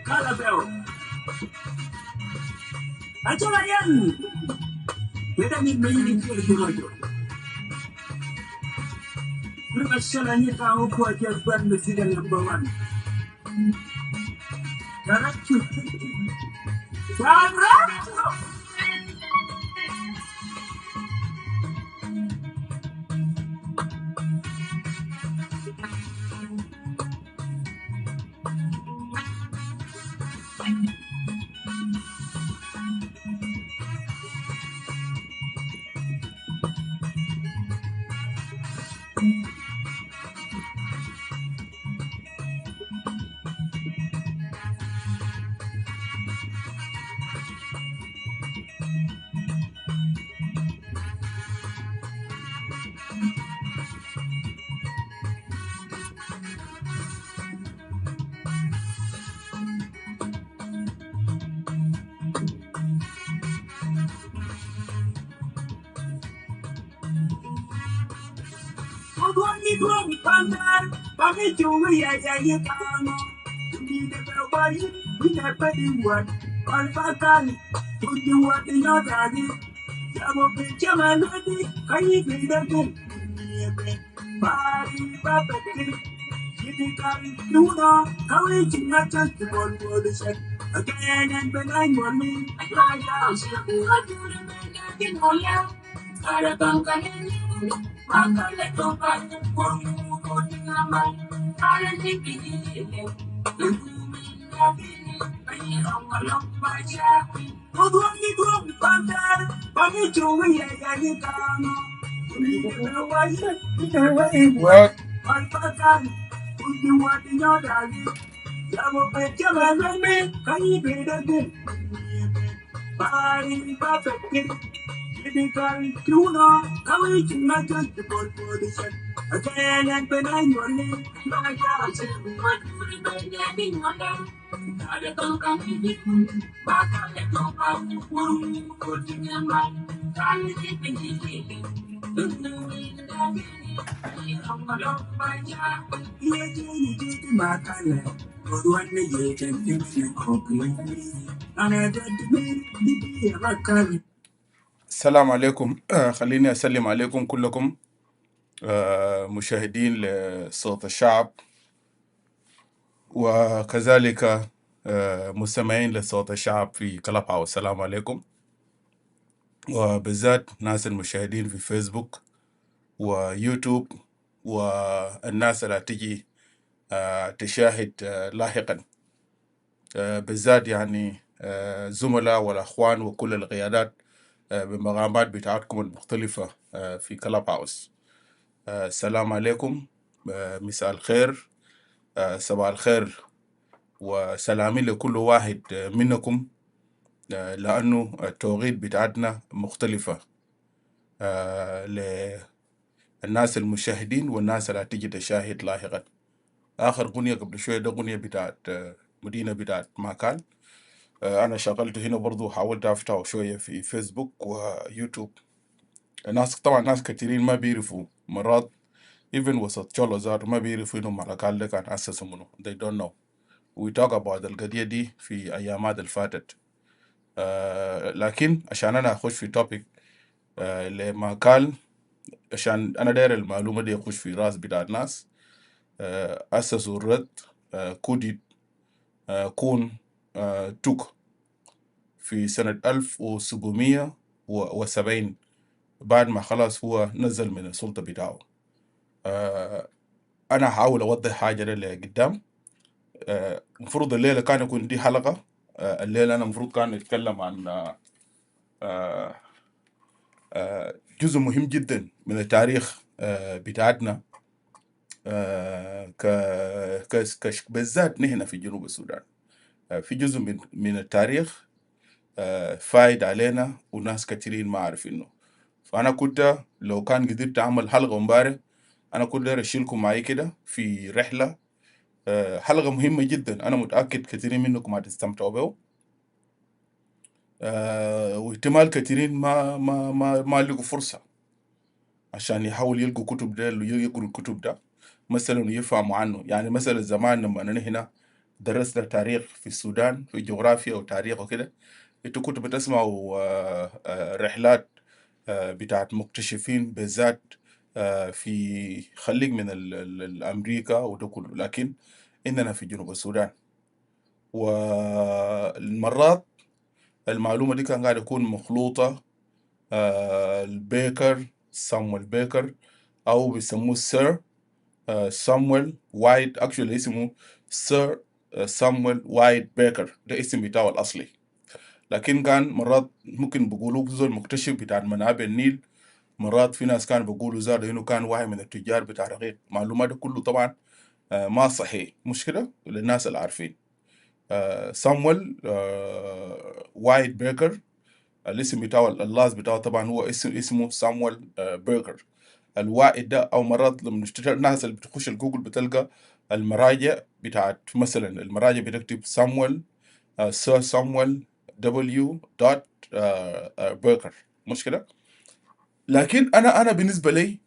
Calabel. Acholayan. Kita ni main ke dulu. Permasalahan ni tahu kuat jawapan mesti dalam bawaan. Cara tu. Cara. Tuan ni tuan pandar, pakai curi aja ye kamu. Ini dah bayi, ini apa dibuat? Alpakan, tujuan dia tadi. Kamu berjalan nanti, kayu beda tu. Pari bapak jadi kali dua, kau cuma cantik bodoh. Again and benign morning, raya siapa dulu menjadi mulia. Ada bangkan ini, maka lepas kau tinggal. Ada tinggi ini, bumi ini, ayam malam baca. Tuan ni tuan pandar, pakai curi aja ni kamu. What? Alpakan, tujuan dia tadi. Kamu berjalan me, kayu beda tu. Pari bapak jadi kali dua, kau cuma cantik bodoh. Again and benign morning, raya siapa dulu menjadi mulia. Ada bangkan ini, maka lepas kau tinggal. Ada tinggi ini, bumi ini, ayam malam baca. Ia jadi makanan. السلام عليكم. خليني أسلم عليكم كلكم مشاهدين لصوت الشعب، وكذلك مستمعين لصوت الشعب في كلاب هاوس. السلام عليكم، وبالذات ناس المشاهدين في فيسبوك ويوتيوب والناس اللي تجي تشاهد لاحقا، بالذات يعني زملاء والأخوان وكل القيادات بمقامات بتاعتكم المختلفة في كلاب هاوس. السلام عليكم، مساء الخير، صباح الخير، وسلامي لكل واحد منكم، لأنه التوقيت بتاعتنا مختلفة للناس المشاهدين والناس اللي تيجي تشاهد لاحقا. آخر غنية قبل شوية ده غنية بتاعت مدينة بتاعت ماكال. أنا شغلت هنا برضو، حاولت أفتح شوية في فيسبوك ويوتيوب. الناس طبعا ناس كتيرين ما بيعرفوا، مرات even وسط شولو زار ما بيعرفوا إنه ماكال ده كان أسسه منه. They don't know. We talk about القضية دي في أيامات الفاتت. لكن عشان أنا أخش في توبيك لماكال، عشان أنا داير المعلومة دي أخش في راس بتاع الناس. أسسوا الرد كودي كون توك في سنة 1770 بعد ما خلاص هو نزل من السلطة بتاعه. أنا هحاول أوضح حاجة لقدام. المفروض الليلة كان يكون دي حلقة. الليلة أنا المفروض كان نتكلم عن جزء مهم جدا من التاريخ بتاعتنا، بالذات نحن في جنوب السودان. في جزء من التاريخ فايد علينا وناس كثيرين ما عارفينه. فأنا كنت لو كان قدرت أعمل حلقة امبارح، أنا كنت داير أشيلكم معي كده في رحلة، حلقة مهمة جدا. أنا متأكد كثيرين منكم هتستمتعوا به، واحتمال كثيرين ما لقوا فرصة عشان يحاول يلقوا كتب ده، يقروا الكتب ده مثلا ويفهموا عنه. يعني مثلا زمان لما أنا هنا درسنا تاريخ في السودان في جغرافيا وتاريخ وكده، انتوا كنتوا بتسمعوا رحلات بتاعت مكتشفين بالذات في خليج من الأمريكا وده كله، لكن إننا في جنوب السودان. والمرات المعلومة دي كان قاعد يكون مخلوطة البيكر سامويل بيكر، أو بيسموه سير سامويل وايت، اكشولي اسمه سير سامويل وايت بيكر، ده اسم بتاعه الأصلي. لكن كان مرات ممكن بيقولوا زول مكتشف بتاع منابع النيل، مرات في ناس كانوا بيقولوا زاد انه كان واحد من التجار بتاع رقيق. معلومات ده كله طبعا ما صحيح، مش كده للناس اللي عارفين. سامويل وايت بيرجر، الاسم بتاعه اللاز بتاعه طبعا هو اسمه سامويل بيرجر الواحد ده. او مرات لما نشتري الناس اللي بتخش الجوجل بتلقى المراجع بتاعت، مثلا المراجع بتكتب سامويل سير سامويل دبليو دوت بيرجر، مش كده. لكن انا بالنسبه لي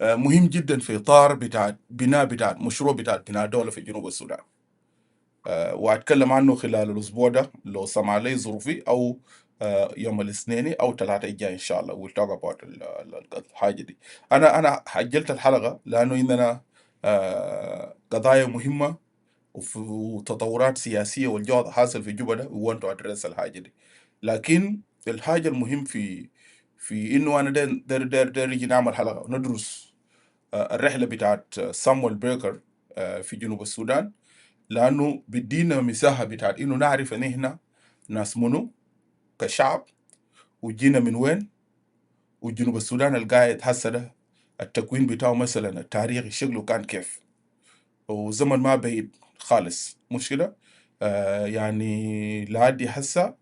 مهم جدا في اطار بتاع بناء بتاع مشروع بتاع بناء دوله في جنوب السودان، واتكلم عنه خلال الاسبوع ده لو سمع لي ظروفي، او يوم الاثنين او ثلاثة الجاي ان شاء الله we'll talk about الحاجه دي. انا حجلت الحلقه لانه عندنا قضايا مهمه وتطورات سياسيه والجهد حاصل في جوبا ده we want to address الحاجه دي. لكن الحاجه المهم في انه انا داير يجي نعمل حلقه ندرس الرحله بتاعت سامويل بيركر في جنوب السودان، لانه بيدينا مساحه بتاعت انه نعرف ان احنا ناس منو كشعب، وجينا من وين، وجنوب السودان القاعد هسه ده التكوين بتاعه مثلا التاريخي شكله كان كيف، وزمن ما بعيد خالص، مش كده. يعني لعدي هسه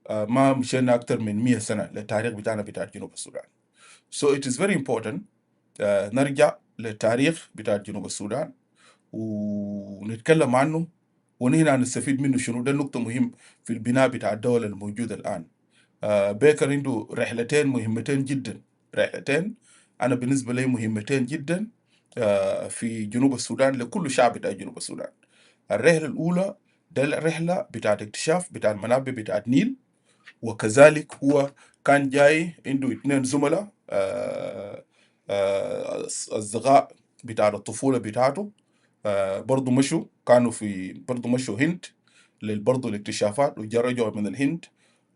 ما مشينا اكتر من 100 سنه للتاريخ بتاعنا بتاع جنوب السودان. So it is very important نرجع للتاريخ بتاع جنوب السودان ونتكلم عنه، ونحن نستفيد منه شنو. ده نقطة مهم في البناء بتاع الدولة الموجودة الآن. بيكر عنده رحلتين مهمتين جدا، رحلتين أنا بالنسبة لي مهمتين جدا في جنوب السودان لكل شعب بتاع جنوب السودان. الرحلة الأولى ده الرحلة بتاعت اكتشاف بتاع المنابع بتاعت النيل، وكذلك هو كان جاي عنده 2 زملاء أصدقاء بتاع الطفولة بتاعته، برضو مشوا كانوا في برضو مشوا هند برضو الاكتشافات وجرجوا من الهند،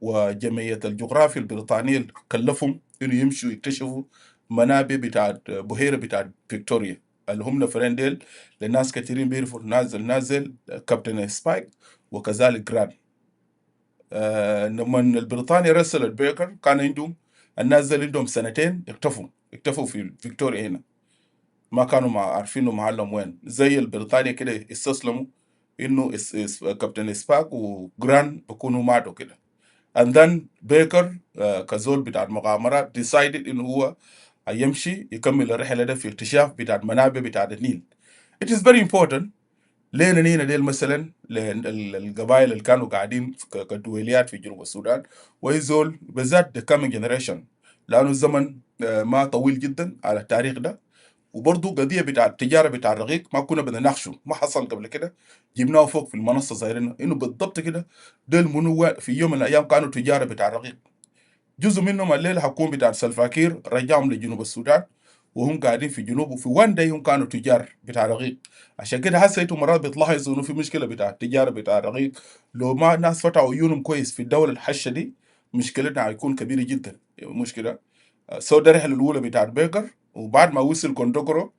وجمعية الجغرافيا البريطانية كلفهم إنه يمشوا يكتشفوا منابع بتاعت بحيرة بتاعت فيكتوريا اللي هم نفرين ديل. للناس كثيرين بيعرفوا نازل كابتن سبايك وكذلك جران. لما البريطانيا رسلت بيكر كان عندهم الناس دي عندهم سنتين اكتفوا في فيكتوريا هنا، ما كانوا عارفين محلهم وين. زي البريطانيا كده استسلموا انه كابتن سباك وجران بكونوا ماتوا كده. and then بيكر كزول بتاع المغامرات decided انه هو يمشي يكمل الرحله ده في اكتشاف بتاع المنابع بتاع النيل. it is very important لينا نينا ديل مثلا القبائل اللي كانوا قاعدين كدوليات في جنوب السودان، ويزول بالذات the coming generation، لانه الزمن ما طويل جدا على التاريخ ده. وبرضه قضيه بتاع التجاره بتاع الرقيق ما كنا بنناقشه، ما حصل قبل كده، جبناه فوق في المنصه ظاهرين انه بالضبط كده ديل منو في يوم من الايام كانوا تجاره بتاع الرقيق. جزء منهم الليله حكومه بتاع سلفاكير رجعهم لجنوب السودان، وهم قاعدين في جنوب، وفي وان داي هم كانوا تجار بتاع رقيق. عشان كده هسه انتم مرات بتلاحظوا انه في مشكله بتاع التجاره بتاع الرقيق، لو ما الناس فتحوا عيونهم كويس في الدوله الحشه دي مشكلتنا هيكون كبيره جدا. مشكله سو ده الرحله الاولى بتاعت بيكر. وبعد ما وصل كونتوكرو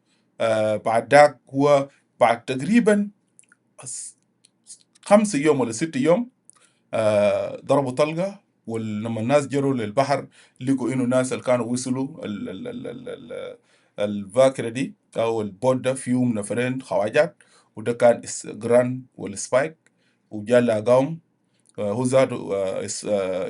بعد داك هو بعد تقريبا 5 يوم ولا 6 يوم ضربوا طلقة. ولما الناس جروا للبحر لقوا انه الناس اللي كانوا وصلوا الذاكرة دي او البوت ده فيهم نفرين خواجات، وده كان جران والسبايك. وجا لقاهم هو ذاته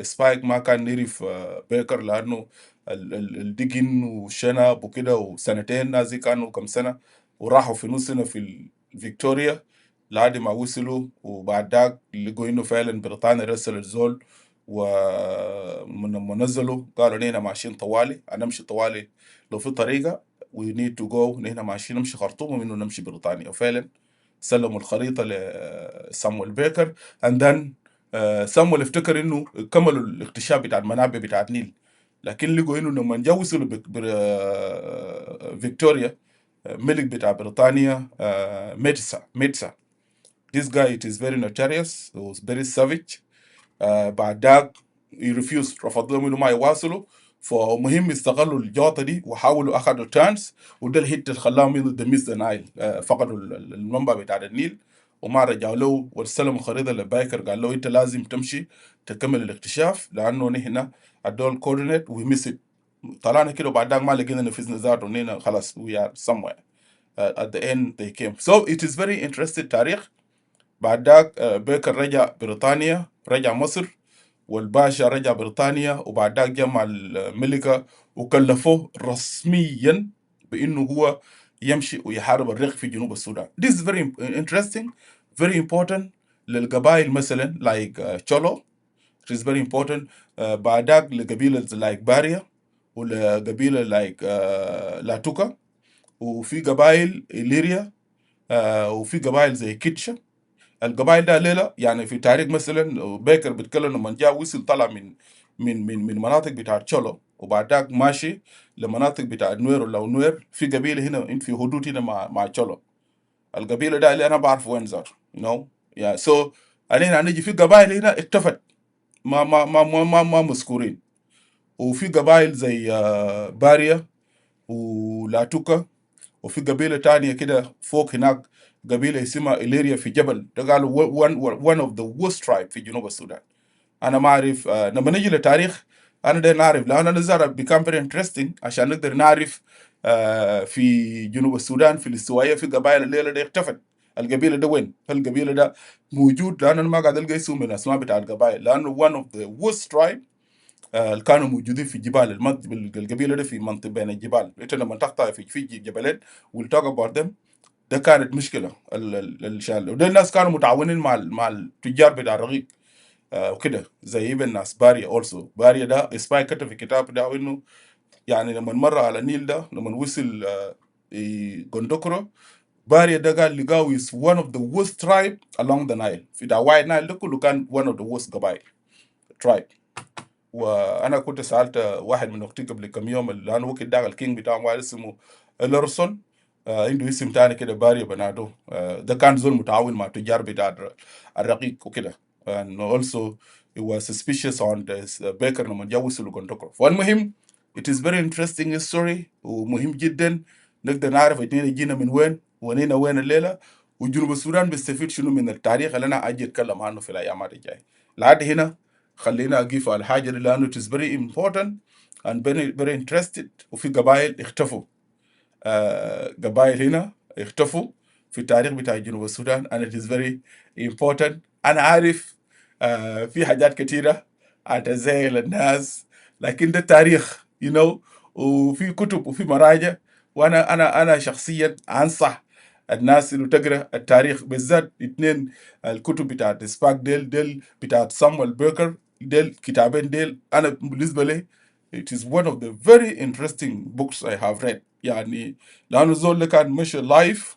سبايك ما كان يعرف بيكر، لانه الدقن والشنب وكده، وسنتين نازي كانوا كم سنة، وراحوا في نص سنة في فيكتوريا لحد ما وصلوا. وبعد ذاك لقوا انه فعلا بريطانيا رسلت زول، ولما نزلوا قالوا نحن ماشيين طوالي، هنمشي طوالي لو في طريقة we need to go، نحن ماشيين نمشي خرطوم ومنه نمشي بريطانيا. وفعلا سلموا الخريطة سامويل بيكر. and then سامويل افتكر انه كملوا الاكتشاف بتاع المنابع بتاعت النيل، لكن لقوا انه لما جا وصلوا فيكتوريا ملك بتاع بريطانيا ميتسا. This guy, it is very notorious. He was very savage. بعد داك refused، رفض لهم انه ما يواصلوا، فمهم استغلوا الجوطه دي وحاولوا اخذوا ترانس، وده الهيت اللي خلاهم انه دميس ذا نايل، فقدوا المنبع بتاع النيل وما رجعوا له، واستلموا خريطه لبايكر قال له انت لازم تمشي تكمل الاكتشاف لانه نحن ادول كوردينيت وميس. طلعنا كده وبعد ذاك ما لقينا نفذنا ذاته، نحن خلاص we are somewhere. At the end they came. So it is very interesting تاريخ. بعد ذاك بيكر رجع بريطانيا، رجع مصر، والباشا رجع بريطانيا، وبعد ذاك جمع الملكة وكلفوه رسميا بانه هو يمشي ويحارب الرق في جنوب السودان. This is very interesting, very important للقبائل مثلا like تشولو. It is very important. بعد ذاك لقبيلة like باريا، ولقبيلة like لاتوكا، وفي قبائل إليريا، وفي قبائل زي كيتشا. القبائل ده ليلة يعني في تاريخ مثلا بيكر بيتكلم لما جاء وصل طلع من مناطق بتاع تشولو، وبعد ذاك ماشي لمناطق بتاع نوير ولا نوير، في قبيله هنا في حدود هنا مع تشولو. القبيله ده اللي انا بعرف وين زار يا سو علينا نجي في قبائل هنا اختفت ما مذكورين، وفي قبائل زي باريا ولاتوكا، وفي قبيله تانية كده فوق هناك قبيله اسمها إليريا في جبل، ده قالوا one of the worst tribe في جنوب السودان. انا ما اعرف لما نجي للتاريخ انا ده نعرف، لان انا زار become very interesting عشان نقدر نعرف في جنوب السودان في الاستوائيه في قبائل الليله دي اختفت. القبيله ده وين؟ القبيله ده موجود، لان انا ما قاعد القى اسم من الاسماء بتاع القبائل، لانه one of the worst tribe اللي كانوا موجودين في الجبال. القبيله ده في منطقه بين الجبال، انت لما تقطع في جبلين والتقى about them، ده كانت مشكله الشال. وده الناس كانوا متعاونين مع التجار بتاع الرقيق وكده، زي ابن ناس باريا. اولسو باريا ده اسباي كتب في كتاب ده انه يعني لما مر على النيل ده، لما وصل جندوكرو، باريا ده قال لقاه is one of the worst tribe along the Nile. في ده وايد نايل ده كله كان one of the worst قبائل tribe. وانا كنت سالت واحد من اختي قبل كم يوم، لانه وقت ده الكينج بتاعهم واحد اسمه إلرسون، عنده اسم تاني كده باريا بنادو. ده كان زول متعاون مع تجار بتاع الرقيق وكده. and also he was suspicious on this Baker لما جوز لجندوكرو. فالمهم it is very interesting story ومهم جدا نقدر نعرف اتنين جينا من وين ونينا وين الليله، وجنوب السودان بيستفيد شنو من التاريخ اللي انا اجي اتكلم عنه في الايامات الجايه. لحد هنا خلينا اقيف على الحاجه دي لانه it is very important and very interested. وفي قبائل اختفوا، قبائل هنا اختفوا في التاريخ بتاع جنوب السودان and it is very important. أنا عارف في حاجات كتيرة هتزعل الناس، لكن ده تاريخ وفي كتب وفي مراجع، وأنا أنا شخصيا أنصح الناس إنه تقرأ التاريخ، بالذات اتنين الكتب بتاعت سباك ديل بتاعت سامويل بيكر. ديل كتابين ديل أنا بالنسبة لي it is one of the very interesting books I have read. يعني لانه الزول اللي كان مشي لايف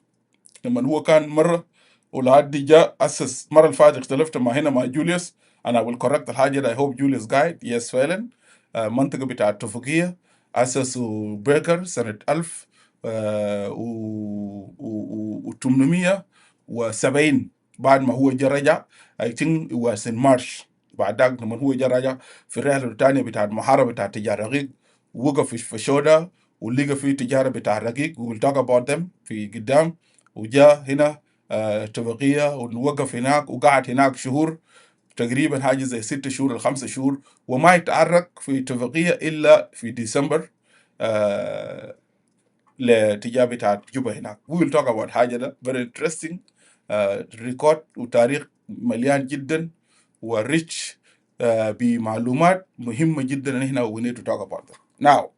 لما هو كان مره، ولحد جاء اسس مره الفاتت اختلفت مع هنا مع جوليوس. انا will correct الحاجه دي. I hope Julius guide yes فعلا. منطقه بتاع التوفيقيه اسسوا بيكر سنه 1870 بعد ما هو جا رجع. I think it was in March. بعد ذاك لما هو جا رجع في الرحله الثانيه بتاعت محاربه بتاع تجار رقيق، وقف في شودا ولقى في تجاره بتاع رقيق we'll talk about them في قدام. وجاء هنا اتفاقيه ونوقف هناك وقعد هناك شهور تقريبا حاجه زي 6 شهور ل5 شهور، وما يتحرك في اتفاقيه الا في ديسمبر لتجاره بتاعت جوبا هناك. we will talk about حاجه ده very interesting ريكورد وتاريخ مليان جدا وريتش بمعلومات مهمه جدا. هنا we need to talk about them. Now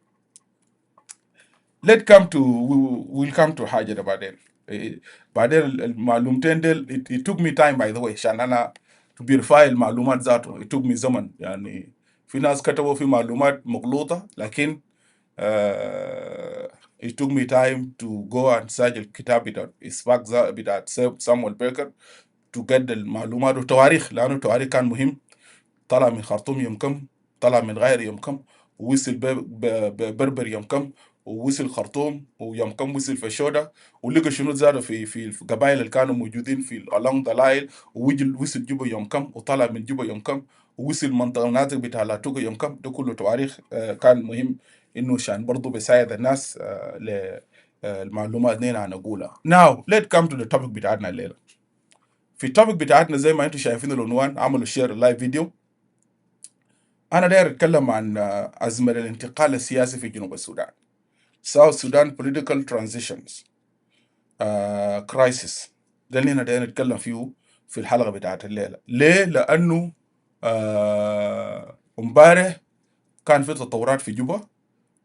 let's come to we'll come to حاجه ده بعدين. بعدين المعلومتين ديل it took me time by the way عشان انا to verify المعلومات ذاته. it took me زمن، يعني في ناس كتبوا في معلومات مغلوطه، لكن it took me time to go and search الكتاب بتاع إسباق بتاع سامويل بيكر تقد المعلومات وتواريخ، لانه التواريخ كان مهم. طلع من خرطوم يوم كم، طلع من غاير يوم كم، ووصل بربر يوم كم، ووصل خرطوم ويوم كم وصل في شودا، ولقى شنو زادوا في القبائل اللي كانوا موجودين في along the line، ووصل جوبا يوم كم، وطلع من جوبا يوم كم، ووصل مناطق بتاع لاتوكا يوم كم. ده كله تواريخ كان مهم انه عشان برضه بيساعد الناس المعلومات دي انا اقولها. Now let's come to the topic بتاعتنا الليله. في التوبيك بتاعتنا زي ما انتم شايفين العنوان، عملوا شير اللايف فيديو. انا داير اتكلم عن ازمه الانتقال السياسي في جنوب السودان. South Sudan political transitions crisis. ده اللي انا داير نتكلم فيه في الحلقه بتاعت الليله. ليه؟ لانه امبارح كان في تطورات في جوبا.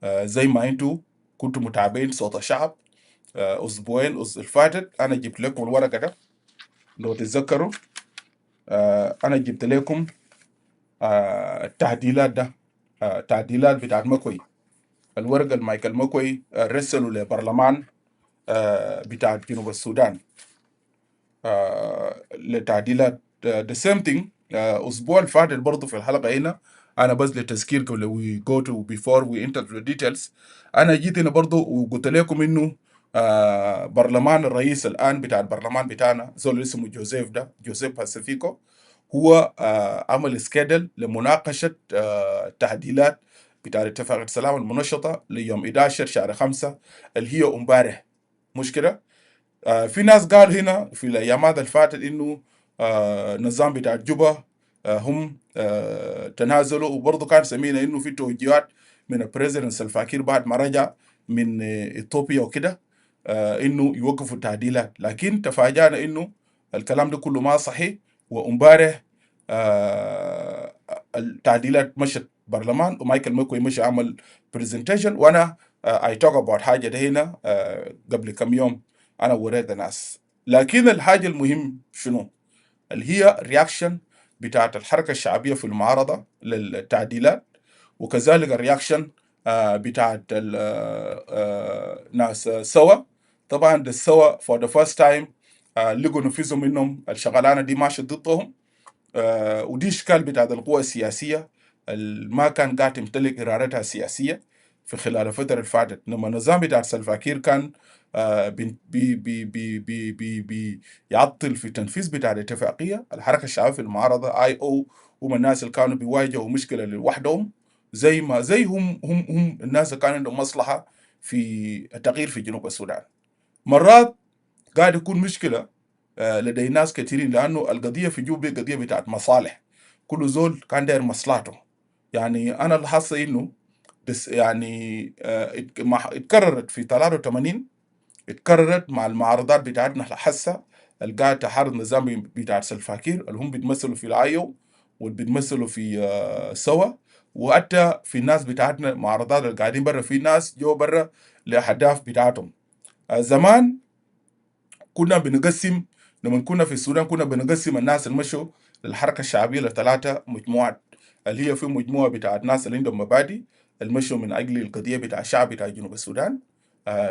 زي ما انتم كنتوا متابعين صوت الشعب اسبوعين الفاتت. انا جبت لكم الورقه ده لو تتذكروا. انا جبت لكم التعديلات ده، تعديلات بتاعت مكوي، الورقه المايكل مكوي رسلوا لبرلمان بتاعت جنوب السودان لتعديلات. the same thing اسبوع الفاتت برضه في الحلقه هنا. انا بس للتذكير قبل we go to before we enter the details. انا جيت هنا برضه وقلت لكم انه برلمان الرئيس الان بتاع البرلمان بتاعنا زول اسمه جوزيف، ده جوزيف باسيفيكو، هو عمل سكيدل لمناقشه التعديلات بتاع اتفاقيه السلام المنشطه ليوم 11 شهر 5 اللي هي امبارح. مش كده؟ في ناس قال هنا في الايامات اللي فاتت انه نظام بتاع جوبا هم تنازلوا، وبرضه كان سمينا انه في توجيهات من البريزيدنت سلفاكير بعد ما رجع من اثيوبيا وكده انه يوقفوا التعديلات. لكن تفاجأنا انه الكلام ده كله ما صحيح. وامبارح التعديلات مشت برلمان، ومايكل مكوي مشي عمل برزنتيشن، وانا اي توك اباوت حاجه ده هنا قبل كم يوم انا وريت الناس. لكن الحاجه المهم شنو؟ اللي هي الرياكشن بتاعت الحركه الشعبيه في المعارضه للتعديلات، وكذلك الرياكشن بتاعت ناس سوا. طبعا ده سوا for the first time لقوا نفسهم انهم الشغلانه دي ماشيه ضدهم. ودي اشكال بتاعت القوى السياسيه اللي ما كان قاعد تمتلك ارادتها السياسيه في خلال الفتره اللي فاتت. لما النظام بتاع سلفاكير كان بي بي بي بي بي بي بي يعطل في التنفيذ بتاع الاتفاقيه، الحركه الشعبيه في المعارضه اي او هم الناس اللي كانوا بيواجهوا مشكله لوحدهم، زي ما هم الناس اللي كانوا عندهم مصلحه في التغيير في جنوب السودان. مرات قاعد يكون مشكله لدي ناس كثيرين، لانه القضيه في جوبي قضيه بتاعت مصالح، كل زول كان داير مصلحته. يعني انا اللي حاسه انه يعني اتكررت في 83، اتكررت مع المعارضات بتاعتنا حسه اللي قاعد تحارب النظام بتاع سلفاكير، اللي هم بيتمثلوا في الايو واللي بيتمثلوا في سوا، وحتى في الناس بتاعتنا معارضات اللي قاعدين برا، في ناس جو برا لاهداف بتاعتهم. زمان كنا بنقسم، لما كنا في السودان كنا بنقسم الناس اللي مشوا للحركه الشعبيه لثلاثه مجموعات، اللي هي في مجموعه بتاعت ناس اللي عندهم مبادئ اللي مشوا من اجل القضيه بتاع الشعب بتاع جنوب السودان.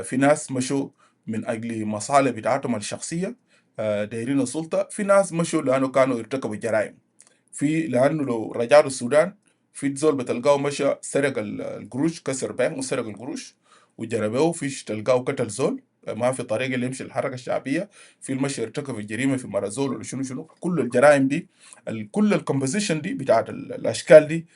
في ناس مشوا من اجل مصالح بتاعتهم الشخصيه دايرين السلطه. في ناس مشوا لانه كانوا ارتكبوا جرائم، في لانه لو رجعوا السودان في زول بتلقاه مشى سرق القروش، كسر بنك وسرق القروش وجربوه، فيش تلقاه قتل زول ما في طريقه اللي يمشي الحركه الشعبيه، في المشي ارتكب الجريمه في مرزول ولا شنو. كل الجرائم دي كل الكومبوزيشن دي بتاعت الاشكال دي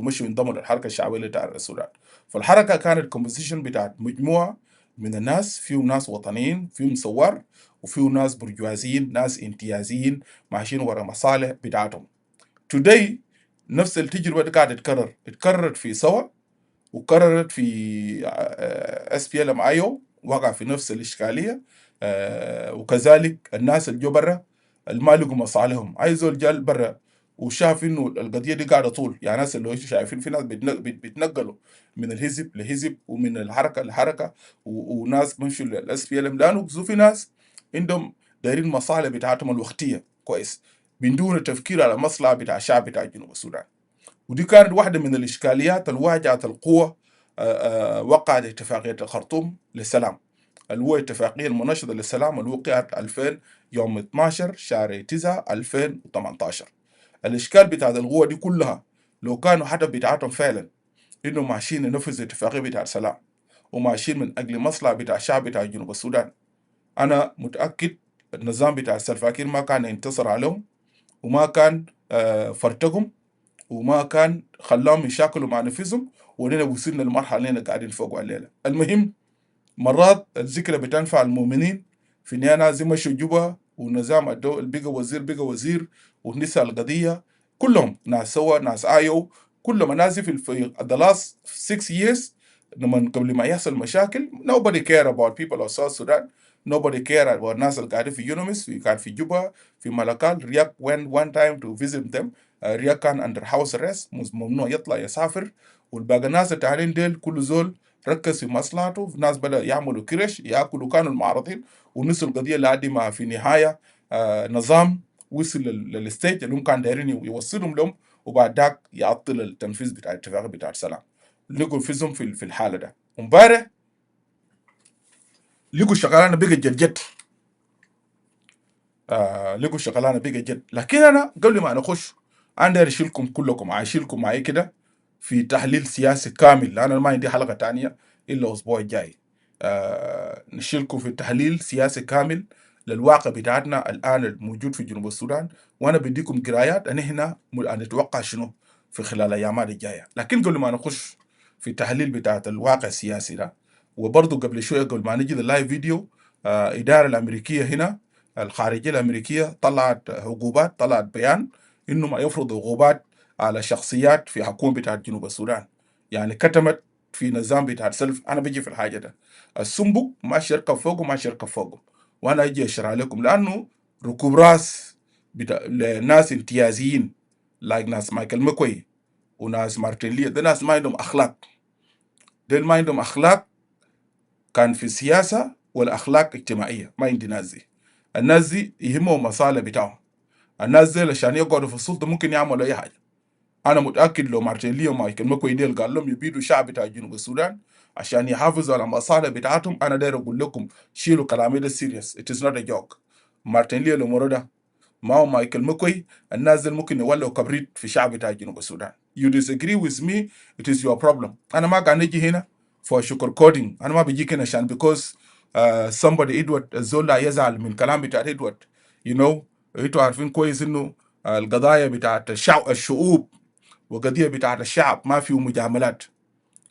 مشوا انضموا للحركه الشعبيه بتاع السودان. فالحركه كانت كومبوزيشن بتاعت مجموعه من الناس، فيهم ناس وطنيين، فيهم ثوار، وفيهم ناس برجوازيين، ناس امتيازيين ماشيين ورا مصالح بتاعتهم. today نفس التجربه دي قاعده اتكررت في سوا، وكررت في اس بي ال ام ايو، وقع في نفس الاشكاليه. وكذلك الناس اللي جو برا اللي ما لقوا مصالحهم، اي زول جال برا وشاف انه القضيه دي قاعده طول. يعني ناس اللي شايفين في ناس بيتنقلوا من الحزب لحزب ومن الحركه لحركه، وناس مشوا للاس بي ال ام، لانه في ناس عندهم دايرين مصالح بتاعتهم الوقتيه كويس بدون تفكير على مصلحه بتاع الشعب بتاع جنوب السودان. ودي كانت واحدة من الإشكاليات اللي واجهت القوى وقعت اتفاقية الخرطوم للسلام، اللي هو اتفاقية المناشدة للسلام اللي وقعت يوم 12 شهر 9 2018. الاشكال بتاعت القوه دي كلها لو كانوا حتى بتاعتهم فعلا انه ماشيين ينفذوا اتفاقيه بتاع السلام وماشيين من اجل مصلحه بتاع الشعب بتاع جنوب السودان، انا متاكد النظام بتاع السلفاكير ما كان ينتصر عليهم وما كان فرتقهم وما كان خلاهم يشاكلوا مع نفسهم، ولنا وصلنا للمرحله اللي قاعدين فوق الليله. المهم مرات الذكرى بتنفع المؤمنين. في النهايه ناس مشوا جوبا والنظام الدول بقى وزير ونسى القضيه، كلهم ناس سوا ناس ايو، كلهم ناس في the last 6 years لما قبل ما يحصل مشاكل nobody care about people of South Sudan. nobody care about الناس اللي قاعدين في يونس كان في جوبا في ملكال. رياك went one time to visit them. رياك كان under house arrest ممنوع يطلع يسافر، والباقي الناس التانيين ديل كل زول ركز في مصلحته. في ناس بدأ يعملوا كرش ياكلوا كانوا المعارضين ونسوا القضيه لحد ما في النهايه نظام وصل للستيج اللي هم كانوا دايرين يوصلهم لهم، وبعد ذاك يعطل التنفيذ بتاع الاتفاق بتاع السلام. لقوا فيزهم في الحاله ده. امبارح لقوا شغلانه بقى جد لقوا شغلانه بقى جد. لكن انا قبل ما نخش انا داير اشيلكم كلكم اشيلكم معي كده في تحليل سياسي كامل، لان انا ما عندي حلقه تانية الا الاسبوع الجاي. نشيلكم في تحليل سياسي كامل للواقع بتاعتنا الان الموجود في جنوب السودان، وانا بديكم قرايات ان احنا نتوقع شنو في خلال الايام الجايه. لكن قبل ما نخش في التحليل بتاعت الواقع السياسي ده، وبرضه قبل شويه قبل ما نجي لللايف فيديو، الاداره الامريكيه هنا الخارجيه الامريكيه طلعت عقوبات، طلعت بيان انه ما يفرض عقوبات على شخصيات في حكومه بتاعت جنوب السودان. يعني كتمت في نظام بتاع السلف. انا بجي في الحاجه ده السنبك ما شركه فوقه ما شركه فوقه، وانا اجي اشرح لكم لانه ركوب راس بتاع ناس امتيازيين لايك ناس مايكل مكوي وناس مارتن لي، ده ناس ما عندهم اخلاق. دول ما عندهم اخلاق كان في السياسه ولا اخلاق اجتماعيه، ما عندي ناس دي. الناس دي يهمهم مصالح بتاعهم. الناس دي عشان يقعدوا في السلطه ممكن يعملوا اي حاجه. انا متاكد لو مارتن لي ومايكل مكوي ديل قال لهم يبيدوا الشعب بتاع جنوب السودان عشان يحافظوا على المصالح بتاعتهم، انا داير اقول لكم شيلوا كلامي ده سيريس. ات از نوت ا جوك. مارتن لي الامور ده ما هو مايكل مكوي الناس دي ممكن يولوا كبريت في الشعب بتاع جنوب السودان. you disagree with me it is your problem. انا ما قاعد نجي هنا for sugar coating. انا ما بيجيك هنا عشان because somebody ادوارد الزول يزعل من كلام بتاع ادوارد. you know انتوا عارفين كويس انه القضايا بتاعت الشعوب وقضية بتاعت الشعب ما فيه مجاملات.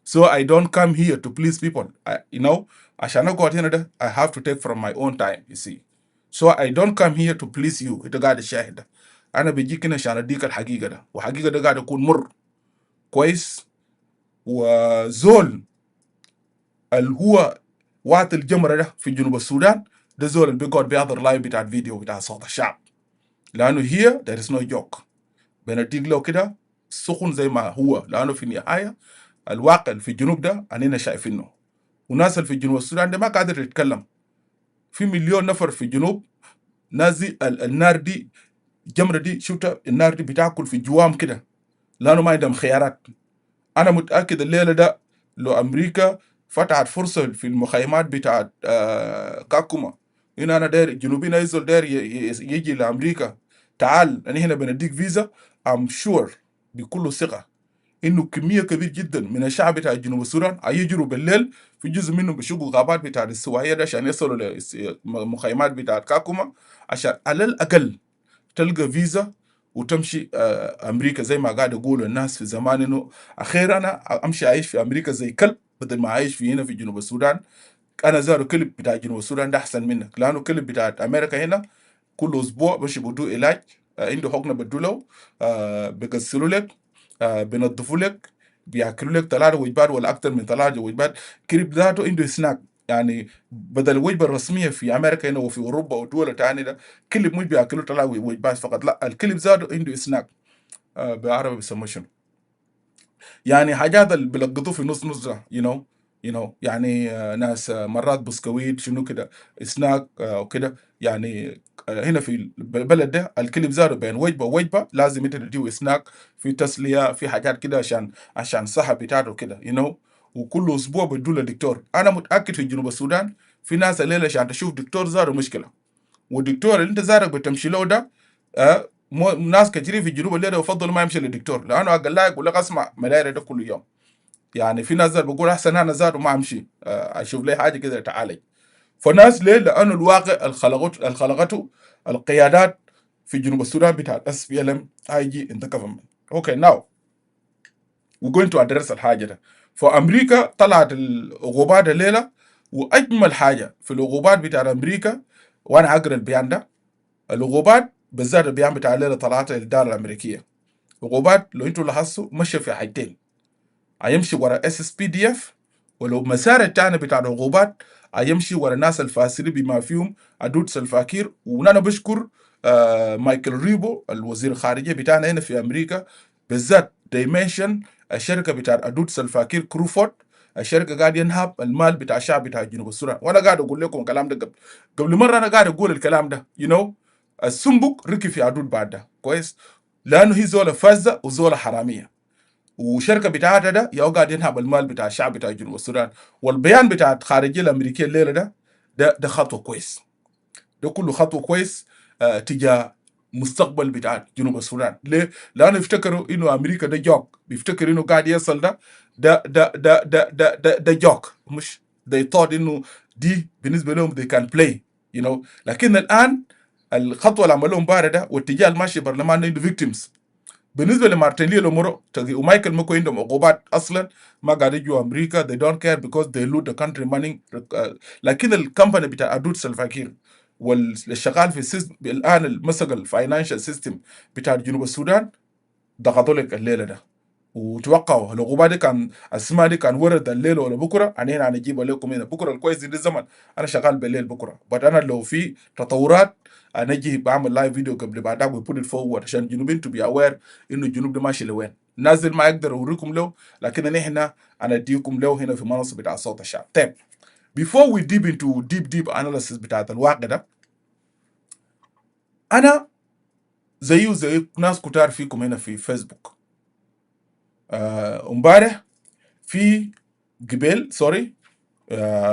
so I don't come here to please people. You know عشان اقعد هنا ده I have to take from my own time you see. so I don't come here to please you. انت قاعد الشاهد ده انا بيجيك هنا عشان اديك الحقيقة ده، وحقيقة ده قاعد يكون مر كويس. وزول اللي هو وقت الجمرة ده في جنوب السودان ده زول اللي بيقعد بيحضر لايف بتاع الفيديو بتاع صوت الشعب، لانه here there is no joke. بنديك له كده سخن زي ما هو، لانه في النهايه الواقع في الجنوب ده اننا شايفينه. وناس اللي في جنوب السودان ده ما قادر يتكلم. في مليون نفر في الجنوب، ناس دي النار دي الجمره دي شفتها النار دي بتاكل في جوام كده لانه ما عندهم خيارات. انا متاكد الليله ده لو امريكا فتحت فرصه في المخيمات بتاعت كاكوما، هنا انا داير الجنوبيين يزول داير يجي لامريكا، تعال انا هنا بنديك فيزا. ام شور بكل ثقه انه كميه كبير جدا من الشعب بتاع جنوب السودان هيجروا بالليل، في جزء منهم بيشقوا غابات بتاع السواحيه ده عشان يصلوا للمخيمات بتاعت كاكوما عشان على الاقل تلقى فيزا وتمشي امريكا. زي ما قاعد يقولوا الناس في زمان انه اخير انا امشي اعيش في امريكا زي كلب بدل ما اعيش في هنا في جنوب السودان. انا زارو كلب بتاع جنوب السودان ده احسن منك، لانه كلب بتاع امريكا هنا كل اسبوع بمشي بدو علاج، عنده حقنه بدو له، بيغسلوا لك، بينظفوا لك، بياكلوا لك 3 وجبات ولا اكثر من 3 وجبات. كلب ذاته عنده سناك، يعني بدل الوجبه الرسميه في امريكا هنا وفي اوروبا ودول تانية ده كلب مش بياكلوا 3 وجبات فقط، لا الكلب ذاته عنده سناك. بالعربي بيسموه شنو؟ يعني حاجات اللي بيلقطوه في نص نص ده يعني ناس مرات بسكويت شنو كده سناك وكده يعني. هنا في البلد ده الكلب زاره بين وجبه ووجبه لازم انت تديه سناك في تسليه في حاجات كده عشان الصحه بتاعته كده وكل اسبوع بدوا له دكتور. انا متاكد في جنوب السودان في ناس الليله عشان تشوف دكتور زاره مشكله، والدكتور اللي انت زارك بتمشي له ده ناس كتير في الجنوب الليله يفضلوا ما يمشي للدكتور، لانه اقل لا يقول لك اسمع ملاريا ده كل يوم. يعني في ناس بقول احسن انا زاد وما امشي اشوف لي حاجه كده تعالج. فناس ليه؟ لانه الواقع الخلقته القيادات في جنوب السودان بتاع اس بي ال ام اي جي ان ذا جفرمنت. اوكي ناو we're going to address الحاجه ده. فامريكا طلعت العقوبات الليله، واجمل حاجه في العقوبات بتاع امريكا، وانا اقرا البيان ده، العقوبات بالذات البيان بتاع الليله طلعت الاداره الامريكيه. عقوبات لو انتوا لاحظتوا ماشيه في حاجتين، هيمشي ورا اس اس بي دي اف، ولو مسار الثاني بتاع العقوبات هيمشي ورا الناس الفاسرين بما فيهم عدود سلفاكير. وانا بشكر مايكل ريبو الوزير الخارجيه بتاعنا هنا في امريكا بالذات دايمنشن الشركه بتاع عدود سلفاكير كروفورد، الشركه قاعد ينهب المال بتاع الشعب بتاع جنوب السودان. وانا قاعد اقول لكم الكلام ده قبل مره، انا قاعد اقول الكلام ده السنبك ركب في عدود بعد ده كويس، لانه هي زوله فاسده وزوله حراميه، وشركه بتاعتها ده يا قاعد ينهب المال بتاع الشعب بتاع جنوب السودان. والبيان بتاع الخارجيه الامريكيه الليله ده خطوه كويس، ده كله خطوه كويس تجاه مستقبل بتاع جنوب السودان. ليه؟ لانه يفتكروا انه امريكا ده جوك، بيفتكر انه قاعد يصل ده جوك، مش they thought انه دي بالنسبه لهم they can play لكن الان الخطوه اللي عملوها امبارح ده والاتجاه الماشي برلمان عنده victims. بالنسبه لمارتن لي لومورو ومايكل ماكو عندهم عقوبات اصلا ما قاعد يجوا امريكا، they don't care because they loot the country money. لكن الكمباني بتاع ادود سلفاكير والشغال في السيستم الان المسك الفاينانشال سيستم بتاع جنوب السودان ضغطوا لك الليله ده، وتوقعوا العقوبات دي كان السماء دي كان ورد الليل ولا بكره، انا هنجيب لكم هنا بكره الكويس ده الزمن انا شغال بالليل بكره، بس انا لو في تطورات انا اجي بعمل لايف فيديو قبل بعدها وبوت ات فورورد عشان الجنوبين تو بي اوير انه الجنوب ده ماشي لوين. نازل ما يقدر اوريكم له، لكن احنا انا اديكم له هنا في منصه بتاع صوت الشعب. طيب before we deep into deep analysis بتاعت الواقع ده، انا زي ناس كتار فيكم هنا في فيسبوك امبارح في جبال سوري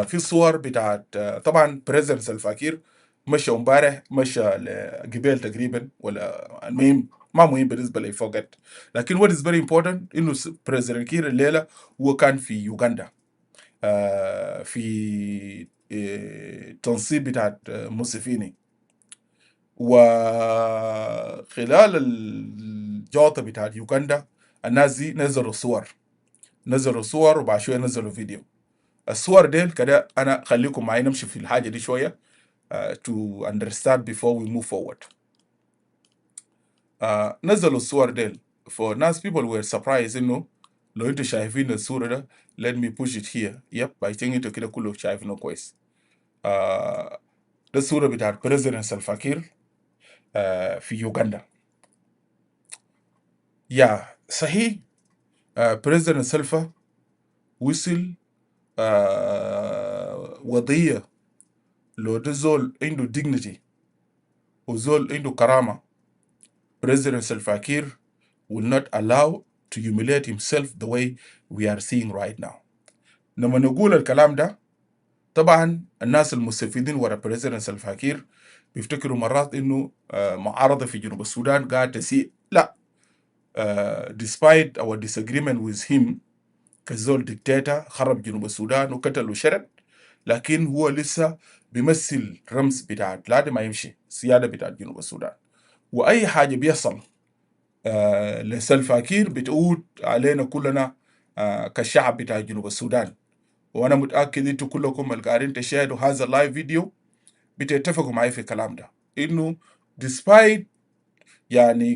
في صور بتاعت طبعا بريزنت سلفاكير مشى امبارح، مشى لجبال تقريبا ولا المهم ما مهم بالنسبه لي فوقت. لكن what is very important انه بريزنت كير الليله هو كان في يوغندا في تنصيب بتاعت موسيفيني، وخلال الجوطه بتاعت يوغندا الناس دي نزلوا صور وبعد شويه نزلوا فيديو. الصور ديل كده انا خليكم معي نمشي في الحاجه دي شويه to understand before we move forward. نزلوا الصور ديل for ناس people were surprised انه لو انتوا شايفين الصوره ده let me push it here. I think انتوا كده كله شايفينه كويس. ده الصوره بتاعت بريزيدنت سلفاكير في يوغندا. صحيح بريزيدنت سلفا وصل وضعيه لو ده زول عنده dignity وزول عنده كرامة. President Salva Kiir will not allow to humiliate himself the way we are seeing right now. لما نقول الكلام ده طبعا الناس المستفيدين ورا President Salva Kiir بيفتكروا مرات انه معارضة في جنوب السودان قاعد تسيء. لا، despite our disagreement with him كزول ديكتاتور خرب جنوب السودان وقتل وشرد، لكن هو لسه بيمثل رمز بتاعت لازم ما يمشي سيادة بتاعت جنوب السودان. واي حاجه بيحصل لسلفاكير بتعود علينا كلنا كشعب بتاع جنوب السودان. وانا متاكد انتوا كلكم اللي قاعدين تشاهدوا هذا اللايف فيديو بتتفقوا معي في الكلام ده، انه despite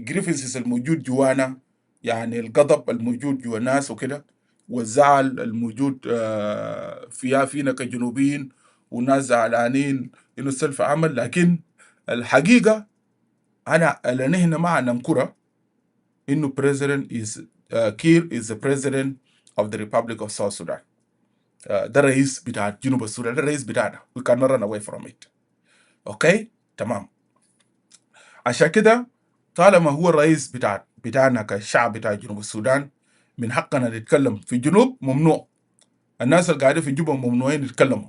grievances الموجود جوانا، الغضب الموجود جوا الناس وكده، والزعل الموجود فينا كجنوبيين، والناس زعلانين انه السلف عمل، لكن الحقيقه انا اللي نحن ما ننكرها انه president is Kiir is the president of the Republic of South Sudan. ده رئيس بتاع جنوب السودان، ده رئيس بتاعنا. we cannot run away from it. اوكي تمام. عشان كده طالما هو الرئيس بتاعنا كشعب بتاع جنوب السودان، من حقنا نتكلم. في الجنوب ممنوع، الناس اللي قاعدين في جوبا ممنوعين يتكلموا.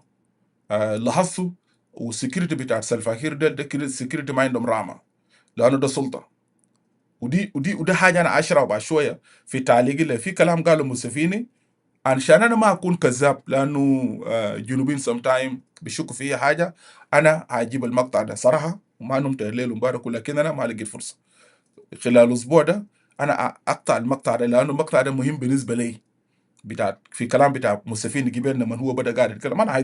لاحظتوا والسكيورتي بتاع سلفاكير ده السكيورتي ما عندهم رامه، لانه ده سلطه. وده حاجه انا اشرح بعد شويه في تعليق اللي في كلام قاله موسيفيني، عشان انا ما اكون كذاب، لانه جنوبين سم تايم بيشكوا في حاجه. انا هجيب المقطع ده صراحه، وما نمت الليل امبارح، لكن انا ما لقيت فرصه خلال الاسبوع ده انا اقطع المقطع ده، لانه المقطع ده مهم بالنسبه لي. بتاع في كلام بتاع موسيفيني جبال لما هو بدا قاعد يتكلم، انا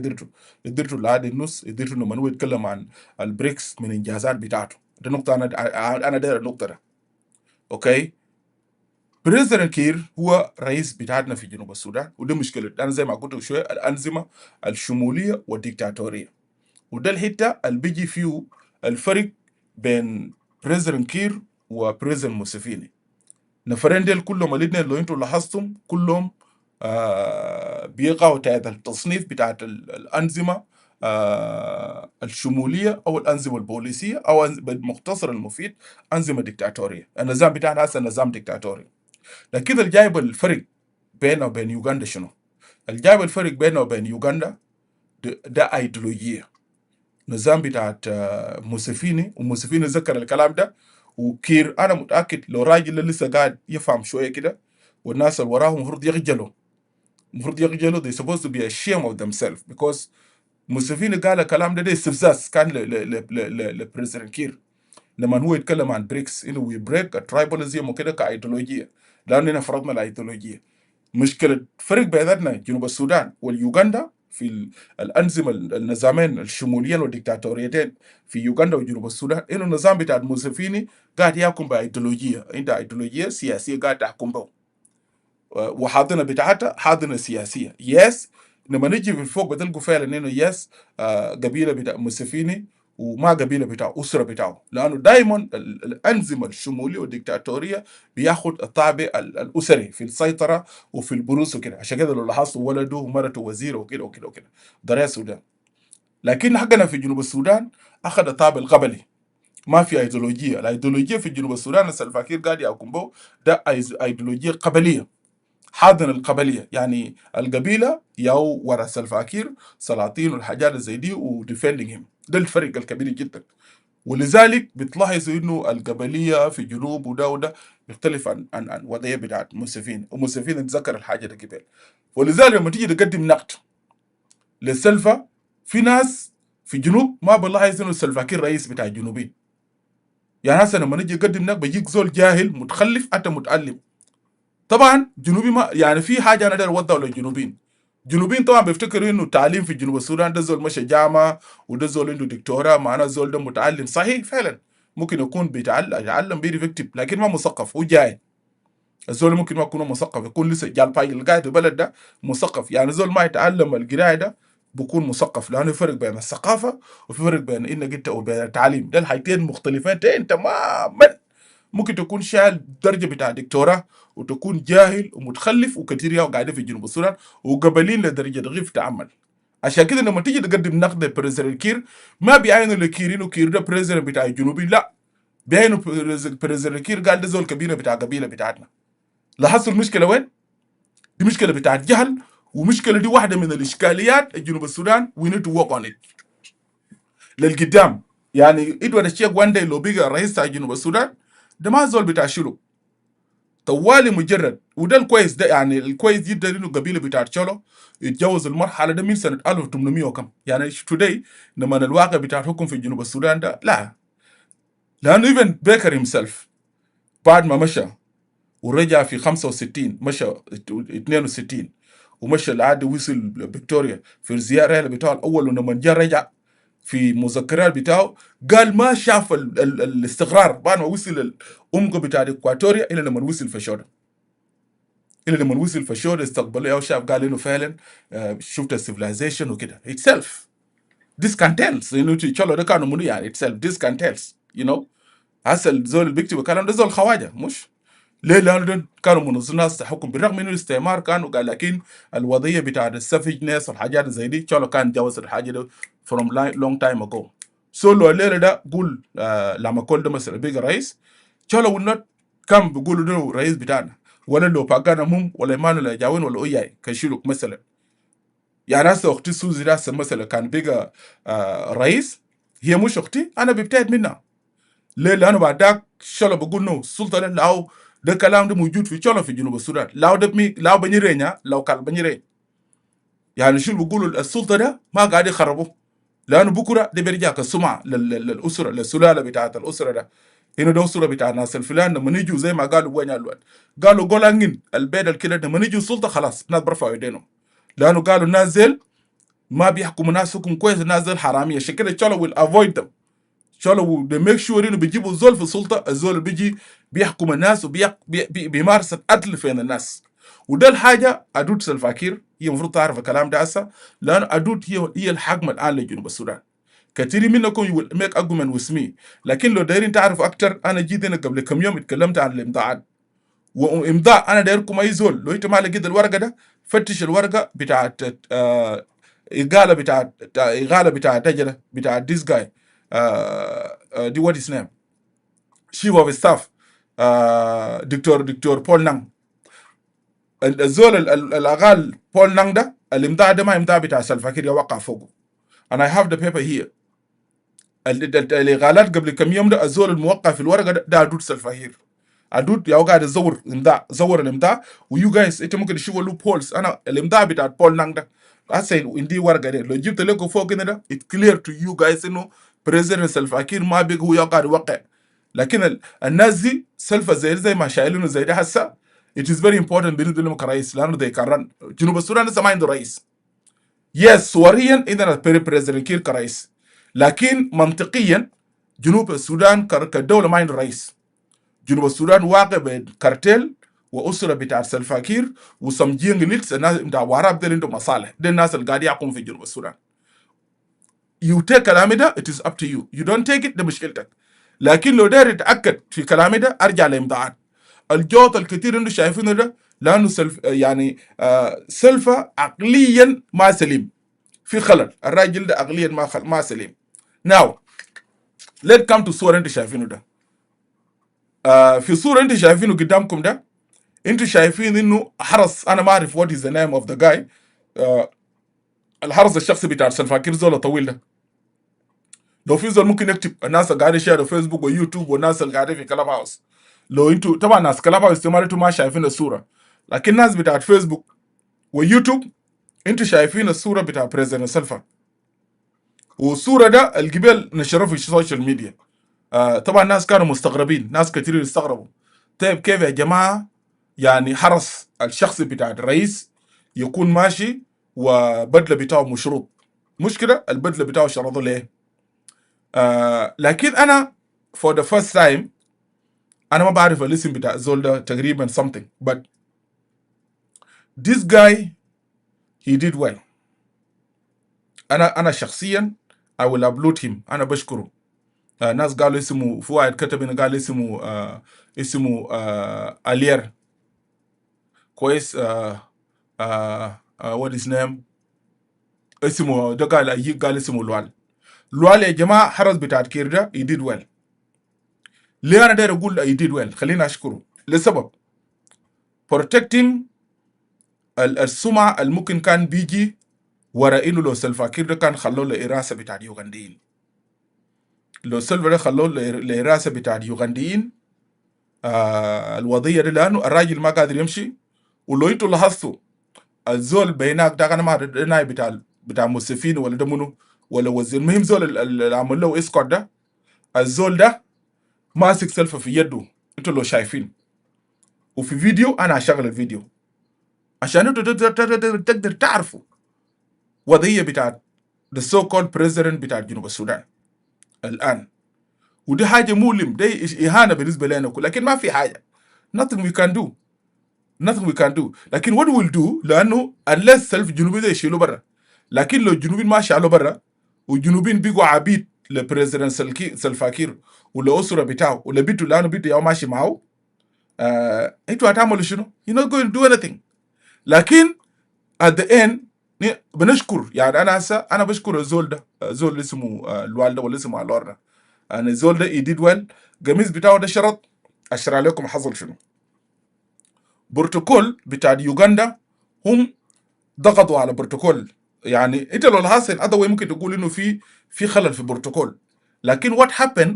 قدرته لعادي النص، قدرته لما هو يتكلم عن البريكس من انجازات بتاعته. دي نقطه انا داير النقطه ده. اوكي، بريزيدنت كير هو رئيس بتاعتنا في جنوب السودان، وده مشكله. انا زي ما قلت شويه، الانظمه الشموليه والديكتاتوريه، وده الحته اللي بيجي فيه الفرق بين بريزيدنت كير وبريزيدنت موسيفيني. نفرين ديل كلهم الاثنين لو انتم لاحظتم كلهم بيقعوا تحت التصنيف بتاعت الانظمه الشموليه او الانظمه البوليسيه، او بالمختصر المفيد انظمه ديكتاتوريه. النظام بتاعنا هسه نظام ديكتاتوري. لكن الجايب الفرق بينه وبين يوغندا شنو؟ الجايب الفرق بينه وبين يوغندا ده ايديولوجيه. نظام بتاعت موسيفيني، وموسيفيني ذكر الكلام ده، وكير انا متاكد لو راجل اللي لسه قاعد يفهم شويه كده، والناس اللي وراهم المفروض يخجلوا، they supposed to be ashamed of themselves because موسيفيني قال الكلام ده استفزاز كان لبريزيدنت كير لما هو يتكلم عن بريكس، انه وي بريك الترايباليزم وكده كايديولوجيه، لاننا فرضنا الايديولوجيه. مشكله فرق بيننا جنوب السودان واليوغندا في الانظمه النظامين الشموليين والديكتاتوريتين في يوغندا وجنوب السودان، انه النظام بتاع موسيفيني قاعد يحكم بايديولوجيه، عندها ايديولوجيه سياسيه قاعد تحكم به، وحاضنه بتاعتها حاضنه سياسيه. يس لما نجي من فوق بتلقوا فعلا انه يس قبيله بتاع موسيفيني وما قبيله بتاع اسره بتاعه، لانه دائما الانظمه الشموليه والديكتاتوريه بياخد الطابع الاسري في السيطره وفي البروز وكده. عشان كده لو لاحظتوا ولده ومرته وزيره وكده وكده وكده، ده رئيس السودان. لكن حقنا في جنوب السودان اخذ الطابع القبلي، ما في ايديولوجيه. الايديولوجيه في جنوب السودان السلفاكير قاعد يحكم به ده ايديولوجيه قبليه، حاضن القبليه، يعني القبيله ياو ورا سلفاكير سلاطين والحاجات زي دي وديفندنج. ده الفرق الكبير جدا. ولذلك بتلاحظوا انه القبليه في جنوب وده بيختلف عن وضعيه بتاعت موسيفين، وموسيفين اتذكر الحاجه دي قبل. ولذلك لما تيجي تقدم نقد للسلفا، في ناس في جنوب ما بنلاحظ انه السلفاكير رئيس بتاع الجنوبين. يعني هسه لما نجي نقدم نقد بيجيك زول جاهل متخلف حتى متعلم. طبعا جنوبي ما يعني في حاجه انا داير اوضحها للجنوبيين. جنوبيين طبعا بيفتكروا انه التعليم في جنوب السودان ده زول مشى جامعه وده زول عنده دكتوراه، معناه الزول ده متعلم. صحيح فعلا ممكن يكون يتعلم بيري فيكتيف، لكن ما مثقف، هو جاي. الزول ممكن ما يكون مثقف، يكون لسه جال باي القاعد في البلد ده مثقف. يعني الزول ما يتعلم القرايه ده بيكون مثقف، لانه فرق بين الثقافه وفي فرق بين انك انت وبين التعليم. ده الحاجتين مختلفين انت ما ممكن تكون شايل درجه بتاع دكتوراه وتكون جاهل ومتخلف وكثير ياو قاعدين في جنوب السودان وقبلين لدرجه غير تعمل. عشان كده لما تيجي تقدم نقد لبريزيدنت كير، ما بيعينوا لكير انه كير ده بريزيدنت بتاع الجنوبي، لا، بيعينوا بريزيدنت كير قال ده زول كبيره بتاع قبيله بتاعتنا. لاحظتوا المشكله وين؟ دي مشكله بتاعت جهل، ومشكله دي واحده من الاشكاليات جنوب السودان وي نيد تو ورك اون ات للقدام. يعني ادوار الشيخ وان داي لو بقى رئيس بتاع جنوب السودان، ده ما زول بتاع شلو طوالي مجرد. وده الكويس، ده يعني الكويس جدا انه قبيله بتاعت شلو يتجاوز المرحله ده من سنه 1800 وكم. يعني توداي لما الواقع بتاع الحكم في جنوب السودان ده لا، لانه ايفن بيكر هيمسلف بعد ما مشى ورجع في 65 مشى 62 ومشى العادي وصل فيكتوريا في الزياره بتاعه الاول، ولما جاء رجع في مذكرات بتاعه قال ما شاف الاستقرار بعد ما وصل الامق بتاع اكواتوريا الا لما وصل فشوده. الا لما وصل فشوده استقبله او شاف قال انه فعلا شفت السيفلايزيشن وكده itself. This can tell انه تشالو ده كانوا منو يعني itself. This can tell هسه الزول اللي بيكتب الكلام ده زول خواجه مش ليه؟ لانه دول كانوا منظمين ناس حكم بالرغم انه الاستعمار كانوا قال، لكن الوضعيه بتاعت السفجنس والحاجات زي دي تشالو كان جاوز الحاجه دي from long time ago. سولو الليله ده قول لما كل ده مثلا بيجي رئيس تشالو will not كم بيقولوا ده رئيس بتاعنا، ولا لو باقانا مم ولا مانو لا جاوين ولا اوياي كشيلوك مثلا. يعني هسه اختي سوزي ده مثلا كان بقى رئيس، هي مش اختي، انا ببتعد منها. ليه؟ لانه بعد ذاك شلو بقول نو السلطه ده لو ده كلام ده موجود في شلو في جنوب السودان، لو ده لو بنيرينيا لو كان بنيرين، يعني شو بيقولوا السلطه ده ما قاعد يخربوا، لانه بكره ده بيرجع كسمعه للاسره للسلاله بتاعت الاسره ده. هنا ده اسره بتاع ناس الفلان لما يجوا زي ما قالوا وين الوقت، قالوا جولانين البيت الكده لما يجوا السلطه خلاص الناس برفعوا ايدينهم، لانه قالوا الناس زين ما بيحكموا ناسكم كويس، الناس زين حراميه، عشان كده تشالو ويل افويد them. شالوا they make sure انه بيجيبوا الزول في السلطه، الزول اللي بيجي بيحكم الناس وبيمارس العدل بين الناس. وده الحاجه ادود سلفاكير هي المفروض تعرف الكلام ده هسه، لان ادود هي الحاكمه الان لجنوب السودان. كثير منكم يقول ميك argument with me، لكن لو دايرين تعرفوا اكثر، انا جيت هنا قبل كم يوم اتكلمت عن الامضاءات. وامضاء انا دايركم اي زول لو انت ما لقيت الورقه ده، فتش الورقه بتاعت اقاله بتاعت دجله بتاعت this guy دي what his name chief of staff دكتور بول نang. الزول الاغال بول نang ده الامضاء ده ما امضاء بتاع سلفاكير يوقع فوقه. and I have the paper here. الاغالات قبل كم يوم ده الزول الموقع في الورقه ده ادود سلفاكير، ادود يا قاعد يزور امضاء، زور الامضاء. ويو جايز انت ممكن تشوفوا له بولز، انا الامضاء بتاع بول نang ده هسه عندي ورقه دي، لو جبت لكم فوق هنا ده ات كلير تو يو جايز انه بريزيدنت سلفاكير ما بيجي هو قاعد يوقع. لكن الناس دي سلفا زي ما شايلينه زي ده هسه it is very important بالنسبه لهم كرئيس، لانه they can run. جنوب السودان لسه ما عنده رئيس. يس صوريا عندنا بريزيدنت كير كرئيس، لكن منطقيا جنوب السودان كدوله ما عنده رئيس. جنوب السودان واقع بين كارتيل واسره بتاع سلفاكير وسمجين نيتس، الناس بتاع واراب دول عندهم مصالح، دي الناس اللي قاعد يحكموا في جنوب السودان. you take كلامي ده it is up to you، you don't take it ده مشكلتك. لكن لو داير يتاكد في كلامي ده ارجع لامضاءات. الجوط الكثير انتم شايفينه ده لانه يعني سلفا عقليا ما سليم، في خلل، الراجل ده عقليا ما سليم. now let come to صورة انتم شايفينه ده. في صورة انتم شايفينه قدامكم ده، انتوا شايفين انه حرس، انا ما اعرف what is the name of the guy. الحرس الشخصي بتاع سلفاكير زول طويل ده، لو في زول ممكن يكتب، الناس اللي قاعدين يشيروا فيسبوك ويوتيوب والناس اللي قاعدين في كلاب هاوس، لو انتوا طبعا ناس كلاب هاوس انتوا ما شايفين الصوره، لكن الناس بتاعت فيسبوك ويوتيوب انتوا شايفين الصوره بتاع بريزيدنت سلفا. والصوره ده الجبال نشروه في السوشيال ميديا. طبعا الناس كانوا مستغربين، ناس كتير استغربوا، طيب كيف يا جماعه يعني حرس الشخصي بتاع الرئيس يكون ماشي وبدله بتاعه مشروط؟ مشكله البدله بتاعه شرطه ليه؟ لكن انا for the first time انا ما بعرف الاسم بتاع الزول ده تقريبا something but this guy he did well. انا شخصيا I will applaud him، انا بشكره. ناس قالوا اسمه، في واحد كتب انه قال اسمه الير كويس. what his name اسمه ده، قال اسمه لوال يا جماعه حرس بتاعت كير ده he did well. ليه انا داير اقول he did well؟ خلينا اشكره لسبب protecting السمعه الممكن كان بيجي ورا انه لو سلفاكير ده كان خلوه لإراسة بتاعت يوغنديين، لو سلفا ده خلوه لإراسة بتاعت يوغنديين الوضعيه دي، لانه الراجل ما قادر يمشي. ولو انتوا لاحظتوا الزول بيناك ده، انا ما ناي بتاع مسفين ولا ده منو ولا وزير، المهم زول اللي عمل له اسكوت ده، الزول ده ماسك سلفا في يده، انتوا لو شايفين. وفي فيديو انا هشغل الفيديو عشان انتوا تقدر تعرفوا وضعيه بتاعت the so called president بتاع جنوب السودان الان. ودي حاجه مؤلم، دي اهانه بالنسبه لنا، لكن ما في حاجه، nothing we can do، nothing we can do. لكن what we'll do، لانه unless سلف الجنوبيين ده يشيلوا برا، لكن لو الجنوبيين ما شالوا برا والجنوبيين بيقوا عبيد لبريزيدنت سلفاكير ولاسره بتاعه ولبيته، لانه بيته يا ماشي معه، انتوا هتعملوا شنو؟ you're not going to do anything. لكن at the end بنشكر، يعني انا هسه انا بشكر الزول ده، زول اللي اسمه الوالده ولا اسمه الورده، انا الزول ده يديد ويل. قميص بتاعه ده شرط، اشرح لكم حصل شنو. بروتوكول بتاع يوغندا هم ضغطوا على بروتوكول يعني انت لو لاحظت other way ممكن تقول انه في خلل في البروتوكول، لكن what happened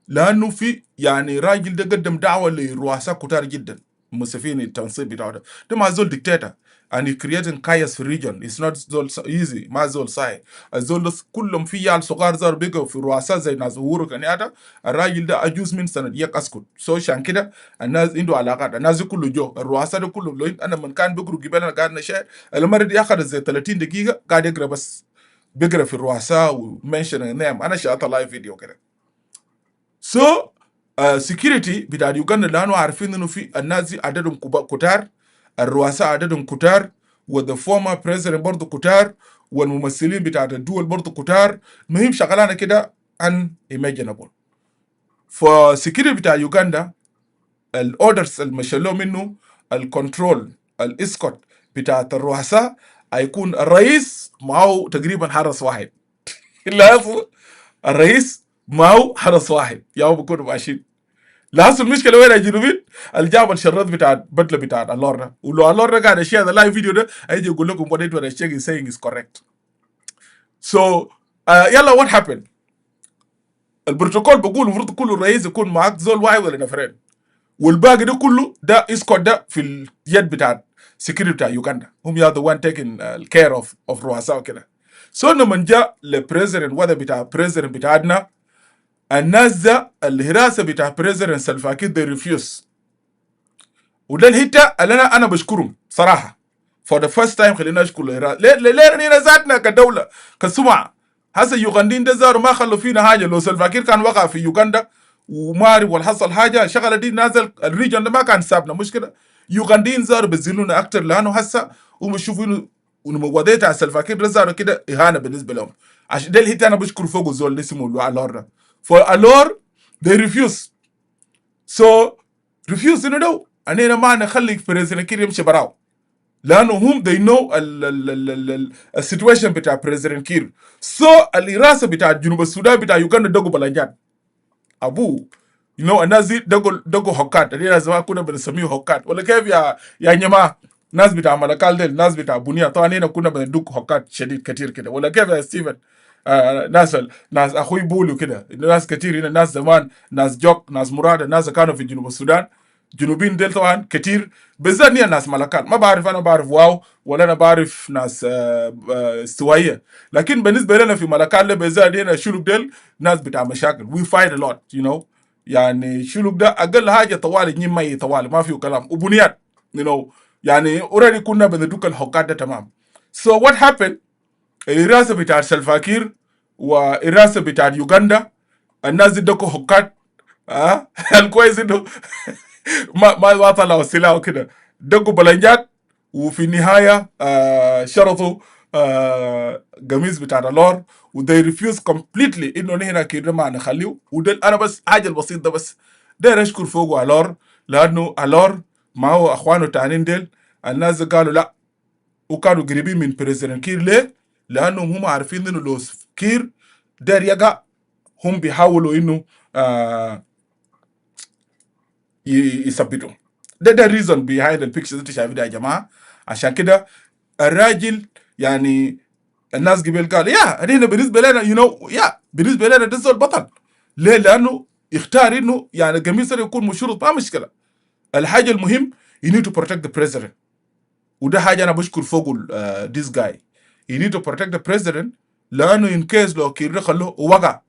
لانه في يعني راجل ده قدم دعوه لرؤساء كتار جدا مسفين التنصيب بتاعه ده ما زول ديكتاتور and he creating chaos في الريجن. it's not زول easy، ما زول صاحي. الزول ده كلهم في يال صغار زار بيقوا في رؤساء زي ناس أوهورو كنياتا. الراجل ده اجوز من سنه يك اسكت سو عشان كده الناس عنده علاقات، الناس دي كله جو الرؤساء ده كله لو انا من كان بيقروا جبال انا قاعد نشاهد المره دي اخذ زي 30 دقيقه قاعد يقرا بس بيقرا في الرؤساء ومنشن نعم. انا شاهدت لايف فيديو كده. سو سكيورتي بتاع يوغندا لانه عارفين انه في الناس دي عددهم كتار، الرؤساء عددهم كتار، وذا فورمر بريزيدنت برضه كتار، والممثلين بتاع الدول برضه كتار. مهم شغلانه كده ان ايماجينابل. فسكيورتي بتاع يوغندا الاوردرز المشلو منه الكنترول الاسكوت بتاعت الرؤساء هيكون الرئيس معه تقريبا حرس واحد. لازم الرئيس معه حرس واحد يا بكونوا ماشيين. لاحظوا المشكله وين يا جنوبيين؟ الجاب الشرط بتاع بدله بتاع اللور ده، ولو اللور ده قاعد يشير اللايف فيديو ده هيجي يقول لكم what it was saying is correct. So يلا what happened؟ البروتوكول بقول المفروض كل الرئيس يكون معاك زول واحد ولا نفرين، والباقي ده كله ده اسكوت ده في اليد بتاع سكيورتي بتاع يوغندا، هم يا ذا وان تيكن كير اوف رؤساء وكده. سو لما جاء لبريزيدنت وده بتاع بريزيدنت بتاعنا، الناس ده الهراسه بتاع بريزيدنت سلفاكير دي ريفيوز. وده الهيتا اللي انا بشكرهم صراحه فور ذا فيرست تايم. خلينا نشكر الهراسه ليه ذاتنا كدوله كسمعه. هسه يوغنديين ده زاروا ما خلوا فينا حاجه. لو سلفاكير كان وقع في يوغندا وما عرف ولا حصل حاجه شغله دي نازل الريجن ده ما كان سابنا مشكله. يوغنديين زاروا بيزيلونا اكتر لانه هسه هم بيشوفوا انه وديت على سلفاكير ده زاروا كده اهانه بالنسبه لهم. عشان ده الهيت انا بشكر فوق زول اللي اسمه الور ده. فالور they refuse. So refuse انه ده انا ما نخلي بريزيدنت كير يمشي براو، لانه هم they know السيتويشن بتاع بريزيدنت كير. سو الرئاسه بتاع جنوب السودان بتاع يوغندا دقوا بلنجان ابوه. الناس دي دقوا هوكات. الناس زمان كنا بنسميه هوكات ولا كيف يا جماعه؟ ناس بتاع ملكال ديل، ناس بتاع بنيا طبعا هنا كنا بندق هوكات شديد كتير كده ولا كيف يا ستيفن؟ ناس اخوي بولو كده ناس كتير هنا، ناس زمان، ناس جوك، ناس مراد، ناس كانوا في جنوب السودان. جنوبين ديل طبعا كتير بالذات ناس ملكال. ما بعرف انا بعرف واو ولا انا بعرف ناس استوائيه، لكن بالنسبه لنا في ملكال بالذات هنا شلوك ديل ناس بتاع مشاكل. we fight a lot يعني شلوك ده اقل حاجه طوالي نيم طوالي ما فيه كلام وبنيات يعني اوريدي كنا بندوك الحقات ده تمام. so what happened؟ الرئاسه بتاع سلفاكير والرئاسه بتاع يوغندا الناس دي دكوا حقات. الكويس انه ما طلعوا سلاح وكده، دقوا بلنجات. وفي النهايه شرطوا قميص بتاع اللور وذي ريفيوز كومبليتلي انه نحن كده ما نخليه. وده انا بس حاجه البسيط ده بس ده اشكر فوقه اللور، لانه اللور ما هو اخوانه التانيين ديل الناس قالوا لا وكانوا قريبين من بريزيدنت كير. ليه؟ لانهم هم عارفين انه لو كير داير يقع هم بيحاولوا انه يثبتهم. ده الريزون بيهايند البيكتشر اللي انت شايفين ده يا جماعه. عشان كده الراجل يعني الناس قبل قال يا هنا بالنسبه لنا بالنسبه لنا ده زول بطل. ليه؟ لانه اختار انه يعني قميص يكون مشروط ما مشكله. الحاجه المهم you need to protect the president. وده حاجه انا بشكر فوق this guy. you need to protect the president لانه in case لو كير خلوه وقع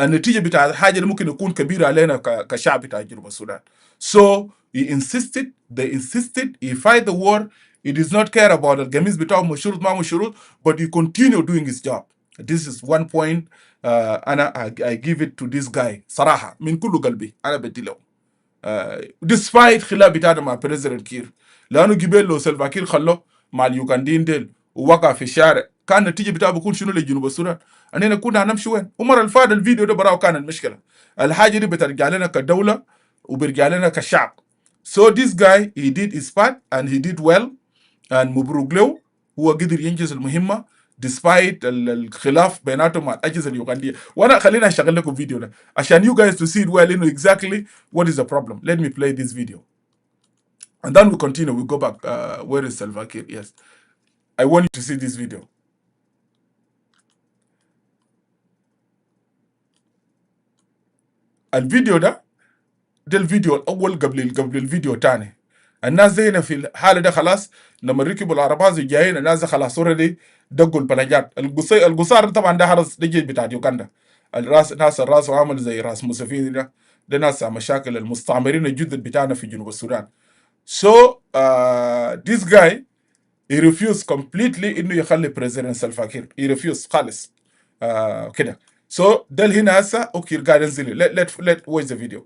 النتيجه بتاع الحاجه اللي ممكن يكون كبيره علينا كشعب بتاع جنوب السودان. So they insisted he fight the war. He does not care about القميص بتاعه مشروط ما مشروط but he continue doing his job. This is one point انا I give it to this guy صراحه من كل قلبي انا بدي له despite خلاف بتاعنا مع بريزيدنت كير. لانه قبل له سلفا كير خلوه مع اليوغنديين ديل ووقع في الشارع كان النتيجه بتاعه بيكون شنو لجنوب السودان؟ اننا كنا هنمشي وين؟ ومره الفاد الفيديو ده براو كان المشكله. الحاجه دي بترجع لنا كدوله وبرجع لنا كشعب. So this guy he did his part and he did well and مبروك له. هو قدر ينجز المهمه despite الخلاف بيناتهم مع الاجهزه اليوغنديه. وانا خلينا اشغل لكم فيديو ده عشان you guys to see it well انه exactly what is the problem. Let me play this video and then we continue. We go back. Where is Salva Kiir? Yes. I want you to see this video. الفيديو ده الفيديو الاول قبل الفيديو تاني. الناس دي هنا في الحاله ده خلاص لما ركبوا العربات جايين الناس ده خلاص اوريدي دقوا البلاجات. القصار طبعا ده حرس ده جيش بتاع يوغندا. الراس ناس الراس عامل زي راس مسافين ده ناس مشاكل المستعمرين الجدد بتاعنا في جنوب السودان. So this guy he refused completely انه يخلي president Salva Kiir. He refused خالص كده. So ده هنا هسه اوكي قاعد ينزل. let watch the video.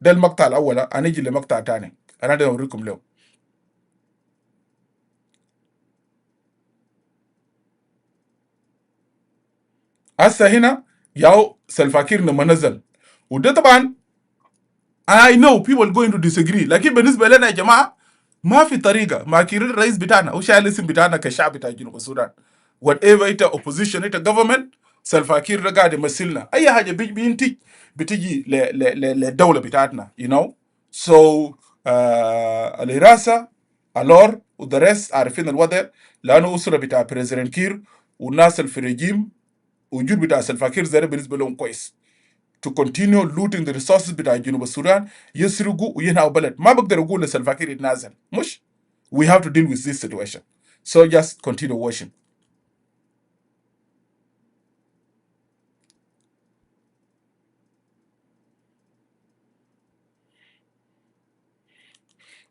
ده المقطع الاول. هنيجي لمقطع تاني انا ده اوريكم له. هسه هنا ياو سلفاكير لما نزل. وده طبعا I know people going to disagree لكن بالنسبه لنا يا جماعه ما في طريقه ما كير الرئيس بتاعنا او شايل الاسم بتاعنا كشعب بتاع جنوب السودان. whatever انت opposition انت government سلفاكير ده قاعد يمثلنا. اي حاجه بينتج بتجي للدوله بتاعتنا you know. So الحراسه الور والدرس عارفين الوضع لانه اسره بتاع بريزيدنت كير والناس اللي في الرجيم وجود بتاع سلفاكير زي بالنسبه لهم كويس to continue looting the resources بتاع جنوب السودان يسرقوا وينهوا بلد. ما بقدر اقول لسلفاكير يتنازل مش. We have to deal with this situation. So just continue watching.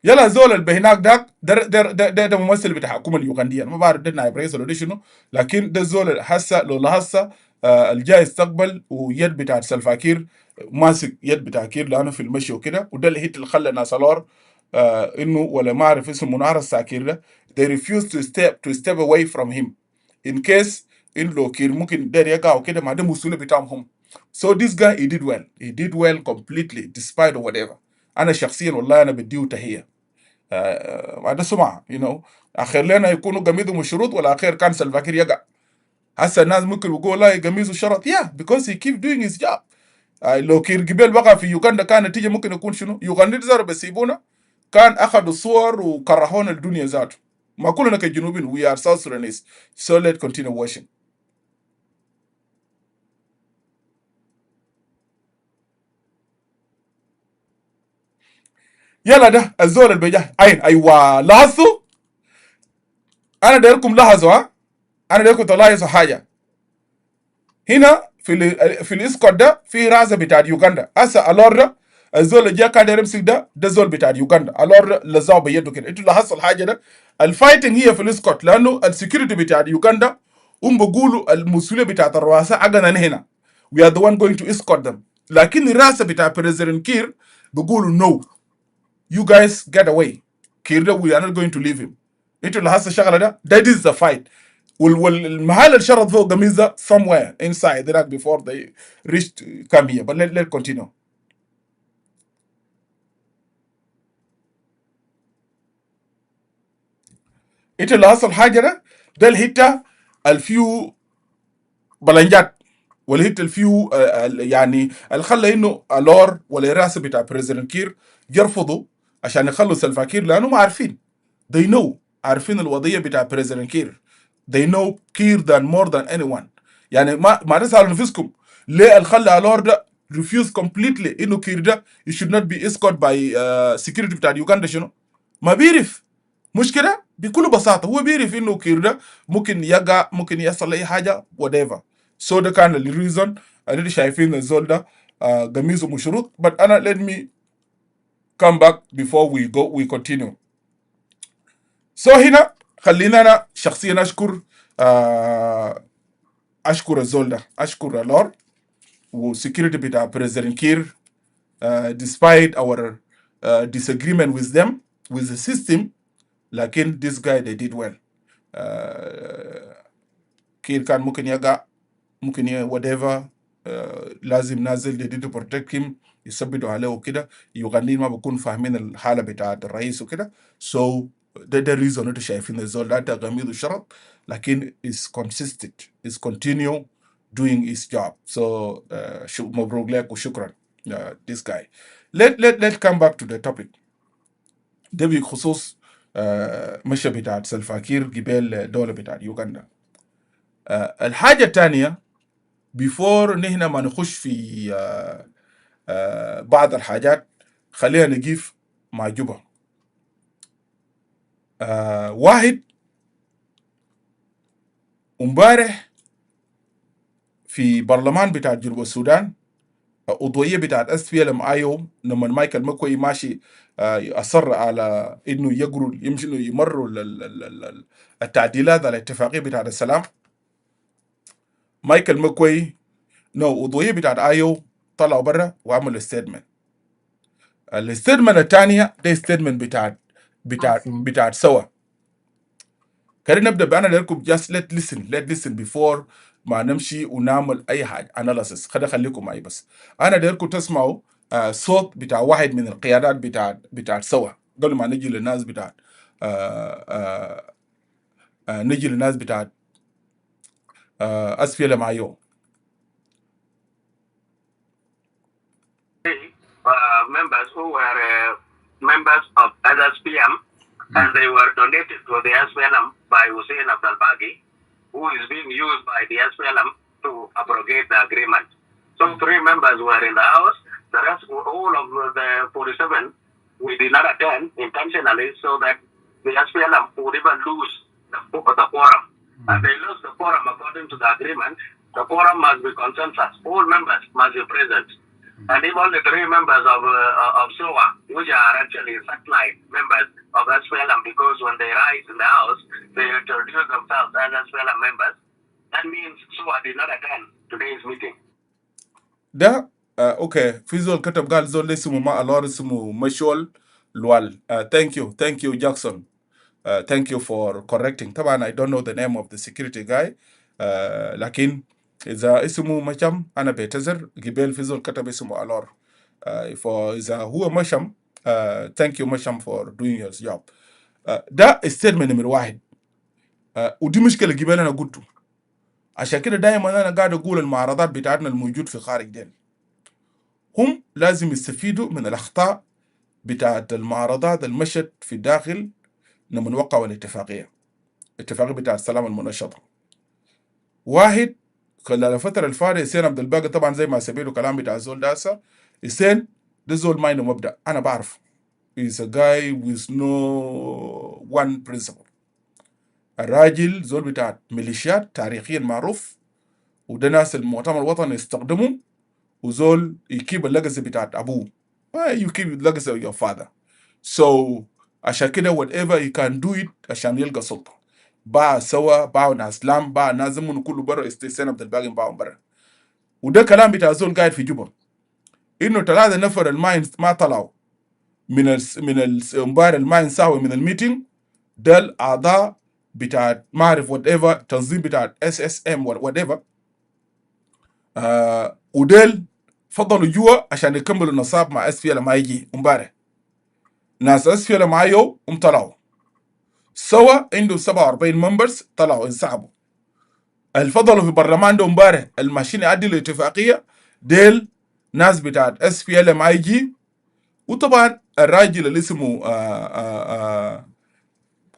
يلا زول اللي هناك ده ممثل بتاع الحكومه اليوغنديه. ما بعرف ده نائب رئيس ولا ده شنو لكن ده زول هسه لو هسه الجاي استقبل ويد بتاع سلفاكير ماسك يد بتاع كير لانه في المشي وكده. وده اللي اللي خلى ناس الور انه ولا ما اعرف اسمه منار الساكير ده they refuse to step away from him in case ان لو كير ممكن داير يقع وكده ما ده مسؤوليه بتاعهم. So this guy he did well completely despite of whatever. انا شخصيا والله انا بديه تحيه. هذا سمعه you know. اخر لنا يكونوا قميضهم الشروط ولا اخر كان سلفاكير يقع. هسه الناس ممكن يقول لا قميصه شرط yeah because he keep doing his job. لو كير قبل بقى في يوغندا كان النتيجه ممكن يكون شنو؟ يوغندا زاروا بيسيبونا كان اخذوا صور وكرهونا الدنيا ذاته. ما كلنا كجنوبين we are South Sudanese. So let's continue watching. يلا ده الزول البيجا عين ايوه لاحظوا. انا دايركم لاحظوا انا دايركم تلاحظوا حاجه هنا في الاسكوت ده في رازه بتاع يوغندا. هسه الور ده الزول اللي جا كان يمسك ده زول بتاع يوغندا. الور لزاو بيده كده. انتوا لاحظوا الحاجه ده الفايتنج هي في الاسكوت لانه السكيورتي بتاع يوغندا بيقولوا المسؤوليه بتاعت الرؤساء حقنا هنا we are the one going to escort them. لكن الرئاسه بتاع بريزيدنت كير بيقولوا no you guys get away. كير ده we are not going to leave him. انتوا لاحظوا الشغله ده that is the fight. والمحل الشرط فوق قميصه somewhere inside Iraq before they reached come here. But let's continue. انت اللي حصل حاجه ده الهيتا الفيو بلنجات والهيت الفيو يعني اللي خلى انه الور والرئاسه بتاع بريزيدنت كير يرفضوا عشان يخلوا سلفاكير لانه ما عارفين they know عارفين الوضعيه بتاع بريزيدنت كير. they know كير than more than anyone. يعني ما تسالوا نفسكم ليه اللي خلى الور ده refuse completely انه كير ده you should not be escorted by security بتاع يوغندا شنو. ما بيعرف مش كده بكل بساطه. هو بيعرف انه كير ده ممكن يقع ممكن يحصل اي حاجه whatever. So ده كان الريزون اللي شايفين الزول ده قميصه مشروط. but انا let me come back before we continue. So هنا خلينا انا شخصيا اشكر الزول ده اشكر اللور والسكيورتي بتاع بريزيدنت كير despite our disagreement with them with the system. لكن this guy they did well. كير كان ممكن يقع ممكن whatever لازم نازل they did to protect him يثبتوا عليه وكده. يوغنديين ما بكون فاهمين الحاله بتاعت الرئيس وكده. so ده ريزون انتوا شايفين الزول ده غميض الشرط لكن is consistent is continue doing his job. so مبروك لك وشكرا this guy. let come back to the topic ده بخصوص مشى بتاعت سلفاكير قبل دولة بتاعت يوغندا. الحاجة الثانية بيفور نحن ما نخش في بعض الحاجات، خلينا نجيف مع جوبا. واحد امبارح في برلمان بتاع جنوب السودان، عضوية بتاعت SPLM ايو لما مايكل مكوي ماشي اصر على انه يمشي يمروا التعديلات على الاتفاقية بتاعت السلام. مايكل مكوي عضوية بتاعت ايو طلعوا برا وعملوا ستيتمنت. الستيتمنت الثانية ده ستيتمنت بتاعت سوا. خلينا نبدا بانا لكم just let listen before ما نمشي ونعمل اي حاجه analysis. خليكم معي بس. انا دايركم تسمعوا صوت بتاع واحد من القيادات بتاعت سوا قبل ما نجي للناس بتاعت نجي للناس بتاعت SPLM IO. Members who were members of SPM, and they were donated to the SPLM by Hussein Abdul Baghi, who is being used by the SPLM to abrogate the agreement. So 3 members were in the house. The rest, all of the 47, we did not attend intentionally so that the SPLM would even lose the quorum. And they lose the quorum according to the agreement. The quorum must be consensus. All members must be present. And even the 3 members of SOA, which are actually satellite members of SPLM, because when they rise in the house, they introduce themselves as SPLM members. That means SOA did not attend today's meeting. ده اوكي. في زول كتب قال زول اسمه ما الور اسمه مشول لوال. thank you جاكسون. Thank you for correcting. طبعا I don't know the name of the security guy. لكن إذا اسمه مشم أنا بعتذر. قبل في زول كتب اسمه ألور. فإذا هو مشم thank you مشم for doing your job. ده statement نمر 1. ودي مشكلة قبل أنا قلته. عشان كده دائما أنا قاعد أقول المعارضات بتاعتنا الموجود في خارج دين هم لازم يستفيدوا من الأخطاء بتاعت المعارضات المشت في الداخل لما وقعوا الاتفاقية بتاع السلام المنشطة. واحد خلال الفترة الفارقة حسين عبد الباقي طبعا زي ما سبيله كلام بتاع الزول داسة. حسين ده زول ما عنده مبدأ، أنا بعرف. He's a guy with no one principle. الراجل زول بتاع ميليشيات تاريخيا معروف، وده ناس المؤتمر الوطني يستخدمه، وزول يكيب اللغز بتاعت أبوه. You keep the legacy of your father. So عشان كده whatever you can do it عشان يلقى سلطة. باع سوا، باعوا ناس لام، باع ناس زمن كله برا استيسان عبد الباقي باعوا برا. وده كلام بتاع زول قاعد في جوبا. إنه 3 نفر الماين ما طلعوا من امبارح الماين ساوي من الميتينج. ده الأعضاء بتاع ما أعرف whatever تنظيم بتاع SSM whatever. وديل فضلوا جوا عشان يكملوا النصاب مع SPLM ما يجي امبارح. ناس SPLM معايو طلعوا سوا عنده 47 ممبرز طلعوا انسحبوا. الفضلوا في برلمان ده امبارح الماشين يعدلوا الاتفاقيه ديل ناس بتاعت SPLM IG. وطبعا الراجل اللي اسمه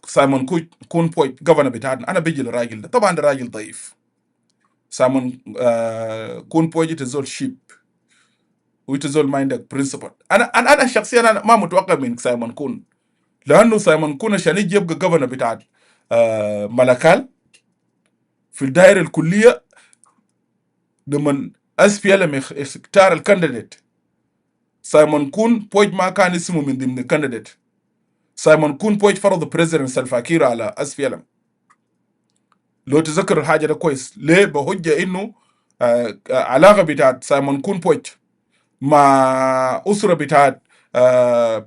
سايمون كون بويت جوفرنر بتاعنا، انا بيجي للراجل ده. طبعا ده راجل ضعيف. سايمون كون بويت يتزول شيب ويتزول ما عندك برنسبل. انا شخصيا انا ما متوقع من سايمون كون، لانه سايمون كون عشان يجي يبقى جوفرنر بتاع ملكال في الدائره الكليه لما SPLM اختار الكانديديت. سايمون كون بويج ما كان اسمه من ضمن الكانديديت. سايمون كون بويج فرض بريزيدنت سلفاكير على SPLM. لو تذكر الحاجه ده كويس ليه؟ بحجه انه علاقه بتاعت سايمون كون بويج مع اسره بتاعت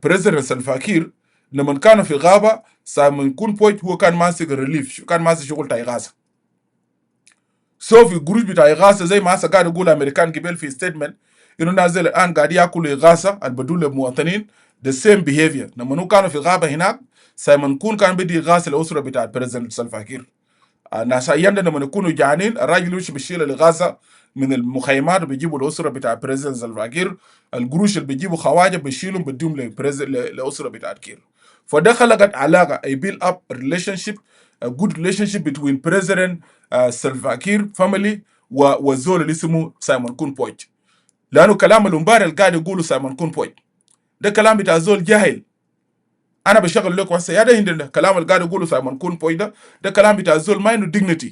بريزيدنت سلفاكير لما كانوا في غابه. سايمون كون بويج هو كان ماسك الريليف، كان ماسك شغل تاع اغاثه. سو في الجروج بتاع اغاثه زي ما هسه قاعد يقول امريكان قبل في ستيتمنت انه نازل الان قاعد ياكلوا اغاثه البدول للمواطنين. ذا سيم بيهيفير لما كانوا في غابه هناك. سايمون كون كان بدي اغاثه الاسره بتاعت بريزيدنت سلفاكير. الناس ايام لما يكونوا جعانين الراجل يمشي بيشيل الاغاثه من المخيمات وبيجيبوا الاسره بتاع بريزيدنت سلفاكير. القروش اللي بيجيبوا خواجه بيشيلهم بديهم لاسره بتاعت كير. فده خلقت علاقه I build up a relationship, a good relationship between President Salva Kiir family والزول اللي اسمه سايمون كون بويج. لانه كلام الامبارح اللي قاعد يقوله سايمون كون بويج ده كلام بتاع زول جاهل. انا بشغل لكم هسه يا ده هندنا كلام اللي قاعد يقوله سايمون كون بويج ده كلام بتاع زول ما عنده dignity.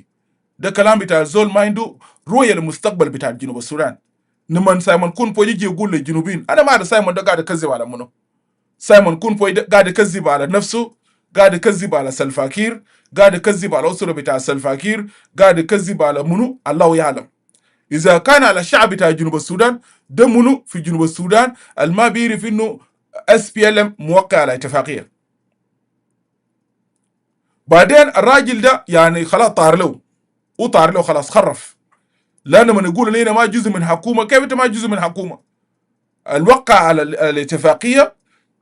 ده كلام بتاع زول ما عنده رؤيه للمستقبل بتاع جنوب السودان. لما سايمون كون بويج يجي يقول للجنوبيين انا ما اعرف سايمون ده قاعد يكذب على منو. سايمون كون بويج قاعد يكذب على نفسه، قاعد يكذب على سلفا كير، قاعد يكذب على الاسره بتاع سلفا كير، قاعد يكذب على منو الله يعلم. اذا كان على الشعب بتاع جنوب السودان ده منو في جنوب السودان الما بيعرف انه SPLM موقع على اتفاقيه. بعدين الراجل ده يعني خلاص طار له وطار له خلاص خرف. لانه من يقول لنا ما جزء من حكومه، كيف انت ما جزء من حكومه؟ الوقع على الاتفاقيه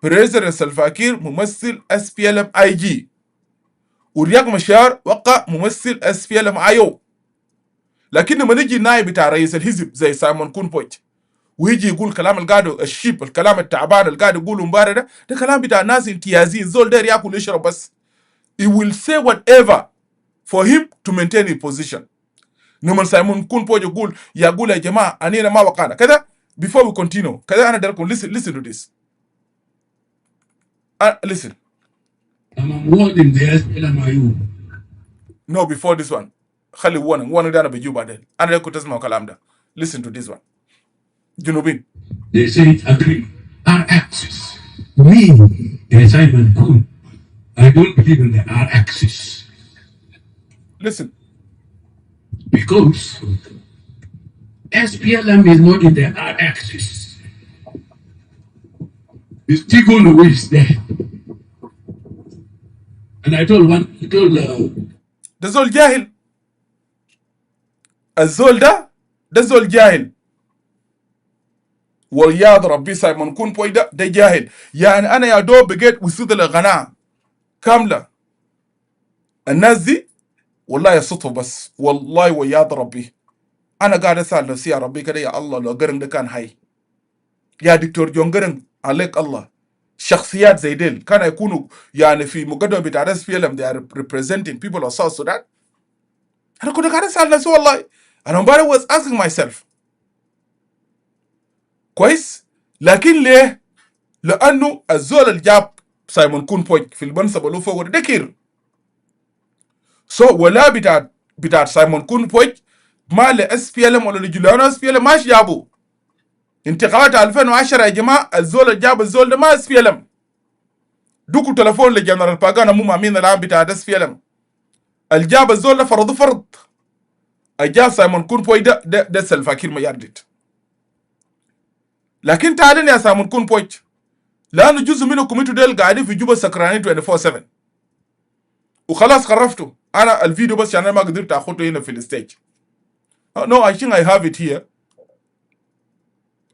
بريزر سلفاكير ممثل SPLM IG، ورياق مشار وقع ممثل SPLM IO. لكن لما نجي النائب بتاع رئيس الحزب زي سايمون كون بويج ويجي يقول كلام القاعد الشيب الكلام التعبان اللي قاعد يقوله امبارح ده كلام بتاع ناس امتيازين، زول داير ياكل يشرب بس. He will say whatever for him to maintain his position. لما سايمون كون بويج يقول يا جماعه انينا ما وقعنا كذا. Before we continue كذا انا داركم listen to this. Listen. I'm awarding the SPLMIU. No, before this one. خلي warning ده انا بيجيب بعدين. انا ليه كنت اسمع الكلام ده. Listen to this one. جنوبين. They say it agree. R-ARCSS. Me, Simon Kuhn, I don't believe in the R-ARCSS. Listen. Because SPLM is not in the R-ARCSS. It's Tigon who is there. And I told ده زول جاهل. الزول ده زول جاهل. والياض ربي سايمون كون بوي ده جاهل. يعني انا يا دوب بقيت وصلت للقناعه كامله. الناس دي والله يصطفوا بس والله وياض ربي. انا قاعد اسال نفسي يا ربي كده يا الله لو قرن ده كان حي. يا دكتور جون قرن عليك الله. شخصيات زي ديل كان يكونوا يعني في مقدمه بتاع SPLM they are representing people of South Sudan. انا كنت قاعد اسال نفسي والله. انا امبارح was asking myself. كويس؟ لكن ليه؟ لانه الزول اللي جاب سايمون كون بويج في المنصب اللي فوق ده كير. ولا بتاع سايمون كون بويج ما ل SPLM ولا لجوليانو SPLM ماش جابوا. انتخابات 2010 يا جماعه الزول اللي جاب الزول ده ما SPLM. دوكوا تليفون لجنرال باغانا مو مامين العام بتاع SPLM. الجاب الزول ده فرض. الجاب سايمون كون بويج ده سلفا كير ما يردد. لكن تعالين يا سايمون كون بويج لانه جزء منكم انتوا ديل قاعدين في جوبا سكرانين 24/7 وخلاص خرفتوا. انا الفيديو بس عشان ما قدرت اخذه هنا في الستيج. No, I think I have it here.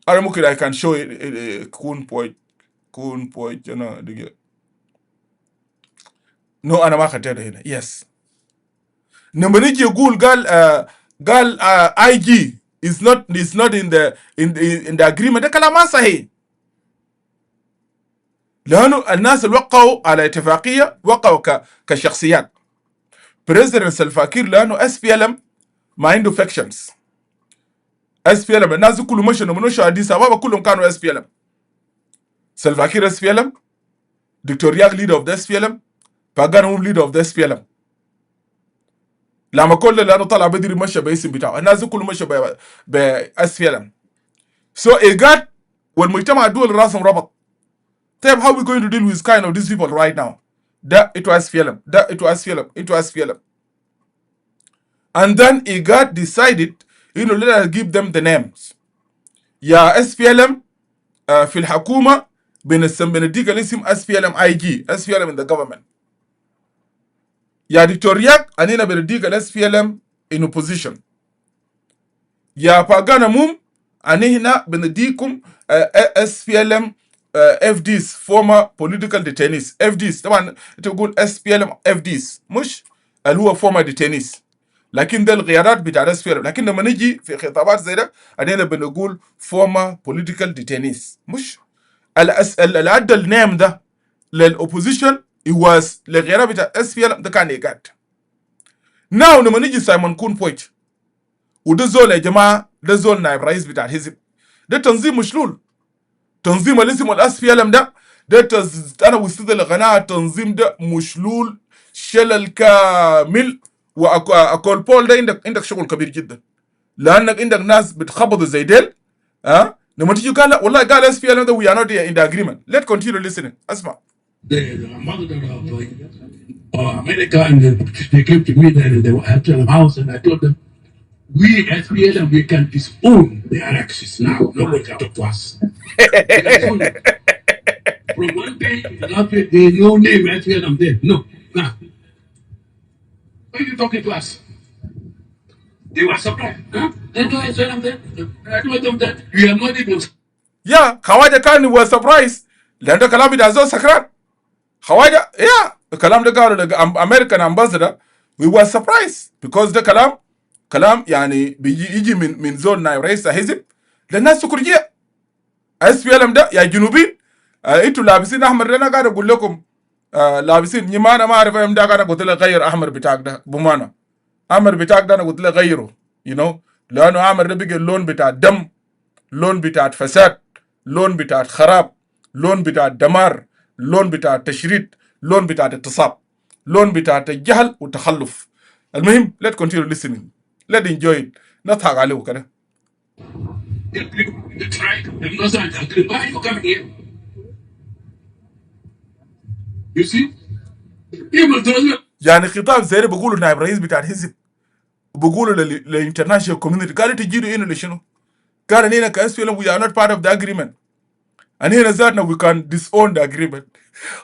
انا ممكن I can show it. كون بويج انا دقيقة. No انا ما خدته هنا. Yes. لما نيجي يقول قال IG is not in the agreement ده كلام ما صحيح. لانه الناس اللي وقعوا على اتفاقيه وقعوا كشخصيات. بريزيدنت سلفا كير لانه SPLM ما عنده فاكشنز. SPLM الناس كلهم مشوا اديس ابابا كلهم كانوا SPLM. سلفا كير SPLM، دكتور ياك ليدر اوف ذا SPLM، باغانو ليدر اوف ذا SPLM. لما كل لانه طلع بدري مشى باسم بتاعه، الناس كلهم مشوا ب SPLM. ايجاد والمجتمع الدولي راسهم ربط. طيب how we going to deal with kind of these people right now? That it was SPLM. And then IGAD decided, let us give them the names. يا SPLM في الحكومة بنديك الاسم SPLM IG, SPLM in the government. يا دكتور ياك أنينا بنديك SPLM in opposition. يا باغانا موم أنينا بنديكم SPLM FDs former political detainees. FDs طبعا تقول SPLM FDs مش اللي هو former detainees. لكن ده الغيارات بتاع SPLM. لكن لما نجي في خطابات زي ده علينا بنقول former political detainees. مش العدل النام ده للاوبوزيشن it was لغيرها بتاع اس بي ال ده كان يقعد. ناو لما نيجي سايمون كون بويت وده زول يا جماعه، ده زول نائب رئيس بتاع الحزب، ده تنظيم مشلول. تنظيم اللي اسمه الاس بي ال ده انا وصلت لقناعه التنظيم ده مشلول شلل كامل. واكول بول ده عندك شغل كبير جدا، لانك عندك ناس بتخبطوا زي ديل. لما تيجي قال لا والله قال اس بي ال ده وي ار نوت ان ذا اجريمنت. ليت كونتينيو listening. اسمع. The mother of America, and they came to me there and they were at the house, and I told them, we as PLM, we can disown the R-ARCSS now. Nobody can talk to us. From one day to another, there's no name as PLM there. No. Now, why are you talking to us? They were surprised. Huh? They know as PLM there. I told them that we are not even. Yeah, Khawaja Khan was surprised. Lando Kalami does not sakrat. Khawaja, yeah, the Kalam the American ambassador, we were surprised because the Kalam yani biji min zone na raisa hizib للناس سكرجيه اس بي ال ام ده يا جنوبين. انتوا لابسين احمر. انا قاعد اقول لكم لابسين نيما. انا ما اعرف ام ده، قاعد قلت له غير احمر بتاعك ده بمعنى احمر بتاعك ده. انا قلت له غيره لانه احمر ده بقى اللون بتاع الدم، لون بتاع فساد، لون بتاع خراب، لون بتاع دمار، لون بتاع تشريد، لون بتاع اغتصاب، لون بتاع الجهل والتخلف. المهم let continue listening, let enjoy it. نضحك عليه كده. The tribe, the Muslims agree. Why are you coming here? You see? People don't know. يعني خطاب زي ده بيقولوا نائب رئيس بتاع الحزب، وبيقولوا للانترناشونال كوميونتي قالوا تجيروا هنا لشنو؟ قال هنا كاس فيلم we are not part of the agreement. and هنا ذاتنا we can disown the agreement.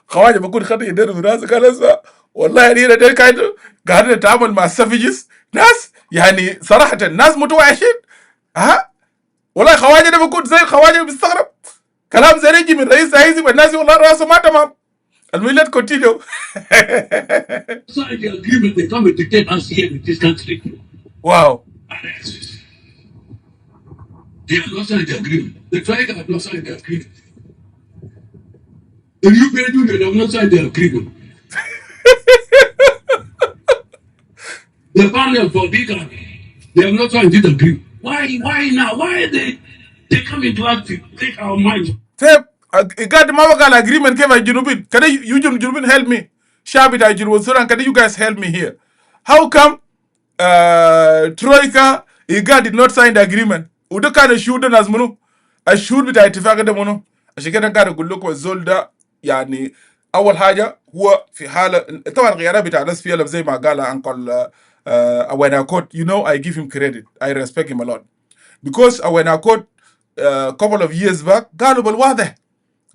خواجه بكون خد يدير راسه قال اسمع والله هنا ده قاعدين نتعامل مع سافيجز، ناس يعني صراحه ناس متوحشين. والله خواجه ده بكون زي خواجه بيستغرب كلام زي يجي من رئيس الحزب. الناس والله راسه ما تمام. المهم let continue. Sign the agreement, they come and dictate us here in this country. Wow. They have not signed the agreement. The tribe have not signed the agreement. The new Union have not signed the agreement. The panel for Bigger, they have not signed this agreement. Why now? Why they come into us to take our minds? قاعد ما بقى الاجريمنت كيف الجنوبين كده يجوا الجنوبين help me. شعب بتاع جنوب السودان كده you guys help me here. How come Troika IGAD did not sign the agreement؟ وده كان الشهود ناس منو؟ الشهود بتاع اتفاق ده منو؟ عشان كده قاعد اقول لكم الزول ده يعني اول حاجه هو في حاله طبعا غيابات بتاع ناس فيها زي ما قال انكل when I quote I give him credit, I respect him a lot because when I quote couple of years back قالوا بالواضح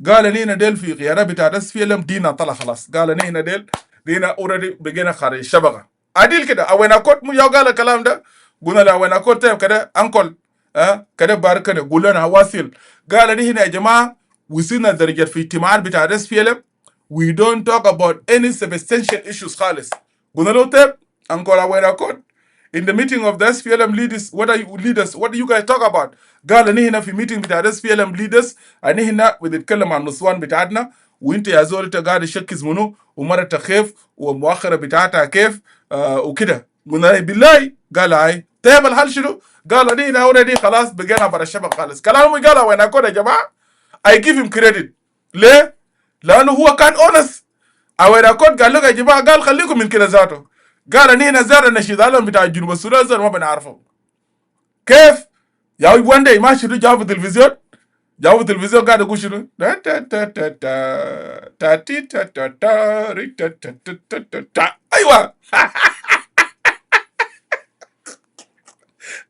قال لينا ديل في غيابات بتاع ناس فيها دينا طلع خلاص. قال لينا ديل دينا اوريدي بقينا خارج الشبكه عديل كده. when I quote يا قال الكلام ده قلنا له when I quote طيب كده انكل كده بارك كده قول لنا واصل. قال لي هنا يا جماعه وصلنا درجه في اجتماعات بتاع ناس فيها we don't talk about any substantial issues خالص. قلنا له طيب انكل when I quote in the meeting of the SPLM leaders, what do you guys talk about؟ قال هنا في meeting بتاع SPLM leaders هنا بنتكلم عن النسوان بتاعتنا وانت يا زول انت قاعد تشكز منه ومرتها كيف ومؤخره بتاعتها كيف وكده. قلنا له بالله قال هاي طيب الحل شنو؟ قال هنا اوريدي خلاص بقينا برا الشبكه خالص. كلامه قال وين اكون يا جماعه I give him credit. ليه؟ لانه هو كان اونست. وين اكون قال له يا جماعه قال خليكم من كده ذاته. قال هنا زار النشيد علم بتاع جنوب السودان زار ما بنعرفه كيف يا وان داي ما شنو جاوا في التلفزيون. جاوا في التلفزيون قاعد يقول شنو ايوه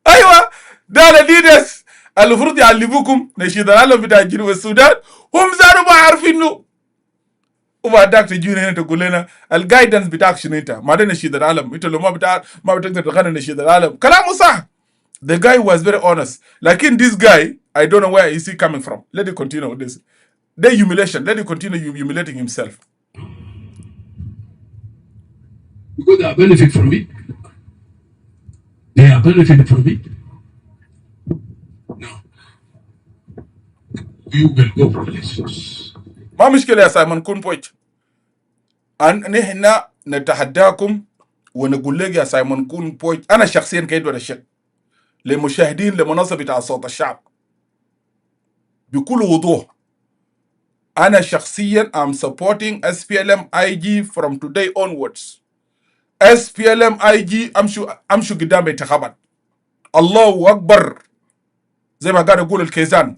ايوه ده الليدرز المفروض يعلموكم نشيد العلم بتاع جنوب السودان هم زاروا ما عارفينه. وبعدك تجينا هنا تقول لنا الجايدنس بتاعك شنو انت؟ ما ده نشيد العالم، انت لو ما بتقدر تغني نشيد العالم. كلامه صح. The guy was very honest. لكن this guy I don't know where is he coming from. Let it continue with this. The humiliation. Let it continue humiliating himself. Because they are benefit from it. They are benefiting from it. No. We will go for elections. ما مشكله يا سايمون كون بويت. نحن نتحداكم ونقول لك يا سايمون كون بويت، انا شخصيا كيد ولا شك لمشاهدين لمنصه بتاع صوت الشعب بكل وضوح، انا شخصيا am supporting SPLM IG from today onwards. SPLM IG امشوا قدام انتخابات. الله اكبر زي ما قاعد يقول الكيزان،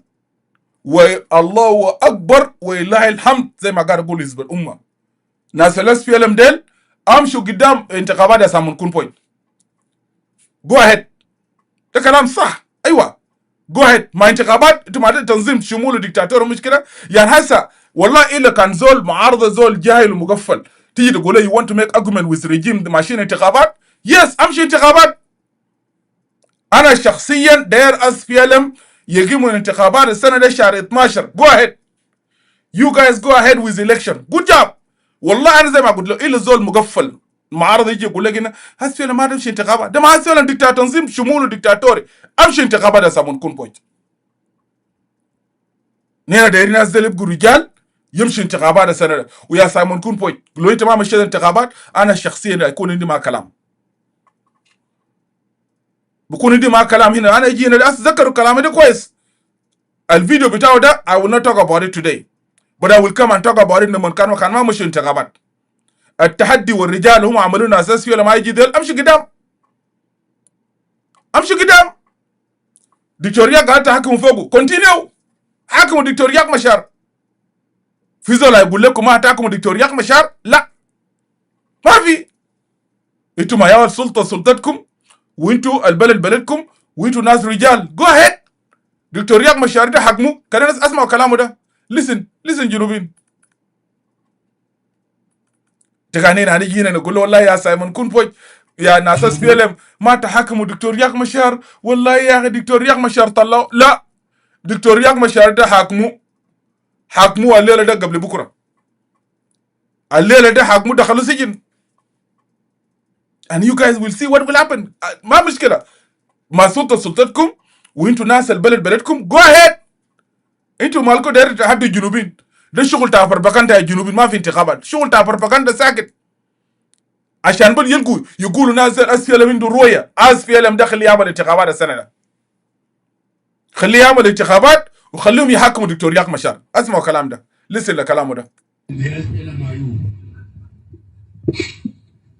والله اكبر ولله الحمد زي ما قاعد يقول حزب الامه. ناس الاس بي ال ام ديل امشوا قدام انتخابات يا سامون كون بوينت. جو اهيد، ده كلام صح. ايوه جو اهيد، ما انتخابات انتوا ما تنظيم شمول ديكتاتور مش كده يعني. هسه والله الا كان زول معارضه زول جاهل ومغفل تيجي تقول لي you want to make argument with regime ماشيين انتخابات، يس امشي انتخابات. انا شخصيا داير اس بي ال ام يقيموا الانتخابات السنه دي شهر 12. جو اهيد، you guys go ahead with election. good job. والله انا زي ما قلت له الا زول مغفل معارضه يجي يقول لك هنا هسه ما تمشي انتخابات، ده ما هسه ديكتاتور تنظيم شمول ديكتاتوري. امشي انتخابات يا سامون كون بوينت. نحن دايرين ناس دول يبقوا رجال يمشي انتخابات السنه دي. ويا سامون كون بوينت لو انت ما مشيت انتخابات انا شخصيا يكون عندي ما كلام، بكون عندي ما كلام هنا. انا يجي هنا اتذكروا كلامي ده كويس. الفيديو بتاعه ده I will not talk about it today but I will come and talk about it لما كان ما مشي انتخابات. التحدي والرجال هم عملونا اساس فيه لما يجي ديل امشي قدام، امشي قدام. دكتوريا قاعد تحكموا فوقه كونتينيو، حاكموا دكتوريا مشار. في زول يقول لكم ما تحكموا دكتوريا مشار، لا ما في. انتوا ما يا السلطه سلطتكم وانتوا البلد بلدكم وانتوا ناس رجال. جو اهيد دكتوريا مشار ده حكموا. كان الناس اسمعوا كلامه ده. لسن جنوبين تغانين هنيجي هنا نقول له والله يا سايمون كون بوينت يا ناس اس بي ال ام ما تحكموا دكتور ياك مشار. والله يا اخي دكتور ياك مشار طلعوا، لا دكتور ياك مشار ده حاكموا الليله ده قبل بكره. الليله ده حاكموا دخلوا سجن. and you guys will see what will happen. ما مشكله، ما سلطتكم وانتوا ناس البلد بلدكم. جو اهيد، انتوا مالكم داير تحدوا الجنوبين. ده شغل تاع بروباغندا الجنوبين، ما في انتخابات. شغل تاع بروباغندا ساكت عشان بل يقولوا ناس اس بي ال ام عنده رؤيه. اس بي ال ام ده خليه يعمل انتخابات السنه ده، خليه يعمل انتخابات وخليهم يحكموا دكتور ياك مشار. اسمعوا الكلام ده، لسه لكلامه ده.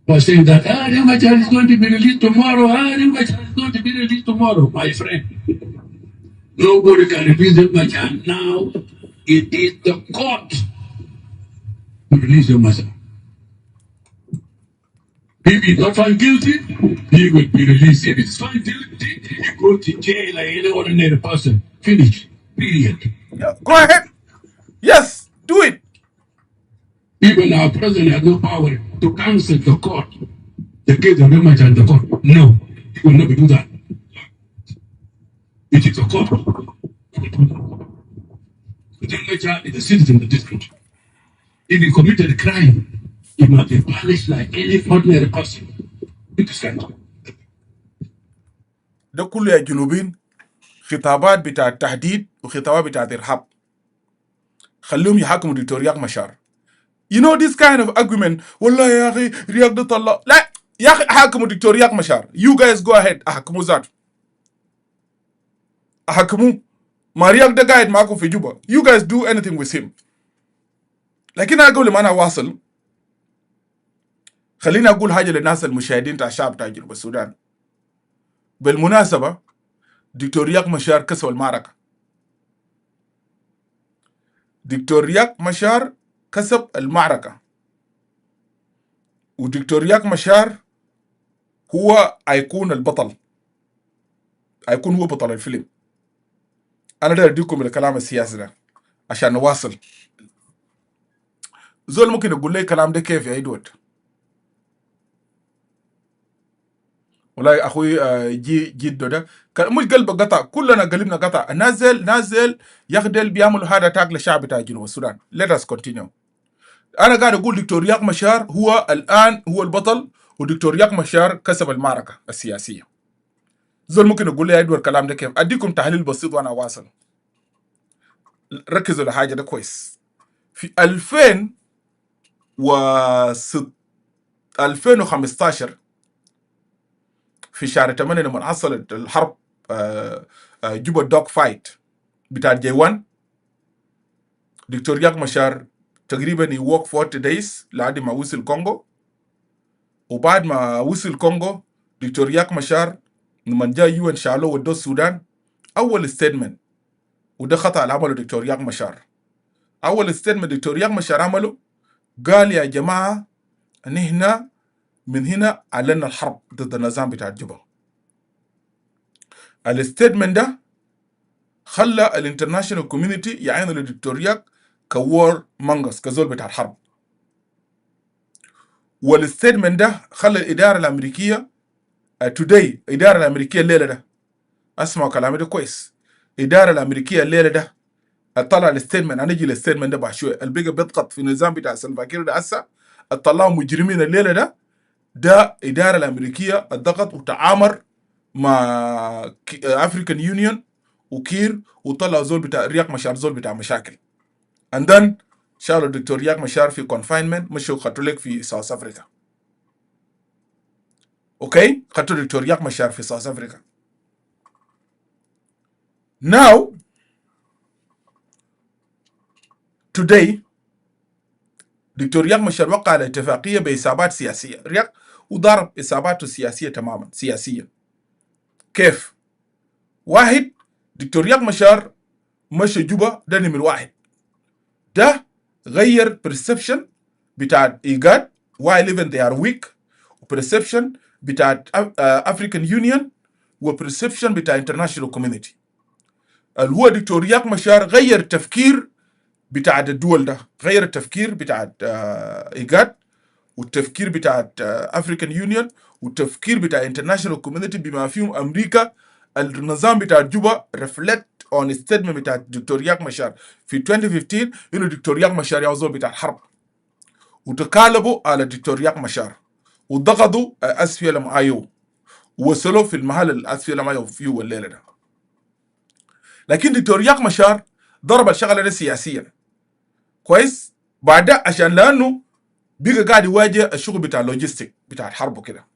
Was saying that Machar is going to be released tomorrow. Machar is going to be released tomorrow, my friend. Nobody can release Machar now. It is the court to release Machar. If he's not found guilty, he will be released. If he's found guilty, he goes to jail like any ordinary person. Finish. Period. Yeah, go ahead. Yes, do it. Even our president has no power to cancel the court, the case of Machar and the court. No, he will never do that. It is a court. Machar is a citizen of this country. If he committed a crime, he must be punished like any ordinary person in this country. ده كله يا جنوبين خطابات بتاع التهديد وخطابات بتاع الارهاب. خليهم يحاكموا دكتور ياك مشار. You know this kind of argument. والله يا اخي رياض ده طلع، لا يا اخي حاكموا دكتور ياك مشار. You guys go ahead احكموا ذاته، احكموا. ما رياض ده قاعد معكم في جوبا. You guys do anything with him. لكن انا قبل ما انا واصل خليني اقول حاجه للناس المشاهدين تاع الشعب تاع جنوب السودان. بالمناسبه دكتور ياك مشار كسب المعركه. دكتور ياك مشار كسب المعركه، ودكتور ياك مشار هو هيكون البطل، هيكون هو بطل الفيلم. انا داير اديكم الكلام السياسي ده عشان نواصل. زول ممكن يقول لي الكلام ده كيف يا ادوارد؟ والله اخوي جدو ده مش قلبه قطع، كلنا قلبنا قطع. نازل يخدل بيعملوا هذا تاك للشعب بتاع جنوب السودان. let us continue. انا قاعد اقول دكتور ياك مشار هو الان هو البطل، ودكتور ياك مشار كسب المعركه السياسيه. زول ممكن يقول لي يا ادوارد الكلام ده كيف؟ اديكم تحليل بسيط وانا واصل. ركزوا لحاجه ده كويس. في 2015 في شهر 8 لما حصلت الحرب جوبا دوك فايت بتاع جي1. دكتور رياك مشار تقريبا يوك 40 days لحد ما وصل كونغو. وبعد ما وصل كونغو دكتور رياك مشار لما جاء يو ان شالو ودو السودان، اول ستيتمنت، وده خطأ اللي عمله دكتور رياك مشار. اول ستيتمنت دكتور رياك مشار عمله قال يا جماعه نحن من هنا اعلنا الحرب ضد النظام بتاع جوبا. الستيتمنت ده خلى الانترناشونال كوميونتي يعينوا لدكتور رياك كوار مانجس، كزول بتاع الحرب. والستيتمنت ده خلى الاداره الامريكيه توداي، الاداره الامريكيه الليله ده، اسمعوا كلامي ده كويس، الاداره الامريكيه الليله ده طلع الستيتمنت، هنجي للستيتمنت ده بعد شويه، البقى بيضغط في النظام بتاع سلفاكير ده هسه، طلعوا مجرمين الليله ده الاداره الامريكيه الضغط وتعامر مع افريكان يونيون وكير، وطلعوا زول بتاع رياك مشار، زول بتاع مشاكل. and then شالوا الدكتور رياك مشار في confinement، مشوا خدوا لك في ساوث افريكا. اوكي، خدوا الدكتور رياك مشار في ساوث افريكا. now today دكتور رياك مشار وقع على اتفاقيه باصابات سياسيه، رياك وضرب اصاباته السياسيه تماما سياسيا. كيف؟ واحد، دكتور رياك مشار مشى جوبا، ده نمر واحد، ده غير perception بتاع إيجاد why even they are weak، perception بتاع African Union، وperception بتاع international community. هو دكتور رياك مشار غير التفكير بتاع الدول ده، غير التفكير بتاع إيجاد، والتفكير بتاع African Union، والتفكير بتاع international community بما فيهم أمريكا. النظام بتاع جوبا reflect on statement بتاع دكتور رياك مشار في 2015 انه دكتور رياك مشار يعزل بتاع الحرب، وتكالبوا على دكتور رياك مشار وضغطوا اسفل ايو، وصلوا في المحل الاسفل ايو فيه الليله ده. لكن دكتور رياك مشار ضرب الشغله دي سياسيا كويس بعدها، عشان لانه بقى قاعد يواجه الشغل بتاع اللوجيستيك بتاع الحرب وكده.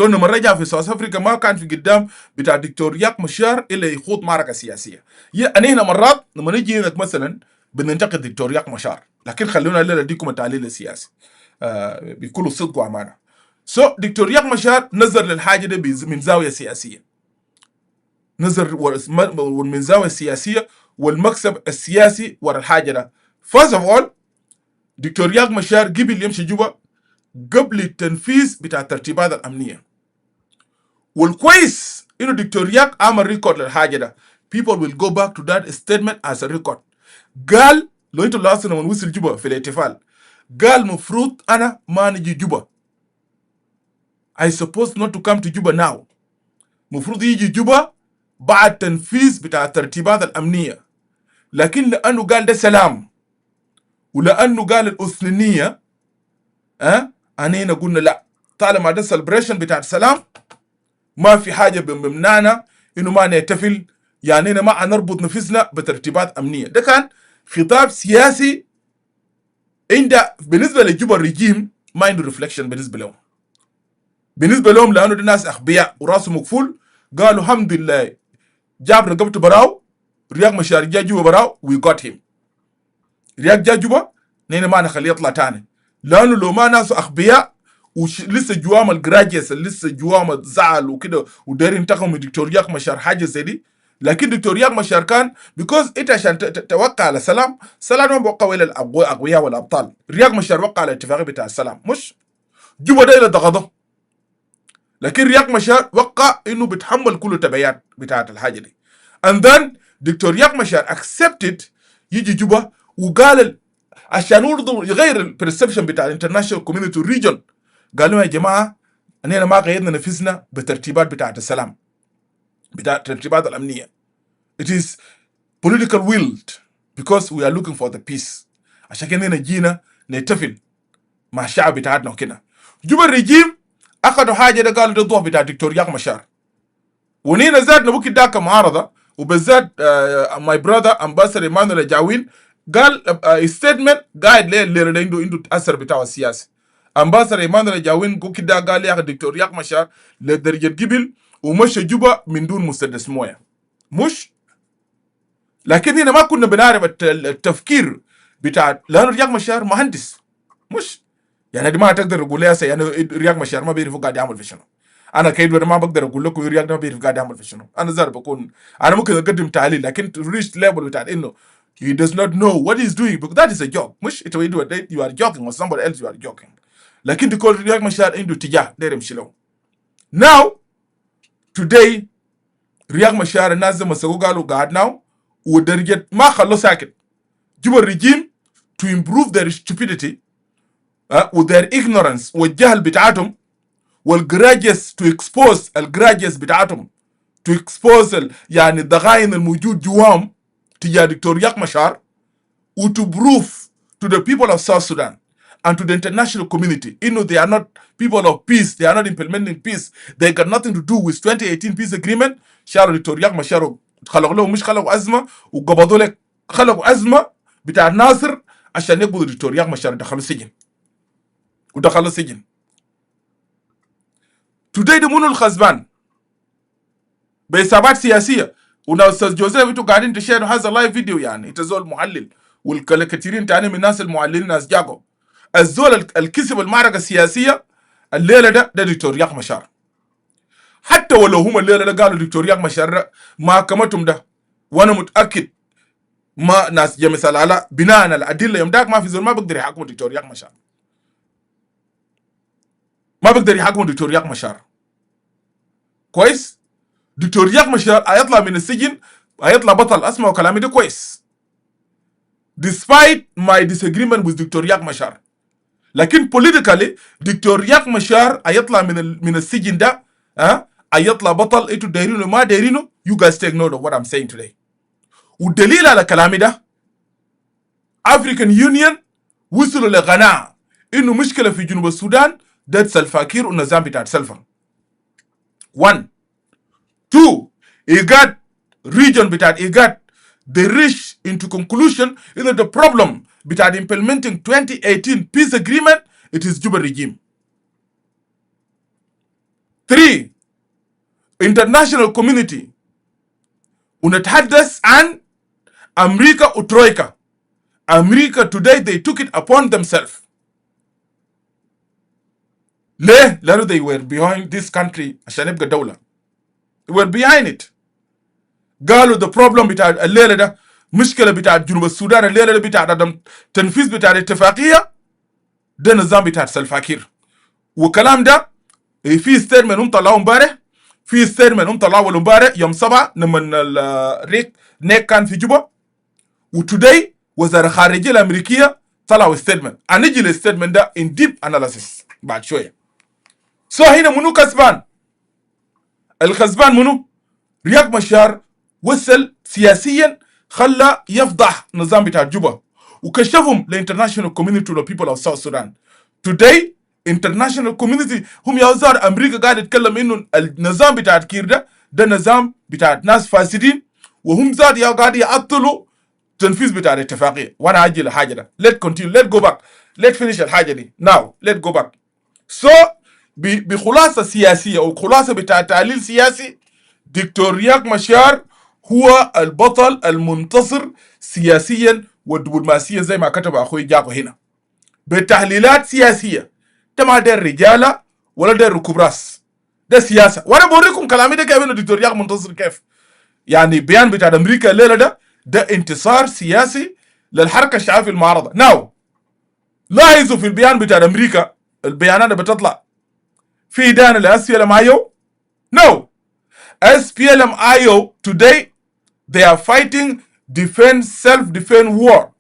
لما رجع في ساوث افريكا ما كان في قدام بتاع دكتور رياك مشار الا يخوض معركه سياسيه. انا هنا مرات لما نجي هناك مثلا بننتقد دكتور رياك مشار، لكن خلونا الليله اديكم التحليل السياسي بكل صدق وامانه. دكتور رياك مشار نظر للحاجه دي من زاويه سياسيه، نظر من زاويه سياسيه، والمكسب السياسي ورا الحاجه ده. فاست اوف اول دكتور رياك مشار قبل يمشي جوبا قبل التنفيذ بتاع الترتيبات الامنيه، والكويس انه دكتور رياك عمل ريكورد للحاجه ده. people will go back to that statement as a record. قال لو انتوا لاحظتوا لما وصل جوبا في الاحتفال قال مفروض انا ما نجي جوبا، I supposed not to come to Juba now، مفروض يجي جوبا بعد تنفيذ بتاع الترتيبات الامنيه. لكن لانه قال ده سلام، ولانه قال الاثنينيه انينا قلنا لا، طالما ده سلبريشن بتاع السلام ما في حاجه بمنعنا انه ما نحتفل، يعني ما نربط نفسنا بترتيبات امنيه. ده كان خطاب سياسي عند بالنسبه لجوبا الرجيم ما عنده ريفلكشن بالنسبه لهم لانه دي ناس اغبياء وراسهم مقفول. قالوا الحمد لله جاب رقبته براو، رياك مشار جا جوبا براو، وي جوت هيم. رياك جا جوبا نحن ما نخليه يطلع تاني، لانه لو ما ناس اغبياء ولسه جوام الجراجيس لسه جوام زعل وكده وداير ينتقموا من دكتور رياك مشار حاجه زي دي. لكن دكتور رياك مشار كان بيكوز انت عشان توقع على سلام ما بوقع الى الاقوياء والابطال. رياك مشار وقع على الاتفاق بتاع السلام، مش جوبا ده اللي ضغطه. لكن رياك مشار وقع انه بيتحمل كل التبعيات بتاعت الحاجه دي. and then دكتور رياك مشار accepted يجي جوبا وقال عشان يغير البرسبشن بتاع الانترناشونال كوميونتي ريجن. قالوا يا جماعه اننا ما غيرنا نفسنا بترتيبات بتاعت السلام، بتاعت الترتيبات الامنيه. it is political willed because we are looking for the peace. عشان كده جينا نتفل مع الشعب بتاعتنا وكده. جوبا الرجيم اخذوا حاجه ده قالوا ده ضوء بتاع دكتور رياك مشار، ونينا زاد نبوكي داك معارضه، وبالذات ماي براذر امباسادور ايمانويل جاوين قال statement قاعد ليه عنده اثر بتاعه السياسي. امباسر ايمان جاوين جو كده قال يا دكتور ياك مشار لدرجه جبل ومشى جوبا من دون مسدس مويه مش. لكن هنا ما كنا بنعرف التفكير بتاع، لانه رياض مشار مهندس مش. يعني دي ما تقدر تقول لي يعني رياض مشار ما بيعرف قاعد يعمل في شنو. انا كيد ما بقدر اقول لكم رياض ما بيعرف قاعد يعمل في شنو. انا زار بكون انا ممكن اقدم تعليل، لكن to reach level بتاع انه he does not know what he's doing because that is a joke مش. انت you are joking or somebody else you are joking. لكن تقول رياض مشار عنده اتجاه داير يمشي له. now today رياض مشار الناس زي ما سووا قالوا قاعد ناو ودرجه ما خلوا ساكت. جوا الرجيم to improve their stupidity و their ignorance والجهل بتاعتهم والجراجس to expose الجراجس بتاعتهم to expose يعني الضغائن الموجود جواهم تجاه دكتور ياك مشار و to prove to the people of South Sudan and to the international community they are not people of peace, they are not implementing peace, they got nothing to do with 2018 peace agreement. شاروا دكتور ياك مشار خلقوا له مش خلقوا أزمة وقبضوا لك خلقوا أزمة بتاع ناصر عشان يقبضوا دكتور ياك مشار دخلوا السجن ودخلوا السجن. today ده منو الخزبان بحسابات سياسية. وناستاذ جوزيف انتوا قاعدين تشيروا هذا لايف فيديو، يعني انت زول محلل والكثيرين تاني من الناس المحللين ناس جاكو. الزول الكسب المعركة السياسية الليلة ده دكتور ياك مشار. حتى ولو هم الليلة ده قالوا دكتور ياك مشار محاكمتهم ده، وانا متأكد ما ناس جمس على بناء على الأدلة يوم داك ما في زول ما بقدر يحاكموا دكتور ياك مشار، ما بقدر يحاكموا دكتور ياك مشار. كويس؟ دكتور ياك مشار هيطلع من السجن هيطلع بطل. اسمعوا كلامي ده كويس. despite my disagreement with دكتور ياك مشار، لكن politically دكتور ياك مشار هيطلع من السجن ده هيطلع بطل. انتوا دايرينه ما دايرينه you guys take note of what I'm saying today. والدليل على كلامي ده African Union وصلوا لقناعة انه مشكلة في جنوب السودان ده سلفاكير والنظام بتاع سلفا. 1 2 IGAD region بتاعت IGAD they reach into conclusion that the problem بتاعت implementing 2018 peace agreement it is Juba regime. 3 international community ونتحدث عن أمريكا وترويكا. أمريكا today they took it upon themselves. ليه؟ لأنه they were behind this country عشان يبقى دولة. They were behind it. قالوا the problem بتاع الليلة ده مشكلة بتاع جنوب السودان الليلة ده بتاع عدم تنفيذ بتاع الاتفاقية ده نظام بتاع سلفاكير. والكلام ده في ستيرمنت هم طلعوا امبارح، في ستيرمنت هم طلعوا امبارح يوم 7 لما الريك نيك كان في جوبا. وتوداي وزارة الخارجية الأمريكية طلعوا ستيرمنت. هنيجي للستيرمنت ده in deep analysis بعد شوية. هنا منو كسبان؟ الكسبان منو؟ رياض مشار وصل سياسيا خلى يفضح نظام بتاع جوبا وكشفهم للانترناشونال كوميونتي و people of South Sudan. today international community هم يوزار أمريكا قاعد يتكلم إنه النظام بتاع كير ده نظام بتاع ناس فاسدين، وهم زاد قاعد يعطلوا تنفيذ بتاع الاتفاقية. وأنا أجي لحاجة ده. let's continue let's go back let's finish الحاجة دي now let's go back. بخلاصة سياسية أو خلاصة بتاع تعليل سياسي دكتور رياض مشار هو البطل المنتصر سياسيا ودبلوماسيا زي ما كتب أخوي جاكو هنا بتحليلات سياسية. ده ما ده رجالة ولا ده ركوب راس، ده سياسة. وأنا بوريكم كلامي ده كيف إنه دكتور رياض منتصر كيف. يعني بيان بتاع أمريكا الليلة ده انتصار سياسي للحركة الشعبية المعارضة. ناو لاحظوا في البيان بتاع أمريكا البيانات بتطلع في دان الأسفل معيو. No. SPLM-IO today they are fighting self-defense war.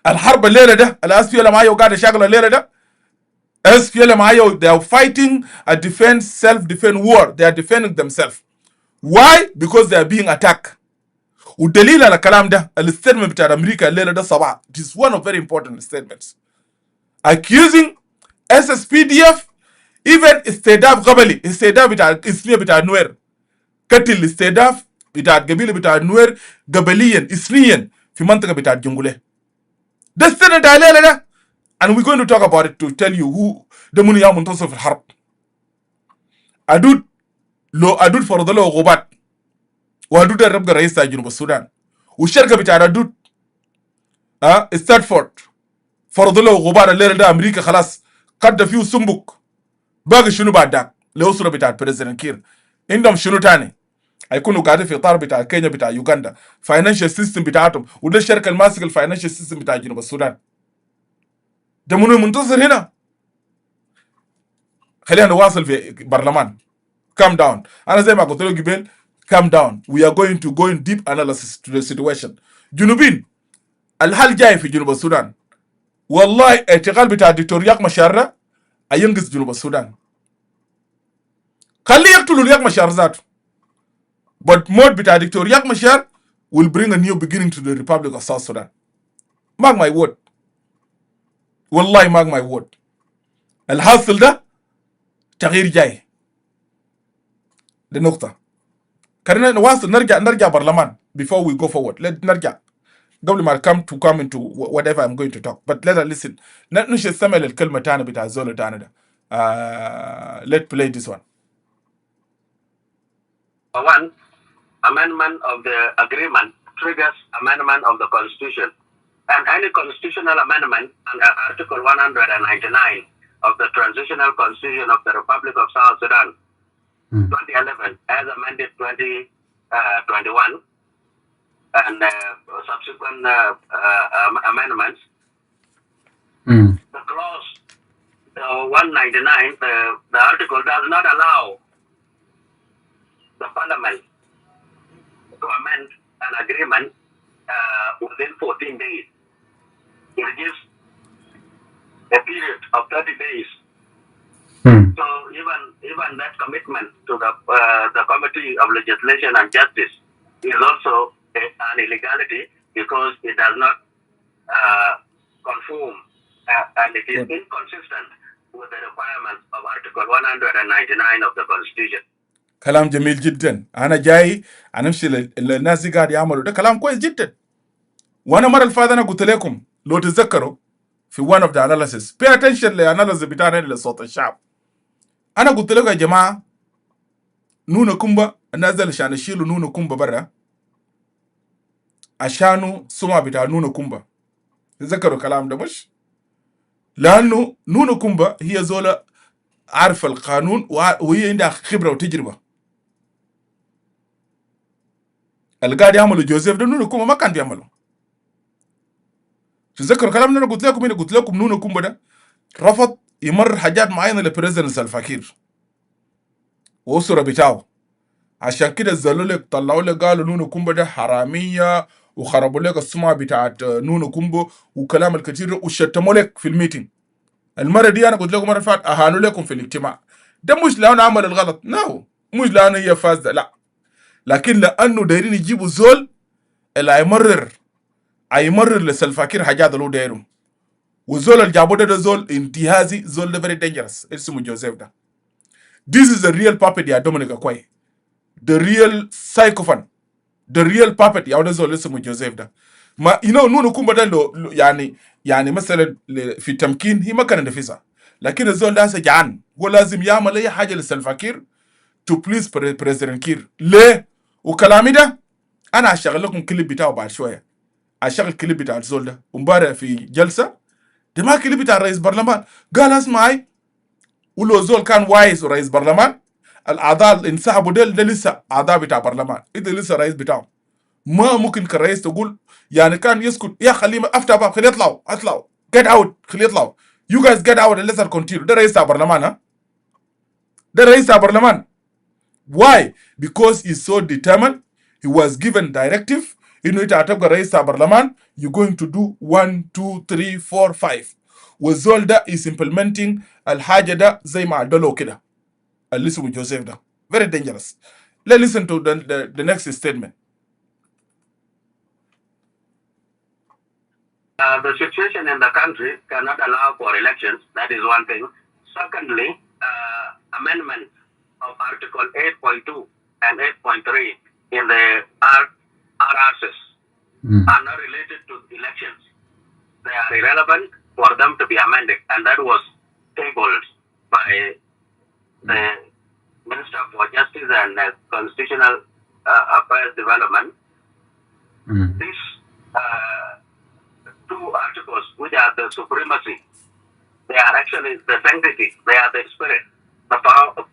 الحرب الليلة ده SPLM-IO قاعد يشغل الليلة ده. SPLM-IO they are fighting a self-defense war. They are defending themselves. Why? Because they are being attacked. والدليل على الكلام ده الستيتمنت بتاع أمريكا الليلة ده صباح. It is one of very important statements accusing SSPDF even استهداف قبلي، استهداف بتاع إسنية بتاع نوير، قتل الاستهداف بتاع قبيلة بتاع نوير قبليا إسنيا في منطقة بتاعت جنجولة. ده السنة ده علينا ده. And we're going to talk about it to tell you who ده منو يا منتصر في الحرب. أدود لو أدود فرض له عقوبات وأدود الربع رئيس جنوب السودان والشركة بتاعت أدود ستاتفورد فرض له عقوبات الليلة ده أمريكا خلاص قد فيه سمبك باقي شنو بعد ذاك لأسرة بتاعت بريزيدنت كير عندهم شنو تاني هيكونوا قاعدين في اطار بتاع كينيا بتاع يوغندا فاينانشال سيستم بتاعتهم وده الشركه الماسكه الفاينانشال سيستم بتاع جنوب السودان ده منو منتصر هنا خلينا نواصل في برلمان calm down انا زي ما قلت له قبل calm down we are going to go in deep analysis to the situation جنوبين الحل جاي في جنوب السودان والله اعتقال بتاع الدكتور رياض مشار هينقذ جنوب السودان خليه يقتلوا رياض مشار ذاته but موت بتاع الدكتور رياض مشار will bring a new beginning to the Republic of South Sudan. Mark my word. والله mark my word. الحاصل ده تغيير جاي. دي نقطة. خلينا نواصل نرجع برلمان before we go forward. Let نرجع قبل ما come into whatever I'm going to talk. But let us listen. نش نستمع للكلمة تاني بتاع الزول تاني ده. Let's play this one. One, amendment of the agreement triggers amendment of the Constitution. And any constitutional amendment under Article 199 of the Transitional Constitution of the Republic of South Sudan, 2011, as amended 2021, and subsequent amendments, the clause 199, the article does not allow the Parliament to amend an agreement within 14 days. It gives a period of 30 days. So even that commitment to the Committee of Legislation and Justice is also an illegality because it does not conform and it is inconsistent with the requirements of Article 199 of the Constitution. كلام جميل جدا. انا جاي امشي للناس اللي قاعد يعملوا ده كلام كويس جدا. وانا مره اللي فاتت انا قلت لكم لو تتذكروا في one of the analysis pay attention للاناليز بتاعنا لصوت الشعب. انا قلت لكم يا جماعه نونو كومبا نازل عشان يشيلوا نونو كومبا برا عشانه سمعه بتاع نونو كومبا. تذكروا الكلام ده مش؟ لانه نونو كومبا هي زوله عارفه القانون وهي عندها خبره وتجربه. اللي قاعد يعملوا جوزيف ده نونو كومبا ما كان بيعمله. تذكروا الكلام اللي انا قلت لكم هنا؟ قلت لكم نونو كومبا ده رفض يمرر حاجات معينه لبريزيدنت سلفاكير واسره بتاعه. عشان كده زلوا لك طلعوا لك قالوا نونو كومبا ده حراميه وخربوا لك السمعه بتاعت نونو كومبا وكلام الكثير وشتموا لك في الميتنج. المره دي انا قلت لكم مره فات اهانوا لكم في الاجتماع. ده مش لانه عمل الغلط، نو مش لانه هي فاسده، لا، لكن لانه دايرين يجيبوا زول اللي هيمرر لسلفاكير حاجات اللي هو دايرهم. والزول اللي جابوه ده زول انتهازي، زول ده فيري دينجرس اسمه جوزيف ده. This is the real puppet يا دومينيك اكواي. The real psychophant. The real puppet يا ده زول اسمه جوزيف ده. ما نونو كومبا ده يعني مثلا في التمكين هي ما كان نفسها، لكن الزول ده جعان هو لازم يعمل اي حاجه لسلفاكير to please بريزيدنت كير. ليه؟ وكلامي ده انا هشغل لكم كليب بتاعه بعد شويه. هشغل كليب بتاع الزول ده امبارح في جلسه، ده ما كليب بتاع رئيس برلمان. قال اسمعي، ولو زول كان وايز ورئيس برلمان الاعضاء اللي انسحبوا ده لسه اعضاء بتاع برلمان، انت لسه رئيس بتاعهم. ما ممكن كرئيس تقول يعني كان يسكت يا خليه افتح باب خليه اطلعوا get out خليه يطلعوا you guys get out and let's continue. ده رئيس برلمان، ها؟ ده رئيس برلمان. Why? Because he's so determined. He was given directive انه انت هتبقى رئيس برلمان you're going to do 1 2 3 4 5 والزول ده is implementing الحاجه ده زي ما عدلوا كده اللي اسمه جوزيف ده. Very dangerous. Let's listen to the next statement. The situation in the country cannot allow for elections. That is one thing. Secondly, amendment of Article 8.2 and 8.3 in the R-ARCSS are not related to elections. They are irrelevant for them to be amended, and that was tabled by the Minister for Justice and Constitutional Affairs Development. These two articles, which are the supremacy, they are actually the sanctity, they are the spirit, the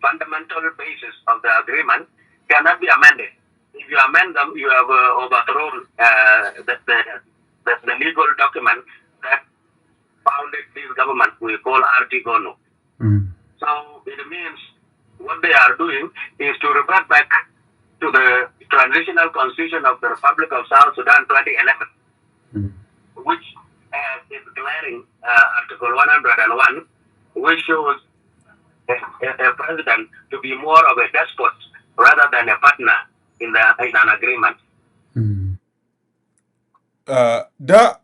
fundamental basis of the agreement cannot be amended. If you amend them, you have overthrown the legal document that founded this government we call Article. So it means what they are doing is to revert back to the transitional constitution of the Republic of South Sudan 2011, which is declaring Article 101, which shows a president to be more of a despot rather than a partner in an agreement. ده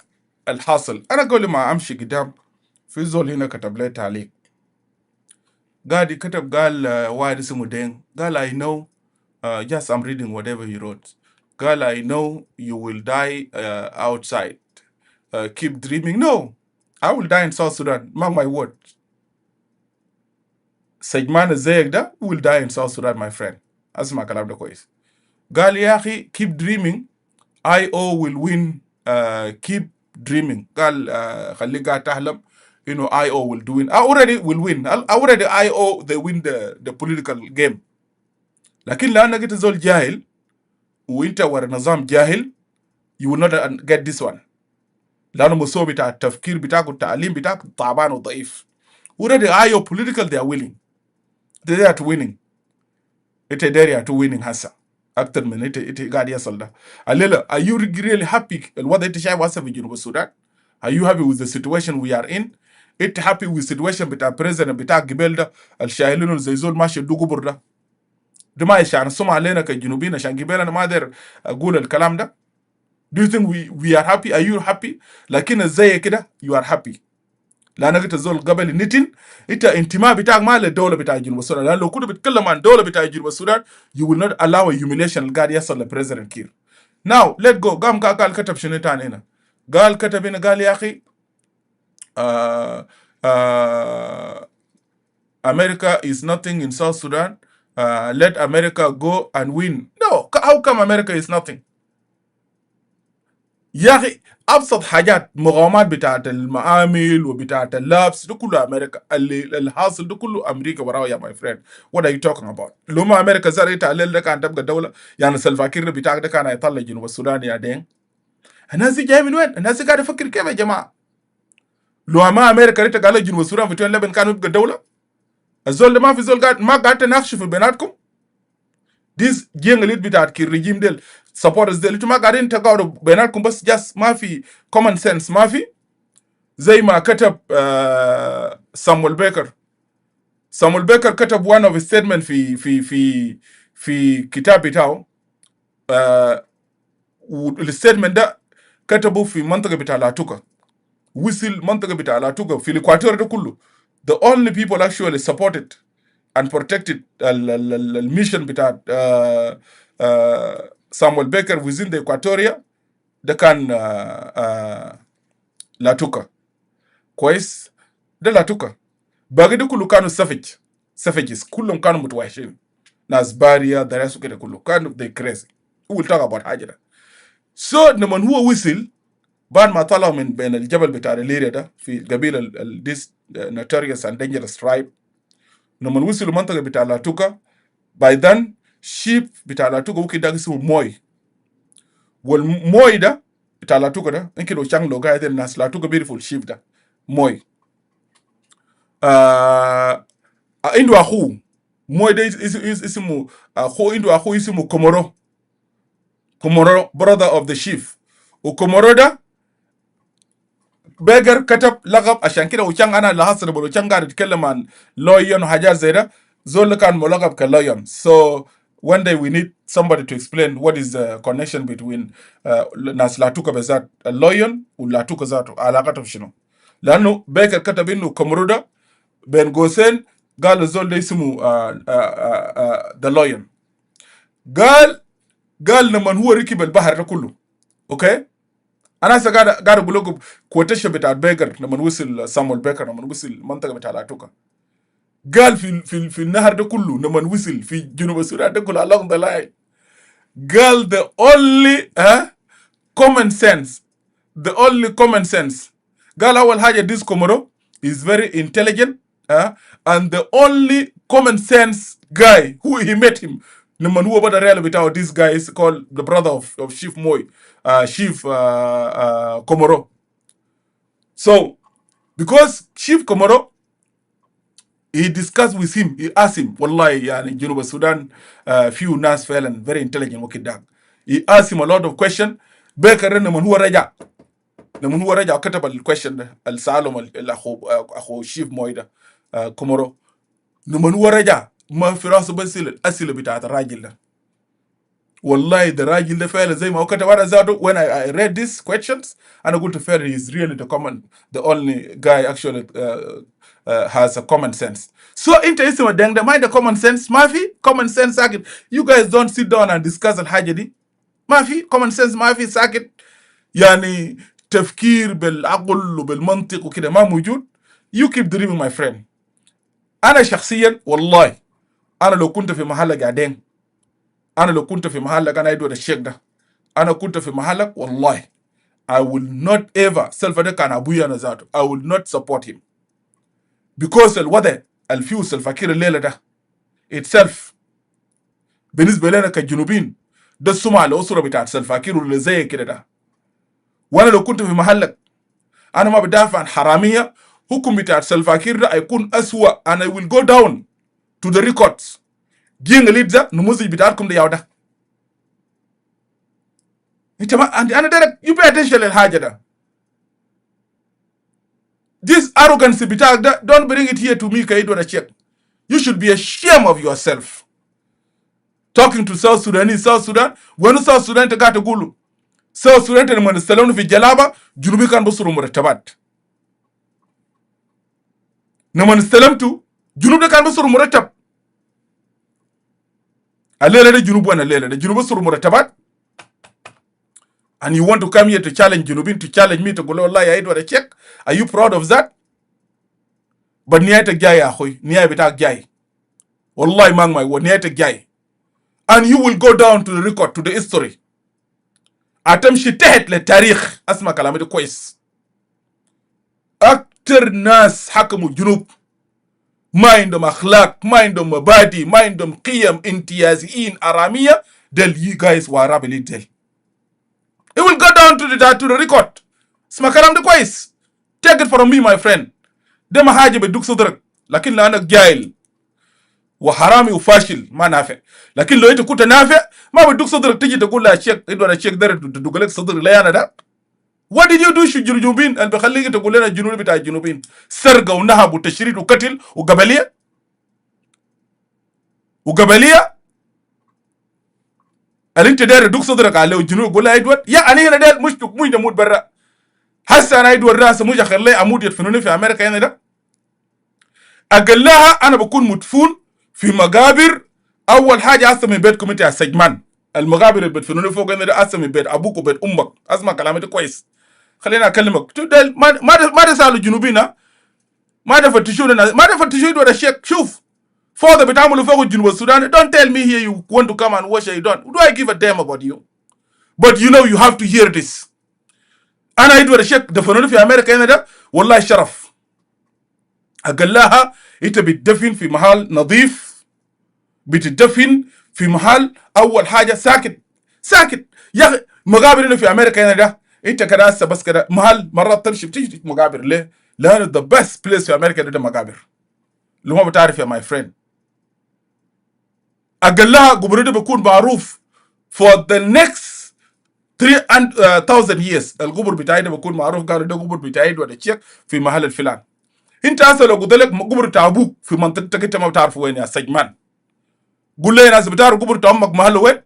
الحاصل. انا قبل ما امشي قدام في زول هنا كتب لي تعليق قاعد كتب قال واحد اسمه دين قال I know just I'm reading whatever he wrote قال I know you will die outside keep dreaming. No, I will die in South Sudan, mark my word. سجمان زيك ده will die in South Sudan my friend. اسمع كلام ده كويس. قال يا اخي keep dreaming, IO will win. Keep dreaming. قال خليك قاعد تحلم انه IO will do it. Already will win. Already IO they win the political game. لكن لانك انت زول جاهل وانت ورا نظام جاهل you will not get this one. لانه مستوى بتاع التفكير بتاعك والتعليم بتاعك تعبان وضعيف. Already IO political they are willing. They are winning. It's area to winning هسه. أكتر من إنت قاعد يصل ده. الليلة are you really happy الوضع أنت شايف هسه في جنوب السودان؟ Are you happy with the situation we are in? أنت happy with the situation بتاع president بتاع قبل ده الشايلينه زي زول ماشي يدو قبر ده؟ ده ما يشان السمع علينا كجنوبيين عشان قبل أنا ما أقدر أقول الكلام ده. Do you think we are happy? Are you happy? لكن زي كده you are happy. لانك تزول قبل نتن انت انتماء بتاعك ما للدوله بتاع جنوب السودان. لان لو كنت بتتكلم عن الدوله بتاع جنوب السودان you will not allow a humiliation اللي قاعد يحصل لبريزيدنت كير. Now let go. قال كتب شنو تاني هنا؟ قال كتب هنا قال يا اخي America is nothing in South Sudan. Let America go and win. No, how come America is nothing? يا اخي ابسط حاجات مقاومات بتاعت المعامل وبتاعت اللبس ده كله امريكا. اللي حاصل ده كله امريكا وراه يا ماي فريند. وات ار يو توكينج اباوت؟ لو ما امريكا زرعت على ده كان تبقى دوله يعني الفاكر بتاعك ده كان هيطلع جنوب السودان يا دين. الناس دي جايه من وين؟ الناس دي قاعده تفكر كيف يا جماعه؟ لو ما امريكا ريت قال جنوب السودان في 2011 كانوا يبقى دوله. الزول ده ما في زول قاعد ما قاعد تناقشوا في بيناتكم. ديز جينغليت بتاعت كي الرجيم ديل supporters ديل انتوا ما قاعدين تقعدوا بيناتكم بس جاس ما في common sense ما في زي ما كتب سامويل بيكر كتب one of his statement في كتاب بتاعه. والستيتمنت ده كتبه في منطقه بتاع لاتوكا. وصل منطقه بتاع لاتوكا في الاكواتور ده كله. The only people actually supported and protected الميشن بتاع سامويل بيكر within the Equatoria ده كان لاتوكا. كويس؟ ده لاتوكا. باقي ده كله كانوا سافيجز كلهم كانوا متوحشين. ناس باريا دراسوا كده كله كانوا they crazy. We'll talk about حاجة ده. So لما هو وصل بعد ما طلعوا من بين الجبل بتاع الليريا ده في قبيلة this notorious and dangerous tribe. لما وصلوا منطقة بتاع لاتوكا by then sheep بتاع لاتوكا وكي ده اسمه موي. والموي ده بتاع لاتوكا ده يمكن لو شان لو قاعد الناس لاتوكا beautiful sheep ده موي. عنده أخوه موي ده اسمه أخوه عنده أخوه اسمه كومورو brother of the chief. وكومورو ده بيجر كتب لقب عشان كده وشان انا اللي حصل بقول وشان قاعد يتكلم عن لويون وحاجات زي ده زول كان ملقب كلويون. So one day we need somebody to explain what is the connection between ناس لاتوكا بالذات اللويون ولاتوكا ذاته علاقته شنو. لانه بيجر كتب انه كمرودا بين قوسين قال الزول ده اسمه ذا لويون. قال لما هو ركب البحر ده كله اوكي انا هسه قاعد اقول لكم كوتيشن بتاع بيكر لما وصل سامويل بيكر لما وصل المنطقه بتاع لاتوكا، قال في النهر ده كله لما وصل في جنوب السودان ده كله along the line، قال the only common sense، the only common sense. قال اول حاجه this Komoro is very intelligent and the only common sense guy who he met him لما هو بدا ريال بتاعه this guy is called the brother of Chief Moy, Chief Komoro. So because Chief Komoro, he discussed with him, he asked him والله يعني جنوب السودان few ناس فعلا very intelligent وكده. He asked him a lot of questions. بكر لما هو رجع كتب الكويشن ده السالم الاخو شيف موي ده كومورو. لما هو رجع ما في راسه بس الاسئله بتاعت الراجل ده. والله ده الراجل ده فعلا زي ما هو كتب. انا ذاته when I read these questions انا قلت فعلا he is really the only guy actually has a common sense. So انت اسمه ده ما عنده common sense. ما في common sense ساكت. You guys don't sit down and discuss الحاجه دي. ما في common sense، ما في ساكت. يعني تفكير بالعقل وبالمنطق وكده ما موجود. You keep dreaming my friend. انا شخصيا والله انا لو كنت في محلك قاعدين، انا لو كنت في محلك انا ادور الشيخ ده، انا كنت في محلك والله I will not ever سلفا ده كان ابويا انا ذاته I will not support him because الوضع الفيوس الفكير الليله ده itself بالنسبه لنا كجنوبين ده السمعه الاسره بتاعت سلفاكير واللي زي كده ده. وانا لو كنت في محلك انا ما بدافع عن حراميه، حكم بتاع سلفاكير ده هيكون اسوأ and I will go down to the records. جين ليدزا نموذج بتاعكم ده يا ده. انت ما انا دايرك you pay attention للحاجه ده. This arrogance بتاعك ده don't bring it here to me كايد ولا شيء. You should be ashamed of yourself. Talking to South Sudan when South Sudan تقاعد تقولوا South Sudan لما نستلموا في الجلابه جنوبي كان بصروا مرتبات. لما استلمتوا جنوب ده كان بصروا مرتب. الليله ده جنوب وانا الليله ده جنوب بصروا مرتبات. And you want to come here to challenge جنوبين to challenge me تقول والله يا ايد ولا تشيك. Are you proud of that? but نهايتك جاي يا اخوي، النهايه بتاعك جاي والله ما ماي ونهايتك جاي and you will go down to the record to the history. هتمشي تحت للتاريخ. اسمع كلامي ده كويس. اكتر ناس حكموا الجنوب ما عندهم اخلاق، ما عندهم مبادئ، ما عندهم قيم، انتيازيين، اراميه، del you guys were rebel del. It will go down to the record. اسمع كلام ده كويس. Take it from me my friend. ده ما حاجه بدك صدرك، لكن لانك جاهل وحرامي وفاشل ما نافع. لكن لو انت كنت نافع ما بدك صدرك تيجي تقول لا شيخ ادوار الشيخ ده تدق لك صدر لا انا ده. What did you do شو الجنوبين اللي بخليك تقول لنا الجنوب بتاع الجنوبين سرقه ونهب وتشريد وقتل وقبليه اللي انت داير تدق صدرك على الجنوب يقول لها ادوار يا انا هنا داير مش نموت برا. هسه انا ادوار راس مش اخليه اموت يدفنوني في امريكا هنا ده. اقول لها انا بكون مدفون في مقابر. اول حاجه احسن من بيتكم انت يا سجمان. المقابر اللي بتدفنوني فوق هنا ده احسن من بيت ابوك وبيت امك. اسمع كلامي ده كويس. خليني اكلمك. ما تسالوا الجنوبيين، ما تفتشوا ما تفتشوا ولا شيء. شوف فوضى بتعملوا فوق الجنوب السوداني. Don't tell me here you want to come and watch it. Don't. Do I give a damn about you? But you know you have to hear this. انا ادور الشيخ دفنوني في امريكا هنا ده والله شرف. اقول لها انت بتدفن في محل نظيف، بتدفن في محل اول حاجه ساكت يا اخي. مقابر هنا في امريكا هنا ده انت كده هسه بس كده محل مرات تمشي بتيجي مقابر ليه؟ لانه ذا بيست بليس في امريكا ده مقابر. اللي ما بتعرف يا ماي فريند. اقول لها قبر ده بيكون معروف for the next 3000 years. القبر بتاعي ده بيكون معروف. قالوا ده قبر بتاعي ولا تشيك في محل الفلان. انت هسه لو قلت لك قبر بتاع ابوك في منطقتك انت ما بتعرف وين يا سجمان. قول لي ناس بتعرف قبر بتاع امك محله وين؟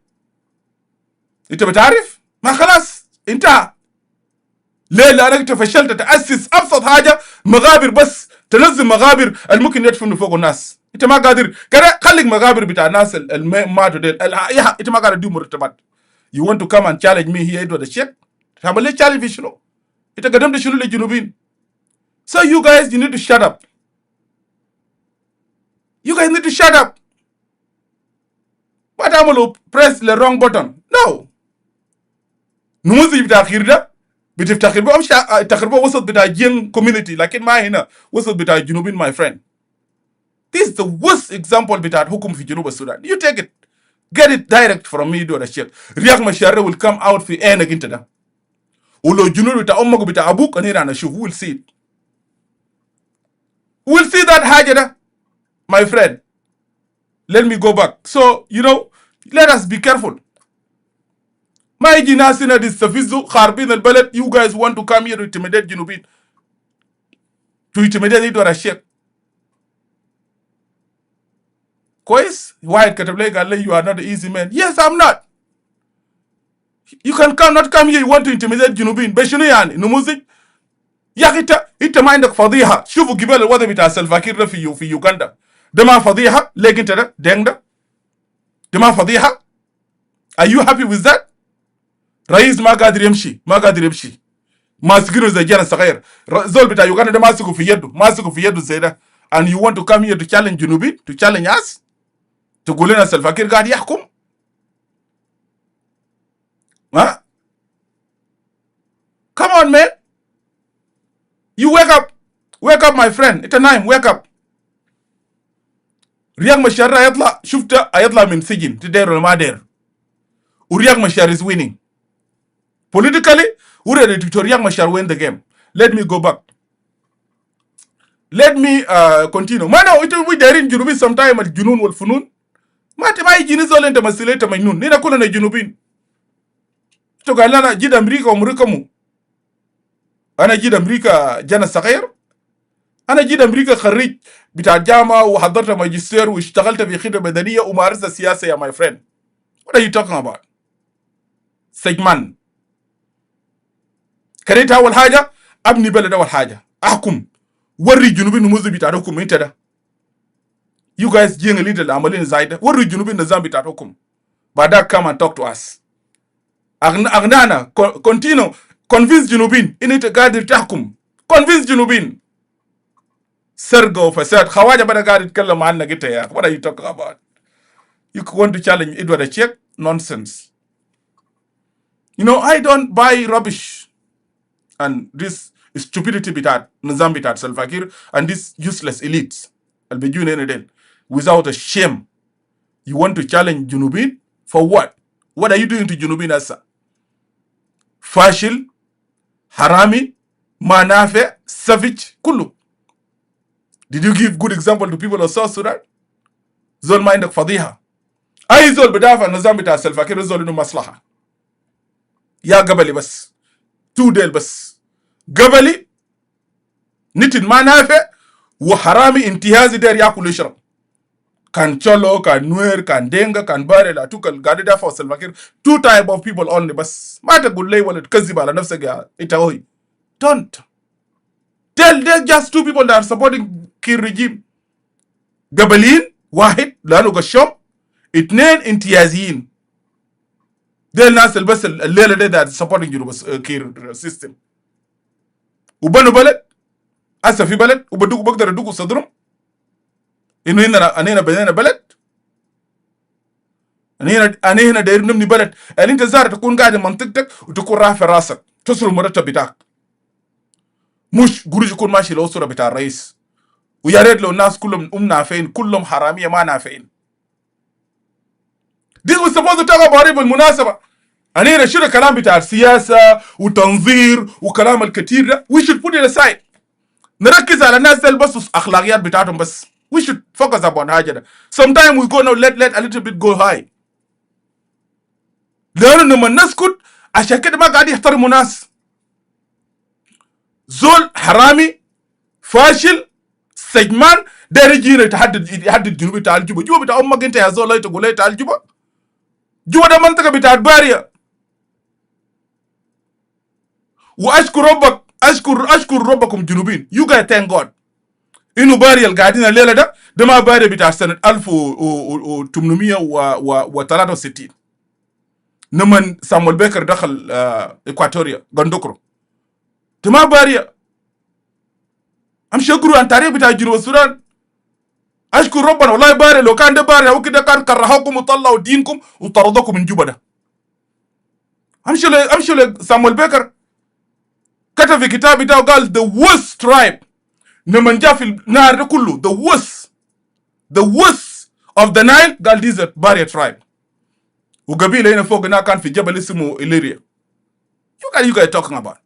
انت بتعرف؟ ما خلاص انتهى. ليه؟ لانك انت فشلت تاسس ابسط حاجه مقابر بس. تنزل مقابر الممكن يدفنوا فوق الناس. انت ما قادر كده. خليك مقابر بتاع الناس اللي ماتوا ديل. انت ما قادر تدي مرتبات. You want to come and challenge me here with the shit? Hamale challenge vishno. Ita gadam de shunu le junubin. So you guys, you need to shut up. You guys need to shut up. But I'm going to press the wrong button. No. Numuzi bitakhirda. Bitiftakhirba amsha takhirba wasat bita jeng community. Like in my hina. Wasat bita junubin, my friend. This is the worst example bitat hukum fi Junuba Sudan. You take it. Get it direct from me, do the shit. Riyak Machar will come out fi air again to Ulo Junubu bita ommago bita abuk anira na shuf. We'll see it. We'll see that hajada, my friend. Let me go back. So, let us be careful. My jinasina this safizu kharbin al balad. You guys want to come here to intimidate Junubin. To intimidate it or a shit. Kois? Why Katablega, you are not an easy man. Yes, I'm not. You can not come here, you want to intimidate Junubin. Beshinu yani, numuzi. Yakita, ita mindak fadiha. Shufu gibele wada bita Salva-Kiir fi Uganda. Dema fadiha, legintada, dengda. Dema fadiha. Are you happy with that? Rais ma qadir yamshi, Masikino za jana sagayr. Zol bita Uganda de masiku fi yedu zeda. And you want to come here to challenge Junubin, to challenge us? To gulena Salva-Kiir gadi yahkum? Huh? Come on, man. You wake up. Wake up, my friend. It's a time. Wake up. Riyak Machar ayatla. Shufta ayatla min sijin. Today Ramadan. Riyak Machar is winning. Politically, Riyak Machar win the game. Let me go back. Let me continue. Mana we there in Junubin sometime at Junun wal Funun. Mati mai jinizol ente masileta mainun. Nina kuna na Junubin. Togalana jida Amerika umrikamu. Ana jida Amerika jana sagayr. أنا جيت أمريكا خريج بتاع جامعة وحضرت ماجستير واشتغلت في خدمة مدنية ومارست السياسة يا my friend. What are you talking about? سجمان. كريت أول حاجة أبني بلد أول حاجة أحكم وري جنوبين نموذج بتاعكم أنت ده. You guys جين الليدر اللي عملين زايدة وري جنوبين نظام بتاعكم. بعدها come and talk to us. أغنانا continue convince جنوبين إن أنت قادر تحكم. Convince جنوبين. Sergo Fasad, Khawaja Badagari Kalaman Nagita. What are you talking about? You want to challenge Edward a check? Nonsense. I don't buy rubbish and this stupidity bitat, Nizam bitat, Salva-Kiir, and this useless elites. I'll be doing anything without a shame. You want to challenge Junubin? For what? What are you doing to Junubin Asa? Fashil, Harami, Manafe, Savage, Kulu. Did you give good example to people of South Sudan? Zol mindak fadiha. Ay zol bidafa nizam bita Salva-Kiir zol inu maslaha. Ya gabali bas. 2 del bas. Gabali nitin manafe wa harami intihazi der yakul ishrab. Kan cholo, kan nuer, kan denga, kan bare la tukal gadida for Salva-Kiir. 2 type of people only bas. Mata gullay walad kaziba la nafsaga itahoy. Don't. Tell them just 2 people that are supporting Kiir regime. Gabalin, Wahid, Lalo Gashom, Itnen, Intiazin. They'll not sell vessel that are supporting Kiir system. Ubanu Balet, Asafi Balet, Ubaduk Bagdar Duku Sadrum, Inina Anina Banana Balet, Anina de Numni Balet, and Intazar to Kunga de Montic to Kurafa Rasa, Tosul Murata Bitak. Mush Guruj Kurmashi also Rabita race. We are red low nas kulum nafein, kulum harami ma nafein. This was supposed to talk about it, but munasaba. أنا شو الكلام بتاع السياسة وتنظير وكلام الكثير ده. We should put it aside. نركز على الناس اللي بس أخلاقيات بتاعتهم بس. We should focus upon حاجة ده. Sometimes we go now let a little bit go high. لأنه لما نسكت عشان كده ما قاعد يحترموا ناس. زول حرامي فاشل سجمان ده يجينا يتحدد جنوب بتاع الجوبة. جوبة بتاع أمك أنت يا زول لا تقول لي بتاع الجوبة. جوبة ده منطقة بتاع باريا. واشكر ربك اشكر ربكم جنوبين. You guys thank God. إنه باريا القاعدين الليلة ده ما باريا بتاع سنة 1863. نمن سامويل بيكر دخل إكواتوريا غندوكرو تما باريا أمشي أقروا عن تاريخ بتاع جنوب السودان. أشكر ربنا والله باريا، لو كان ده باريا وكده كان كرهوكم وطلعوا دينكم وطردوكم من جوبا ده. أمشي سامويل بيكر كتب في كتاب بتاعه قال the worst tribe نمن جاء في النهر ده كله the worst of the Nile قال this is a barrier tribe. وقبيلة هنا فوق هنا كان في جبل اسمه إليريا. What are you guys talking about?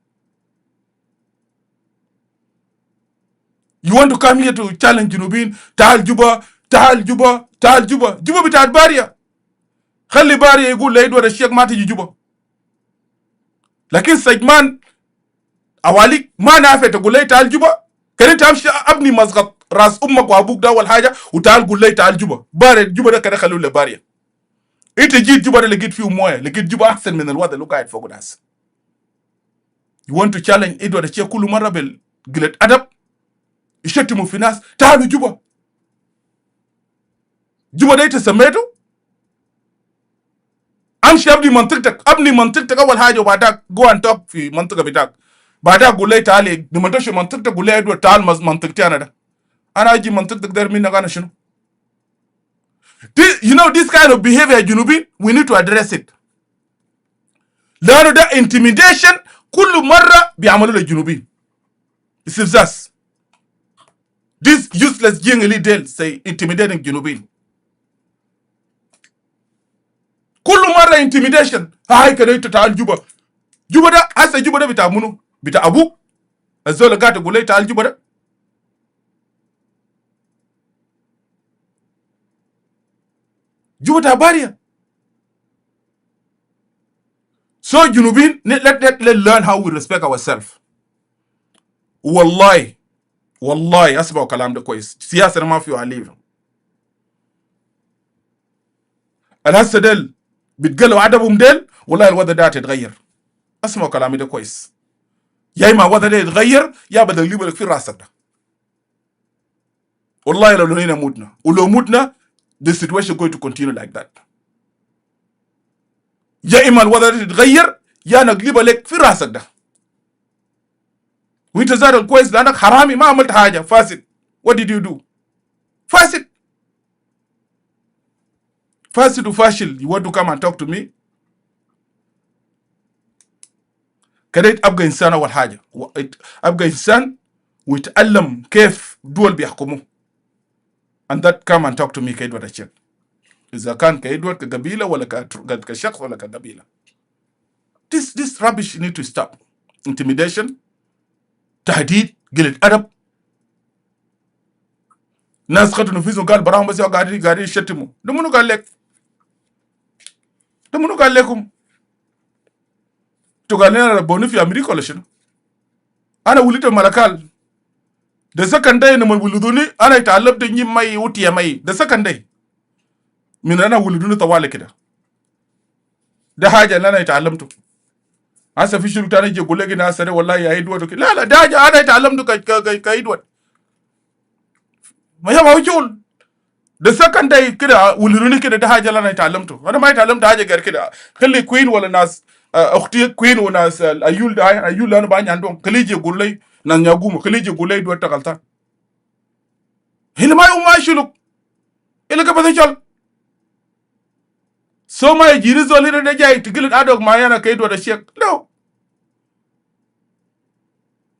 You want to come here to challenge Junubin? تعال جوبا تعال جوبا تعال جوبا. جوبا بتاعت باريا. خلي باريا يقول لعيد ولا الشيخ ما تجي جوبا. لكن سجمان أواليك ما نافع تقول لي تعال جوبا. كنت أمشي أبني مزغط راس أمك وأبوك ده أول حاجة وتعال قول لي تعال جوبا. باريا جوبا ده كده خلوه لباريا. أنت جيت جوبا ده لقيت فيه موية، لقيت جوبا أحسن من الوضع اللي قاعد فوق الناس. You want to challenge Edward الشيخ كل مرة بالقلة أدب يشتموا في ناس تعالوا جوبا. جوبا ده تسميته؟ امشي ابني منطقتك اول حاجه وبعدها جو ان توك في منطقه بتاعك. بعدها قول لي تعالي لما تمشي منطقتك قول لي ادوار تعال منطقتي انا ده. انا اجي منطقتك داير منك انا شنو؟ You know this kind of behavior جنوبين we need to address it. لانه ده intimidation كل مره بيعملوا للجنوبين. استفزاز. This useless young leader say intimidating جنوبين. كل مره intimidation. هاي كده انت تعال جوبا. جوبا ده هسه جوبا ده بتاع منو؟ بتاع ابوك؟ الزول قاعد يقول لي تعال جوبا ده. جوبا ده باريا. So جنوبين let learn how we respect ourselves. والله اسمعوا كلام ده كويس. سياسه ما فيه عليه. الهسه ديل بيتقلوا عدبهم ديل والله الوضع ده هيتغير. اسمعوا كلامي ده كويس. يا اما الوضع ده يتغير يا بدل يجيب لك في راسك ده. والله لو هنا موتنا ولو موتنا the situation going to continue like that. يا اما الوضع ده يتغير يا نقلب لك في راسك ده. وانت زاد الكويس لانك حرامي ما عملت حاجه فاسد. What did you do? فاسد وفاشل. You want to come and talk to me? كده ابقى انسان اول حاجه، ابقى انسان ويتعلم كيف دول بيحكموه. and that come and talk to me كإدوارد الشيخ. اذا كان كإدوارد كقبيله ولا كشخص ولا كقبيله. This rubbish need to stop. Intimidation، تهديد، قلة ادب. ناس خدوا نفسهم قال براهم بس قاعدين يشتموا. ده منو قال لك؟ ده منو قال لكم؟ انتوا قال لنا ربوني في امريكا ولا شنو؟ انا ولدت ملكال. The second day لما ولدوني انا اتعلمت اني ماي وتي ماي. The second day من انا ولدوني طوالي كده. ده حاجه اللي انا اتعلمته. هسه في شنو تاني يجي يقول لك ناس والله يا ادوارد. لا ده حاجه انا اتعلمته كادوارد. ما هي موجود. The second day كده ولدوني كده. ده حاجه اللي انا اتعلمته. انا ما اتعلمت حاجه غير كده. خلي كوين ولا ناس اختي كوين وناس ايول انا باني عندهم خليجي يقول لي ناس نياغوم خليجي يقول لي ادوارد تغلطان. هنا ما يوم ما يشلك إلا كبده شل. So ما يجي زول هنا ده جاي تقول ادوك ما انا كادوارد الشيخ. No.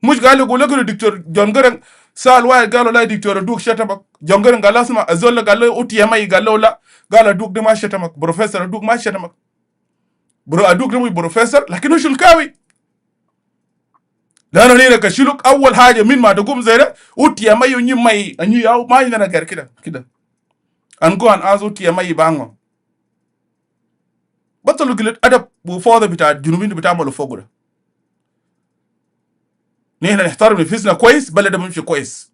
مش قال يقول لك الدكتور جون جرن سال واحد قالوا لا دكتور دوك شتمك. جون جرن قال اسمع الزول قال له اوتي ماي قال له لا. قال دوك ده ما شتمك. بروفيسور دوك ما شتمك. ادوك ده مو بروفيسور لكنه شلكاوي. لانه هنا كشلك اول حاجه من ما تقوم زي ده اوتي ماي وني ماي اني ياو ما عندنا غير كده انغو ان از اوتي ماي بانغو. بطلوا قلت ادب وفوضى بتاع الجنوبيين بتعملوا فوق ده. نحن نحترم نفسنا كويس بلد بيمشي كويس.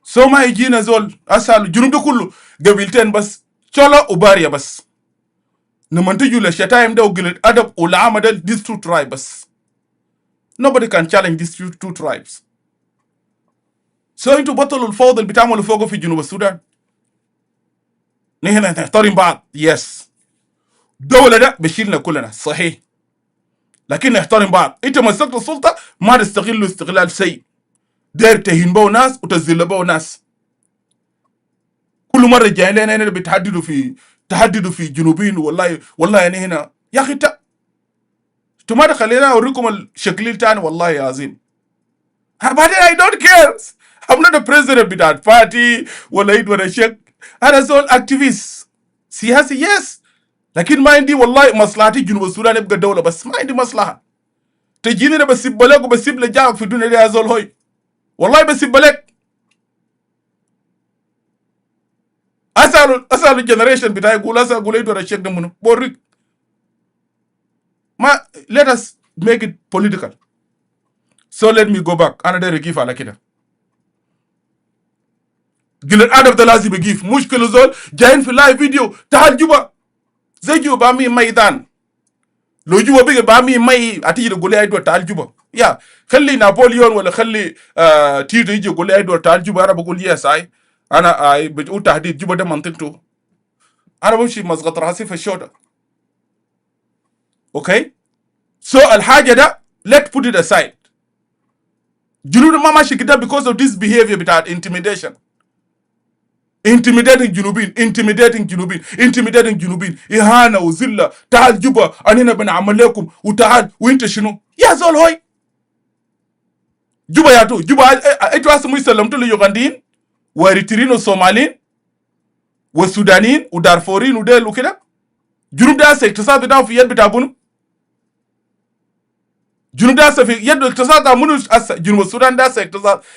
سو ما يجينا زول اسال الجنوب ده كله قبيلتين بس شولا وباريا بس. لما تجوا للشتايم ده وقلت ادب والعامه ده these two tribes بس. Nobody can challenge these two tribes. So انتوا بطلوا الفوضى اللي بتعملوا فوقه في جنوب السودان. نحن نحترم بعض يس. دولة ده بشيلنا كلنا صحيح، لكن نحترم بعض. انت مسكت السلطة ما تستغله استغلال سيء، داير تهين بو ناس وتذل بو ناس. كل مرة جايين لنا هنا تحددوا في جنوبين. والله يعني هنا يا اخي انتوا ما خلينا اوريكم الشكل تاني والله يا عظيم. بعدين I don't care. I'm not the president بتاعت party ولا شك. انا زول activist سياسي يس، لكن ما عندي والله مصلحتي جنوب السودان يبقى دولة، بس ما عندي مصلحة. تجيني انا بسيب لك وبسيب لجاك في الدنيا دي يا زول هوي، والله بسيب لك. اسالوا الجنريشن بتاعي يقول اقول ايه ولا شك ده منو بوريك. ما let us make it political. So let me go back. انا داير اجيف على كده. قل الادب ده لازم يجيف. مشكله زول جايين في لايف فيديو تعال جوبا زي جوبا بامي ميدان، لو جوبا بيجي بامي مي هتيجي تقول لي ادوار تعال جوبا. يا خلي نابليون ولا خلي تيتو يجي يقول لي ادوار تعال جوبا، انا بقول يس انا بتقول تهديد جوبا ده منطقته. انا بمشي مزغط راسي في الشوطه. اوكي سو الحاجه ده let put it aside. جنوب ما ماشي كده because of this behavior بتاع intimidation. intimidating جنوبين إهانة وذلة. تعال جوبا أننا بنعمل لكم وتعال وإنت شنو يا زول هوي. جوبا يا تو جوبا إنتوا أسمو يسلمتوا ليوغنديين وإريتريين وصوماليين والسودانيين ودارفوريين وديل وكده. جنوب ده اقتصاد بتاعه في يد بتاع بنو. جنوب ده في يد اقتصاد بتاع منو. جنوب السودان ده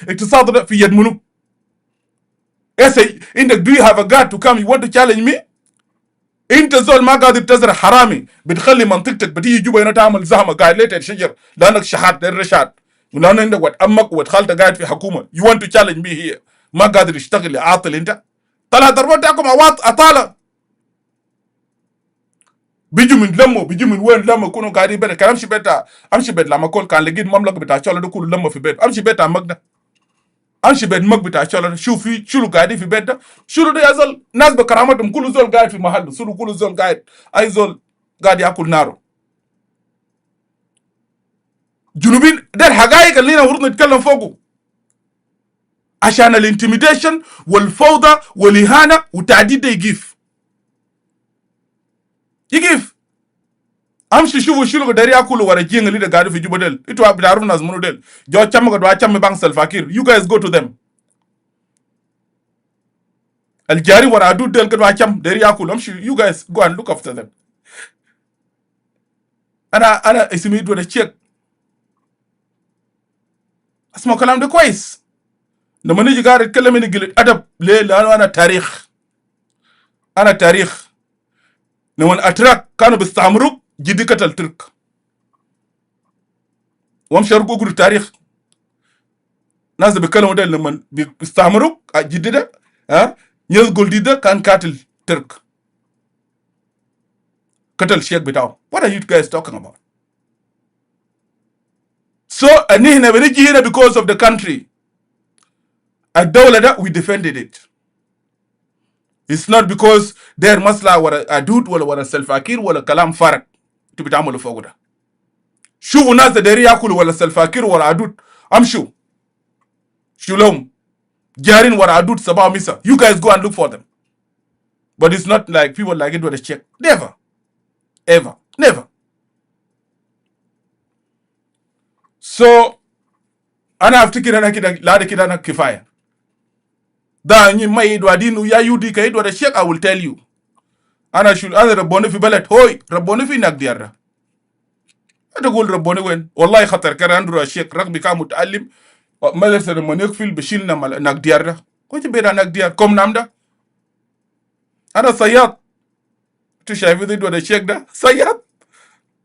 اقتصاد في يد منو. do you have a God to come? You want to challenge me? انت زول ما قادر تزرع حرامي بتخلي منطقتك بتيجي جوبا هنا تعمل زحمه قاعد ليه تشجر لانك شحات الرشاد ولان عندك وقت امك وقت خالتك قاعد في حكومه. You want to challenge me here. ما قادر يشتغل عاطل انت. طلع ضربات تاكم اطاله بيجوا من لمه بيجوا من وين لمه يكونوا قاعدين بيت. كان امشي بيت لما كل كان لقيت مملكه بتاع شغله ده كله لمه في بيت. امشي بيت عمك ده امشي بيت مك بتاع شغله. شوف في شنو قاعدين في بيت ده شنو ده يا زول. ناس بكرامتهم كل زول قاعد في محله. شنو كل زول قاعد اي زول قاعد ياكل ناره. جنوبين ده الحقائق اللي المفروض نتكلم فوقه عشان الانتميديشن والفوضى والاهانه والتعديد ده يجيف. امشي شوفوا شنو قدر ياكلوا ورا جين اللي قاعدين في جوبا ديل. انتوا بتعرفوا ناس منو ديل جو تشام قدوا تشام بانك سلفاكير. You guys go to them. الجاري ورا دود ديل قدوا تشام دير ياكلوا. امشي you guys go and look after them. انا اسمي دو تشيك اسمع كلام ده كويس. لما نيجي قاعد نتكلم نقول ادب ليه؟ لانه انا تاريخ. لما الاتراك كانوا بيستعمروا جدي قتل ترك وامشي ارقوا التاريخ. ناس بيتكلموا ده لما بيستعمروا جدي ده يزقل دي ده كان قاتل ترك قتل الشيخ بتاعه. What are you guys talking about? So نحن بنيجي هنا because of the country. الدولة ده we defended it. It's not because دير مصلحة ورا أدود ولا سلفاكير ولا كلام فارغ انتوا بتعملوا فوق ده. شوفوا ناس دايرين ياكلوا ولا سلفاكير ولا أدود امشوا شو لهم جارين ورا أدود سبا مسا. You guys go and look for them. But it's not like people like it with a check. Never. Ever. Never. So أنا أفتكر أنا كده لا ده كده أنا كفاية. ده ني ما يدوا دينو يا يودي كيدوا ده check. I will tell you. أنا ربوني في بلد هوي ربوني في نقديار ده. تقول ربوني وين؟ والله خطر كان عنده الشيخ رغم كان متعلم مدرسة لما يقفل بشيلنا نقديار ده. كنت بيرا نقديار كم نام ده؟ أنا صياد. انتوا شايفين ده الشيخ ده صياد.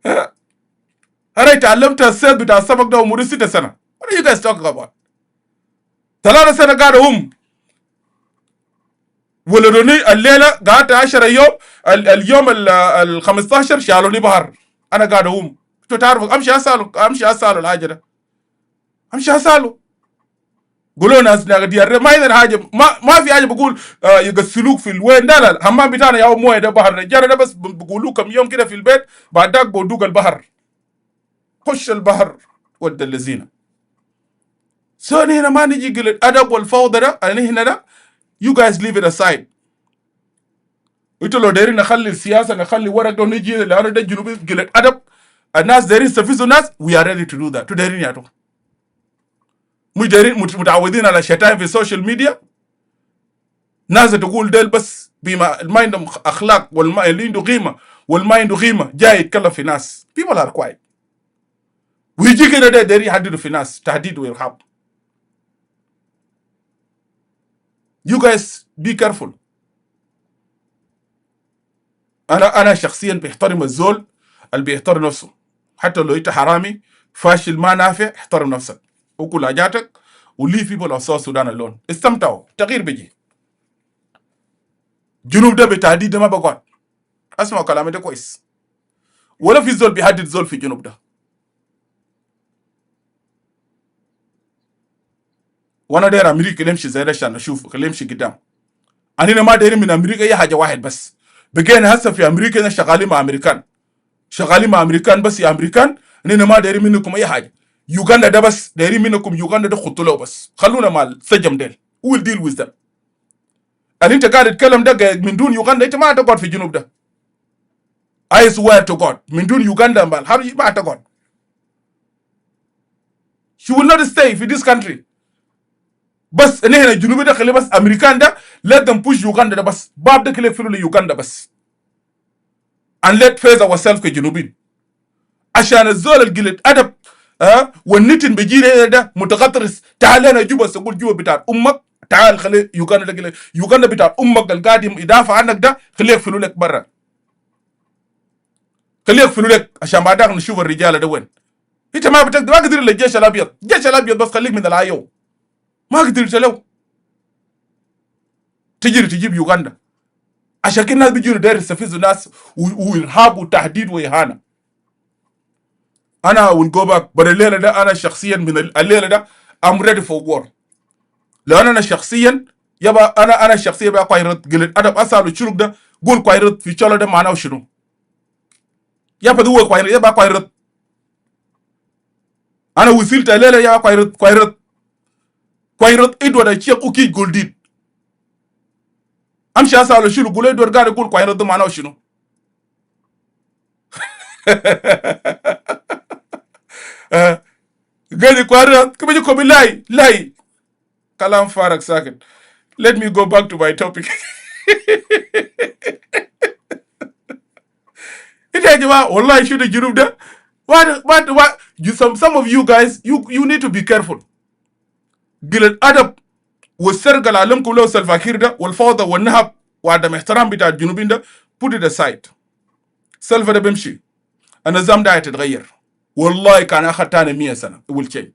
انا اتعلمت الصيد بتاع السمك ده عمري 6 سنه. What are you guys talking about? 3 سنة قاعد هم ولدوني الليله قعدت 10 يوم. اليوم ال 15 شالوني بحر. انا قاعد هم. انتوا تعرفوا امشي اساله الحاجه ده. امشي اساله قولوا ناس ديار ما يقدر حاجه، ما في حاجه بقول يغسلوك في الوين، لا لا، الحمام بتاعنا يا مويه ده بحر، الرجاله ده بس بقولوا كم يوم كده في البيت، بعد ذاك بودوك البحر، خش البحر ود الذين. هنا ما نجي قله ادب والفوضى ده هنا ده. You guys leave it aside. انتوا لو دايرين نخلي السياسه نخلي ورق ده نجي لانه ده جنوبي قله ادب، الناس دايرين يستفزوا الناس، we are ready to do that. دايرين يا تو مش دايرين متعودين على شتائم في السوشيال ميديا، ناس تقول ديل بس بما ما عندهم اخلاق والما اللي عنده قيمه والما عنده قيمه جاي يتكلم في ناس. people are quiet ويجي كده ده دايرين يحددوا في ناس تهديد وارهاب. you guys be careful. انا شخصيا بيحترم الزول اللي بيحترم نفسه، حتى لو انت حرامي فاشل ما نافع، احترم نفسك وكل حاجاتك وليه people of South Sudan alone. استمتعوا، تغيير بيجي. جنوب ده بتهديد ما بقعد. اسمعوا كلامي ده كويس، ولا في زول بيهدد زول في جنوب ده. وانا داير امريكا يمشي زي ده عشان اشوف يمشي قدام. انا ما داير من امريكا اي حاجه واحد بس. بقينا هسه في امريكا شغالين مع امريكان، شغالين مع امريكان بس يا امريكان. انا ما دايرين منكم اي حاجه. يوغندا ده بس دايرين منكم، يوغندا ده خطوا له بس، خلونا مع السجم ديل. ويل ديل ويز ذم. انت قاعد تتكلم ده من دون يوغندا، انت ما هتقعد في الجنوب ده. I swear to God من دون يوغندا ما هتقعد. She will not stay في this country. بس ان هنا الجنوب ده خلي بس امريكان ده let them push يوغندا ده بس، باب ده كله يقفلوا ليوغندا بس. and let face ourselves كجنوبين. عشان الزول القلة ادب والنتن بيجي ده متغطرس. تعال انا جوبا سقول جوبا بتاع امك، تعال خلي يوغندا ده يوغندا بتاع امك القادم يدافع عنك ده خليه يقفلوا لك برا، خليه يقفلوا لك عشان بعدين نشوف الرجاله ده وين. انت ما بتقدر، ما قدر الجيش الابيض، الجيش الابيض بس خليك من الايو، ما قدرت له تجيب يوغندا. عشان كده الناس بيجوا داير يستفزوا الناس وارهاب وتهديد واهانه. انا will go back but الليله ده انا شخصيا من الليله ده I'm ready for war. لان انا شخصيا يبقى انا شخصيا بقى قايرت قلت ادب اسال الشروق ده قول قايرت في شلو ده معناه شنو؟ يبقى هو قايرت يبقى قايرت. انا وصلت الليله يا قايرت ادوار الشيخ اوكي جولديد. امشي اسال الشروق قول ادوار قاعد يقول قايرت ده معناه شنو؟ قال قايرت كم يجي كم لاي كلام فارغ ساكت. Let me go back to my topic. انت يا جماعه والله شو الجنوب ده. what some of you guys you need to be careful. قلة ادب والسرقه اللي علمكم له سلفاكير ده والفوضى والنهب وعدم احترام بتاع الجنوبين ده put it aside. سلفا ده بيمشي، النظام ده هيتغير والله. كان اخر تاني 100 سنه it will change.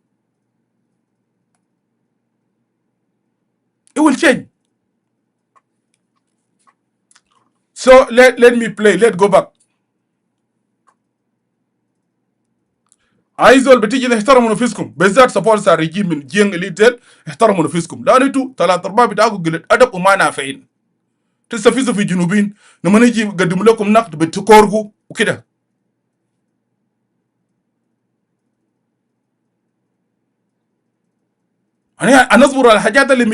It will change. So let me play. Let's go back. عايزول بتيجي احترموا نفسكم، بالذات سبورتس الرجيم من جين اللي احترموا نفسكم، لان انتوا 3/4 بتاعكم قلة ادب وما نافعين. تستفزوا في الجنوبين لما نيجي نقدم لكم نقد بتكوركوا وكده. انا اصبر على الحاجات اللي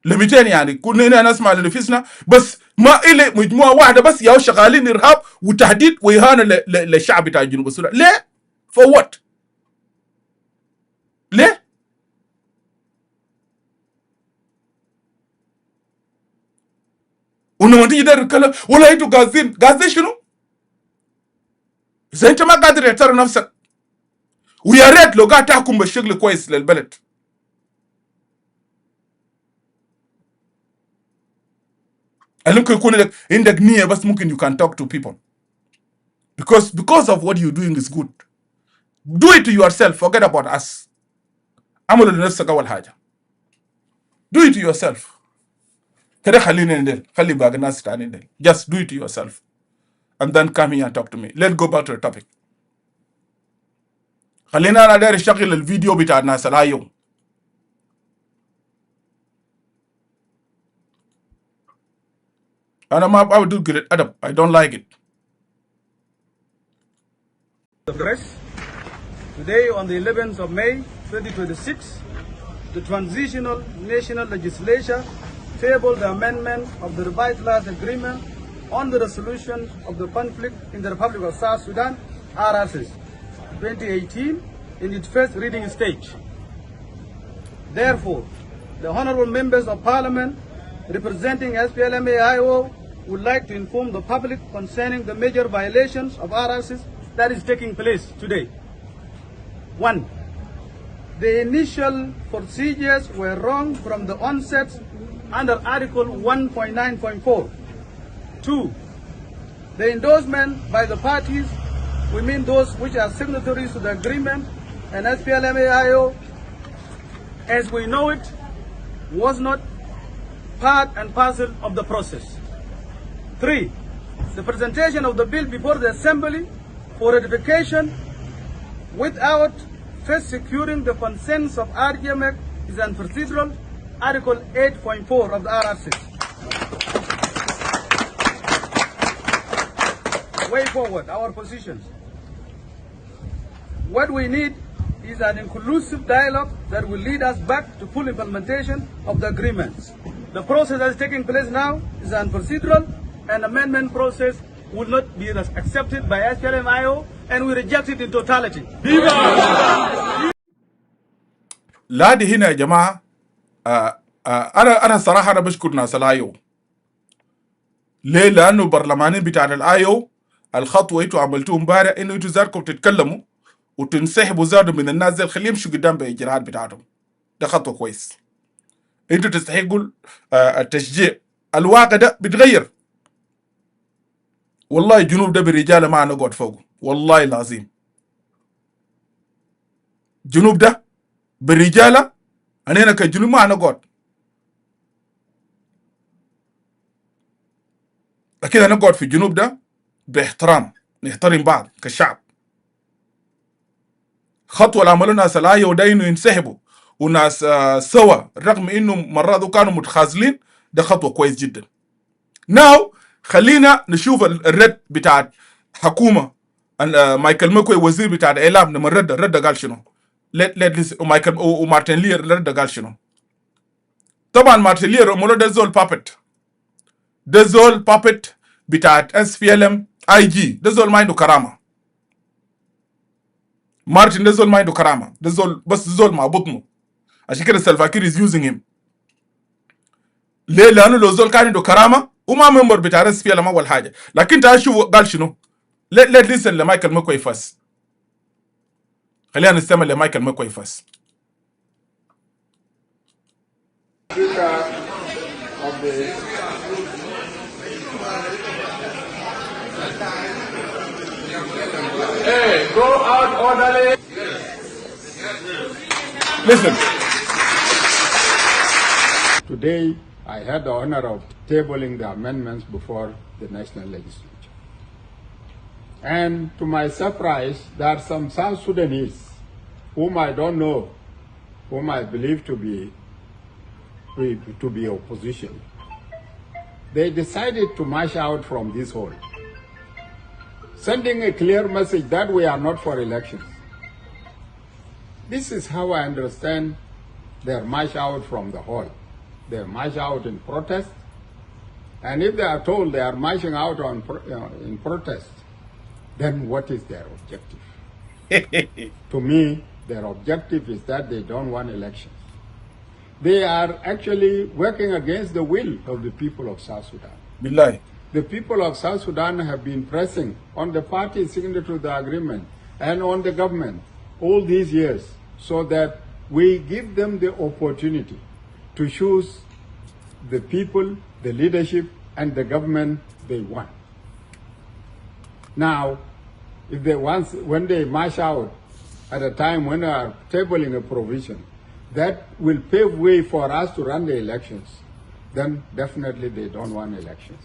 200 يعني كلنا نسمع لنفسنا، بس ما إلي مجموعه واحده بس يا شغالين ارهاب وتهديد واهانه للشعب بتاع جنوب السودان. ليه؟ for what؟ ليه؟ ولما تيجي ده الكلام ولا انتوا قاصدين شنو؟ اذا انت ما قادر تعترف نفسك، ويا ريت لو قاعد تحكم بالشكل كويس للبلد. ممكن يكون لك عندك نية بس ممكن you can talk to people because of what you're doing is good. Do it to yourself, forget about us. عملوا لنفسك اول حاجة. Do it to yourself. كده خلينا ندل، خلي باقي الناس تاني ندل. Just do it to yourself and then come here and talk to me. Let's go back to the topic. خلينا انا داير اشغل الفيديو بتاع الناس الآيو. انا ما بدو قلة ادب. I don't like it. The press. Today, on the 11th of May 2026, the Transitional National Legislature tabled the amendment of the revitalized agreement on the resolution of the conflict in the Republic of South Sudan, R-ARCSS, 2018, in its first reading stage. Therefore, the honorable members of Parliament representing SPLM-AIO would like to inform the public concerning the major violations of R-ARCSS that is taking place today. 1. The initial procedures were wrong from the onset under Article 1.9.4. 2. The endorsement by the parties, we mean those which are signatories to the agreement, and SPLM-AIO, as we know it, was not part and parcel of the process. 3. The presentation of the bill before the Assembly for ratification without first securing the consent of RGMX is unprocedural, Article 8.4 of the R-ARCSS. Way forward, our positions. What we need is an inclusive dialogue that will lead us back to full implementation of the agreements. The process that is taking place now is unprocedural, and amendment process will not be accepted by SPLM-IO, and we reject it in totality. لا دي هنا يا جماعة. أنا صراحة أنا بشكر ناس الآيو. ليه؟ لأنه برلمانين بتاع الآيو الخطوة انتوا عملتوه امبارح انه انتوا زاركم تتكلموا وتنسحبوا زادوا من الناس دي، خليهم يمشوا قدام بالاجراءات بتاعتهم. ده خطوة كويس. انتوا تستحقوا التشجيع. الواقع ده بيتغير. والله الجنوب ده برجاله ما نقعد فوقه، والله العظيم. الجنوب ده برجاله أنا كجنوب ما نقعد. لكن نقعد في الجنوب ده باحترام، نحترم بعض كشعب. خطوة اللي عملوا ناس الآيو ده إنه ينسحبوا وناس سوا رغم إنه مرات كانوا متخاذلين، ده خطوة كويس جدا. ناو خلينا نشوف الرد بتاع حكومة مايكل مكوي وزير بتاع الإعلام لما رد قال شنو. مايكل ومارتن لير رد قال شنو. طبعا مارتن لير مولو ده زول بابت، ده زول بابت بتاعت SPLM IG، ده زول ما عنده كرامة. مارتن ده زول ما عنده كرامة، ده زول بس زول مع بطنه. عشان كده سلفاكير is using him. ليه؟ لأنه لو زول كان عنده كرامة وما ممبر بتاع SPLM أول حاجة. لكن تعال شوف قال شنو. let listen لمايكل مكوي فاس. خلينا نستمع لمايكل مكوي فاس. Hey, go out orderly. Listen. Today, I had the honor of tabling the amendments before the National Legislature. And to my surprise, there are some South Sudanese whom I don't know, whom I believe to be opposition. They decided to march out from this hall, sending a clear message that we are not for elections. This is how I understand their march out from the hall. They march out in protest, and if they are told they are marching out in protest, then what is their objective? To me, their objective is that they don't want elections. They are actually working against the will of the people of South Sudan. Billahi. The people of South Sudan have been pressing on the parties signatory to the agreement and on the government all these years so that we give them the opportunity to choose the people, the leadership, and the government they want. Now, if they when they march out at a time when they are tabling a provision that will pave way for us to run the elections, then definitely they don't want elections.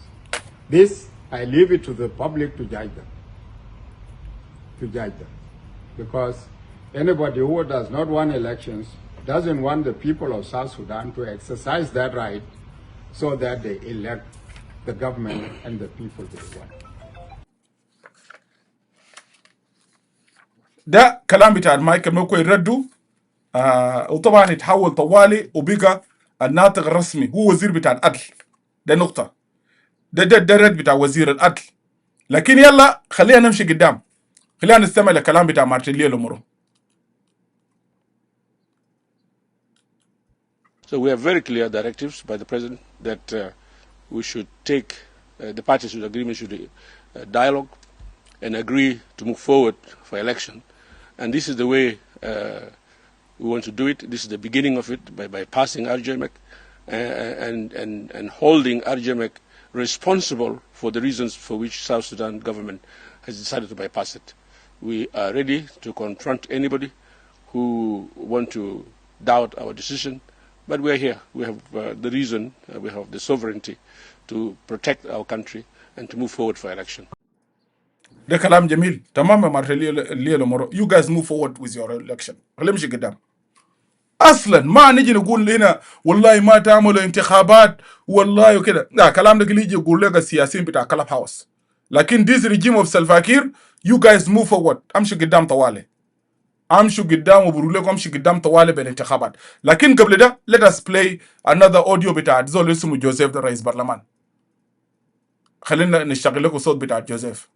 This, I leave it to the public to judge them. Because Anybody who does not want elections doesn't want the people of South Sudan to exercise that right so that they elect the government and the people they want. ده كلام بتاع المايكل مكوي ردوا وطبعا يتحول طوالي وبقى الناطق الرسمي هو وزير بتاع العدل. ده نقطة. ده رد بتاع وزير العدل. لكن يلا خلينا نمشي قدام. خلينا نستمع لكلام بتاع مارتن لومورو. So we have very clear directives by the President that we should take, the parties to the agreement should dialogue and agree to move forward for election. And this is the way we want to do it. This is the beginning of it by passing RGMEC and holding RGMEC responsible for the reasons for which South Sudan government has decided to bypass it. We are ready to confront anybody who want to doubt our decision. But we are here. We have the reason, we have the sovereignty to protect our country and to move forward for election. ده كلام جميل تمام يا مارتن لومورو. You guys move forward with your election. خلينا نمشي قدام. اصلا ما نجي نقول هنا والله ما تعملوا انتخابات والله وكده. لا كلام ده يجي يقول لك السياسيين بتاع كلاب هاوس. لكن this regime of Salva Kiir, you guys move forward. امشي قدام طوالي. امشوا قدام وبقول لكم امشي قدام طوالي بالانتخابات. لكن قبل ده let us play another audio بتاع زول اسمه جوزيف ده رئيس برلمان. خلينا نشتغل لكم صوت بتاع جوزيف.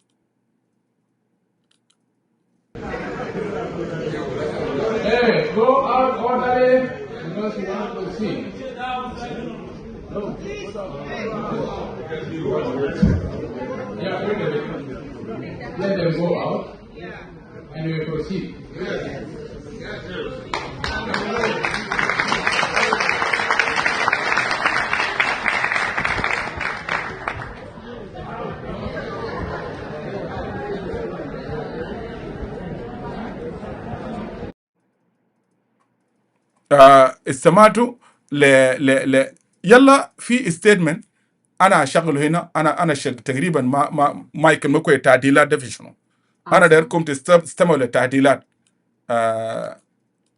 Hey, go out orderly because you want to see. No. Yeah, bring them. Let them go out and we proceed. استمعتوا ل يلا في ستيتمنت انا اشغله هنا. انا تقريبا ما يمكن مكوي تعديلات ده في شنو. انا دايركم تستمعوا للتعديلات.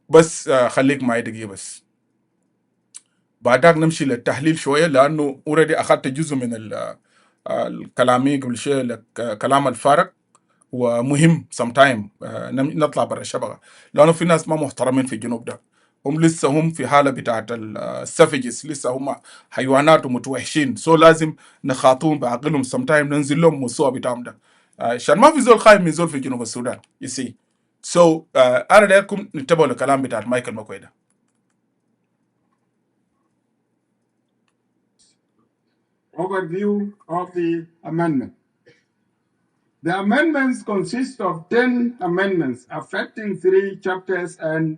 بس خليك معي دقيقه بس. بعدك نمشي للتحليل شويه لانه اوريدي اخذت جزء من الكلامي قبل شويه كلام الفارق ومهم sometime نطلع برا الشبكه لانه في ناس ما محترمين في الجنوب ده. هم لسه هم في حاله بتاعت السافجز. لسه هم حيوانات ومتوحشين. سو لازم نخاطبهم بعقلهم sometime ننزل لهم مستوى بتاعهم ده عشان ما في زول خايف من زول في جنوب السودان. you see. so انا دايركم نتبعوا الكلام بتاعت مايكل مكوي ده. Overview of the amendment. The amendments consist of 10 amendments affecting 3 chapters and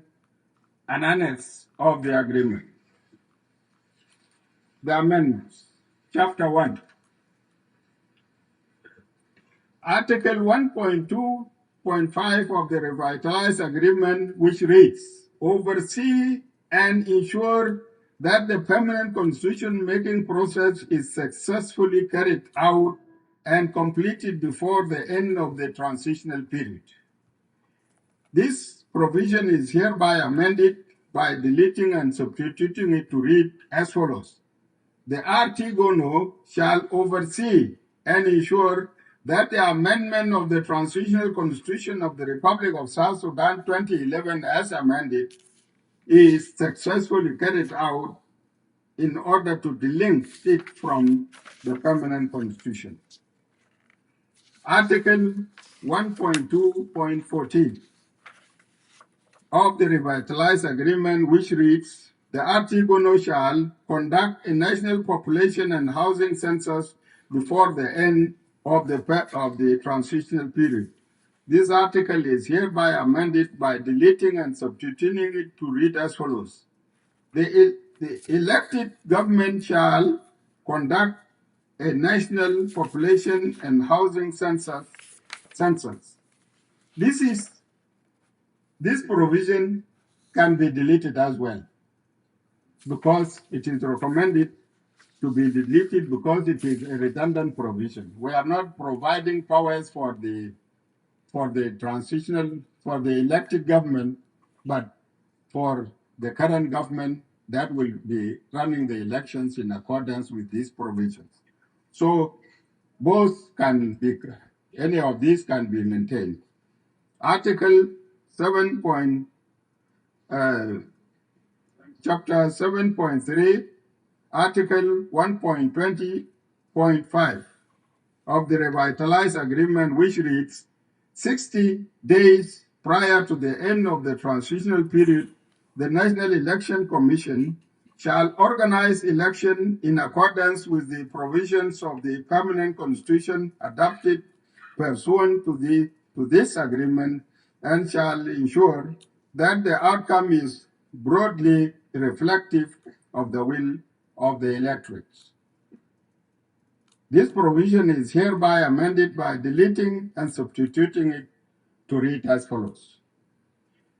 an annex of the agreement. The amendments. Chapter 1. Article 1.2.5 of the revitalized agreement, which reads, oversee and ensure that the permanent constitution-making process is successfully carried out and completed before the end of the transitional period. This provision is hereby amended by deleting and substituting it to read as follows. The RT-GONO shall oversee and ensure that the amendment of the Transitional Constitution of the Republic of South Sudan 2011 as amended is successfully carried out in order to delink it from the permanent constitution. Article 1.2.14 of the revitalized agreement, which reads, the RT-GONO shall conduct a national population and housing census before the end of the transitional period. This article is hereby amended by deleting and substituting it to read as follows. The elected government shall conduct a national population and housing census. This provision can be deleted as well because it is recommended to be deleted because it is a redundant provision. We are not providing powers for the for the elected government, but for the current government that will be running the elections in accordance with these provisions. So both can be, any of these can be maintained. Article 7. Chapter 7.3, Article 1.20.5 of the revitalized agreement, which reads 60 days prior to the end of the transitional period, the National Election Commission shall organize election in accordance with the provisions of the permanent constitution adopted pursuant to this agreement, and shall ensure that the outcome is broadly reflective of the will of the electorates. This provision is hereby amended by deleting and substituting it to read as follows.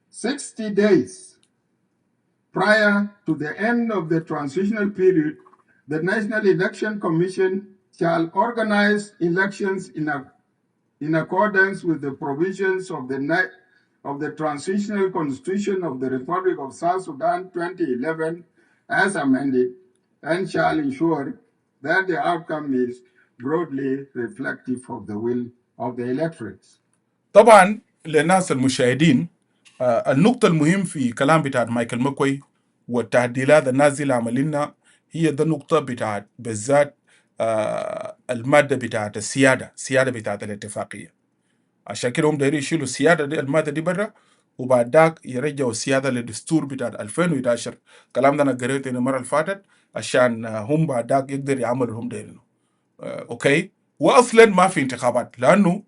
60 days prior to the end of the transitional period, the National Election Commission shall organize elections in accordance with the provisions of the Transitional Constitution of the Republic of South Sudan 2011 as amended, and shall ensure that the outcome is broadly reflective of the will of the electorates. طبعا للناس المشاهدين النقطة المهم في كلام بتاع مايكل مكوي والتعديلات النازلة عملنا هي ده النقطة بتاعت بالذات المادة بتاعت السيادة بتاعت الاتفاقية. عشان كده هم دايرين يشيلوا السيادة دي المادة دي برا، وبعد داك يرجعوا السيادة للدستور بتاعت 2011. الكلام ده أنا قريته المرة اللي فاتت عشان هم بعد داك يقدر يعملوا هم دايرينه. أوكي، وأصلا ما في انتخابات لأنه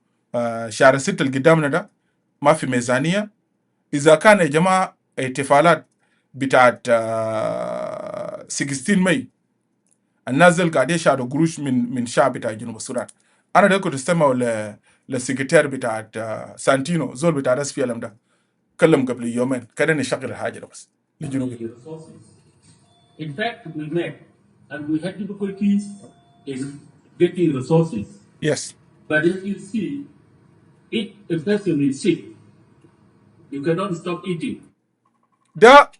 شهر 6 اللي قدامنا ده ما في ميزانية. إذا كان يا جماعة احتفالات بتاعت 16 ماي الناس دول قاعدين يشعروا قروش من شعب بتاع جنوب السودان. أنا ده كنت استمعوا للسكرتير بتاعت سانتينو زول بتاع SPLM ده كلم قبل يومين كده نشغل الحاجة ده بس لجنوب. In fact, we met and we had difficulties in getting resources. Yes. But if you see, if a person is sick, you cannot stop eating. ده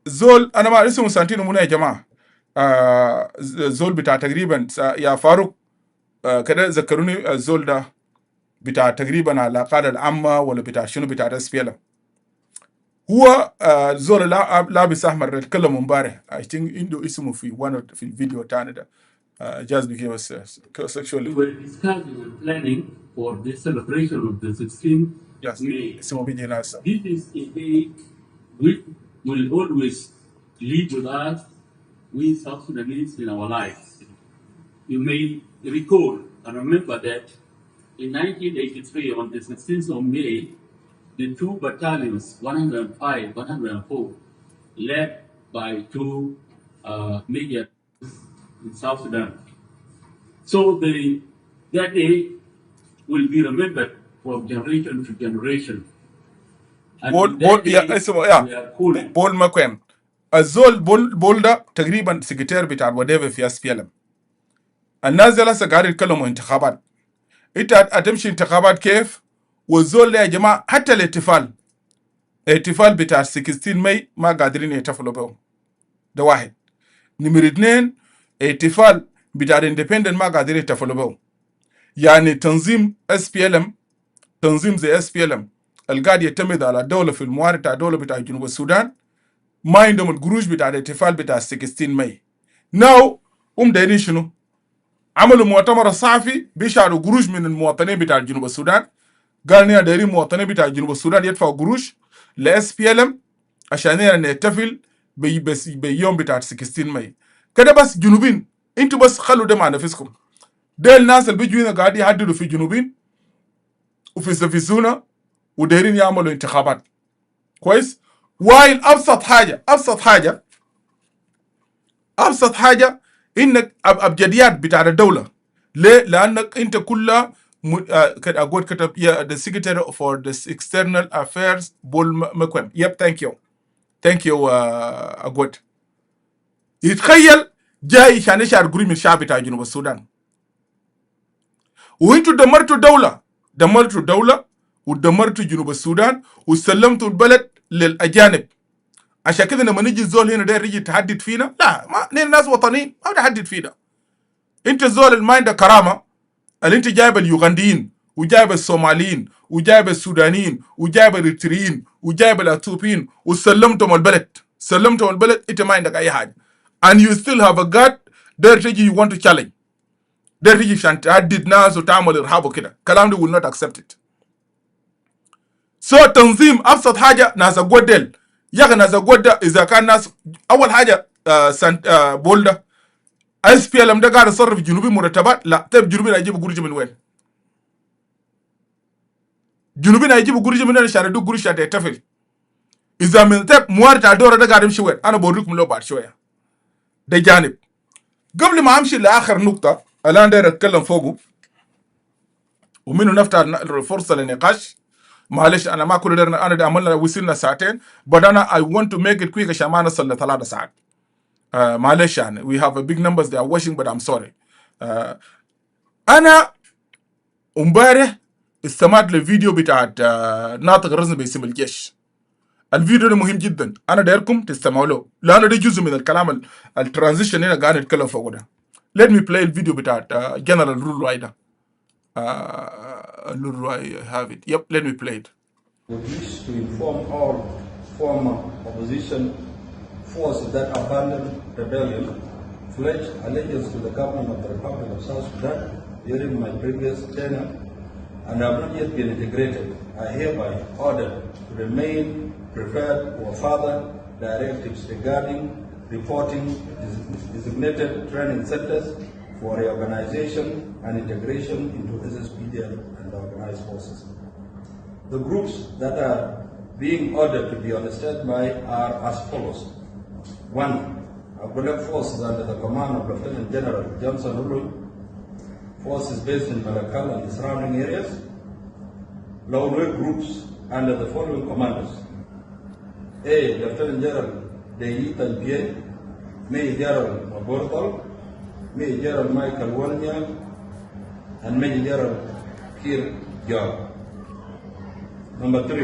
زول أنا ما اسمه سانتينو منو يا جماعة. زول بتاع تقريبا يا فاروق كده ذكروني الزول ده بتاع تقريبا على العلاقات العامة ولا بتاع شنو بتاع SPLM. هو زول لابس أحمر اتكلم امبارح I think عنده اسمه في الفيديو تاني ده just became a sexual. We were discussing and planning for the celebration of the 16th Yes. May. اسمه بيجي ناس. This is a day which will always live with us, we South Sudanese, in our lives. You may recall and remember that in 1983, on the 16th of May, the two battalions, 105, 104, led by two majors in South Sudan. So that day will be remembered from generation to generation. بول مكوين الزول بول ده تقريبا سكرتير بتاع وديفه في SPLM. الناس دي لسه قاعدين يتكلموا انتخابات. انت هتمشي انتخابات كيف؟ والزول ده يا جماعه حتى الاحتفال بتاع 16 ماي ما قادرين يحتفلوا بهم. ده واحد. نمرة 2 احتفال بتاع الاندبندنت ما قادرين يحتفلوا بهم. يعني تنظيم SPLM تنظيم زي SPLM القاعد يعتمد على الدولة في الموارد بتاع الدولة بتاع جنوب السودان ما عندهم القروش بتاع الاحتفال بتاع 16 ماي. ناو دايرين شنو؟ عملوا مؤتمر صحفي بيشعروا قروش من المواطنين بتاع جنوب السودان. قال نحن دايرين مواطنين بتاع جنوب السودان يدفعوا قروش ل SPLM عشان نحتفل بيوم بتاع 16 ماي. كده بس جنوبين انتوا بس خلوا ده مع نفسكم. ده الناس اللي بيجوا هنا قاعد يحددوا في جنوبين وفي سفيسونا ودايرين يعملوا انتخابات. كويس؟ وايل ابسط حاجه انك ابجديات بتاع الدوله. ليه؟ لانك انت كلها اقول كتب the secretary for the external affairs بول مكوين. يب ثانك يو اقول يتخيل جاي عشان يشعر قريب من الشعب بتاع جنوب السودان. وانتوا دمرتوا الدوله ودمرت جنوب السودان وسلمت البلد للاجانب. عشان كده لما نجي الزول هنا ده يجي تحدد فينا، لا، ما نحن ناس وطنيين، ما تحدد فينا. انت الزول اللي ما عندك كرامه، اللي انت جايب اليوغنديين وجايب الصوماليين وجايب السودانيين وجايب الاريتريين وجايب الاثيوبيين وسلمتهم البلد، سلمتهم البلد، انت ما عندك اي حاجه. and you still have a god there تجي you want to challenge، ده تجي عشان تهدد ناس وتعمل ارهاب وكده. الكلام ده will not accept it. so تنظيم ابسط حاجه ناس الجودل يا اخي، ناس الجود اذا كان ناس اول حاجه بولده اس بي ال ام ده قاعد يصرف جنوبي مرتبات، لا. طيب جنوبيين هيجيبوا قرش من وين؟ جنوبيين هيجيبوا قرش من وين عشان يدوك قرش عشان يحتفل؟ اذا من طيب موارد الدوره ده قاعد يمشي وين؟ انا بوريكم له بعد شويه. ده جانب. قبل ما امشي لاخر نقطه الان داير اتكلم فوقه ومنه نفتح الفرصه للنقاش. معلش انا ما كل ده، انا ده عملنا وصلنا ساعتين، but انا I want to make it quick عشان ما نصل ل3 ساعات. معلش يعني we have a big numbers they are watching but I'm sorry. انا امبارح استمعت للفيديو بتاعت ناطق رسمي باسم الجيش. الفيديو ده مهم جدا، انا دايركم تستمعوا له لانه ده جزء من الكلام الترانزيشن هنا قاعد نتكلم فوق ده. let me play الفيديو بتاعت جنرال رول ده. I have it. Yep, let me play it. We wish to inform all former opposition forces that abandoned rebellion, pledged allegiance to the government of the Republic of South Sudan during my previous tenure, and have not yet been integrated, are hereby ordered to remain prepared for further directives regarding reporting designated training centers for reorganization and integration into SSPDF and organized forces. The groups that are being ordered to be on standby are as follows. 1. Agulek forces under the command of Lieutenant General Johnson Ulu, forces based in Malakal and the surrounding areas. Launwe groups under the following commanders. A. Lieutenant General Deyit and Pierre, Major General Mabortal, Major General Michael Wanya, and Major General Kir Jar. Number 3,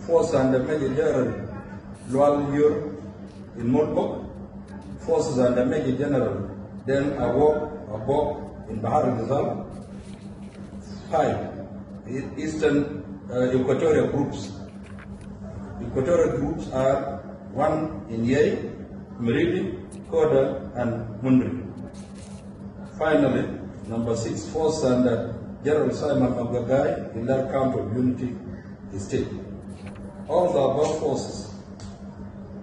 force under Major General Lual Yur in Molbok, forces under Major General Den Abok in Bahar Rizal. 5, Eastern Equatorial groups. Equatorial groups are 1 in Yei, Meridi, Koda, and Mundri. Finally, number 6, force under General Simon Magagai in that Camp of Unity State. All the above forces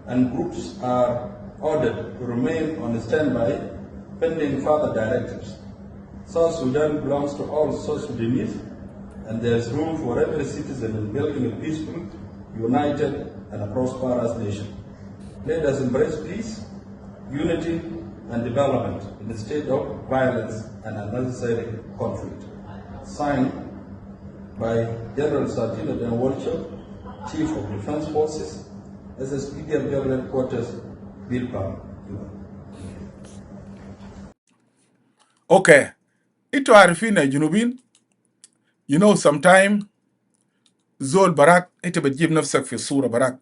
and groups are ordered to remain on standby pending further directives. South Sudan belongs to all South Sudanese, and there is room for every citizen in building a peaceful, united, and a prosperous nation. Let us embrace peace, unity, and development in a state of violence and unnecessary conflict. Signed by General Sartino Den Walcher, Chief of Defense Forces, SSPDF Government Headquarters, Bilpam. Okay. Ito عارفين جنوبين. You know sometime زول براك انت بتجيب نفسك في الصورة براك.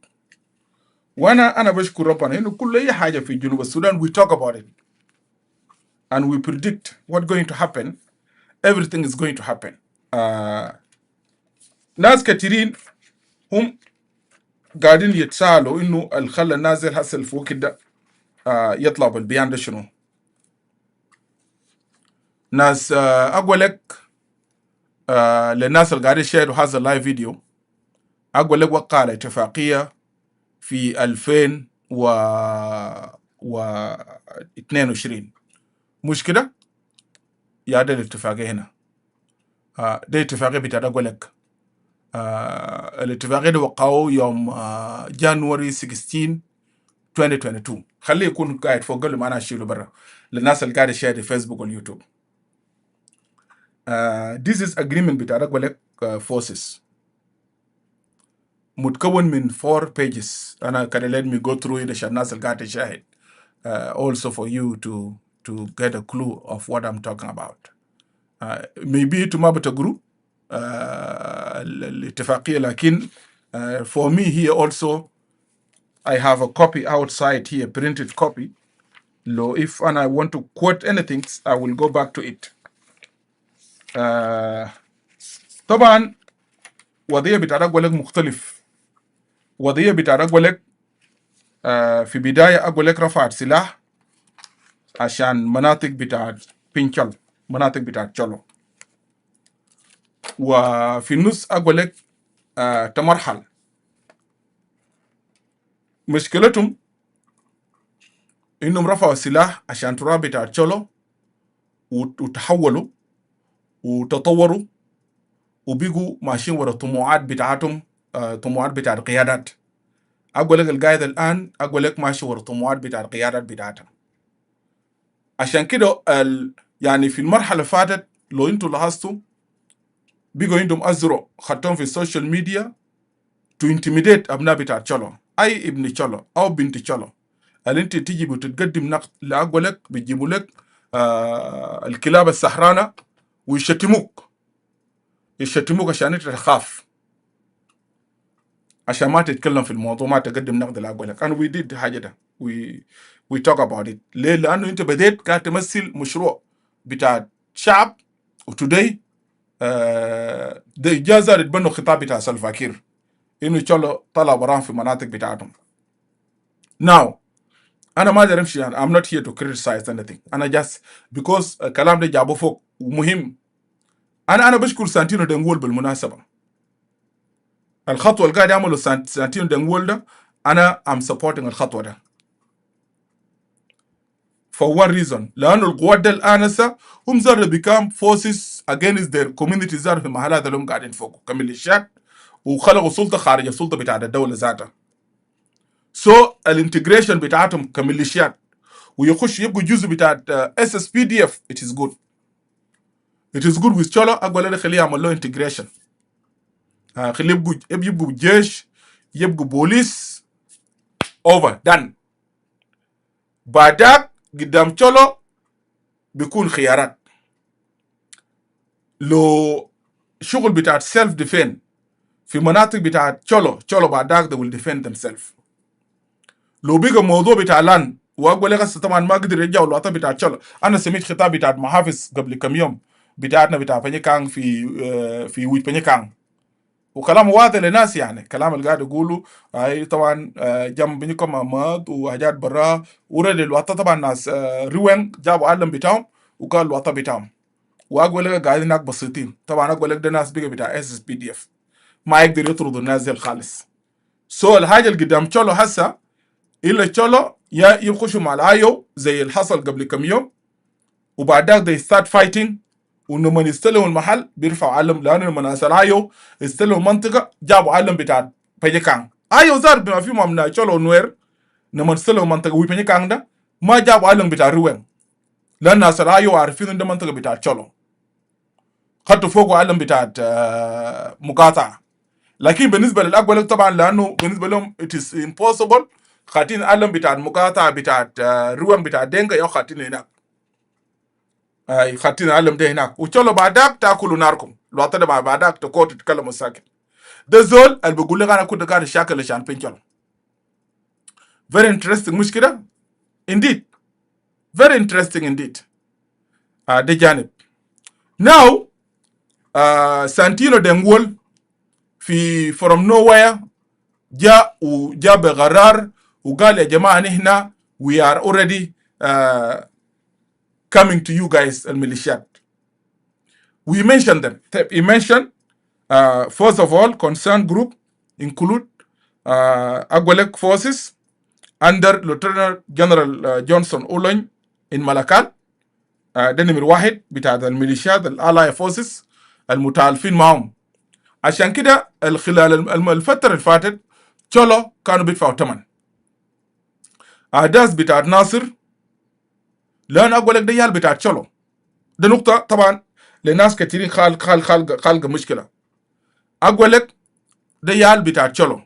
وانا بشكر ربنا انه كل اي حاجة في جنوب السودان we talk about it and we predict what's going to happen. Everything is going to happen. ناس كثيرين هم قاعدين يتساءلوا انه الخلى النازل حصل في وقت ده يطلع بالبيان ده شنو. ناس اقول لك للناس اللي قاعدين يشاهدوا هذا اللايف فيديو، اقول لك وقع على اتفاقيه في 2022 مش كده؟ يا ده الاتفاقيه هنا. ده اتفاقيه بتاع اقول لك الاتفاقيه دي وقعوا يوم جانوري 16 2022. خليه يكون قاعد فوق قبل ما انا اشيله برا للناس اللي قاعده تشاهد في فيسبوك واليوتيوب. This is agreement بتاع اقول لك forces متكون من 4 pages. أنا كان let me go through it عشان الناس اللي قاعدة تشاهد also for you to get a clue of what I'm talking about. Maybe to ما بتقروا الاتفاقية. لكن for me here also I have a copy outside here, printed copy. If I want to quote anything, I will go back to it. طبعا وضعية بتاع أقول لك مختلف. وضعية بتاع أقول لك في بداية أقول لك رفعت سلاح عشان مناطق بتاع بينشل، مناطق بتاع تشولو. وفي النص أقول لك تمرحل. مشكلتهم إنهم رفعوا السلاح عشان تراب بتاع تشولو وتحولوا وتطوروا وبيجوا ماشيين ورا طموحات بتاعتهم، طموحات بتاع القيادات. أقول لك القائد الآن أقول لك ماشي ورا طموحات بتاع القيادات بتاعتهم. عشان كده يعني في المرحلة اللي فاتت لو انتوا لاحظتوا بيجوا عندهم أزرق خدتهم في السوشيال ميديا to intimidate أبناء بتاع تشولو. أي ابن تشولو أو بنت تشولو اللي انت تيجي بتتقدم نقد لأقول لك بيجيبوا لك الكلاب السحرانة ويشتموك عشان انت تخاف، عشان ما تتكلم في الموضوع، ما تقدم نقد لأقول لك. and we did حاجة ده we talk about it. ليه؟ لأنه انت بديت كانت تمثل مشروع بتاع شعب، وتوداي ده إجازة يتبنوا خطاب بتاع سلفاكير إنه تشولو طلع براهم في مناطق بتاعتهم. Now أنا ما أقدر أمشي، I'm not here to criticize anything. أنا just because الكلام ده جابه فوق ومهم. أنا بشكر سانتينو دنغول بالمناسبة. الخطوة اللي قاعد يعمله سانتينو دنغول ده أنا I'm supporting الخطوة ده. For one reason. لأنه القوات ده الآنسة هم زار become forces against their community زار في المحلات اللي هم قاعدين فوقه كميليشيات، وخلقوا سلطة خارج السلطة بتاعت الدولة ذاتها. So الانتجريشن بتاعتهم كميليشيات ويخش يبقوا جزء بتاعت SSPDF. It is good. It is good with Cholo. أقول لك خليه يعمل له integration. خليه يبقوا جيش، يبقوا بوليس. Over done. بعدك قدام تشولو بيكون خيارات. لو شغل بتاع self defense في مناطق بتاع تشولو بعدك they will defend themselves. لو بيجا موضوع بتاع لان واقول لك طبعا ما قدر يرجعوا الوطن بتاع تشولو. انا سمعت خطاب بتاع محافظ قبل كم يوم بتاعتنا بتاع بنيكان في ويت بنيكان، وكلام واضح للناس. يعني كلام اللي قاعد يقولوا اي طبعا جنب بنيكم اماد وحاجات برا ورد الوطن. طبعا ناس روين جابوا علم بتاعهم وقال الوطن بتاعهم، واقول لك قاعدين هناك بسيطين. طبعا اقول لك ده ناس بيجي بتاع SSPDF ما يقدر يطردوا الناس دي خالص. سو الحاجه اللي قدام تشولو هسه الا تشولو يا يخشوا مع الايو زي اللي حصل قبل كم يوم، وبعدها they start fighting. ولما يستلموا المحل بيرفعوا علم، لانه لما ناس الايو استلموا منطقه جابوا علم بتاع بنيكان. ايو زار بما فيهم من تشولو نوير لما استلموا منطقه وي بنيكان ده ما جابوا علم بتاع روين، لان ناس الايو عارفين ان ده منطقه بتاع تشولو، خدوا فوقه علم بتاع مقاطعه. لكن بالنسبه للاقوال طبعا لانه بالنسبه لهم it is impossible خاتين علم بتاع المقاطعه بتاع روان بتاع دينجا يا خاتين هناك، اي خاتين علم ده هناك. وتشولو بعدك تاكلوا ناركم لو اعتدى بعدك تكوت تتكلموا ساكت. ده زول اللي بيقول لك انا كنت قاعد شاكل عشان بنشولو. very interesting مش كده؟ indeed very interesting indeed. ده جانب. now سانتينو دنغول في from nowhere جاء بقرار وقال يا جماعة نحن we are already coming to you guys الميليشيات. We mentioned them. He mentioned first of all concerned group include Agwelek forces under Lieutenant General Johnson Olony in Malakal. ده نمر واحد بتاع الميليشيات الالي فورسز المتعالفين معهم. عشان كده خلال الفترة اللي فاتت تشولو كانوا بيدفعوا ثمن. أحداث بتاعت ناصر لأن أقول لك ده يال بتاعت تشولو. ده نقطة طبعا لناس كثيرين خالق مشكلة. أقول لك ده يال بتاعت تشولو،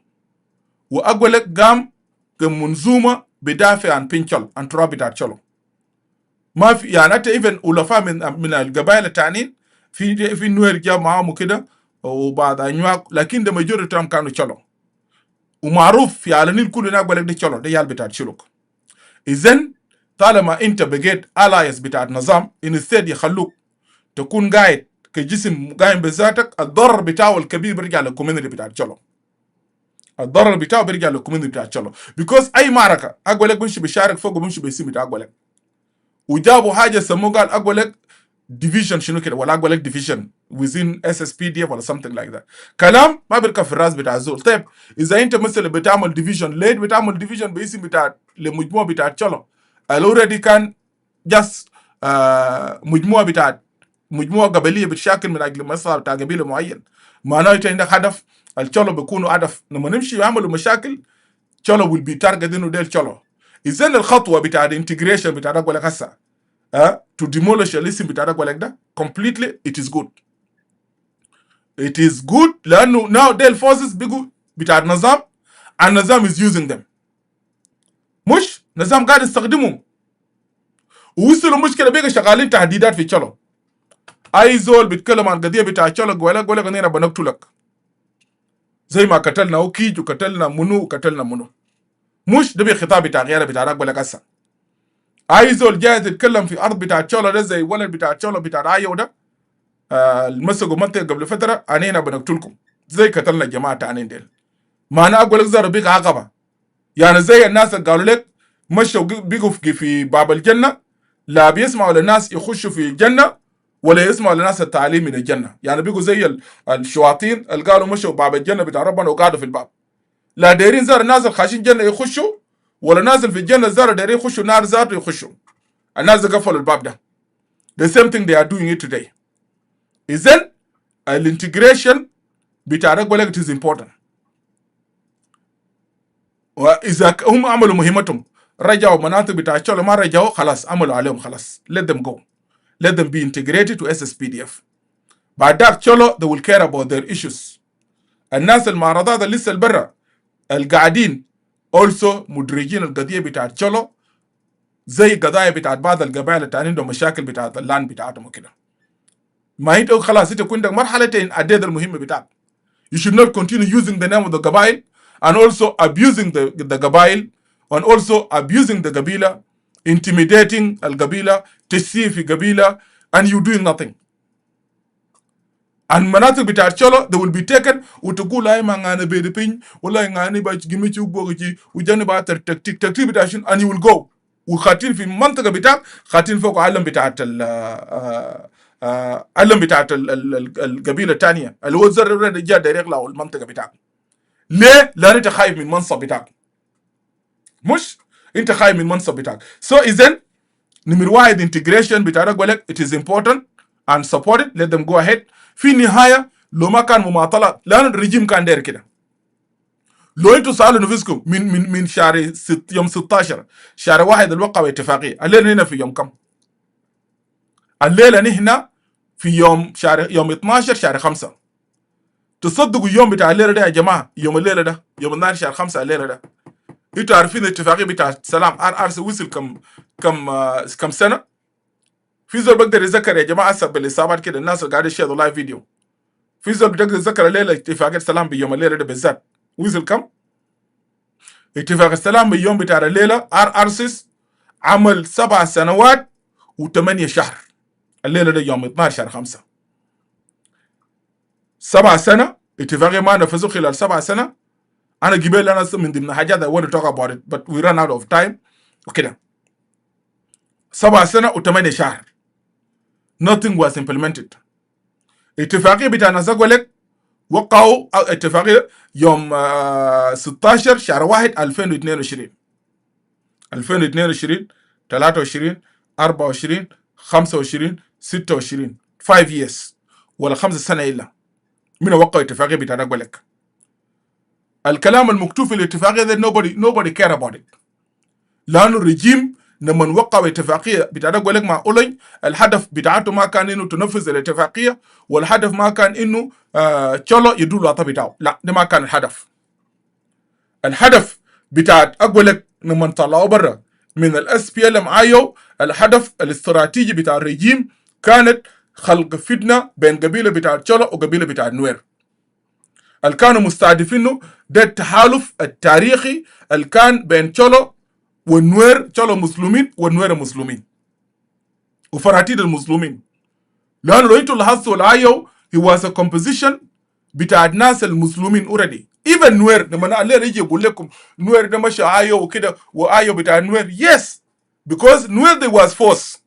وأقول لك قام كمنظومة بدافع عن بينشل عن تراب بتاعت تشولو. ما في يعني حتى إيفن أولفاء من القبائل التانيين في نوير جاء معاهم كده وبعد انواع، لكن ده ماجوريتي كانوا تشلو، ومعروف في على النيل كله هناك بلد تشلو ده يال بتاع شلوك. اذن طالما انت بقيت الايس بتاع نظام ان السيد يخلوك تكون قاعد كجسم قايم بذاتك، الضرر بتاعه الكبير بيرجع للكوميونتي بتاع تشلو. الضرر بتاعه بيرجع للكوميونتي بتاع تشلو، بيكوز اي معركه اقول لك بمشي بيشارك فوق وبمشي بيسيب بتاع اقول لك. وجابوا حاجه سموه قال اقول لك division شنو كده، ولا اقول لك division within SSPDF ولا something like that. كلام ما بيركب في الراس بتاع الزول. طيب اذا انت مثلا بتعمل division، ليه بتعمل division باسم بتاع لمجموعه بتاع تشلو الاوريدي كان جس مجموعه قبليه بتشاكل من اجل مصالح بتاع قبيله معين. معناه انت عندك هدف، التشلو بيكونوا هدف، لما نمشي يعملوا مشاكل تشلو will be targeted انه ده تشلو. اذا الخطوه بتاع الانتجريشن بتاع اقول لك هسه to demolish الاسم بتاع اقول لك ده completely it is good. It is good لانه now ديل forces بيجوا بتاع النظام، النظام is using them، مش نظام قاعد يستخدمهم. ووصلوا مشكله بيجي شغالين تهديدات في تشلو. اي زول بيتكلم عن قضيه بتاع تشلو يقول لك انا بنقتلك زي ما قتلنا اوكيج وقتلنا منو وقتلنا منو. مش ده بخطاب بتاع غيره بتاع اقول لك هسه اي زول جاهز يتكلم في ارض بتاع تشلو ده زي ولد بتاع تشلو بتاع رايو ده المسكوا منطقه قبل فتره، انا بنقتلكم زي قتلنا الجماعه تانيين ديل. ما انا اقول لك زار بيك عقبه، يعني زي الناس اللي قالوا لك مشوا بيقوا في باب الجنه، لا بيسمعوا للناس يخشوا في الجنه ولا يسمعوا للناس التعليم من الجنه. يعني بيقوا زي الشياطين اللي قالوا مشوا باب الجنه بتاع ربنا وقعدوا في الباب. لا دايرين زار الناس اللي خاشين الجنه يخشوا، ولا نازل في الجنه زار دايرين يخشوا نار ذاته يخشوا. الناس اللي قفلوا الباب ده. The same thing they are doing it today. إذن الانتجريشن بتاع اقول لك it is important. واذا هم عملوا مهمتهم رجعوا مناطق بتاع تشلو، ما رجعوا خلاص عملوا عليهم خلاص، let them go, let them be integrated to SSPDF. بعد ذاك تشلو they will care about their issues. الناس المعارضات اللي لسه البرا القاعدين also مدرجين القضيه بتاع تشلو زي قضايا بتاعت بعض القبائل التانيين عندهم مشاكل بتاعت اللان بتاعتهم وكده. ما انت خلاص انت كنت مرحلتين عديت المهمه بتاعك. You should not continue using the name of the قبائل and also abusing the قبائل and also abusing the قبيلة, intimidating القبيلة, تسيء في قبيلة and you doing nothing. المناطق بتاعت تشلو they will be taken وتقول هاي ما غانا بيربين ولا غانا باج جيميتي وبوغي وجاني باتر تكتيك بتاعشن and you will go. وخاتين في المنطقة بتاعك خاتين فوق علم بتاعت علم بتاعت القبيله الثانيه اللي هو الزر جاء دايركت له المنطقه بتاعك. ليه؟ لان انت خايف من منصب بتاعك، مش انت خايف من منصب بتاعك. سو اذا نمر واحد انتجريشن بتاعك بقول لك it is important and support it, let them go ahead. في النهايه لو ما كان مماطله لان الرجيم كان داير كده. لو انتوا سالوا نفسكم من شهر يوم 16 شهر واحد الوقعوا اتفاقيه، الليله هنا في يوم كم؟ الليله نحن في يوم 12 شهر 5. تصدقوا اليوم بتاع الليله ده يا جماعه، يوم الليله ده يوم 12 شهر 5 الليله ده، انتوا عارفين الاتفاقيه بتاع سلام R-ARCSS وصل كم سنه؟ في زول بقدر يذكر يا جماعه حسب بالاصابات كده الناس اللي قاعده يشيروا لايف فيديو. في زول بيقدر يتذكر الليله اتفاقيه سلام بيوم الليله ده بالذات وصل كم؟ اتفاق السلام باليوم بتاع الليله R-ARCSS عمل 7 سنوات و8 شهر. الليله ده يوم 12 شهر 5. 7 سنه اتفاقيه ما نفذوا خلال 7 سنه. انا جبال انا من ضمن حاجات I want to talk about it but we run out of time وكده. 7 سنه و8 شهر nothing was implemented. اتفاقيه بتاعنا زغولك وقعوا اتفاقيه يوم 16 شهر 1 2022 23 24 25 26 5 years ولا 5 سنه الا من وقعوا اتفاقيه بتاعنا زغولك. الكلام المكتوب في الاتفاقيه ده nobody care about it. لانه الرجيم لما وقعوا اتفاقيه بتاعنا زغولك مع اولي الهدف بتاعته ما كان انه تنفذ الاتفاقيه، والهدف ما كان انه تشلو يدوا الوطن بتاعه، لا ده ما كان الهدف. الهدف بتاع زغولك لما طلعوا برا من SPLM IO الهدف الاستراتيجي بتاع الرجيم كانت خلق فتنه بين قبيله بتاع تشولو وقبيله بتاع نوير. اللي كانوا مستهدفينه ده التحالف التاريخي اللي كان بين تشولو والنوير، تشولو مسلمين والنوير مسلمين وفراتيد المسلمين. لانه لو انتوا لاحظتوا الايو he was a composition بتاع الناس المسلمين already. even نوير لما انا يجي يقول لكم نوير ده مشى ايو وكده وايو بتاع نوير، yes because نوير they was force.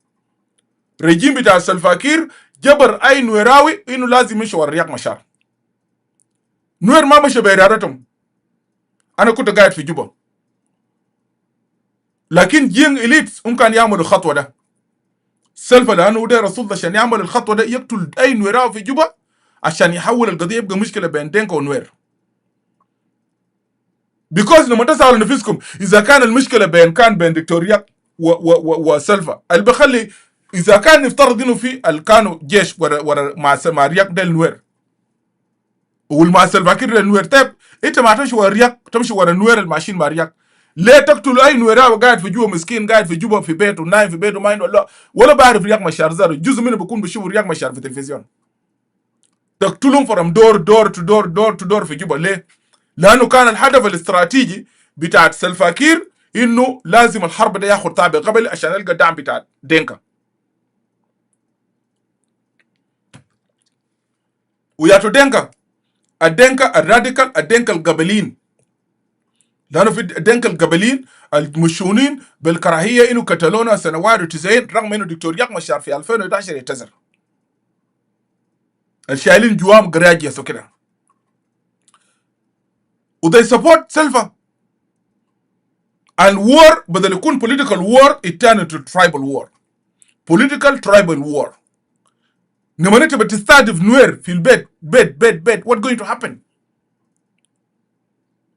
رجيم بتاع سلفاكير جبر اي نويراوي انه لازم يمشي ورا رياض مشار. نوير ما مشى بإرادتهم. انا كنت قاعد في جوبا، لكن جين اليتس هم كان يعملوا الخطوه ده. سلفا لانه ده رسول عشان يعمل الخطوه ده يقتل اي نويراوي في جوبا عشان يحول القضيه يبقى مشكله بين دينكا ونوير. بيكوز لما تسالوا نفسكم اذا كان المشكله بين دكتوريا وسلفا اللي بخلي اذا كان نفترض انه في كانوا جيش ورا مع رياق ده النوير والمع سلفاكير للنوير، طيب انت ما تمشي ورا رياق، تمشي ورا النوير الماشيين مع رياق. ليه تقتلوا اي نويراوي قاعد في جوبا مسكين قاعد في جوبا في بيته نايم في بيته ما عنده ولا بعرف رياق مشار زاره، جزء منه بيكون بيشوفوا رياق مشار في التلفزيون. تقتلهم فرم دور تو دور في جوبا. ليه؟ لانه كان الهدف الاستراتيجي بتاع سلفاكير انه لازم الحرب ده ياخد طابع قبل عشان يلقى دعم بتاع دينكا. وياتو دينكا الدينكا الراديكال الدينكا القبليين، لانه في الدينكا القبليين المشونين بالكراهيه انه قتلونا سنه 91 رغم انه دكتور ياق مشار في 2011 يعتذر. الشايلين جوام جراجيس وكده. وthey support سلفا. الوار بدل يكون political war it turned into tribal war. political tribal war. لما انت بتستهدف نوير في البيت بيت what going to happen؟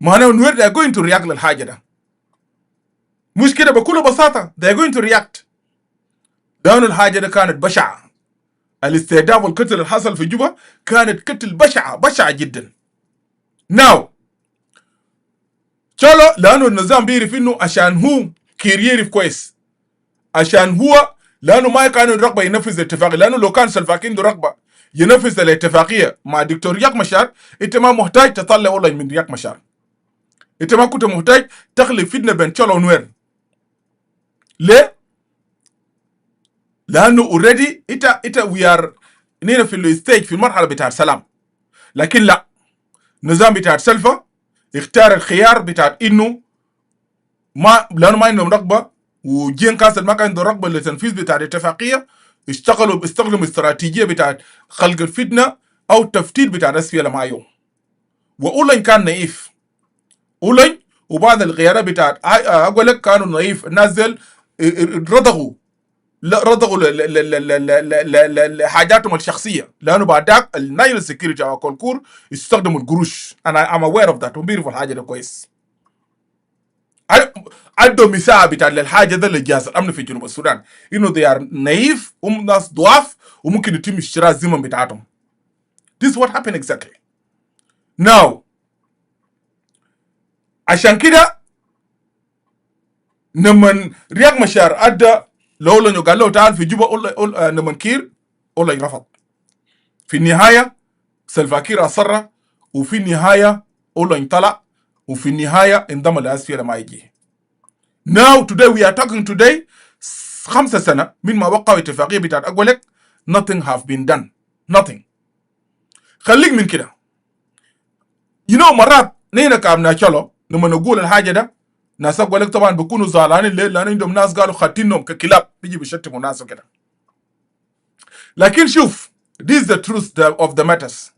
معناه نوير they are going to react للحاجه ده. مش كده بكل بساطه they are going to react. لانه الحاجه ده كانت بشعه. الاستهداف والقتل اللي حصل في جوبا كانت قتل بشعه جدا. now تشولو لانه النظام بيعرف انه عشان هو كير يعرف كويس عشان هو لانه ما كان الرقبه ينفذ الاتفاقيه، لانه لو كان سلفاكين عنده رقبه ينفذ الاتفاقيه مع دكتور رياق مشار انت ما محتاج تطلع والله من رياق مشار، انت ما كنت محتاج تخلق فتنه بين تشولو ونوير. ليه؟ لانه اوريدي انت وي ار نينا في الستيج في المرحله بتاع السلام. لكن لا، النظام بتاع سلفا اختار الخيار بتاع انه ما لانه ما عندهم رقبه وجين كاسل ما كان عنده رقبه للتنفيذ بتاع الاتفاقيه، استخدموا استراتيجيه بتاع خلق الفتنه او التفتيت بتاع الاسفل معايو. واولين كان نايف اولين وبعض القيادات بتاعت اقول لك كانوا نايف، نازل رضغوا لحاجاتهم الشخصيه، لانه بعد ذاك النايل سكيورتي او كولكور استخدموا القروش. انا ام اوير اوف ذات وبيعرفوا الحاجه ده كويس. عندهم مساحه بتاع الحاجه ده لجهاز الامن في جنوب السودان انه they are نايف ناس ضعاف وممكن يتم اشتراء الزمن بتاعتهم. This is what happened exactly. Now عشان كده لما رياق مشار ادى لو قال له تعال في جوبا لما كير ولا رفض. في النهايه سلفاكير اصر وفي النهايه ولا طلع وفي النهايه انضم لاسفل ما يجي. Now today we are talking today 5 سنة من ما وقعوا اتفاقية بتاعت أقولك nothing have been done nothing. خليك من كده. مرات نينا كامنا تشولو لما نقول الحاجة ده ناس أقولك طبعا بيكونوا زعلانين ليه؟ لأن عندهم ناس قالوا خاتينهم ككلاب بيجي بيشتموا ناس وكده. لكن شوف this is the truth of the matters.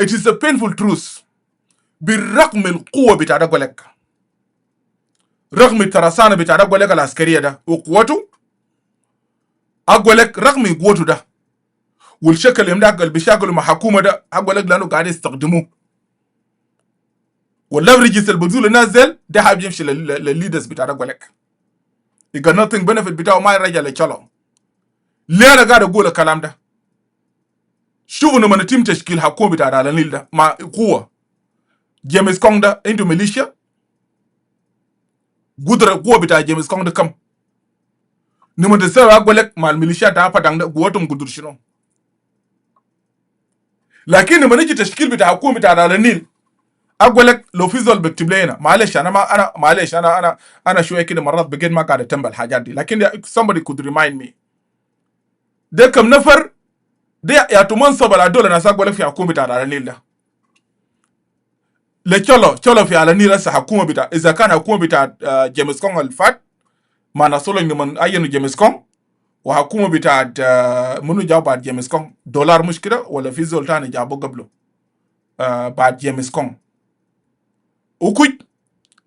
It is a painful truth. بالرغم القوة بتاعت أقولك رغم الترسانة بتاع أقول لك العسكرية ده وقوته، أقول لك رغم قوته ده والشكل اللي اللي بيشاكلوا مع حكومة ده أقول لك لأنه قاعد يستخدموه والليفرجز اللي بتزول الناس ده حابب يمشي للليدرز بتاع أقول لك يبقى nothing benefit بتاعه ما يرجع لتشولو. ليه أنا قاعد أقول الكلام ده؟ شوفوا لما نتم تشكيل حكومة بتاع على النيل ده مع قوة جيمس كونغ ده عنده ميليشيا قدر القوة بتاع جيمس كونغ ده كم؟ نما تسوي أقول لك مع الميليشيا ده فدان ده قوتهم قدر شنو؟ lakini lما نيجي تشكيل بتاع حكومه بتاع على النيل اقول لك لو في زول بيكتب لنا معلش انا معلش انا شويه كده مرات بجد ما قاعد اتنبل الحاجات دي لكن somebody could remind me ده كم نفر ده يا تمنصب على دول ناس اقول لك في حكومه بتاع على النيل ده لتشلو في على النيل هسه حكومه بتاع اذا كان حكومه بتاع جيمس كونغ الفات ما نصلوا انه من اينو جيمس كونغ وحكومه بتاع منو جاب بعد جيمس كونغ دولار مشكله ولا في زول ثاني جابوه قبله بعد جيمس كونغ وكوج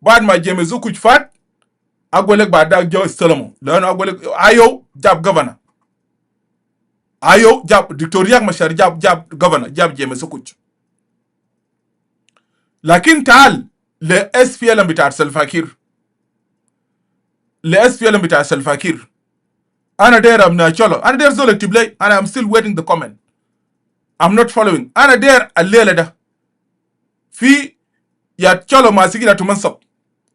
بعد ما جيمس وكوج فات اقول لك بعد ذاك جو استلموا لانه اقول لك ايو جاب جفنا ايو جاب دكتوريا مشار جاب جفنا جاب جيمس وكوج لكن تعال لاس في ال بتاع سلفاكير لاس في ال بتاع سلفاكير انا داير ابنا تشولو انا داير زول يكتب لي انا ام ستيل ويتنج ذا كومنت ام نوت فولوينج انا داير الليله ده في يا تشولو ماسكين تمنصب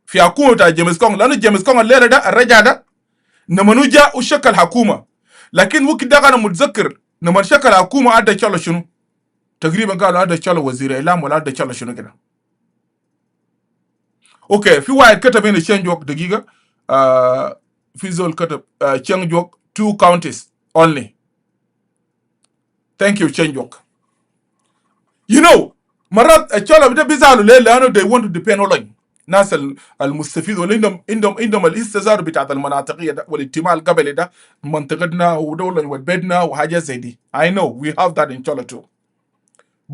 في حكومه بتاع جيمس كونغ لانه جيمس كونغ الليله ده الرجع ده نمنو جاء وشكل حكومه لكن وقت ده انا متذكر لما شكل حكومه ادى تشولو شنو تقريبا قالوا ادى تشولو وزير اعلام ولا ادى تشولو شنو كده اوكي في واحد كتب هنا تشينج دقيقه في زول كتب تشينج 2 counties only thank you تشينج you know مرات الشغله بده بيزعلوا ليه لانه they want to depend on ناس المستفيد ولا عندهم الاستزار بتاعت المناطقيه ده والاجتماع القبلي ده منطقتنا ودوله وبيتنا وحاجات زي دي I know we have that in Chola too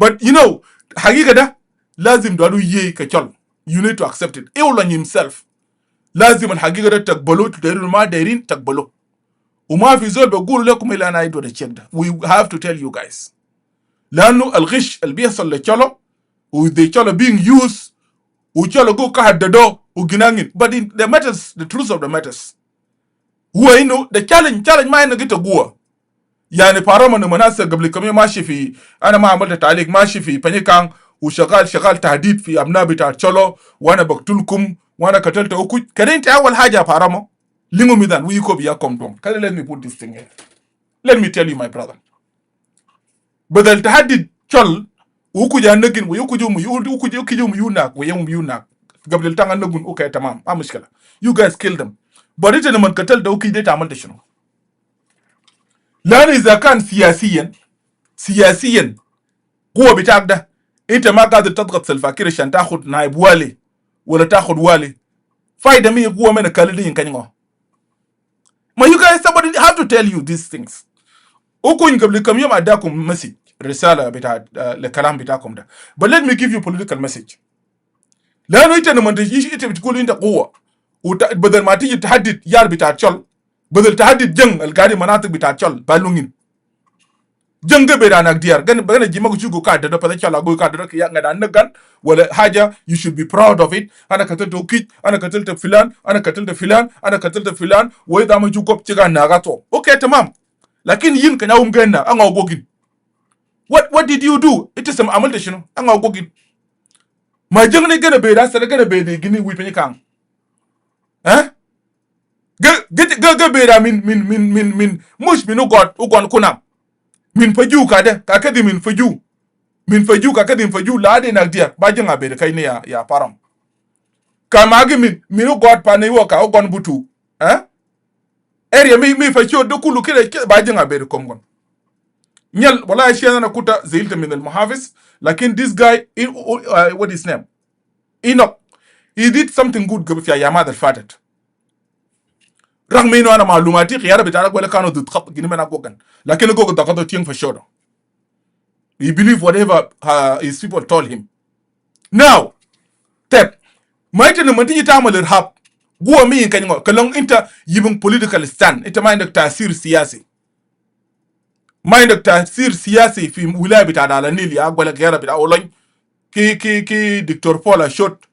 but you know حقيقه ده لازم دارو يي كشول you need to accept it اولن himself لازم الحقيقه ده تقبلوا تديروا ما دايرين تقبلوا وما في زول بقول لكم الا انا ايدو الشيك ده we have to tell you guys لانه الغش اللي بيحصل للشلو وذي شلو being used وشلو جو كهددو وجنانين but the matters the truth of the matters هو انه the challenge ما انه جيت جوا يعني بارما مناسب قبل كم يوم ماشي في انا ما عملت تعليق ماشي في بنيكان وشغال تهديد في ابناء بتاع شلو وانا بقتلكم وانا قتلت اوكو كده انت اول حاجه بارما لينغو ميدان ويكو بياكم دوم كده let me put this thing here let me tell you my brother بدل تهدد شل وكوجا نجن ويكوجو وكوجو يوناك ويوم يوناك قبل التانغ نجن اوكي تمام ما مشكله you guys kill them but انت لما قتلت ده اوكي ده عملت شنو لان اذا كان سياسيا قوه بتاعك ده انت ما قادر تضغط سلفاكير عشان تاخذ نائب والي ولا تاخذ والي فايده مي قوه من كالدين كانيغو ما you guys somebody have to tell you these things اوكو قبل كم يوم اداكم مسج رساله بتاع الكلام بتاعكم ده but let me give you political message لانه انت لما تجي انت بتقول انت قوه بدل ما تيجي تحدد يار بتاع تشل بدل تحدد جنگ القاعدي مناطق بتاع تشل بالونين جنگ بيرانك ديار بغنا جيما كوجو كاد ده بدا تشل اغو كاد رك يا غدا نغان ولا حاجه you should be proud of it انا قتلت وكيج انا قتلت فلان انا قتلت فلان انا قتلت فلان واذا ما جوكو تيغا ناغاتو اوكي تمام لكن ين كان يوم غنا ان اوغوغين what did you do it is عملت شنو ان اوغوغين ما جنگ غنا بيرا سر غنا بيدي غني وي بني كان ها ga bera min mush min ugon kuna min faju kakadi min faju kakadi faju lade na dia bajin abe kai ne ya param kamagi min ugon pane woka ugon butu area mi faju do kulu kile bajin abe komgon nyal wala shi na kuta zilta min al muhafiz lakin this guy what is his name Enoch he did something good gabi ya yamad al fatat رغم انه انا معلوماتي خيار بتاعك ولا كانوا ضد خط جني من اقوغن لكن اقوغ دقته تين في شورو he believe whatever his people told him now tap ما انت لما تيجي تعمل ارهاب جوا مين كان كلون انت يبن political stand انت ما عندك تاثير سياسي ما عندك تاثير سياسي في ولايه بتاع على النيل يا اقول لك غير بتاع اولين كي دكتور بولا شوت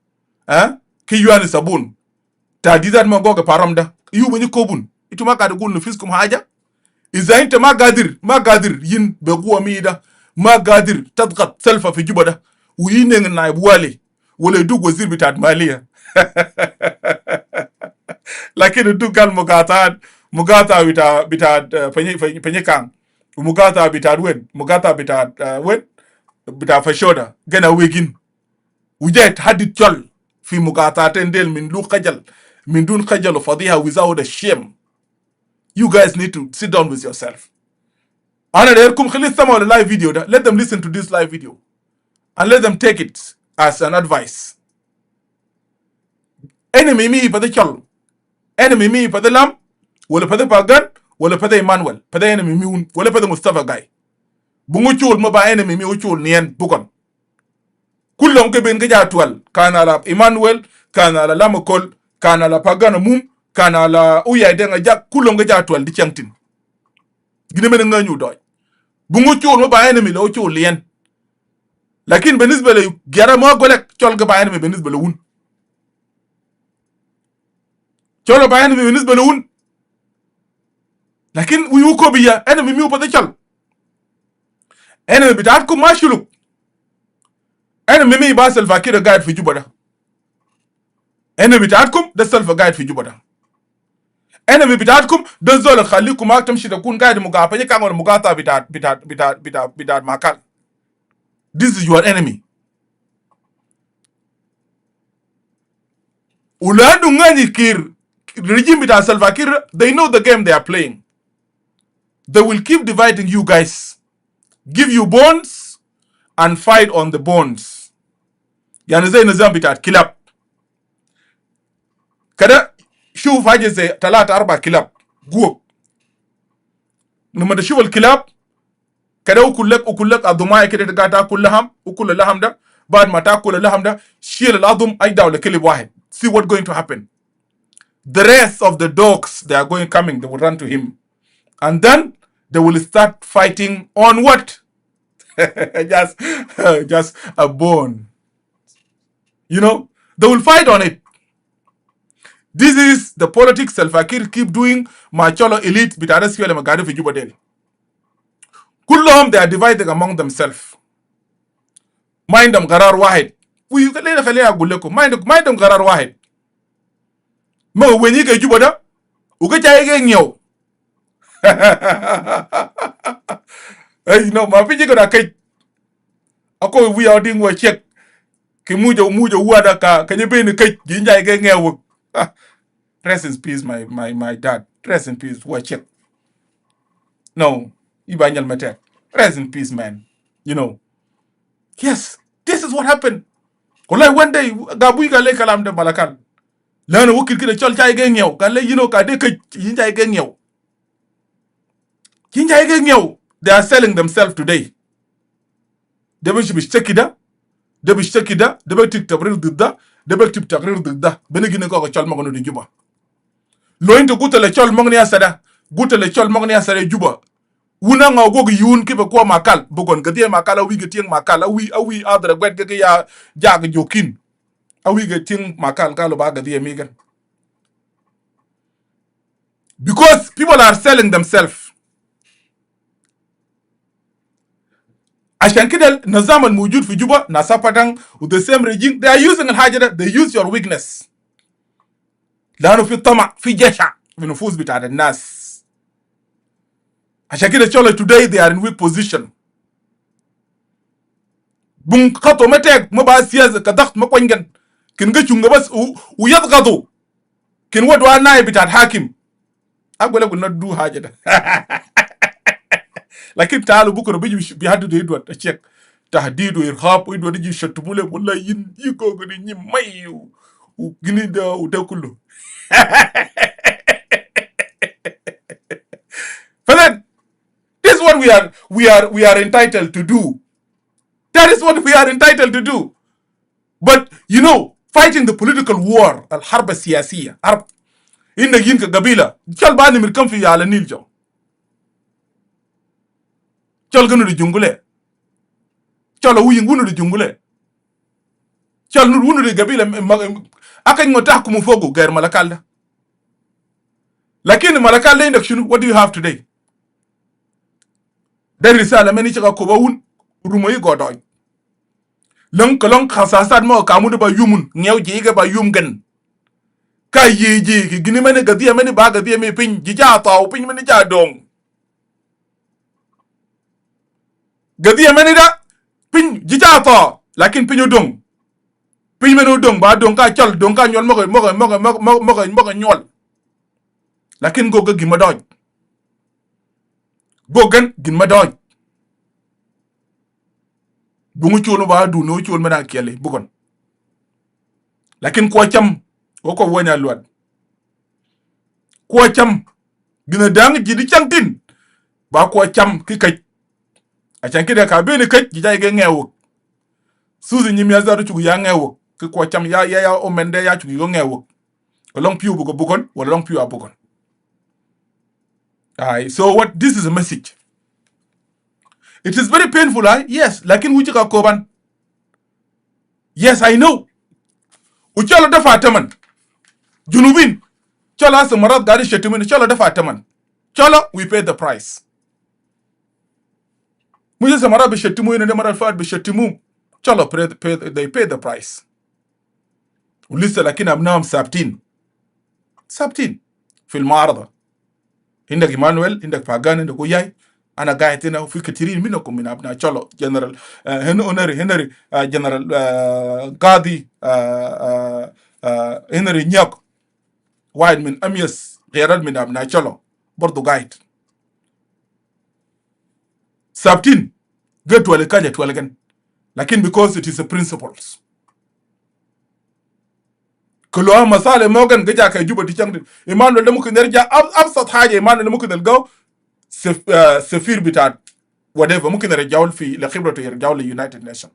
كي يوان صابون تهديدات ما جوجا بارام ده يو بني كوبون انتو ما قاعد تقول نفسكم حاجه اذا انت ما قادر ين بقوه ميدا ما قادر تضغط سلفه في جوبا ده وين نائب والي ولا يدوق وزير بتاع الماليه لكن يدوق قال مقاطعه بتاع فني كان ومقاطعه بتاع وين مقاطعه بتاع وين bita fashoda gana wegin وجيت حد تجل في مقاطعتين ديل من دون خجل من دون خجل وفضيحة without a shame. You guys need to sit down with yourself. أنا دايركم خلي تسمعوا live video ده. Let them listen to this live video and let them take it as an advice. Enemy me pada chal, enemy me pada lam, wala pada pagan, wala pada Emmanuel, pada enemy me un, wala pada Mustafa guy. Bungu chul ma ba enemy me uchul nien bukan. Kullum ke ben ke jatwal kana la Emmanuel kana la Lamakol kana la Pagana mum kana la uya denga jak kullum ke jatwal di changtin gine men nga ñu doy bu ngu ciul ma ba enemy la ciul lien lakin benisbe le gera mo golek ciol ga ba enemy benisbe le wun ciol ba enemy benisbe le wun lakin wu ko biya enemy mi upa ciol enemy bitat ko mashuluk enemy mi ba Salva Kiir guide fi Juba da enemy bitatkum da Salva guide fi Juba da enemy bitatkum da zol khalikum ma tamshi da kun guide mugafa ye kangol mugata bitat makal. This is your enemy. Uladu ngani Kiir regime bitat Salva Kiir, they know the game they are playing. They will keep dividing you guys, give you bonds and fight on the bonds. يعني زي نظام بتاع كلاب كده. شوف حاجه زي 3-4 كلاب جوه لما تشوف الكلاب كده وكلك الضمايه كده تقعد تاكل لحم وكل اللحم ده بعد ما تاكل اللحم ده شيل العظم ايداو لكلب واحد. See what going to happen. The rest of the dogs they are coming, they will run to him and then they will start fighting on what? just a bone. You know, they will fight on it. This is the politics Salva Kiir keep doing. Macholo elite bitare siwele magari fi Juba del. Kullahum they are divided among themselves. Mind them garar wahid. We kale khale aguleko. Mind them garar wahid. Ma wenyi ke Juba da uga jaye nyew. Hey, you know, ma piji ko da kai. Ako we are doing we check. Ki mujo wada ka nyebe ni kai ginja ke ngew. Rest in peace, my dad. Rest in peace. Watch it. No, Ibanyal Mate. Rest in peace, man. You know. Yes, this is what happened. One day, Gabu Gale Kalam de Malakal. Learn a wukil kid a chol chai gang yo. Gale, you know, Kadeka Jinja gang yo. Jinja gang yo. They are selling themselves today. They will be checkida. They will checkida. They will take Tabril Dida. They will tip Tabril Dida. Benigina go a chalmagon de Juba. Loin to guta le chol mongni asada guta le chol mongni asada Juba wuna nga gogi yun kibe kwa makal bugon gadiye makala wi getieng makala awi adre gwet gege ya jag jokin awi getieng makal kalo ba gadiye migan because people are selling themselves. Ashan kidal nazaman mujud fi Juba na sapatang with the same regime they are using al-hajada, they use your weakness. لانه في طمع في جشع في نفوس بتاع الناس. عشان كده شغله today they are in weak position. بون خطو متى ما بقى سياسه كضغط ما كوينجن كن جشونغ بس ويضغطوا كن ودوا نايب بتاع الحاكم اقول لك not do حاجه ده. لكن تعالوا بكره بيجي بيحددوا يدوت اشيك تهديد وارهاب ويدوت يجي يشتموا لك والله يكو غني مي وغني ده وده كله. But then, this is what we are entitled to do. That is what we are entitled to do. But you know, fighting the political war, الحرب السياسية, حرب إنك ينك قبيلة, شال باني مركم في على النيل جو. شال كنو دي جنگولة. شال وين كنو دي جنگولة. شال نور دي قبيلة أكن متحكم فوقه غير ملكال ده. لكن ملكال ده إنك شنو? What do you have today? ده رسالة مني شكا كوباون رومي غوداي. لون كلون خاصات ما كامود با يومن نيو جيجا با يومغن. كاي يجي كي مني غديه مني با غديه مي بين جيجا تاو بين مني جا دون. غديه مني دا pin jita to lakin pinyo dong pin meno dong ba dong ka chol dong ka nyol mo nyol lakin go ga gima doj go gan gima doj bungu chulu ba du no chul mena kele bugon lakin ko cham ko wonya luat ko cham gina dang jidi changtin ba ko cham ki kaj a chanki da ka be ni kaj jijay ge ngewu suzi nyim ya zaru chugu ya ngewu ki ko cham ya o mende ya chugu yo ngewu ko long piu bugo bugon wala long piu a bugon. So what this is a message. It is very painful, yes, lakin wuchi ka koban. Yes, I know. Uchalo da fataman. Junubin. Cholo as marat gari shetimin, cholo da fataman. Cholo, we pay the price. Muje samara be shetimu ina marat fat be shetimu. Cholo they pay the price. Ulisa lakin abnam sabtin. Sabtin. Fil maarada. Indak Emmanuel, indak Pagan, indak Uyay. Ana gaitina fi katirin minakum min abna cholo general Henry general Gadi Henry Nyok wide min amias ghairad min abna cholo bordo gait sabtin get wale kaja twale gan lakin because it is a principles kolo masale mogan gaja kay juba di changdi Emmanuel da mukin nerja absat haja Emmanuel da mukin dalgaw سفير بتاع whatever ممكن يرجعوا في لخبرته يرجعوا لليونايتد نيشن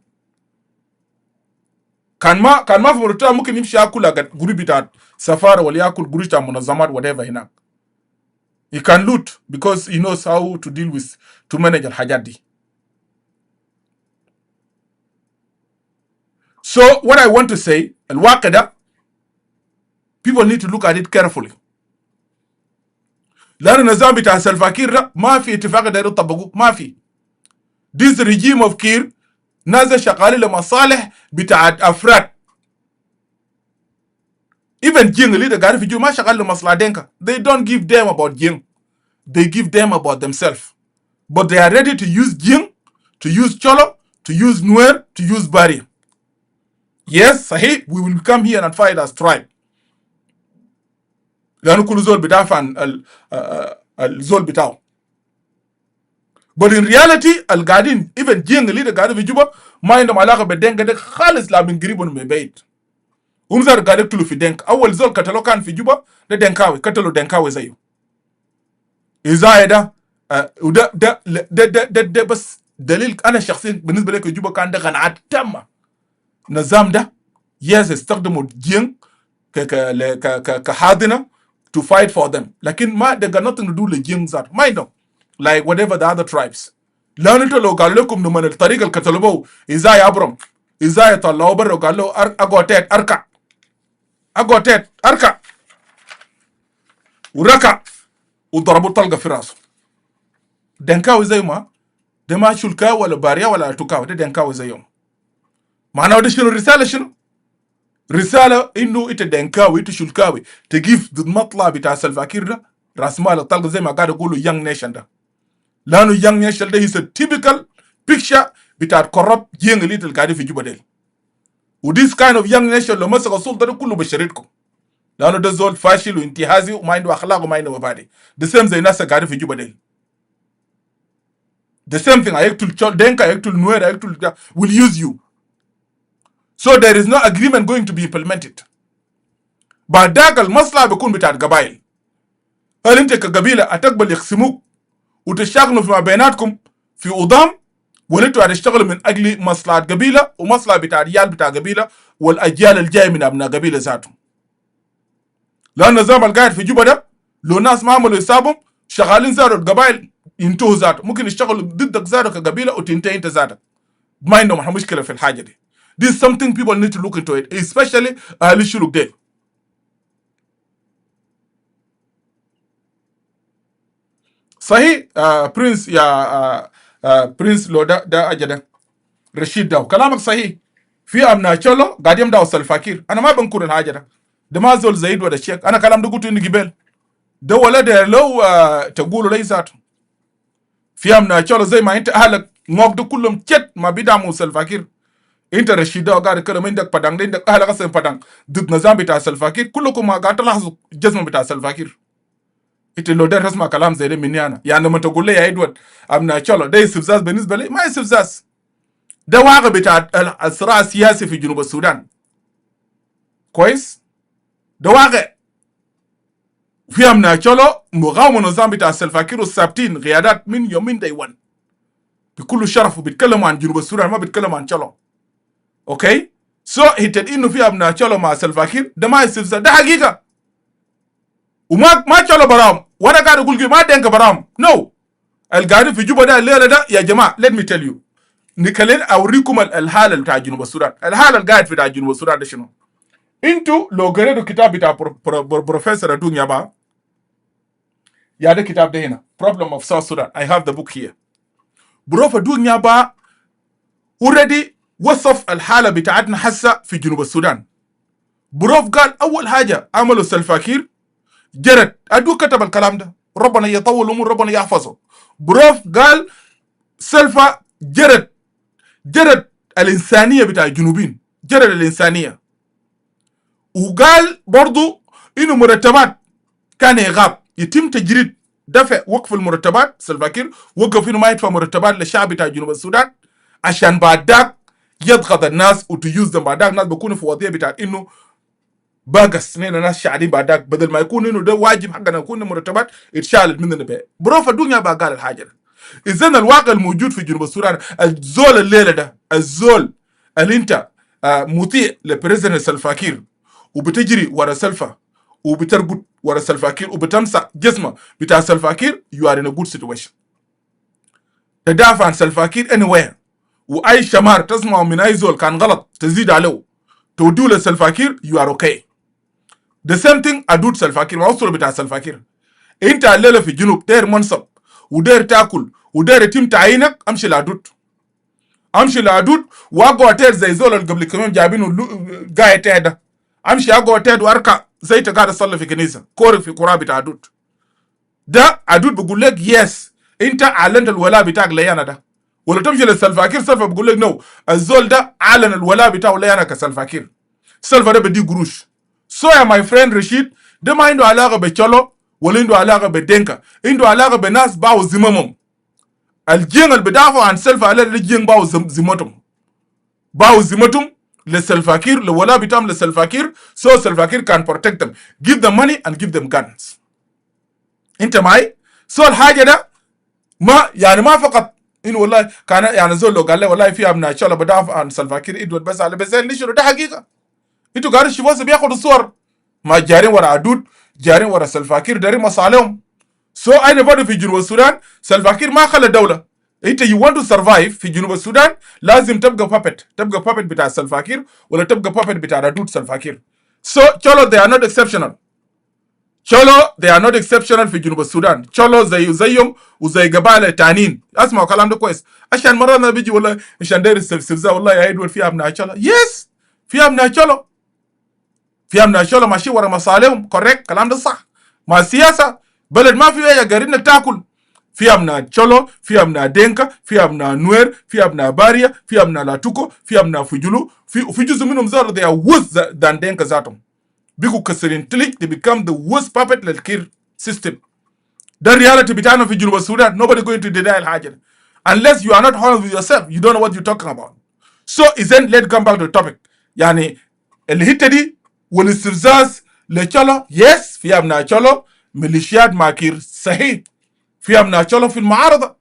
كان ما في مرتبه ممكن يمشي ياكل جروب بتاع سفاره ولا ياكل جروب بتاع منظمات whatever هناك. He can loot because he knows how to deal with to manage الحاجات دي. So what I want to say الواقع ده people need to look at it carefully. لأن النظام بتاع سلفاكير ما في اتفاق داير يطبقوه ما في. This regime of كير ناس شغالين لمصالح بتاع أفراد. Even جين اللي ده قاعد في جو ما شغال لمصلحة دينكا. They don't give them about جين. They give them about themselves. But they are ready to use جين, to use cholo, to use nuer, to use bari. Yes, صحيح, we will come here and fight as tribe. لأنه كل زول بدافع عن الزول بتاعه. But in reality القاعدين even جين اللي قاعدين في جوبا ما عندهم علاقة بالدنك ده خالص لا من قريب ولا من بعيد. زار قاعد يقتلوا في دنك. أول زول قتلوا كان في جوبا ده دنكاوي قتلوا دنكاوي زيه. إذا ده وده ده بس دليل أنا شخصيا بالنسبة لي جوبا كان ده قناعات تامة. نظام ده yes استخدموا جين كحاضنة to fight for them. لكن ما they got nothing to do with جين زار. ما عندهم. Like whatever the other tribes. لأن أنت لو قال لكم من الطريقة اللي كتلوه إزاي أبرم إزاي يطلعوا برا وقال له أقوتات أركع وركع وضربوا طلقة في راسه. دنكاوي زي ده ما شلكا ولا باريا ولا توكاوي ده دنكاوي زيهم. معناه ده شنو الرسالة شنو؟ رسالة إنه إنت دنكاوي إنت شلكاوي تجيب المطلع بتاع سلفاكير ده راس مال الطلقة زي ما قاعد يقولوا young nation ده. لانه young nation ده is a typical picture بتاع corrupt جين اللي تلقاه في جوبا ديل. و this kind of young nation لو مسك السلطه ده كله بشريتكم. لانه ده زول فاشل وانتهازي وما عنده اخلاق وما عنده مبادئ. the same زي الناس قاعدين في جوبا ديل. the same thing هيقتل دينكا هيقتل نوير هيقتل will use you. So there is no agreement going to be implemented. بعد ذاك المصلحه بيكون بتاع القبائل. هل انت كقبيله هتقبل يقسموك وتشتغلوا فيما بيناتكم في أضام ولا انتوا هتشتغلوا من اجل مصلحه قبيله ومصلحه بتاع رجال بتاع قبيله والاجيال الجايه من ابناء قبيله ذاتهم. لان النظام القاعد في جوبا ده لو ناس ما عملوا حسابهم شغالين زاروا القبائل ينتهوا ذاتهم ممكن يشتغلوا ضدك زاروا كقبيله وتنتهي انت ذاتك. ما عندهم مشكله في الحاجه دي. This is something people need to look into it, especially اهل الشلوك ديل. صحيح برنس يا برنس لو ده اجده رشيد ده كلامك صحيح. في امنا تشولو قاعد يمداو سلفاكير. انا ما بنكر الحاجه ده ما زول زيد ولا شيخ. انا كلام ده قلت اني قبل ده ولا ده لو تقولوا لي ذاته في امنا تشولو زي ما انت اهلك ngok de kullum chet ma bidamu Salva Kiir inta rashida ga kala min dak padang din dak ahla qasen padang dud nazam bita Salva Kiir kullukum ma ga talahzu jazma bita Salva Kiir ite lo der rasma kalam zede minyana yani mata gulle ya Edward amna cholo ده استفزاز بالنسبه لي ما استفزاز ده واقع بتاع الصراع السياسي في جنوب السودان كويس ده واقع في امنا cholo مقاومه نظام بتاع سلفا كير والثابتين قيادات من يومين دايوان بكل شرف وبيتكلموا عن جنوب السودان ما بيتكلموا عن cholo اوكي سو هيتد انه في امنا cholo مع سلفا كير ده ما استفزاز ده حقيقه وما cholo برام وانا قاعد اقول ما دينك برام نو القاعدين في جوبا ده الليله ده يا جماعه let me tell you نكلين اوريكم الحاله بتاع جنوب السودان الحاله القاعد في جنوب السودان ده شنو انتو لو قريتوا كتاب بتاع بروفيسور ادون يابا يا ده كتاب ده هنا problem of South Sudan I have the book here بروف ادون يابا already وصف الحاله بتاعتنا حسه في جنوب السودان بروف قال اول حاجه عملوا سلفا كير جرد ادو كتب الكلام ده ربنا يطول عمره ربنا يحفظه بروف قال سلفا جرد الإنسانية بتاع الجنوبين جرد الإنسانية وقال برضو إنه مرتبات كان يغاب يتم تجريد دفع وقف المرتبات سلفا كير وقف إنه ما يدفع مرتبات للشعب بتاع جنوب السودان عشان بعد ذاك يضغط الناس وتيوز بعد ذاك الناس بيكونوا في وضعية بتاع إنه باقس نينا ناس شعرين بعد ذاك بدل ما يكون إنه ده واجب حقنا يكون مرتبات اتشالت مننا بيه بروف الدنيا بقى قال الحاجة ده. إذن الواقع الموجود في جنوب السودان الزول الليلة ده الزول اللي انت مطيع لبريزيدنت سلفا كير وبتجري ورا سلفا وبتربط ورا سلفا كير وبتمسح جسمه بتاع سلفا كير you are in a good situation تدافع عن سلفا كير anywhere واي شمار تسمعه من اي زول كان غلط تزيد عليه توديه لسلفا كير you are okay the same thing ادود سلفا كير ما وصله بتاع سلفا كير انت الليلة في جنوب داير منصب وداير تاكل وداير يتم تعيينك امشي لعدود واقو اتير زي زول اللي قبل كمان جايبينه قاعد تهدى امشي اقو اتير واركع زي قاعد اصلي في كنيسه كوري في قرابه عدود ده عدود بقول لك يس انت اعلنت الولاء بتاعك ليانا ده ولا تمشي للسلفا كير سلفا بقول لك نو الزول ده اعلن الولاء بتاعه ليانا كسلفا كير سلفا ده بدي قروش سو يا ماي فريند رشيد ده ما عنده علاقه بتشولو ولا عنده علاقه بدينكا عنده علاقه بناس باو زمامهم الجين اللي بدافعوا عن سلفا على الجين باو زمتهم لسلفا كير لولا بتام لسلفا كير so سلفا كير can protect them give them money and give them guns انت معي so الحاجه ده ما يعني ما فقط انه والله كان يعني زول لو قال لي والله في ابناء ان شاء الله بدافع عن سلفا كير ادود بس على بس نشروا ده حقيقه انتوا قاعدين تشوفوا بياخذوا صور ما جارين ورا عدود جارين ورا سلفا كير دارين مصالحهم so anybody في جنوب السودان سلفا كير ما خلى دولة انت you want to survive في جنوب السودان لازم تبقى puppet بتاع سلفا كير ولا تبقى puppet بتاع ردود سلفا كير so cholo they are not exceptional في جنوب السودان cholo زيهم وزي قبائل تانيين اسمعوا كلام ده كويس عشان مرة بيجي والله عشان داير السفزة والله يا ادوار في ابناء cholo yes في ابناء cholo ماشي ورا مصالحهم correct كلام ده صح ما السياسة بلد ما في يا قارين تاكل في ابناء تشولو في ابناء دينكا في ابناء نوير في ابناء باريا في ابناء لاتوكو في ابناء فجلو في جزء منهم زار they are worse than دينكا ذاتهم بيكو كسرين تلك they become the worst puppet للكير system ده الرياليتي بتاعنا في جنوب السودان nobody going to deny الحاجة unless you are not honest with yourself you don't know what you're talking about so then let's come back to the topic يعني الحتة دي والاستفزاز لتشولو yes في ابناء تشولو ميليشيات ماكير صحيح في ابناء تشولو في المعارضه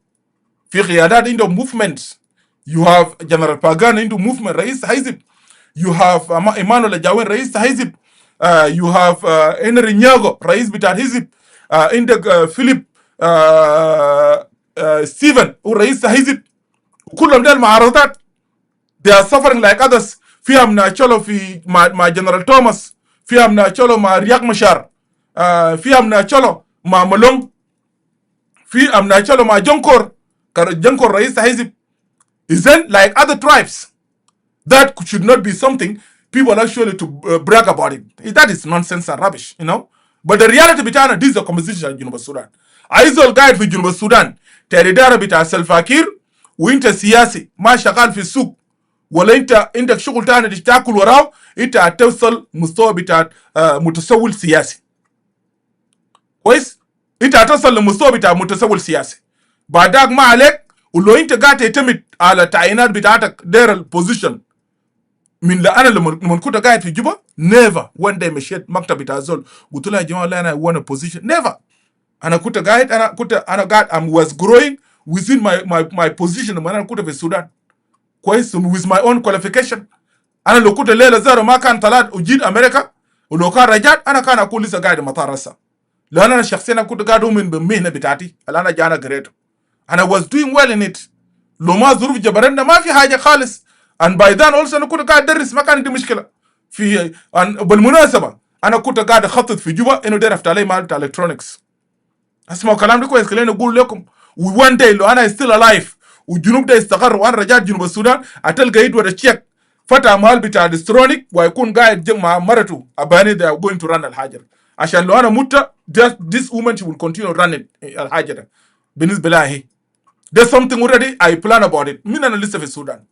في قيادات عندهم موفمنتس يو هاف جنرال باغان عنده موفمنت رئيس حزب يو هاف ايمانويل جاوين رئيس حزب يو هاف انري نياغو رئيس بتاع الحزب عندك فيليب ستيفن هو رئيس حزب وكلهم ده المعارضات they are suffering like others في ابناء تشولو في مع جنرال توماس في ابناء تشولو مع رياك مشار في ابناء تشولو مع ملونج في ابناء تشولو مع جنكور رئيس حزب isn't like other tribes that should not be something people actually to brag about it that is nonsense and rubbish you know but the reality between this is a composition in Juba Sudan aizol guide في جنوب السودان تريدار بتاع سلفا كير وانت سياسي ما شغال في السوق ولا انت عندك شغل تاني تاكل وراه، انت هتوصل مستوى بتاع متسول سياسي. كويس؟ انت هتوصل لمستوى بتاع متسول سياسي. بعدك ما عليك. ولو انت قاعد تعتمد على تعيينات بتاعتك داير البوزيشن من انا لما كنت قاعد في جوبا نيفر وان داي مشيت مكتب بتاع زول قلت له يا جماعه لا انا وانا بوزيشن نيفر. انا كنت قاعد I was growing within my position لما انا كنت في السودان. كويس؟ with my own qualification. انا لو كنت الليله زارو ما كان طلعت وجيت امريكا ولو كان رجعت انا كان اكون لسه قاعد مطار هسه، لان انا شخصيا كنت قاعد اؤمن بالمهنه بتاعتي اللي انا جانا قريته. انا was doing well in it. لو ما ظروف جبرنا ما في حاجه خالص. and by then also انا كنت قاعد ادرس، ما كان عندي مشكله في بالمناسبه انا كنت قاعد اخطط في جوبا انه داير افتح لي مال بتاع الكترونكس. اسمعوا كلام ده كويس. خليني اقول لكم وان داي لو انا ستيل الايف والجنوب ده استقر وانا رجعت جنوب السودان هتلقى ايد ولا تشيك فتح محل بتاع الكترونيك ويكون قاعد مع مرته اباني they are going to run الحاجه، عشان لو انا مت this woman she will continue running الحاجه ده. بالنسبه لها هي there's something already I plan about it. مين انا لسه في السودان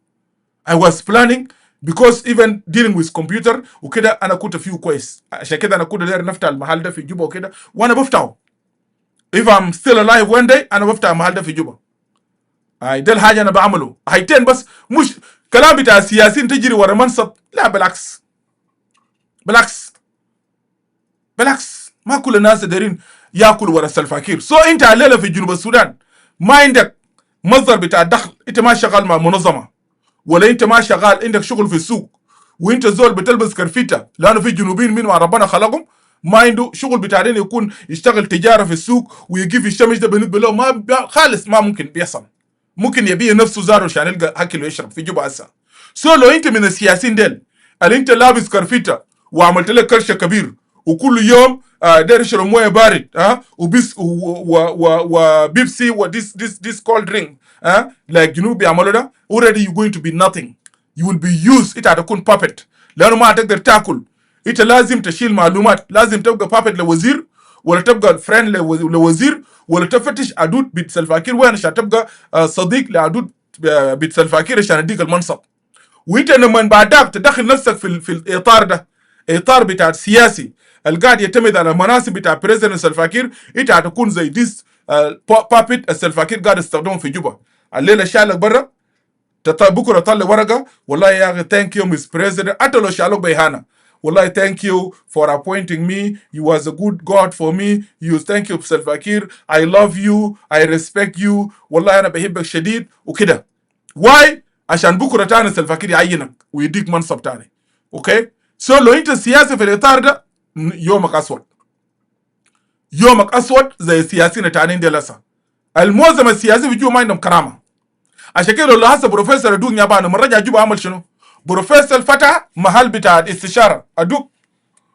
I was planning because even dealing with computer وكده انا كنت فيه كويس، عشان كده انا كنت داير نفتح المحل ده في جوبا وكده وانا بفتحه. if I'm still alive one day انا بفتح المحل ده في جوبا. ده الحاجه انا بعمله هيتين، بس مش كلام بتاع السياسيين تجري ورا منصب. لا بالعكس بالعكس ما كل الناس دايرين ياكلوا ورا السلفاكير. انت الليله في جنوب السودان ما عندك مصدر بتاع دخل، انت ما شغال مع منظمه ولا انت ما شغال عندك شغل في السوق وانت زول بتلبس كرفيته، لانه في جنوبيين من ما ربنا خلقهم ما عنده شغل بتاعين يكون يشتغل تجاره في السوق ويجي الشمس ده بالنسبه له ما خالص ما ممكن بيحصل. ممكن يبيع نفسه زاره عشان يلقى اكل ويشرب في جوبا هسه. لو انت من السياسيين ديل اللي انت لابس كرفيته وعملت لك كرشه كبير وكل يوم داير يشرب مويه بارد وبيس وبيبسي وديس كولد درينك لايك جنوب بيعملوا ده already you going to be nothing. you will be used. انت هتكون puppet لانه ما هتقدر تاكل. انت لازم تشيل معلومات، لازم تبقى puppet لوزير ولا تبقى فريند لوزير ولا تفتش عدود بيت سلفاكير وين عشان تبقى صديق لعدود بيت سلفاكير عشان يديك المنصب. وانت لما بعدك تدخل نفسك في الاطار ده، اطار بتاع السياسي القاعد يعتمد على مناصب بتاع بريزيدنت سلفاكير، انت هتكون زي ديس بابيت السلفاكير قاعد يستخدمه في جوبا. الليله شالك برا بكره طلع ورقه والله يا اخي ثانك يو مس بريزيدنت، حتى لو شالوك بيهانه والله thank you for appointing me, you was a good God for me, you thank you Salva Kiir, I love you, I respect you, والله أنا بحبك شديد وكده. why؟ عشان بكرة تاني سلفا كير يعينك ويديك منصب تاني. اوكي؟ لو انت السياسي في الإطار ده يومك أسود زي السياسيين التانيين دي لسه. المعظم السياسي في جوا ما عندهم كرامة. عشان كده لو هسه بروفيسور ادوك ياباني من رجع جوبا عمل شنو؟ بروفيسور فتح محل بتاع استشاره ادوك،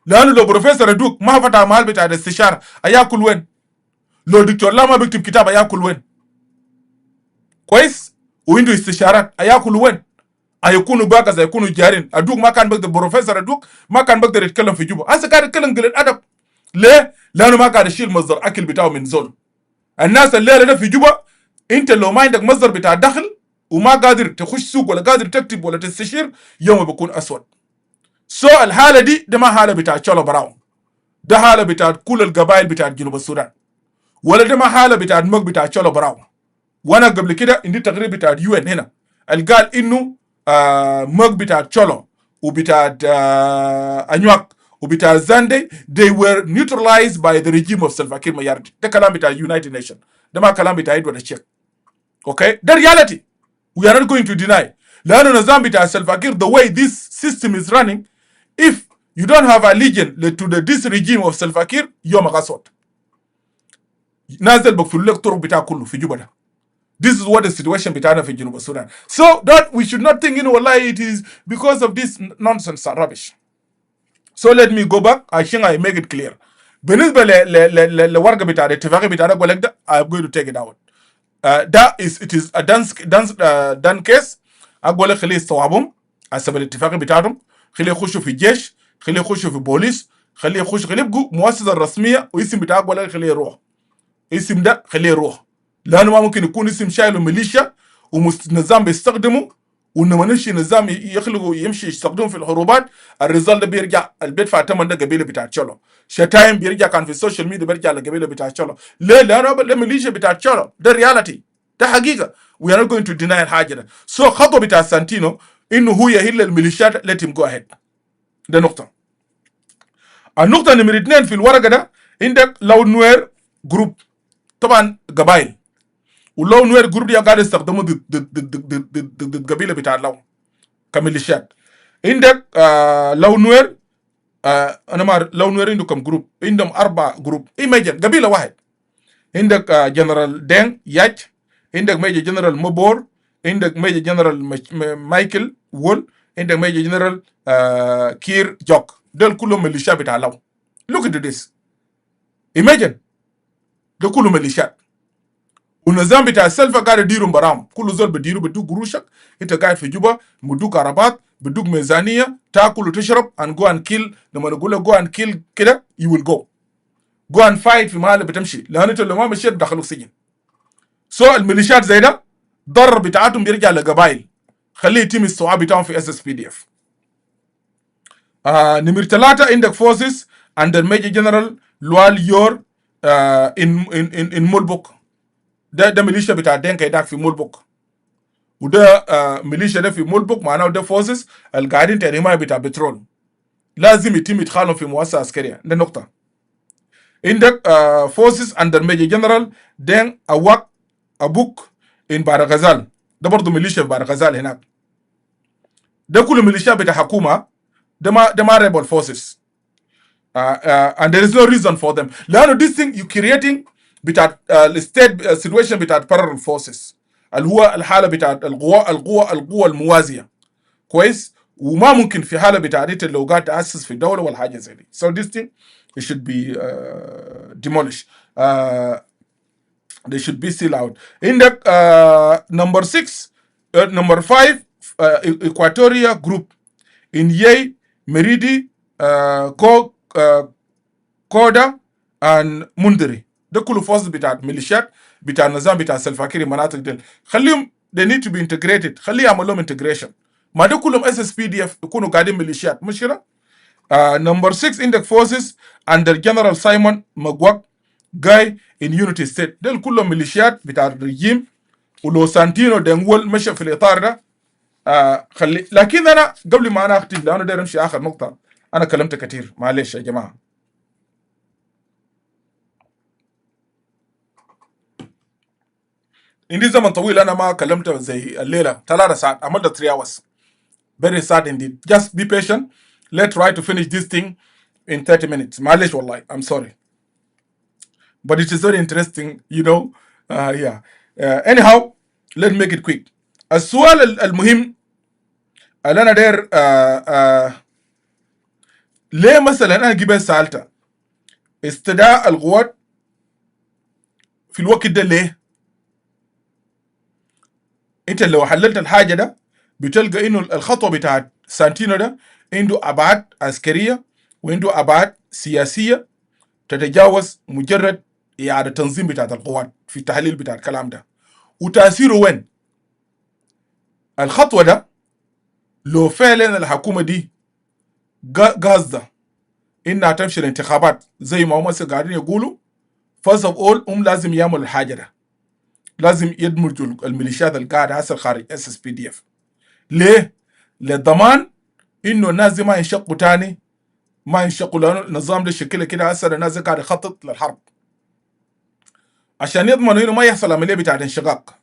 لانه لو بروفيسور ادوك ما فتح محل بتاع الاستشاره هياكل وين؟ لو دكتور لا ما بيكتب كتاب هياكل وين؟ كويس؟ وعنده استشارات هياكل وين؟ هيكونوا باقز هيكونوا جارين. ادوك ما كان بيقدر، بروفيسور ادوك ما كان بيقدر يتكلم في جوبا، هسه قاعد يتكلم قليل ادب. ليه؟ لانه ما قاعد يشيل مصدر اكل بتاعه من زول. الناس الليله ده في جوبا انت لو ما عندك مصدر بتاع دخل وما قادر تخش سوق ولا قادر تكتب ولا تستشير يوم بيكون اسود. الحاله دي ده ما حاله بتاع تشولو براون، ده حاله بتاع كل القبائل بتاع جنوب السودان، ولا ده ما حاله بتاع المك بتاع تشولو براون. وانا قبل كده عندي تقرير بتاع UN هنا قال انه مك بتاع تشولو وبتاع انيوك وبتاع زاندي they were neutralized by the regime of Salva Kiir Mayardit. ده كلام بتاع United Nations، ده ما كلام بتاع إدوارد تشيك. اوكي؟ ده reality. We are not going to deny. لأنه نظام بتاع Salva Kiir the way this system is running, if you don't have allegiance to this regime of Salva Kiir يومك أسود. نازل بقفل لك طرق بتاع كله في جوبا ده. This is what the situation بتاعنا في جنوب السودان. So that we should not think والله it is because of this nonsense and rubbish. So let me go back عشان I make it clear. بالنسبة لورقة بتاع الاتفاقية بتاعنا أقول لك ده I'm going to take it out. it is a done case. اقول لك خليه يستوعبهم حسب الاتفاق بتاعهم، خليه يخشوا في الجيش، خليه يخشوا في بوليس، خليه يبقوا مؤسسه رسميه، واسم بتاعك ولا خليه يروح. اسم ده خليه يروح، لانه ما ممكن يكون اسم شايله ميليشيا ونظام بيستخدمه، ولما نمشي نظام يخلقوا يمشي يستخدمه في الحروبات، الريزلت ده بيرجع بيدفع ثمن ده قبيله بتاع تشولو. شتايم بيرجع كان في السوشيال ميديا بيرجع لقبيله بتاع تشولو. ليه؟ لانه الميليشيا بتاع تشولو ده رياليتي، ده حقيقه. we are not going to deny الحاجه ده. سو خطوه بتاع سانتينو انه هو يهل الميليشيات let him go ahead. ده نقطه. النقطه نمره 2 في الورقه ده عندك لو نوير جروب، طبعا قبائل، ولو نوير جروب دي قاعد يستخدموا ضد قبيله بتاع لو كميليشيات. عندك لو نوير، انا ما لو نوير عنده كم جروب؟ عندهم 4 جروب. ايماجن قبيله واحد. عندك جنرال دين ياج، عندك ميجر جنرال موبور، عندك ميجر جنرال مايكل وول، عندك ميجر جنرال كير جوك. دول كلهم ميليشيات بتاع لو. look at this. imagine ده كله ميليشيات، والنظام بتاع السلفة قاعد يديروا برام. كل زول بديروا بدوك قروشك، انت قاعد في جوبا بدوك عربات، بدوك ميزانيه، تاكل وتشرب and go and kill. لما نقول لك go and kill كده you will go and fight في محل بتمشي، لان انت لو ما مشيت دخلوك سجن. سو الميليشيات زي ده ضرر بتاعتهم بيرجع لقبائل، خليه يتم الصعاب بتاعهم في SSPDF. نمرة 3 عندك فورسز اندر ميجر جنرال لوال يور ان مولبوك. ده ميليشيا بتاع دينكا هناك في مولبوك، وده ميليشيا ده في مولبوك معناه ده فورسز القاعدين تحريمها بتاع بترول، لازم يتم ادخالهم في مؤسسه عسكريه. ده نقطه. عندك فورسز اندر ميجر جنرال دين اواك ابوك ان بارغزال، ده برضه ميليشيا في بارغزال هناك. ده كله ميليشيا بتاع حكومه، ده ما ريبل فورسز. and there is no reason for them. لانه this thing you creating بتاع الستيت situation بتاع parallel forces اللي هو الحاله بتاع القوه الموازيه، كويس. وما ممكن في حاله بتاع دي لو قاعد تاسس في دوله ولا حاجه زي دي. so this thing it should be demolished. they should be still out. عندك number 6 number 5 Equatoria group in Yei Meridi كودا and مندري. ده كله فوز بتاع ميليشيات بتاع النظام بتاع السلفاكيري مناطق دي. خليهم they need to be integrated، خليه يعمل لهم integration. ما ده كلهم SSPDF يكونوا قاعدين ميليشيات، مش كده؟ number 6 عندك forces under General Simon Magwak Guy in Unity State. دول كلهم ميليشيات بتاع الرجيم، ولو سانتينو دنول مشى في الاطار ده خلي. لكن انا قبل ما انا اختم، لانه داير امشي اخر نقطه، انا كلمت كثير معلش يا جماعه. عندي زمن طويل انا ما كلمت زي الليله 3 ساعات، عملت 3 hours. very sad indeed. just be patient. let's try to finish this thing in 30 minutes. معلش والله I'm sorry but it is very interesting you know. yeah anyhow let's make it quick. السؤال المهم اللي انا داير ليه مثلا انا جيبها سالتها استدعاء القوات في الوقت ده ليه؟ انت لو حللت الحاجه ده بتلقى انه الخطوه بتاعت سانتينو ده عنده ابعاد عسكريه وعنده ابعاد سياسيه تتجاوز مجرد اعاده تنظيم بتاعت القوات في التحليل بتاع الكلام ده. وتاثيره وين؟ الخطوه ده لو فعلا الحكومه دي قاصده انها تمشي الانتخابات زي ما هم قاعدين يقولوا، first of all لازم يعملوا الحاجه ده، لازم يدمجوا الميليشيات القاعده هسه خارج SSPDF. ليه؟ للضمان انه الناس دي ما ينشقوا تاني، ما ينشقوا، لانه النظام ده شكله كده هسه الناس دي قاعده يخطط للحرب عشان يضمنوا انه ما يحصل عمليه بتاعت انشقاق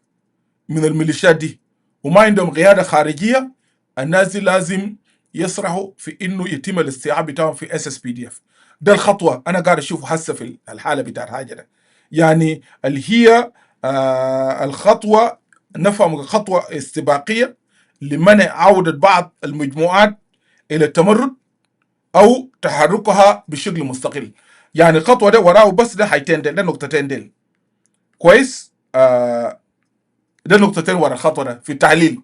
من الميليشيات دي وما عندهم قياده خارجيه. الناس دي لازم يسرحوا في انه يتم الاستيعاب بتاعهم في SSPDF. ده الخطوه انا قاعد اشوفه هسه في الحاله بتاعت حاجه ده، يعني اللي هي الخطوه نفهم خطوه استباقيه لمنع عوده بعض المجموعات الى التمرد او تحركها بشكل مستقل. يعني الخطوه ده وراه بس ده حيتين ده نقطتين ديل، كويس. ده نقطتين ورا الخطوه ده في التحليل،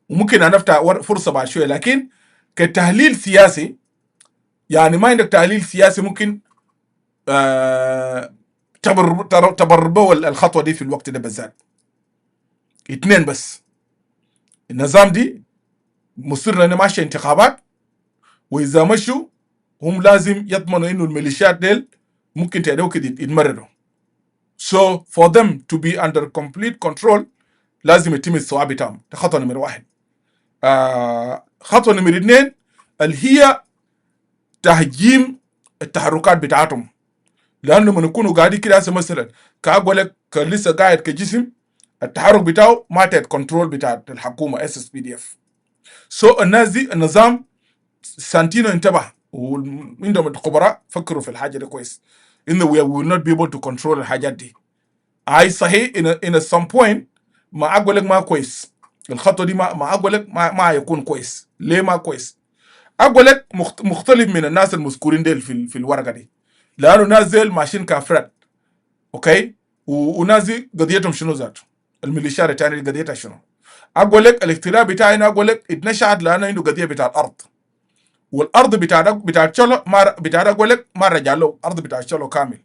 وممكن انا افتح فرصه بعد شويه. لكن كتحليل سياسي يعني ما عندك تحليل سياسي ممكن تبربوا الخطوه دي في الوقت ده بالذات. اتنين بس. النظام دي مصر لنا ماشي انتخابات، واذا مشوا هم لازم يضمنوا انه الميليشيات ديل ممكن تقدروا كده يتمرروا. So for them to be under complete control لازم يتم الصواب بتاعهم. ده خطوه نمره واحد. خطوه نمره اثنين اللي هي تهجيم التحركات بتاعتهم، لانه من يكونوا قاعدين كده هسه مثلا كاقول لك لسه قاعد كجسم التحرك بتاعه ما تحت كنترول بتاع الحكومه SSPDF. سو الناس دي النظام سانتينو انتبه وعندهم الخبراء فكروا في الحاجه دي كويس انه we will not be able to control الحاجات دي. اي صحيح in some point ما اقول لك ما كويس الخطوه دي، ما اقول لك ما يكون كويس. ليه ما كويس؟ اقول لك مختلف من الناس المذكورين ديل في الورقه دي، لانه ناس ديل ماشيين كافراد اوكي، وناس دي قضيتهم شنو ذاته؟ الميليشيات الثانيه دي قضيتها شنو؟ اقول لك الاختلاف بتاعي انا اقول لك اتنشأت لانه عنده قضيه بتاع الارض، والارض بتاع تشولو ما بتاع اقول لك ما رجع له ارض بتاع تشولو كامل،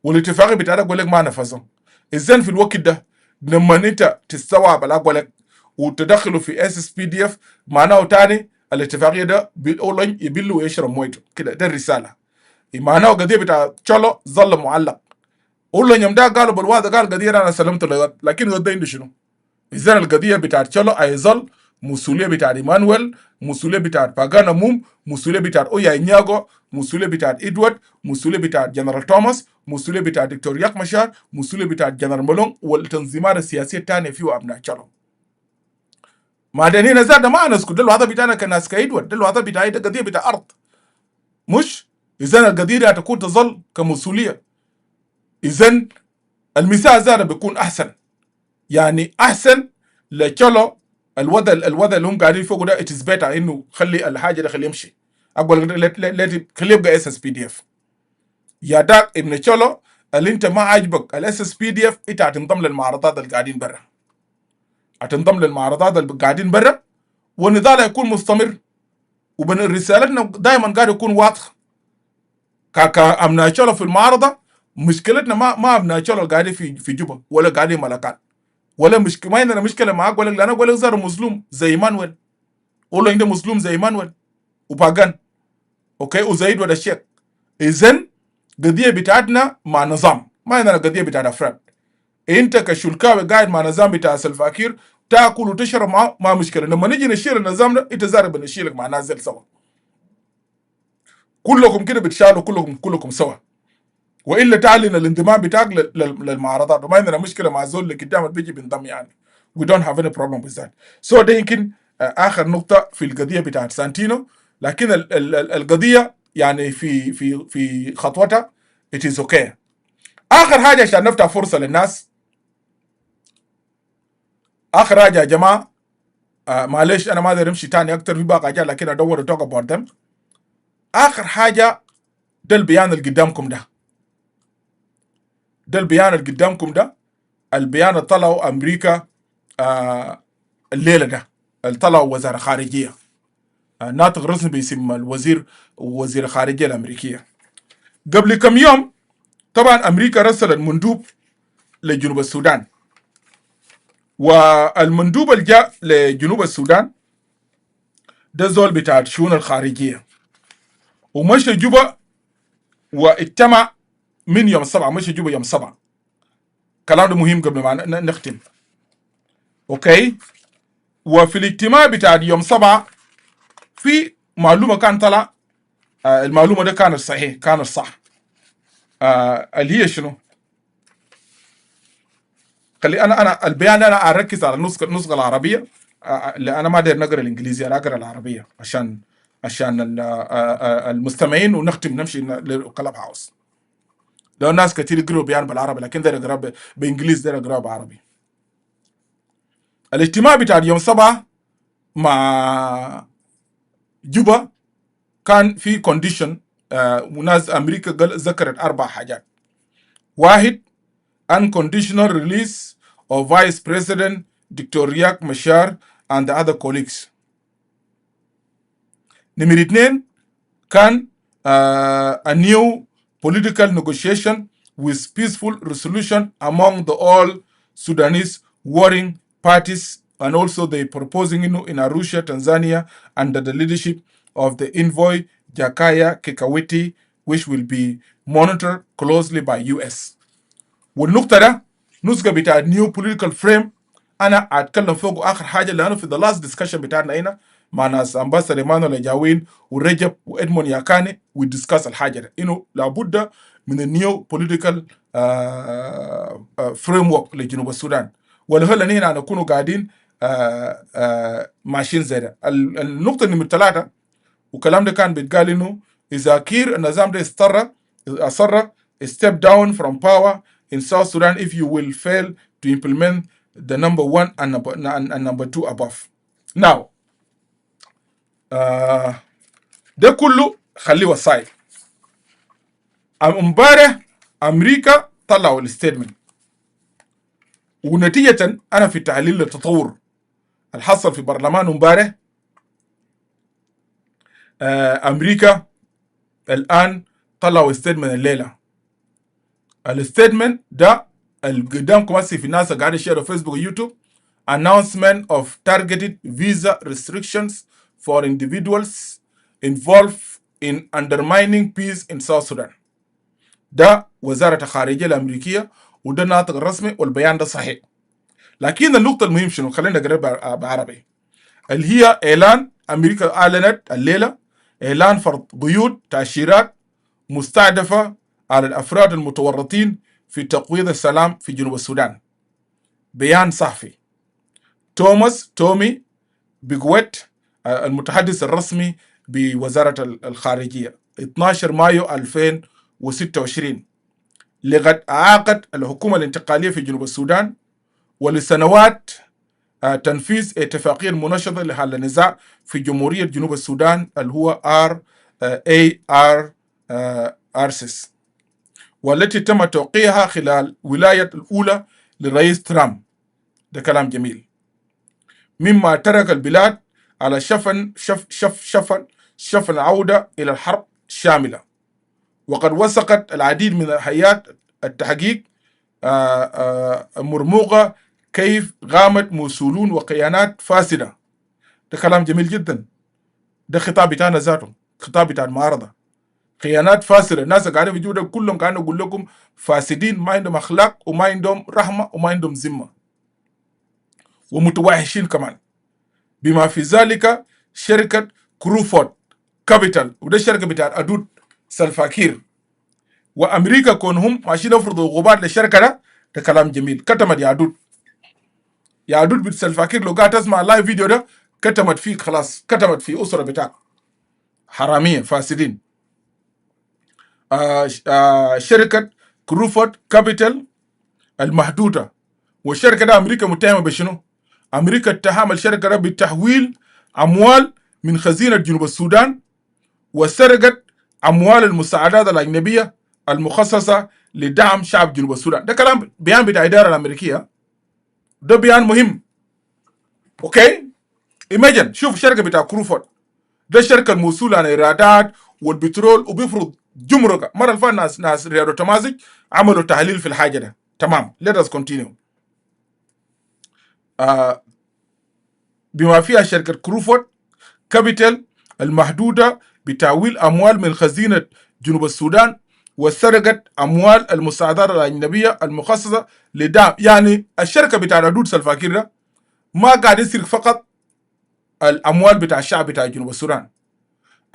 والاتفاقيه بتاع اقول لك ما نفذهم. اذن في الوقت ده لما انت تستوعب اقول لك وتدخلوا في SSPDF معناه تاني الاتفاقيه ده بيقول يبلوا ويشرب مويته كده. ده الرساله معناه قضيه بتاع تشولو ظل معلق. قول له يوم ده قالوا بالواضح قال قضيه انا سلمت له، لكن غدا عنده شنو؟ اذا القضيه بتاعت تشولو هيظل مسؤوليه بتاعت ايمانويل، مسؤوليه بتاعت باغانا موم، مسؤوليه بتاعت اويا انياغو، مسؤوليه بتاعت ادوارد، مسؤوليه بتاعت جنرال توماس، مسؤوليه بتاعت دكتور ياك مشار، مسؤوليه بتاعت جنرال مولون والتنظيمات السياسيه الثانيه فيه ابناء تشولو. ما دنينا زاد ما نسكت. ده الوضع بتاعنا كناس كادوارد، ده الوضع بتاعي ده قضيه بتاع ارض. مش اذا القضيه دي هتكون تظل كمسؤوليه. اذا المثال زاد بيكون احسن، يعني احسن لتشولو الوضع اللي هم قاعدين فوق ده اتس بيتر انه خلي الحاجه ده خليه يمشي. اقول خليه يبقى SSPDF. يا داك ابن تشولو اللي انت ما عاجبك SSPDF انت هتنضم للمعارضات اللي قاعدين برا، هتنضم للمعارضات اللي قاعدين برا، والنضال هيكون مستمر. وبن رسالتنا دائما قاعد يكون واضح كابناء تشولو في المعارضه. مشكلتنا ما ابناء تشولو قاعدين في جوبا ولا قاعدين ملكات، ولا مشكله ما عندنا مشكله معاك، اقول لك انا اقول لك زار مظلوم زي مانويل، قول له انت مظلوم زي مانويل وباغان اوكي وزايد ولا الشيخ. اذن قضيه بتاعتنا مع نظام، ما عندنا قضيه بتاعت افراد. انت كشلكاوي قاعد مع نظام بتاع سلفاكير تاكل وتشرب ما مشكله. لما نجي نشيل النظام ده انت زار بنشيلك مع ناس زي سوا، كلكم كده بتشالوا كلكم سوا، والا تعلن الانضمام بتاعك للمعارضات. وما عندنا مشكله مع زول اللي قدام بيجي بينضم يعني. we don't have any problem with that. so ده يمكن اخر نقطه في القضيه بتاعت سانتينو. لكن القضيه يعني في خطوتها it is okay. اخر حاجه عشان نفتح فرصه للناس، اخر حاجه يا جماعه معلش انا ما اقدر امشي تاني اكتر في باقي حاجات، لكن ادور توك اباوت ذم. اخر حاجه ده البيان اللي قدامكم ده، البيان اللي قدامكم ده، البيان اللي طلعوا امريكا الليله ده، اللي طلعوا وزاره خارجيه ناطق رسمي باسم وزير الخارجيه الامريكيه. قبل كم يوم طبعا امريكا رسلت مندوب لجنوب السودان، والمندوب اللي جاء لجنوب السودان ده زول بتاع الشؤون الخارجيه، ومشى جوبا واجتمع من يوم 7، مشى جوبا يوم 7. كلام ده مهم قبل ما نختم اوكي. وفي الاجتماع بتاع يوم 7 في معلومه كان طلع، المعلومه ده كانت صحيح، كانت صح. اللي هي شنو؟ خلي انا البيان انا اركز على النسخه العربيه، لان انا ما اقدر نقرا الانجليزي، انا اقرا العربيه عشان المستمعين، ونختم نمشي للكلاب هاوس. لو ناس كثير يقروا بيان بالعربي لكن ده يقرا بانجليزي، ده يقرا بعربي. الاجتماع بتاع يوم 7 مع جوبا كان في كونديشن، وناس امريكا ذكرت 4 حاجات. واحد unconditional release of Vice President Dr. Riek Machar and the other colleagues. نمرة 2 كان a new political negotiation with peaceful resolution among the all Sudanese warring parties, and also they proposing in Arusha, Tanzania, under the leadership of the envoy Jakaya Kikwete, which will be monitored closely by US. والنقطة ده نسقة بتاع new political frame أنا أتكلم فوق آخر حاجة لأنه في the last discussion بتاعنا هنا مع ناس ambassador إيمانويل أجاوين ورجب وإدمون ياكاني we discuss الحاجة ده إنه لابد من النيو political framework لجنوب السودان ولهلا هنا نكونوا قاعدين ماشيين زي ده. النقطة نمرة 3 وكلام ده كان بيتقال إنه إذا كير النظام ده أصر step down from power in South Sudan if you will fail to implement the number 1 and number 2 above. Now, ده كله خليه وسائل. امبارح أمريكا طلعوا الستيتمنت ونتيجة أنا في تحليل التطور الحصل في برلمان امبارح أمريكا الآن طلعوا ستيتمنت الليلة. الستيتمنت ده قدامكم هسه في الناس قاعد يشيروا فيسبوك ويوتيوب announcement of targeted visa restrictions for individuals involved in undermining peace in South Sudan. ده وزارة الخارجية الأمريكية وده ناطق رسمي والبيان ده صحيح. لكن النقطة المهم شنو خلينا نقرأ بعربي اللي هي إعلان أمريكا أعلنت الليلة إعلان فرض قيود تأشيرات مستهدفة على الأفراد المتورطين في تقويض السلام في جنوب السودان. بيان صحفي تومي بيغويت المتحدث الرسمي بوزارة الخارجية 12 مايو 2026 لقد أعاقت الحكومة الانتقالية في جنوب السودان ولسنوات تنفيذ اتفاقية مناشدة لحل النزاع في جمهورية جنوب السودان اللي هو R-ARCSS والتي تم توقيعها خلال ولاية الأولى للرئيس ترامب. ده كلام جميل. مما ترك البلاد على شفن العودة إلى الحرب الشاملة. وقد وثقت العديد من هيئات التحقيق مرموقة كيف قامت مسؤولون وكيانات فاسدة. ده كلام جميل جدا. ده خطاب بتاعنا ذاته خطاب بتاع المعارضة. خيانات فاسدة الناس قاعدين في جودة كلهم كانوا يقول لكم فاسدين ما عندهم أخلاق وما عندهم رحمة وما عندهم ذمة ومتوحشين كمان. بما في ذلك شركة كروفورد كابيتال وده شركة بتاع أدود سلفاكير وأمريكا كونهم ماشيين يفرضوا غبار للشركة ده كلام جميل. كتمت يا أدود بنت سلفاكير لو قاعد تسمع اللايف فيديو ده كتمت فيك خلاص كتمت في أسرة بتاعك حرامية فاسدين. شركة كروفورد كابيتال المحدودة والشركة ده أمريكا متهمة بشنو؟ أمريكا اتهم الشركة ده بتحويل أموال من خزينة جنوب السودان وسرقت أموال المساعدات الأجنبية المخصصة لدعم شعب جنوب السودان. ده كلام بيان بتاع الإدارة الأمريكية. ده بيان مهم. أوكي؟ إيماجن شوف الشركة بتاع كروفورد ده الشركة المسؤولة عن الإيرادات والبترول وبيفرض جمرك. مرة اللي فاتت ناس رياض تمازج عملوا تحليل في الحاجة ده. تمام. Let us continue. بما فيها شركة كروفورد كابيتال المحدودة بتحويل أموال من خزينة جنوب السودان وسرقت أموال المساعدات الأجنبية المخصصة لدعم. يعني الشركة بتاع أدود سلفاكير ده ما قاعد يسرق فقط الأموال بتاع الشعب بتاع جنوب السودان.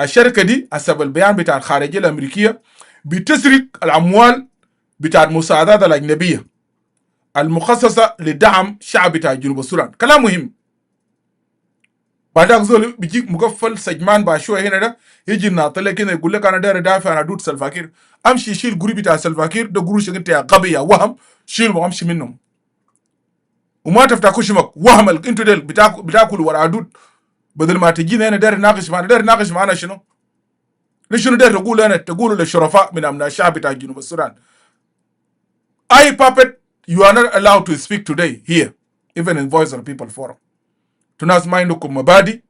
الشركة دي حسب البيان بتاع الخارجية الأمريكية بتسرق الأموال بتاع المساعدات الأجنبية المخصصة لدعم شعب بتاع جنوب السودان. كلام مهم. بعدك زول بيجيك مقفل سجمان باشوه هنا ده يجي ناطلع كده يقول لك أنا داير أدافع عن أدود سلفاكير. أمشي شيل قروي بتاع سلفاكير ده قروش أنت يا غبي يا وهم شيل وأمشي منهم وما تفتحوا شمك وهم أنتوا ديل بتاكلوا ورا أدود بدل ما تجينا هنا داير ناقش معنا شنو؟ ليش شنو داير تقولوا للشرفاء من أمن الشعب بتاع جنوب السودان. I puppet you are not allowed to speak today here even in Voice of the People Forum. تناس ما عندكم مبادئ.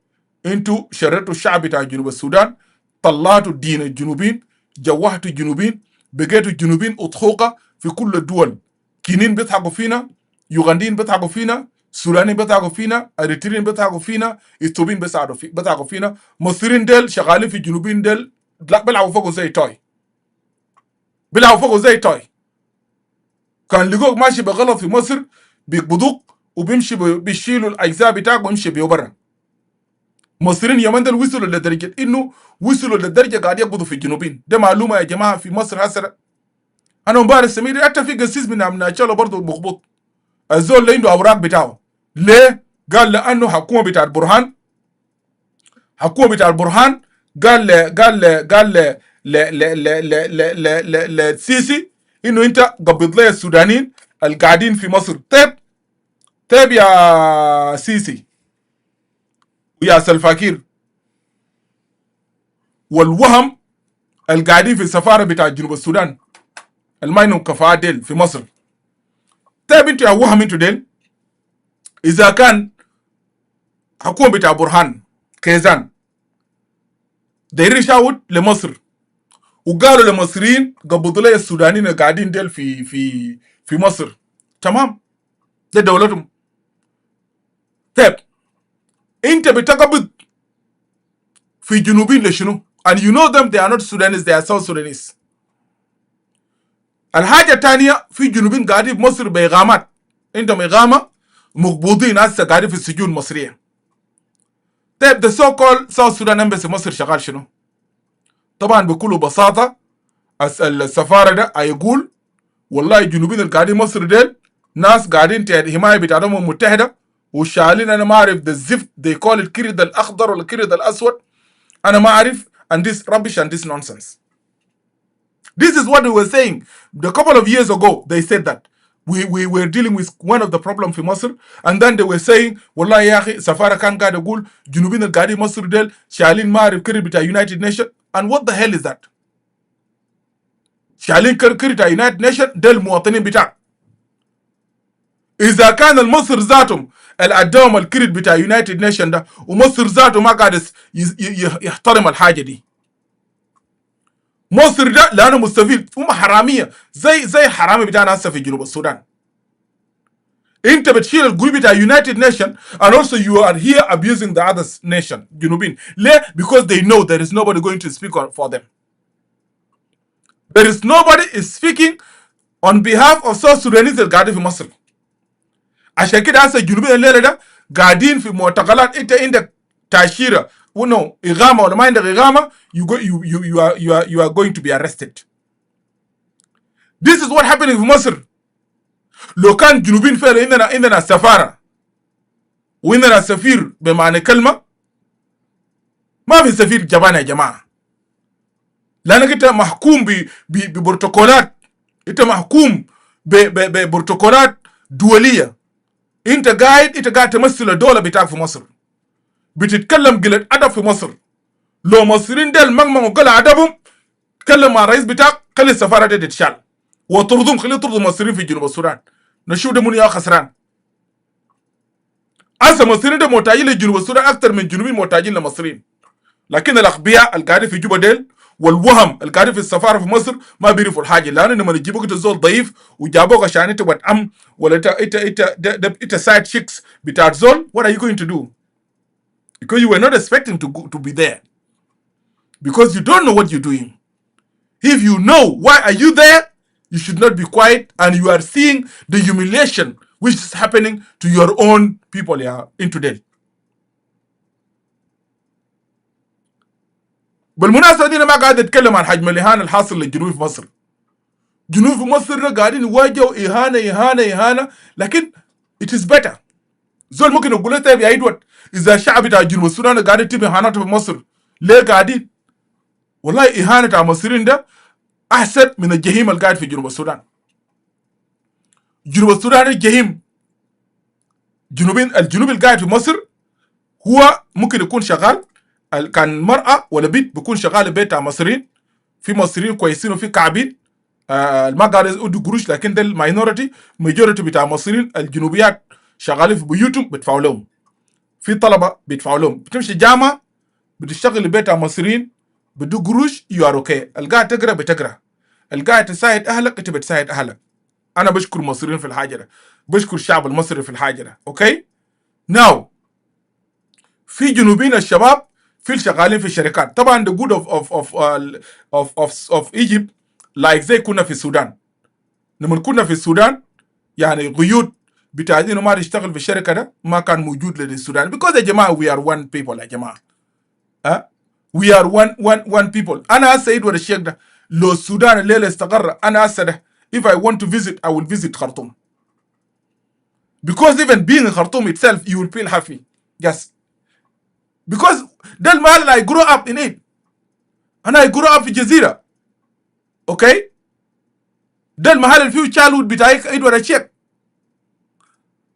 انتوا شررتوا الشعب بتاع جنوب السودان طلعتوا دين الجنوبين جوهتوا الجنوبين بقيتوا الجنوبين أضحوكة في كل الدول. كينين بيضحكوا فينا يوغنديين بيضحكوا فينا Sudani betago fina, Eritrean betago fina, Ethiopian betago fina, Masirin del shagali fi Junubin del بيلعبوا فوقه زي توي بيلعبوا فوقه زي توي كان لقوك ماشي بغلط في مصر بيقبضوك وبيمشي بيشيلوا الاجزاء بتاعك ويمشي بيه برا. مصريين يمن دل وصلوا لدرجه انه وصلوا لدرجه قاعد يقبضوا في الجنوبين. ده معلومه يا جماعه في مصر هسه. انا مبارك سمير حتى في قسيس من امناچالو برضه مخبوط. الزول اللي عنده اوراق بتاعه ليه؟ قال لانه حكومه بتاع البرهان قال للسيسي انه انت قبض لي السودانيين القاعدين في مصر. طيب يا سيسي ويا سلفاكير والوهم القاعدين في السفاره بتاع جنوب السودان الماينو كفاءات ديل في مصر. طيب انتوا يا وهم انتوا ديل اذا كان حكومه بتاع برهان كيزان دايرين يشاور لمصر وقالوا للمصريين قبضوا لي السودانيين القاعدين ديل في مصر، تمام، ده دولتهم. طيب انت بتقبض في جنوبين لشنو؟ and you know them, they are not Sudanese, they are South Sudanese. الحاجة الثانية في جنوبين قاعدين في مصر بإقامات، عندهم إقامة مقبوضين هسه قاعدين في السجون المصرية. طيب the so called South Sudan embassy مصر شغال شنو؟ طبعا بكل بساطة السفارة ده هيقول والله الجنوبين اللي قاعدين مصر ديل ناس قاعدين تحت حماية بتاع الأمم المتحدة وشالين أنا ما أعرف the zift they call it الكرد الأخضر ولا الكرد الأسود، أنا ما أعرف، and this rubbish and this nonsense. This is what they were saying. A couple of years ago, they said that. We were dealing with one of the problems in Masr, and then they were saying, Wallahi ya akhi, Safara kan gada gul, Junubin al-Gadi Masr del, Shalin Ma'arif Kiribita United Nations. And what the hell is that? Shalin Kiribita United Nations del muwatinin bita. إذا كان المصر ذاتهم الأدوم الكريد بتاع United Nations ده ومصر ذاته ما قاعد يحترم الحاجة دي. مصر ده لانه مستفيد، هم حراميه زي حرامي بتاعنا هسه في جنوب السودان. انت بتشيل الجروب بتاع United Nations and also you are here abusing the other nation جنوبين. ليه؟ because they know there is nobody going to speak for them. There is nobody is speaking on behalf of South Sudanese اللي قاعدين في مصر. عشان كده هسه الجنوبين الليله ده قاعدين في معتقلات. انت عندك تاشيره no إقامة ولا ما عندك إقامة you are going to be arrested. This is what happening في مصر. لو كان جنوبين فعلا عندنا سفارة وعندنا سفير بمعنى كلمة، ما في سفير جبان يا جماعة، لأنك أنت محكوم ببروتوكولات، أنت محكوم ببروتوكولات دولية. أنت قاعد تمثل الدولة بتاعك في مصر، بتتكلم قلة أدب في مصر. لو مصريين ديل مغمغوا قلة أدبهم، تكلم مع الرئيس بتاعك خلي السفارة دي تتشال وطردهم، خلي يطردوا المصريين في جنوب السودان. نشوف ده من يا خسران. أصلا المصريين ده محتاجين لجنوب السودان أكثر من جنوبين محتاجين لمصريين. لكن الأغبياء القاعدين في جوبا ديل والوهم القاعدين في السفارة في مصر ما بيعرفوا الحاجة، لأنه لما يجيبوك الزول ضعيف وجابوك عشان أنت وتأم ولا أنت سايد شيكس بتاع زول، what are you going to do? Because you were not expecting to be there. Because you don't know what you're doing. If you know why are you there, you should not be quiet, and you are seeing the humiliation which is happening to your own people here in today. بالمناسبة دي أنا ما قاعد أتكلم عن حجم الإهانة الحاصل للجنوب في مصر. جنوب في مصر قاعدين يواجهوا إهانة، لكن it is better. زول ممكن يقول لك يا إدوارد إذا الشعب بتاع جنوب السودان قاعد يتم إهانته في مصر، ليه قاعدين؟ والله إهانة المصريين ده أحسن من الجحيم اللي قاعد في جنوب السودان. جنوب السودان الجحيم. الجنوب اللي قاعد في مصر هو ممكن يكون شغال، كان مرأة ولا بيت بيكون شغال بيت مصريين، في مصريين كويسين وفي كعبين ما قاعد يدوا قروش، لكن ده الماينورتي ماجورتي بتاع المصريين الجنوبيات شغالين في بيوتهم بيدفعوا لهم، في طلبة بيدفعوا لهم، بتمشي جامعة بتشتغل بيت المصريين بدو قروش، يو ار اوكي. القاعد تقرا بتقرا، القاعد تساعد اهلك انت بتساعد اهلك. انا بشكر المصريين في الحاجه ده، بشكر الشعب المصري في الحاجه ده. اوكي ناو في جنوبين الشباب في شغالين في الشركات. طبعا the good of Egypt like زي كنا في السودان. لما كنا في السودان يعني قيود بتاعتنا ما تشتغل في الشركه ده ما كان موجود للسودان because يا جماعه we are one people يا جماعه. we are one people. انا هسه ادوار الشيخ ده لو السودان الليله استقر انا هسه ده if I want to visit I will visit Khartoum because even being in Khartoum itself you will feel happy. Yes, because ده المحل اللي I grew up in it. انا I grew up في جزيره. اوكي ده المحل اللي فيه childhood بتاعي ادوار الشيخ.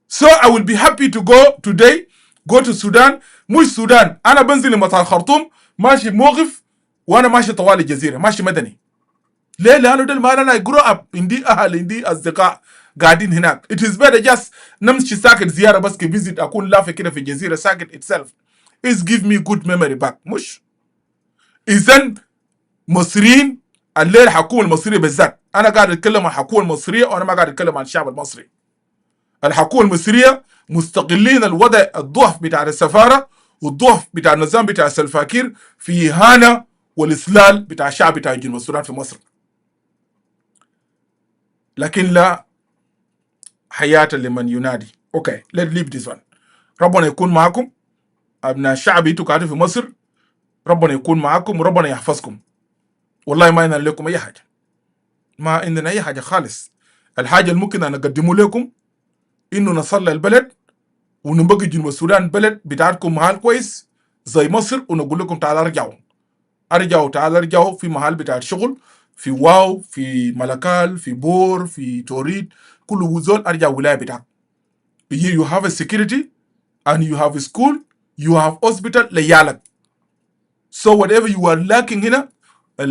So I will be happy to go today go to Sudan. مش سودان انا بنزل لمطار خرطوم ماشي موقف وانا ماشي طوال الجزيره ماشي مدني. ليه؟ لانه ده المحل انا I grew up عندي اهل عندي اصدقاء قاعدين هناك. It is better just نمشي ساكت زياره بس كفيزيت اكون لافه كده في الجزيره ساكت itself is give me good memory back. مش اذا مصريين الليل حكومه المصريه بالذات انا قاعد اتكلم عن الحكومه المصريه وانا ما قاعد اتكلم عن الشعب المصري. الحكومه المصريه مستقلين الوضع الضعف بتاع السفاره والضعف بتاع النظام بتاع سلفاكير في إهانة والإسلال بتاع الشعب بتاع جنوب السودان في مصر. لكن لا حياة لمن ينادي. اوكي let's leave this one. ربنا يكون معكم ابناء الشعب انتوا قاعدين في مصر. ربنا يكون معكم وربنا يحفظكم. والله ما عندنا لكم اي حاجه، ما عندنا اي حاجه خالص. الحاجه اللي ممكن انا اقدمه لكم انه نصلي البلد ونبقي جنوب السودان بلد بتاعتكم محل كويس زي مصر، ونقول لكم تعالوا ارجعوا تعالوا ارجعوا في محل بتاع الشغل في واو في ملكال في بور في توريد كل وزول ارجع ولايه بتاعك. You have a security and you have a school you have hospital ليالك. So whatever you are lacking هنا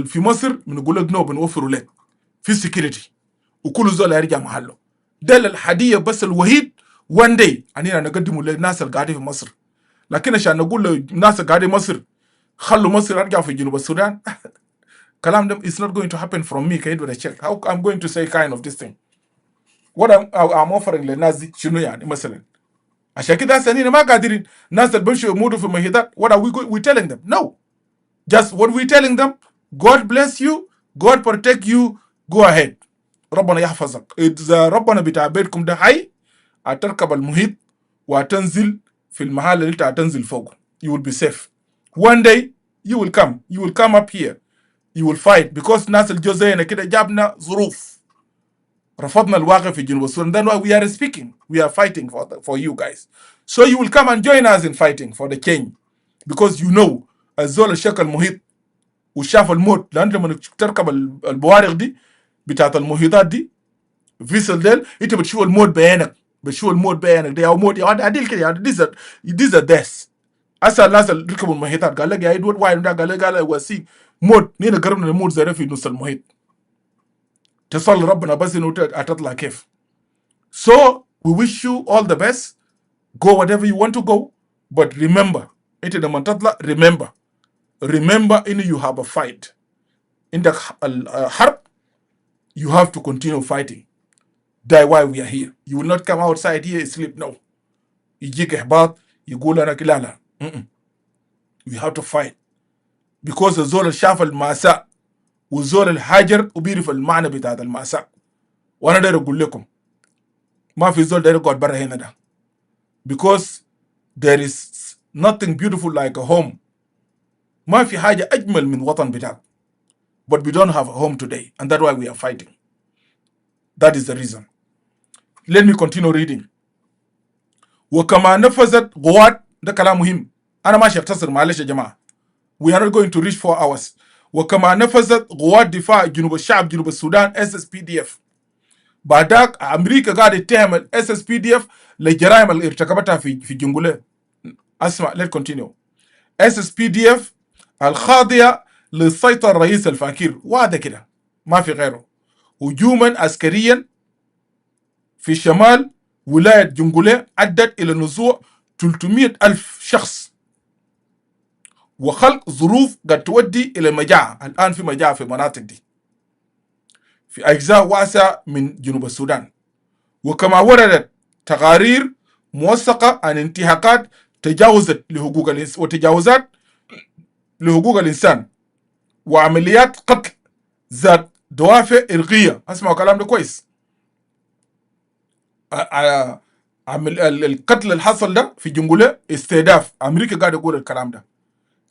في مصر بنقول لك نو بنوفره لك في security وكل زول يرجع محله. ده الحدية بس الوحيد one day أننا نقدمه للناس اللي قاعدين في مصر. لكن عشان نقول للناس اللي قاعدين في مصر خلوا مصر يرجع في جنوب السودان كلام ده is not going to happen from me. كيد ولا check how I'm going to say kind of this thing. what I'm offering للناس دي شنو يعني مثلا؟ عشان كده هسه ما قادرين الناس اللي بيمشوا يموتوا في المهيدات. what are we telling them? No, just what we telling them God bless you, God protect you, go ahead. ربنا يحفظك. إذا ربنا بتاع بيتكم ده حي هتركب المحيط وهتنزل في المحل اللي انت هتنزل فوقه. You will be safe. One day you will come up here. You will fight because ناس الجزائر كده جابنا ظروف. رفضنا الواقع في جنوب السودان. That's why we are speaking. We are fighting for you guys. So you will come and join us in fighting for the change. Because you know الزول الشكل المحيط وشاف الموت. لأن لما تركب البوارق دي بتاعت المحيطات دي فيسل ديل انت بتشوف الموت بعينك. ده او موت عديل كده يعني these are deaths. هسه الناس اللي ركبوا المحيطات قال لك يا ادوارد واي ده قال وسيم موت. نينا قربنا نموت زي في نص المحيط. تصلي ربنا بس انه هتطلع كيف. So we wish you all the best. Go whatever you want to go. But remember انت لما تطلع remember ان you have a fight. عندك الحرب you have to continue fighting. That's why we are here. You will not come outside here and sleep. No. يجيك إحباط يقول أنا كلا لا. We have to fight. Because الزول شاف المأساة والزول الحاجر وبيعرف المعنى بتاع المأساة. وأنا داير أقول لكم ما في زول داير يقعد برا هنا ده. Because there is nothing beautiful like a home. ما في حاجة أجمل من وطن بتاعك. But we don't have a home today. And that's why we are fighting. That is the reason. Let me continue reading. وكما نفذت قوات ده كلام مهم. أنا ماشي أختصر معلش يا جماعة. We are not going to reach 4 hours. وكما نفذت قوات دفاع جنوب الشعب جنوب السودان SSPDF. بعدك أمريكا قاعدة تتهم ال SSPDF لجرائم اللي ارتكبتها في جنجولة. أسمع let's continue. SSPDF الخاضعة للسيطرة الرئيس الفاكر وهذا كده ما في غيره. هجوما عسكريا في شمال ولاية جنجولة أدت إلى نزوع 300,000 شخص وخلق ظروف قد تؤدي إلى مجاعة. الآن في مجاعة في المناطق دي. في أجزاء واسعة من جنوب السودان. وكما وردت تقارير موثقة عن انتهاكات وتجاوزات لحقوق الإنسان وعمليات قتل ذات دوافع إرقية. اسمعوا كلام ده كويس. القتل اللي حصل ده في جنجولة استهداف. أمريكا قاعدة تقول الكلام ده.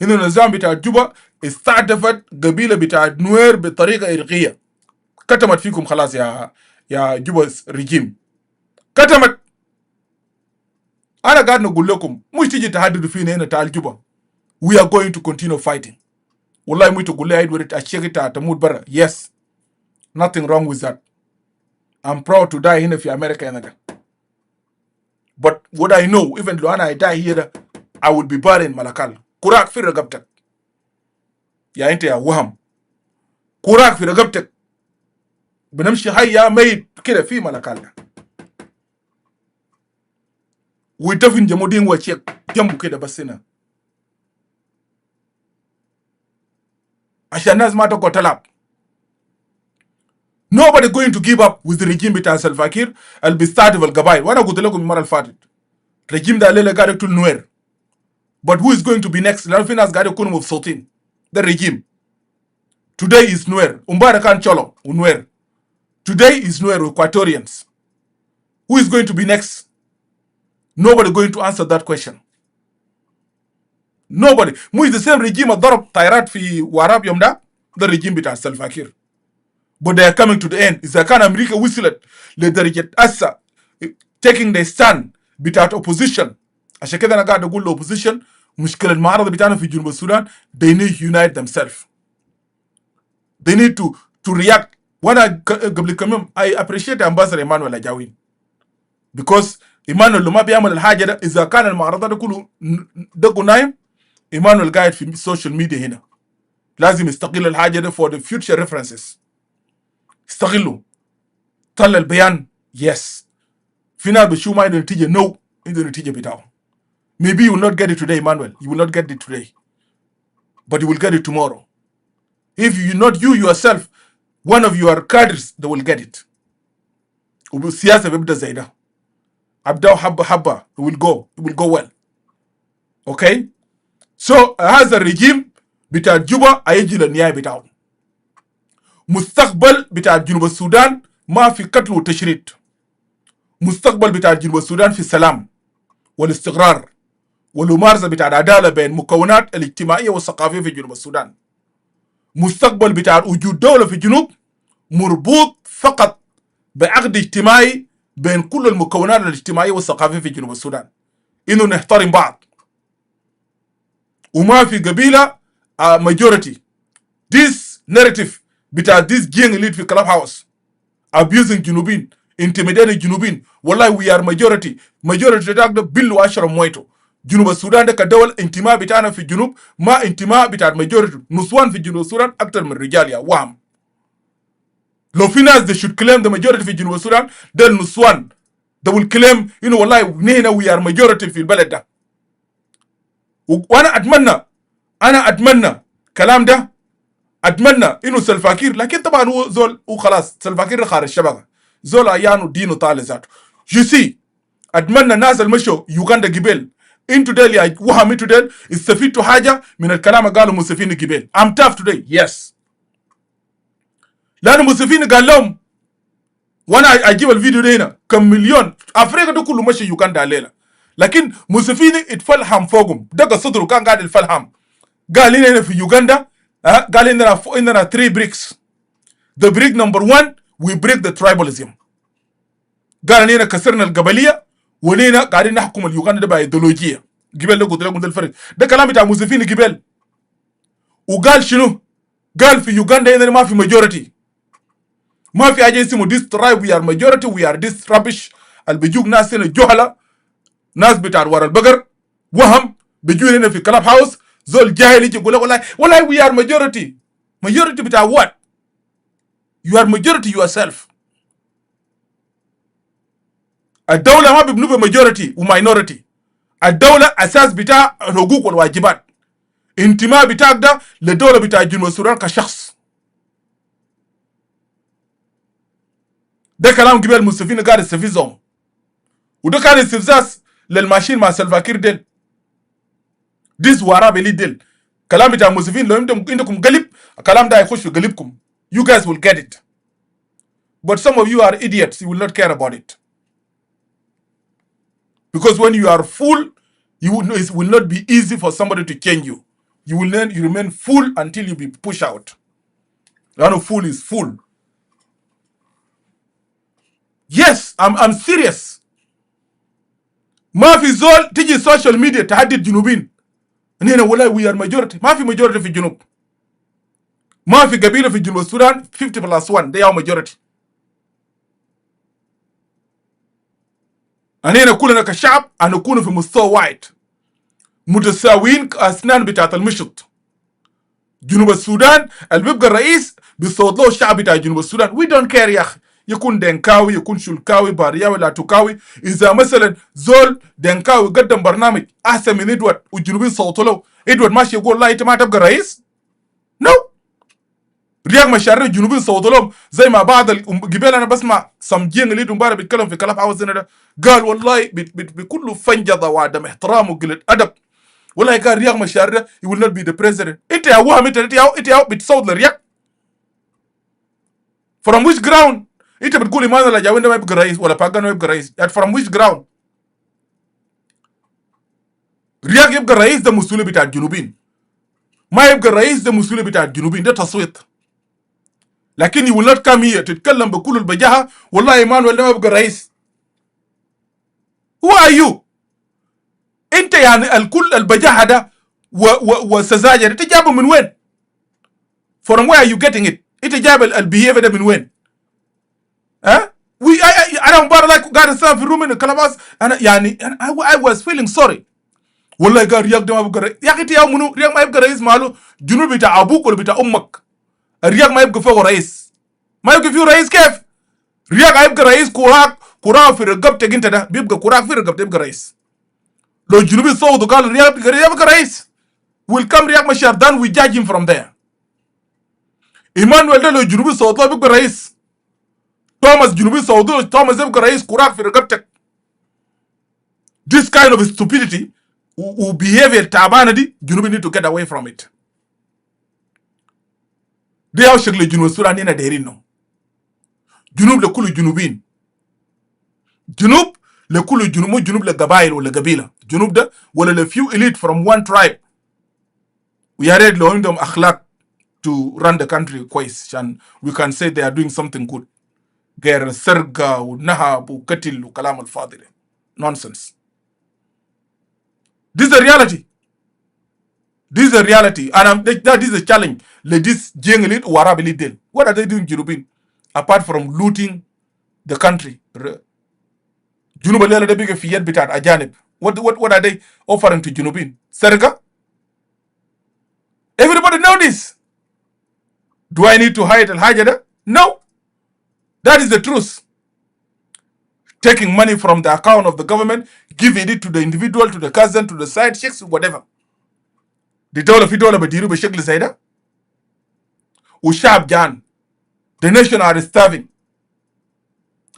إنه النظام بتاع جوبا استهدفت قبيلة بتاع نوير بطريقة إرقية. كتمت فيكم خلاص يا جوبا ريجيم، كتمت. أنا قاعد نقول لكم مش تيجي تهددوا فينا هنا تعال جوبا. We are going to continue fighting. والله مش تقول لي أيد أشياء تموت برا. Yes, nothing wrong with that. I'm proud to die هنا في أمريكا هنا. But what I know, even though I die here, I will be buried in Malakal. Kurak في رقبتك. يا أنت يا وهم. كوراك في رقبتك. بنمشي هيا ميت كده في ملكالنا. ويدفن جمودين وشيك جنبه كده بس هنا. عشان الناس ما تقعد تلعب. Nobody going to give up with the regime بتاع Salva Kiir اللي بيستهدف القبائل. وانا قلت لكم المره اللي فاتت. الرجيم ده الليله قاعد يقتل نوير. But who is going to be next؟ لأن في ناس قاعد يكونوا مبسوطين. ده الرجيم. Today is نوير. امبارح كان تشولو ونوير. Today is Nuer Equatorians. Who is going to be next? Nobody going to answer that question. Nobody. مو the same regime ضرب طائرات في واراب يوم ده. The regime بتاع Salva Kiir. But they are coming to the end. إذا كان أمريكا وصلت لدرجة أسا taking the stand بتاعت opposition. عشان كده أنا قاعد أقول opposition مشكلة المعارضة بتاعنا في جنوب السودان. They need to unite themselves. They need to react. وانا قبل كم يوم I appreciate ambassador ايمانويل اجاوين because ايمانويل لما بيعمل الحاجه ده اذا كان المعارضه ده كله دقوا نايم ايمانويل قاعد في السوشيال ميديا هنا لازم يستغل الحاجه ده for the future references. استغلوا طلع البيان yes في ناس بتشوف ما عنده نتيجه no عنده نتيجه بتاعه. Maybe you will not get it today Emmanuel, you will not get it today but you will get it tomorrow. If you not you yourself one of your cadres they will get it. وبالسياسة بيبدأ زي ده. أبدأوا حبة حبة it will go well. Okay? So هذا الرجيم بتاع جوبا هيجي للنهاية بتاعه. مستقبل بتاع جنوب السودان ما في قتل وتشريد. مستقبل بتاع جنوب السودان في السلام والاستقرار والممارسة بتاع العدالة بين المكونات الاجتماعية والثقافية في جنوب السودان. مستقبل بتاع وجود دولة في الجنوب مربوط فقط بعقد اجتماعي بين كل المكونات الاجتماعية والثقافية في جنوب السودان. إنه نحترم بعض. وما في قبيلة majority. This narrative بتاع this gang elite في club house abusing جنوبين intimidating جنوبين. والله we are majority ده بلو 10 مويتو. جنوب السودان ده كدول انتماء بتاعنا في الجنوب ما انتماء بتاع الماجوريتي. نسوان في جنوب السودان أكتر من رجال يا وهم. لو في ناس they should claim the majority في جنوب السودان ده النسوان they will claim إنه والله نحن we are majority في البلد ده. وأنا أتمنى كلام ده أتمنى إنه سلفا كير لكن طبعا هو زول وخلاص سلفا كير خارج الشبكة زول أيانو دينو طالع ذاته. أتمنى الناس المشوا يوغندا جبال into Delhi وهم into Delhi استفيدوا حاجة من الكلام قالوا مسفين جبال. I'm tough today yes لأن مسفين قال لهم وانا اجيب الفيديو ده هنا كم مليون افريقيا ده كله ماشي يوغندا الليله لكن مسفين اتفلهم فوقهم دق صدره كان قاعد الفلهم قال لنا هنا في يوغندا قال لنا 3 bricks. The brick number 1 we break the tribalism. قال لنا كسرنا القبليه ولينا قاعدين نحكم اليوغندا ده بايديولوجيه. جبال ده قلت لكم ده الفرق ده كلام بتاع مسفين جبال. وقال شنو؟ قال في يوغندا هنا ما في ماجوريتي ما في حاجه اسمه this tribe we are majority we are this rubbish. اللي بيجوك ناس هنا جهله ناس بتاع ورا البقر وهم بيجوا هنا في كلاب هاوس زول جاهل يجي يقول لك والله we are majority بتاع what؟ you are majority yourself. الدولة ما بيبنوا بماجوريتي وماينورتي. الدولة أساس بتاع الحقوق والواجبات. انتماء بتاعك ده للدولة بتاع جنوب السودان كشخص. ده كلام قبل المستفين قاعد يستفزهم، وده كان استفزاز للماشين مع سلفاكير ديل. ديس وراه بلي ديل كلام بتاع المستفين. لو عندكم قلب الكلام ده هيخش في قلبكم. You guys will get it. But some of you are idiots. You will not care about it. Because when you are full, it will not be easy for somebody to change you. You remain full until you be pushed out. You fool is full. Yes, I'm serious. ما في زول تيجي social media تهدد جنوبين. هنا والله we are majority. ما في majority في الجنوب. ما في قبيلة في جنوب السودان 50+1 they are majority. هنا كلنا كشعب هنكون في مستوى واحد متساويين أسنان بتاعت المشط. جنوب السودان اللي بيبقى الرئيس بيصوت له الشعب بتاع جنوب السودان. we don't care يا أخي، يكون دنكاوي يكون شلكاوي بارياوي لاتوكاوي. إذا مثلا زول دنكاوي قدم برنامج أحسن من إدوارد والجنوبين صوتوا له، إدوارد ماشي يقول لا أنت ما تبقى رئيس؟ نو. رياض مشاريع الجنوبين صوتوا لهم زي ما بعض قبل أنا بسمع سمجين اللي امبارح بيتكلم في كلام عاوز ده، قال والله بكل فنجضة وعدم احترام وقلة أدب والله قال رياض مشاريع he will not be the president. انت يا وهم انت يا بتصوت لرياض from which ground؟ انت بتقول ايمان ولا جاوين ده ما يبقى رئيس ولا باغان ما يبقى رئيس؟ from which ground؟ رياض يبقى رئيس ده مسؤولية بتاع الجنوبين، ما يبقى رئيس ده مسؤولية بتاع الجنوبين، ده تصويت. لكن you will not come here تتكلم بكل البجاحة والله ايمان ولا ما يبقى رئيس. who are you؟ انت يعني الكل البجاحة ده وسذاجة انت جابه من وين؟ from where are you getting it؟ انت جاب البيهيفير ده من وين؟ ها؟ انا مبارك قاعد اسافر في الروم من الكلامات انا يعني I was feeling sorry. والله قال رياض ده ما يبقى رئيس. يا اخي انت يا منو رياض ما يبقى رئيس ماله؟ جنوب بتاع ابوك ولا بتاع امك؟ الرياض ما يبقى فيه رئيس. ما يبقى فيه رئيس كيف؟ رياض هيبقى رئيس كراك في رقبتك انت ده بيبقى كراك في رقبتك يبقى رئيس. لو الجنوبي صوتوا قالوا رياض يبقى رئيس. will come رياض مشار دان we judge him from there. ايمانويل ده لو الجنوبي صوتوا بيبقى رئيس. توماس جنوبي صوتوا توماس يبقى رئيس كراك في رقبتك. This kind of stupidity behavior تعبانة دي جنوبي need to get away from it. دي هاو شكل جنوب السودان هنا دايرينه. جنوب لكل الجنوبين. جنوب لكل الجنوب مو جنوب لقبائل ولا قبيلة. جنوب ده ولا few elite from one tribe. ويا ريت لو عندهم أخلاق to run the country كويس عشان we can say they are doing something good. غير السرقة والنهب وقتل وكلام الفاضي ده. Nonsense. This is the reality. This is the reality. And that is a challenge. Like this young elite or Arab elite deal. What are they doing, Junubin? Apart from looting the country. Junub Lela de big fiyat bitat ajanib. What are they offering to Junubin? Serga? Everybody know this. Do I need to hide al-hajada? No. That is the truth. Taking money from the account of the government, giving it to the individual, to the cousin, to the side chicks, whatever. The dollar fi dollar badiru bashakli sayda. Ushab jan. The nation are starving.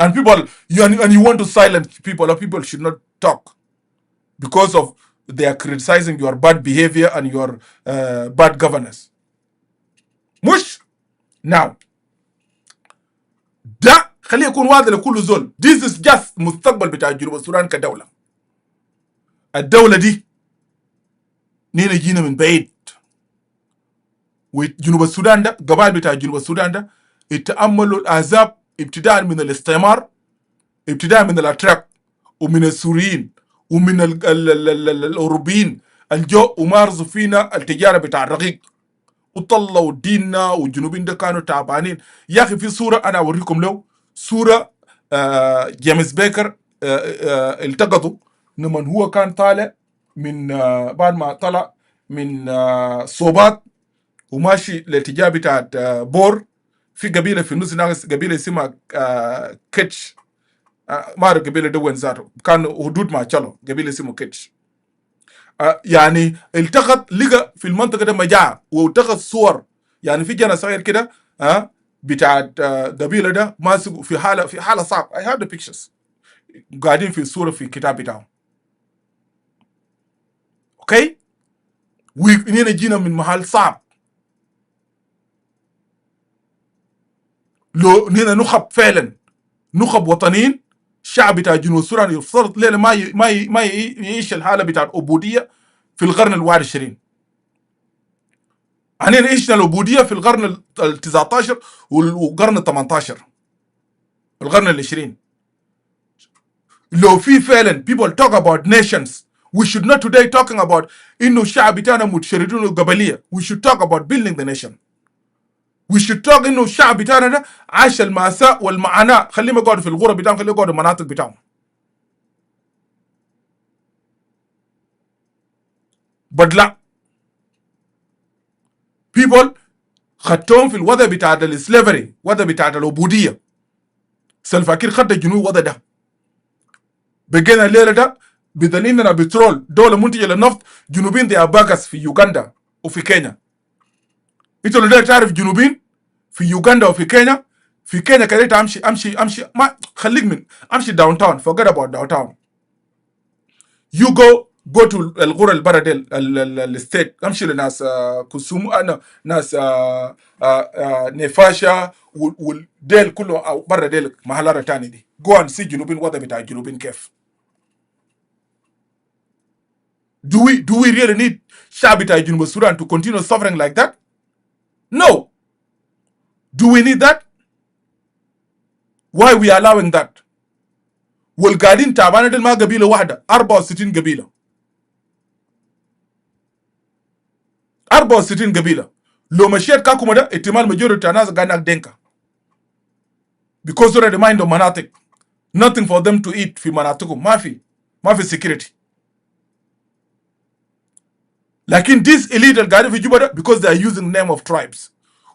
And people, you want to silence people, or people should not talk because of they are criticizing your bad behavior and your bad governance. Mush now. ده خليه يكون واضح لكل زول. This is just مستقبل بتاع جنوب السودان كدولة. الدولة دي نينا جينا من بعيد. وجنوب السودان ده قبائل بتاع جنوب السودان ده اتأملوا العذاب ابتداء من الاستعمار، ابتداء من الاتراك ومن السوريين ومن الاوروبيين الجو ومارسوا فينا التجاره بتاع الرقيق وطلعوا ديننا والجنوبين ده كانوا تعبانين. يا اخي في صوره انا اوريكم له صوره جيمس بيكر التقطوا لمن هو كان طالع من بعد ما طلع من صوبات وماشي للاتجاه بتاع بور في قبيله في النص ناس قبيله اسمها كيتش ما اعرف قبيله ده وين ذاته كان حدود مع تشالو قبيله اسمه كيتش يعني التقط لقى في المنطقه ده مجاعه والتقط صور يعني في جنة صغير كده بتاعت قبيله ده ماسك في حاله صعب. I have the pictures قاعدين في الصوره في الكتاب بتاعهم. اوكي وإننا جينا من محل صعب. لو نينا نخب فعلا نخب وطنيين الشعب بتاع جنوب السودان يفترض ليله ما يعيش الحاله بتاع العبوديه في القرن ال21. احنا عشنا العبوديه في القرن ال19 والقرن ال18 القرن ال20. لو في فعلا people talk about nations, we should not today talking about انه الشعب بتاعنا متشردون قبليه. We should talk about building the nation. We should talk انه الشعب بتاعنا ده عاش المأساة والمعاناة. خليهم يقعدوا في الغرب بتاعهم، خليهم يقعدوا في المناطق بتاعهم. but لا people خدتهم في الوضع بتاع السليفري، وضع بتاع العبوديه. سلفاكير خد الجنوب وضع ده. بقينا الليله ده بدليل اننا بترول دوله منتجه للنفط. جنوبين دي اباكس في يوغندا وفي كينيا. انت لو تعرف جنوبين في يوغندا وفي كينيا. في كينيا كده امشي ما خليك من امشي داون تاون. forget about داون تاون. you go to القرى اللي برا ديل الستيت. امشي لناس كسوم انا ناس نفاشا والديل كله برا ديل محلات تاني دي. go and see جنوبين وضع بتاع جنوبين كيف. Do we really need شعب بتاع جنوب السودان to continue suffering like that? No. Do we need that? Why we allowing that? والقاعدين تعبانين ديل ما قبيله واحده 64 قبيله. 64 قبيله. لو مشيت كاكوما ده احتمال ماجوريتي الناس قاعدين دينكا. because already mind of مناطق. nothing for them to eat في مناطقهم. ما في security. لكن this elite القاعدين في جوبا ده because they are using name of tribes.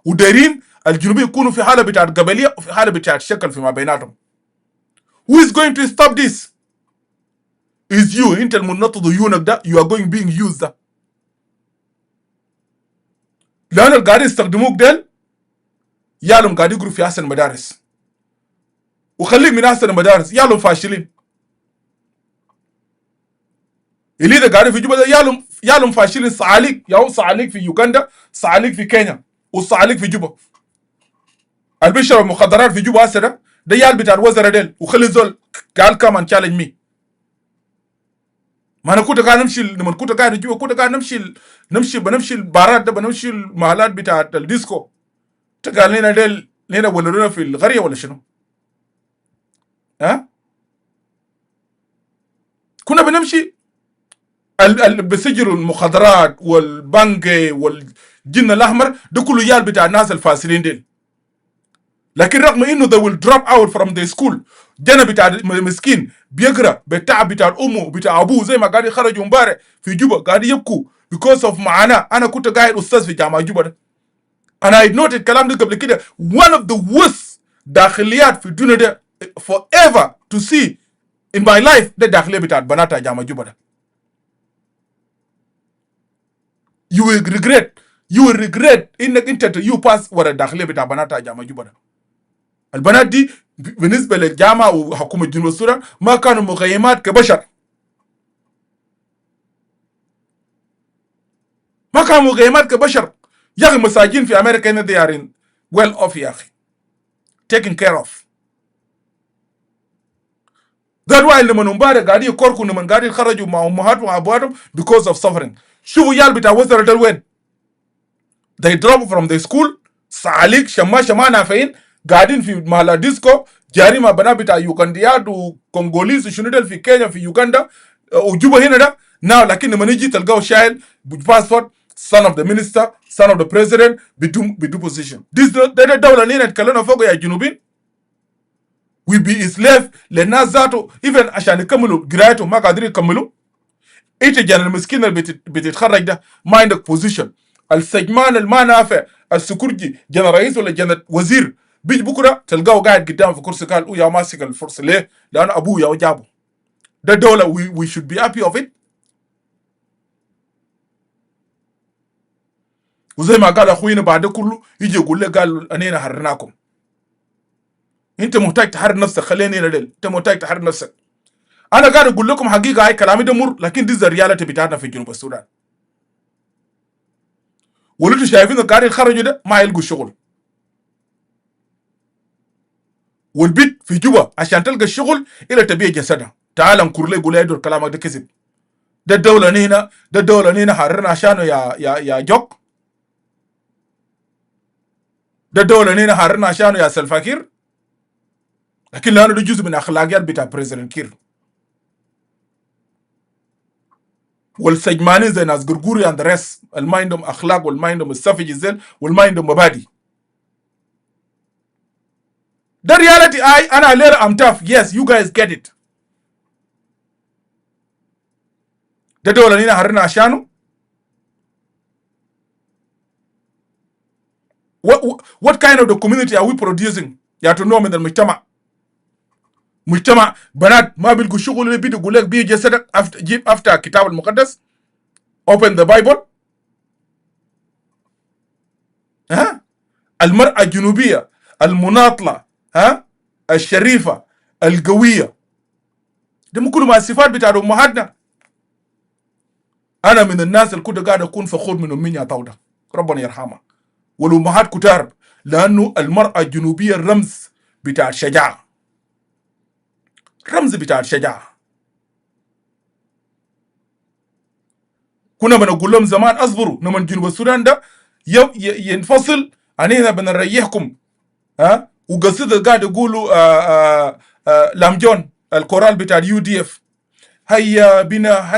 ودايرين الجنوبيين يكونوا في حاله بتاعت قبليه وفي حاله بتاعت شكل فيما بيناتهم. Who is going to stop this? Is you. انت المنطط عيونك ده you are going being used ده. لأن القاعدين يستخدموك ديل يالهم قاعدين يقروا في أحسن مدارس. وخليك من أحسن المدارس يالهم فاشلين. اللي ده قاعدين في جوبا ده يالهم فاشلين. صعاليك ياهو صعاليك في يوغندا، صعاليك في كينيا، وصعاليك في جوبا. البشر المخدرات في جوبا هسه ده يال بتاع الوزراء ديل. وخلي زول قال كمان تشالنج مي. ما انا كنت قاعد نمشي لما كنت قاعد جوا كنت قاعد بنمشي البارات ده بنمشي المحلات بتاعت الديسكو. تقال لنا ديل لنا ولرونا في القريه ولا شنو؟ ها؟ كنا بنمشي بسجلوا المخدرات والبنجي والجن الاحمر ده كله يال بتاع الناس الفاسدين ديل. لكن رغم انه they will drop out from the school جنة بتاع مسكين بيقرا بالتعب بتاع امه وبتاع ابوه زي ما قاعد يخرجوا امبارح في جوبا قاعد يبكوا because of معاناه. انا كنت قاعد استاذ في جامعه جوبا ده. انا I noted الكلام ده قبل كده. one of the worst داخليات في الدنيا ده forever to see in my life ده داخليه بتاعت بنات جامعه جوبا ده. you will regret انك انت you pass ورا الداخليه بتاع بنات جامعه جوبا ده. البنات دي بالنسبه للجامعه وحكومه جنوب السودان ما كانوا مخيمات كبشر. ما كانوا مخيمات كبشر. يا اخي مساجين في امريكا هنا they are in well off يا اخي taken care of. ده why لما امبارح قاعدين يكوركوا لما قاعدين يخرجوا مع امهاتهم وابواتهم because of suffering. شوفوا يال بتاع وزراء دول وين. they drop from the school صعاليك شماشة ما نافعين قاعدين في مالا ديسكو جاري مع بنات بتاع يوغنديات وكونغوليز وشنو دل في كينيا في يوغندا وجوبا هنا ده ناو. لكن لما نيجي تلقاه شايل باسبورت son of the minister son of the president بدو position. ده الدولة اللي نتكلمنا فوق يا جنوبين. we be slave للناس ذاته even عشان يكملوا قرايتهم ما قادرين يكملوا. انت جان المسكين اللي بتتخرج ده ما عندك position. السجمان الما نافع السكرجي جان رئيس ولا جان وزير بيجي بكره تلقاه قاعد قدام في كرسي قال يا ماسك الفرصه ليه؟ لان ابوه يا جابه. ده دوله we should be happy of it. وزي ما قال اخوينا بعد كله يجي يقول لي قال انينا حرناكم. انت محتاج تحرر نفسك. خليني هنا ديل، انت محتاج تحرر نفسك. انا قاعد اقول لكم حقيقه، هاي كلامي ده مر، لكن دي الرياليتي بتاعتنا في جنوب السودان. واللي انتوا شايفينه قاعد يتخرجوا ده ما يلقوا شغل. والبيت في جوبا عشان تلقى الشغل الى تبيع جسدها. تعال انكر لي قول لي دول كلامك ده كذب. ده الدوله هنا، ده الدوله هنا حررنا عشانه يا جوك. ده الدوله هنا حررنا عشانه يا سلفاكير. لكن لانه ده جزء من اخلاقيات بتاع بريزيدنت كير. والسجمانين زي ناس قرقوري اند ريس، اللي ما عندهم اخلاق والما عندهم السفج زين والما عندهم مبادئ. ده رياليتي. انا لير ام تاف. يس يو جايز جيت ات. ده دولة هنا حررنا عشانه. what kind of the community are we producing؟ يا تنو من المجتمع. مجتمع بنات ما بيلقوا شغل، اللي بيجي يقول لك بيجي جسدك جيب افتح الكتاب المقدس open the Bible. ها المرأة الجنوبية المناطلة، ها الشريفة القوية، ده مو كله مع الصفات بتاع امهاتنا. انا من الناس اللي كنت قاعد اكون فخور من امي يا طاوده، ربنا يرحمها، والامهات كتار، لانه المرأة الجنوبية الرمز بتاع الشجاعة، رمز بتاع الشجاعة. كنا بنقول لهم زمان اصبروا لما جنوب السودان ده ينفصل، علينا بنريحكم. ها وقصيدة قاعد يقولوا لامجون الكورال بتاع اليو دي اف، هيا بنا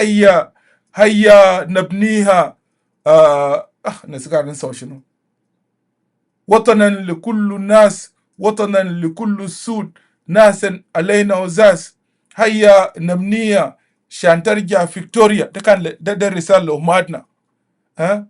هيا نبنيها. الناس قاعد ننسى شنو، وطنا لكل الناس، وطنا لكل السود، ناسا علينا وزاز، هيا نبنيها عشان ترجع فيكتوريا. ده كان ده الرسالة لأمهاتنا. ها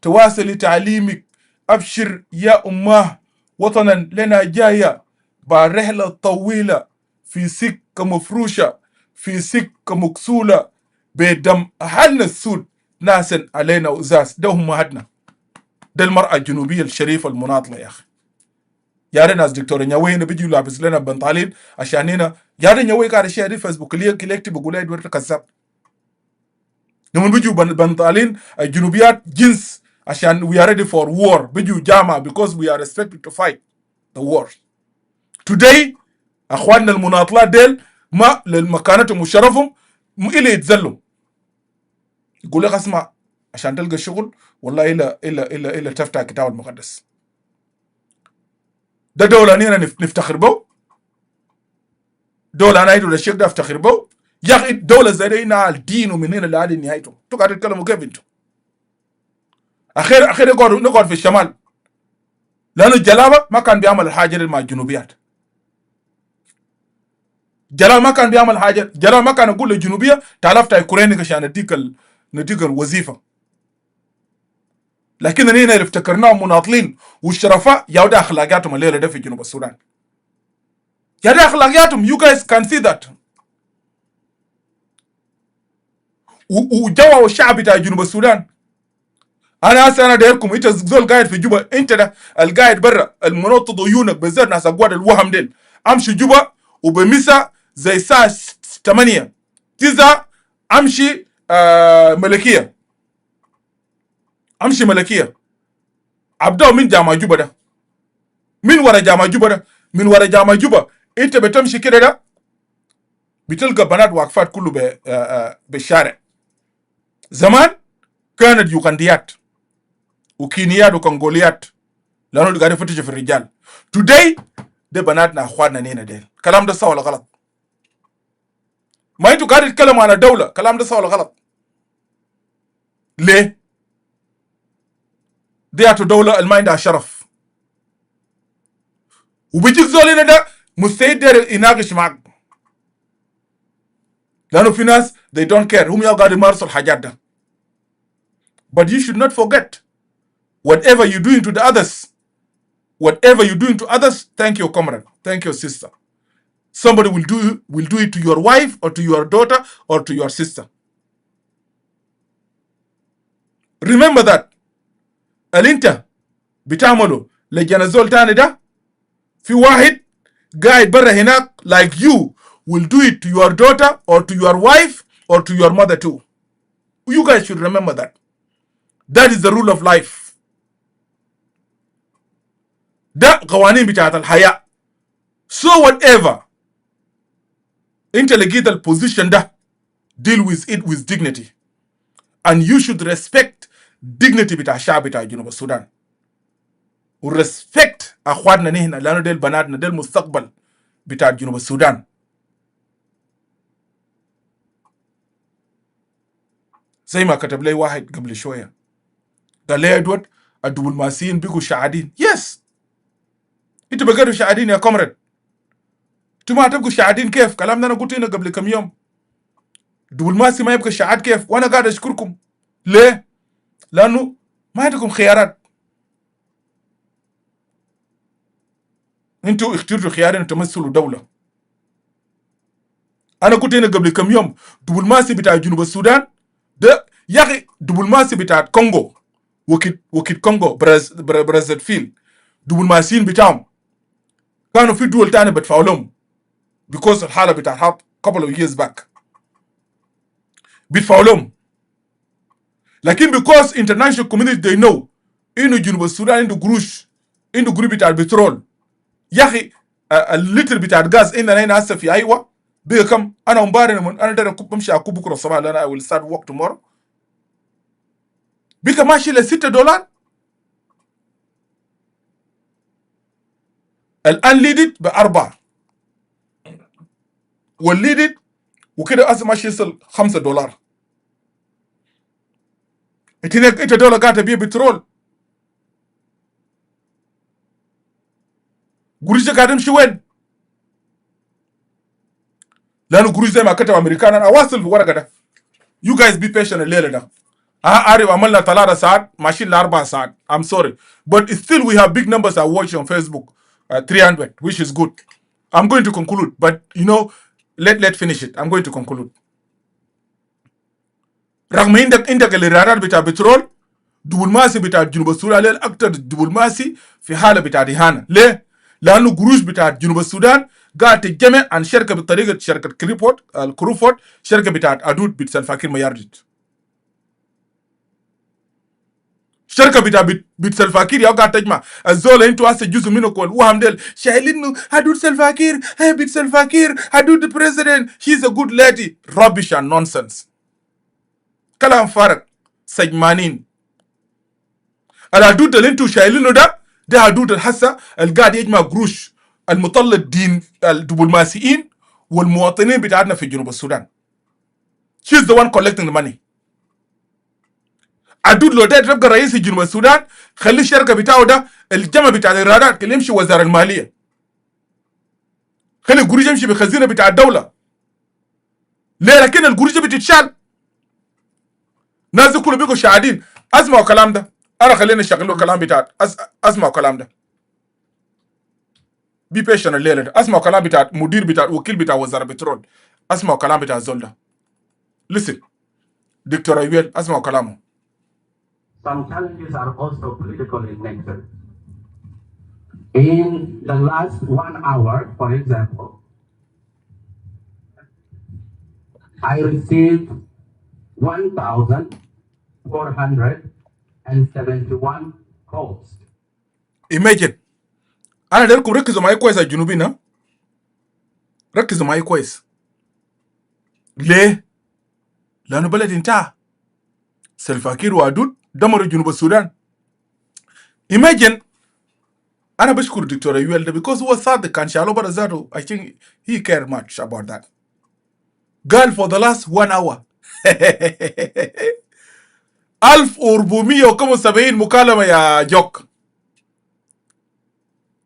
تواصلي تعليمك، أبشر يا أماه، وطنا لنا جاية بعد رحلة طويلة، في سكة مفروشة، في سكة مكسولة، بدم أهلنا السود، ناسا علينا وزاز. ده أمهاتنا، ده المرأة الجنوبية الشريفة المناضلة يا أخي. يا ناس دكتور نيوي هنا بيجوا لابس لنا بنطالين عشان هنا. يا نيوي قاعد يشير في فيسبوك اللي يكتب بيقول لي دور كذاب. لما بيجوا بنطالين الجنوبيات جنس عشان we are ready for war، بيجوا جامعة because we are expected to fight the war. Today أخواننا المناضلات ديل ما للمكانتهم وشرفهم إلا يتذلوا. يقول لك اسمع عشان تلقى شغل والله إلا تفتح الكتاب المقدس. ده دولة هنا نفتخر به، دولة أنا أيدو الشيخ ده أفتخر به يا أخي. دولة زي دي هنا الدين ومن هنا لهذه نهايته. تو قاعد تتكلموا كيف انتوا؟ أخير نقعد في الشمال، لأنه الجلابة ما كان بيعمل الحاجة دي مع الجنوبيات. جلابة ما كان بيعمل حاجة، جلابة ما كان يقول للجنوبية تعال افتح كورينك عشان نديك الوظيفة. لكن هنا اللي افتكرناهم مناضلين والشرفاء يا ده أخلاقياتهم الليلة ده في جنوب السودان. يا ده أخلاقياتهم. You guys can see that. وجوا الشعب بتاع جنوب السودان. انا دايركم انت زول قاعد في جوبا، انت ده القاعد برا المنطط عيونك بالذات ناس اقواد الوهم ديل، امشي جوبا وبمسا زي الساعه 8 9 امشي ملكيه، امشي ملكيه. ابدا من جامع جوبا ده، من ورا جامع جوبا ده، من ورا جامع جوبا انت بتمشي كده ده بتلقى بنات واقفات كله بالشارع. زمان كانت يوغنديات وكينيات وكونغوليات لانه اللي قاعد يفتشوا في الرجال. today ده بناتنا اخواننا هنا ديل. كلام ده صح ولا غلط؟ ما انتوا قاعد تتكلموا عن الدوله، كلام ده صح ولا غلط؟ ليه؟ دي دولة اللي ما عندها شرف، وبيجيك زول هنا ده مستعد يناقش معك، لانه في ناس they don't care، هم قاعد يمارسوا الحاجات ده. but you should not forget whatever you're doing to the others, whatever you're doing to others, thank your comrade, thank your sister. Somebody will do it to your wife or to your daughter or to your sister. Remember that. اللي انت بتعمله لجنازول تاني ده، في واحد guide barra hinak like you will do it to your daughter or to your wife or to your mother too. You guys should remember that. That is the rule of life. ده قوانين بتاعت الحياة. So whatever انت لقيت البوزيشن ده, deal with it with dignity. And you should respect dignity بتاع الشعب بتاع جنوب السودان. ورespect اخواتنا نحن لانه ديل بناتنا ديل المستقبل بتاع جنوب السودان. زي ما كتب لي واحد قبل شويه قال لي ادوارد الدبلوماسيين بيقوا شعادين. يس انتوا بقيتوا شعادين يا كومراد. انتوا ما تبقوا شعادين كيف؟ كلام ده انا قلت هنا قبل كم يوم. الدبلوماسي ما يبقى شعاد كيف؟ وانا قاعد اشكركم. ليه؟ لانه ما عندكم خيارات. انتوا اخترتوا خيار ان تمثلوا دوله. انا قلت هنا قبل كم يوم دبلوماسي بتاع جنوب السودان ده يا اخي دبلوماسي بتاع كونغو وكيد كونغو برازيل دبلوماسيين بتاعهم كانوا في دول تاني بدفعوا لهم because الحاله بتاع الحرب couple of years back بيدفعوا لهم. لكن because international community they know انه جنوب السودان عنده قروش عنده قروش بتاع البترول. يا اخي اللتر بتاع الغاز هنا هسه في ايوه بقى كم؟ انا امبارح انا داير بمشي اكو بكره الصباح لان I will start work tomorrow. بقى ماشي ل $6. الان ليدت ب4 والليدت وكده اصلا ماشي يصل $5. انت دولار قاعد تبيع بترول. قروش قاعد يمشي وين؟ لانه قروش زي ما كتب امريكان انا اواصل في ورقه ده. You guys be patient الليله ده. عارف عملنا 3 ساعات ماشيين ل4 ساعات. I'm sorry but still we have big numbers are watching on Facebook 300 which is good. I'm going to conclude but you know let finish it. I'm going to conclude. رغم عندك الإيرادات بتاع بترول دبلوماسي بتاع جنوب السودان اكتر دبلوماسي في حاله بتاع إهانة. ليه؟ لانه قروش بتاع جنوب السودان قاعد تتجمع عن شركه بطريقه شركه كروفورد شركه بتاعت ادود بيت سلفاكير ما يردت. شركه بتاع بيت سلفاكير يا قاعد تجمع الزول انتوا هسه جزء منه كل وهم ديل شايلينه حدود سلفاكير هي بيت سلفاكير حدود البريزيدنت هيز ا جود ليدي. rubbish and nonsense. كلام فارغ سجمانين. الحدود اللي انتوا شايلينه ده حدود الحسه القاعد يجمع قروش المطلع دين الدبلوماسيين والمواطنين بتاعنا في جنوب السودان. she's the one collecting the money. عدود لو ده تبقى رئيس جنوب السودان خلي الشركه بتاعه ده الجمع بتاع الايرادات اللي يمشي وزاره الماليه. خلي القروش يمشي بخزينه بتاع الدوله. ليه؟ لكن القروش بتتشال. ناس كلهم بيقوا شاهدين. اسمعوا الكلام ده. انا خليني اشغل له الكلام بتاعت اسمعوا الكلام ده. بي بيشن الليله ده. اسمعوا الكلام بتاع مدير بتاع وكيل بتاع وزاره البترول. اسمعوا الكلام بتاع الزول ده. listen دكتور ايويل اسمعوا كلامه. Some challenges are also political in nature. In the last 1 hour, for example, I received 1,471 calls. Imagine. أنا داركم ركزوا معي كويس يا الجنوبيين ها؟ ركزوا معي كويس. ليه؟ لأنه بلد انتهى. سلفاكير وعدود دمروا جنوب السودان. Imagine. أنا بشكر الدكتور أيويل ده because هو صادق كان شالوه برا ذاته. I think he cared much about that. قال for the last 1 hour 1470 مكالمة يا جوك.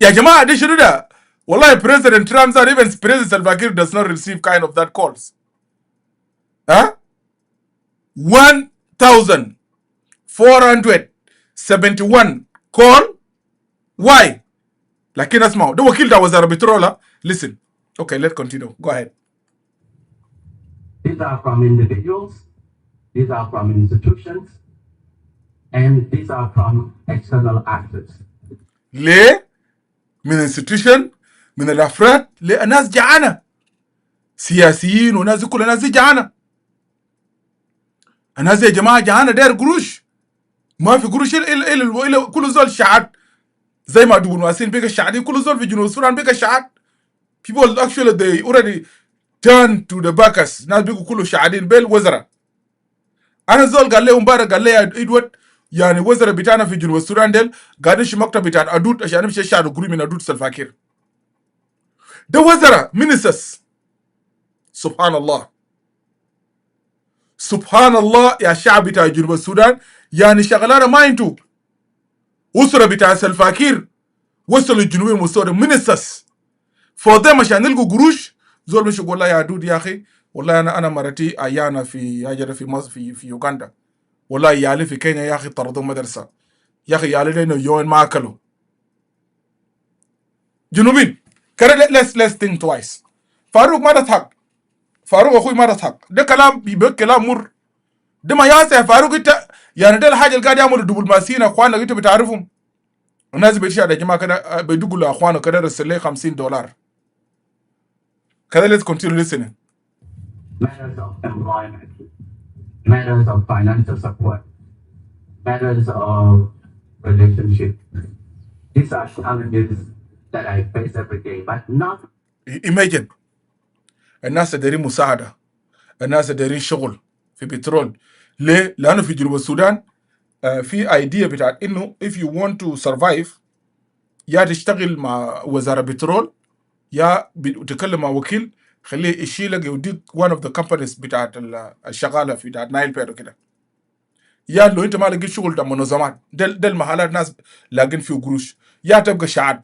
يا جماعة دي شنو ده؟ والله President Trump or even President Salva Kiir does not receive kind of that calls. Huh? 1,471 call. Why? لكن اسمعوا ده وكيل ده وزارة بترول. Listen. Okay, let's continue. Go ahead. These are from individuals, these are from institutions, and these are from external actors. ليه؟ من institution من الافراد لناس جعانه، سياسيين وناس كل ناس جعانه. الناس يا جماعه جعانه داير قروش، ما في قروش الا كل زول شعاد زي ما دول واسين بيك الشعادين كل زول في جنوب السودان بيك الشعاد. People actually they already turn to the backers. ناس بيكو كله شعادين بالوزراء. انا زول قال لي امبارح قال لي يا ادوارد يعني وزراء بتاعنا في جنوب السودان ديل قاعدين في مكتب بتاع ادود عشان نمشي شعر قروي من ادود سلفاكير. ده وزراء مينيسترز. سبحان الله سبحان الله يا شعب بتاع جنوب السودان، يعني شغلانه ما انتو اسره بتاع سلفاكير وصلوا الجنوبين مستوى مينيسترز فوضى عشان نلقوا قروش. زول مش يقول لا يا دود يا اخي والله انا مرتي ايانا في اجر في مصر في يوغندا، والله يالي في كينيا يا اخي طردوا مدرسه، يا اخي يالي لنا يوين ما اكلوا. جنوبين كره let's think twice. فاروق ما تضحك، فاروق اخوي ما تضحك، ده كلام بيبقى كلام مر. ده ما ياسع فاروق انت يعني ده الحاجه اللي قاعد يعملوا دبلوماسيين اخوانك انت بتعرفهم. الناس بتشهد يا جماعه كده بيدقوا لاخوانك كده رسل لي $50 كده. let's continue listening. Matters of employment, matters of financial support, matters of relationship. These are challenges that I face every day, but not. imagine الناس دايرين مساعده، الناس دايرين شغل في بترول. ليه؟ لانه في جنوب السودان في ايديا بتاعت انه if you want to survive يا تشتغل مع وزاره بترول يا تكلم مع وكيل خليه يشيلك يوديك one of the companies بتاعت الشغاله في بتاعت نايل بير وكده. يا لو انت ما لقيت شغل ده منظمات ده المحلات ناس لاقين فيه قروش، يا تبقى شعاد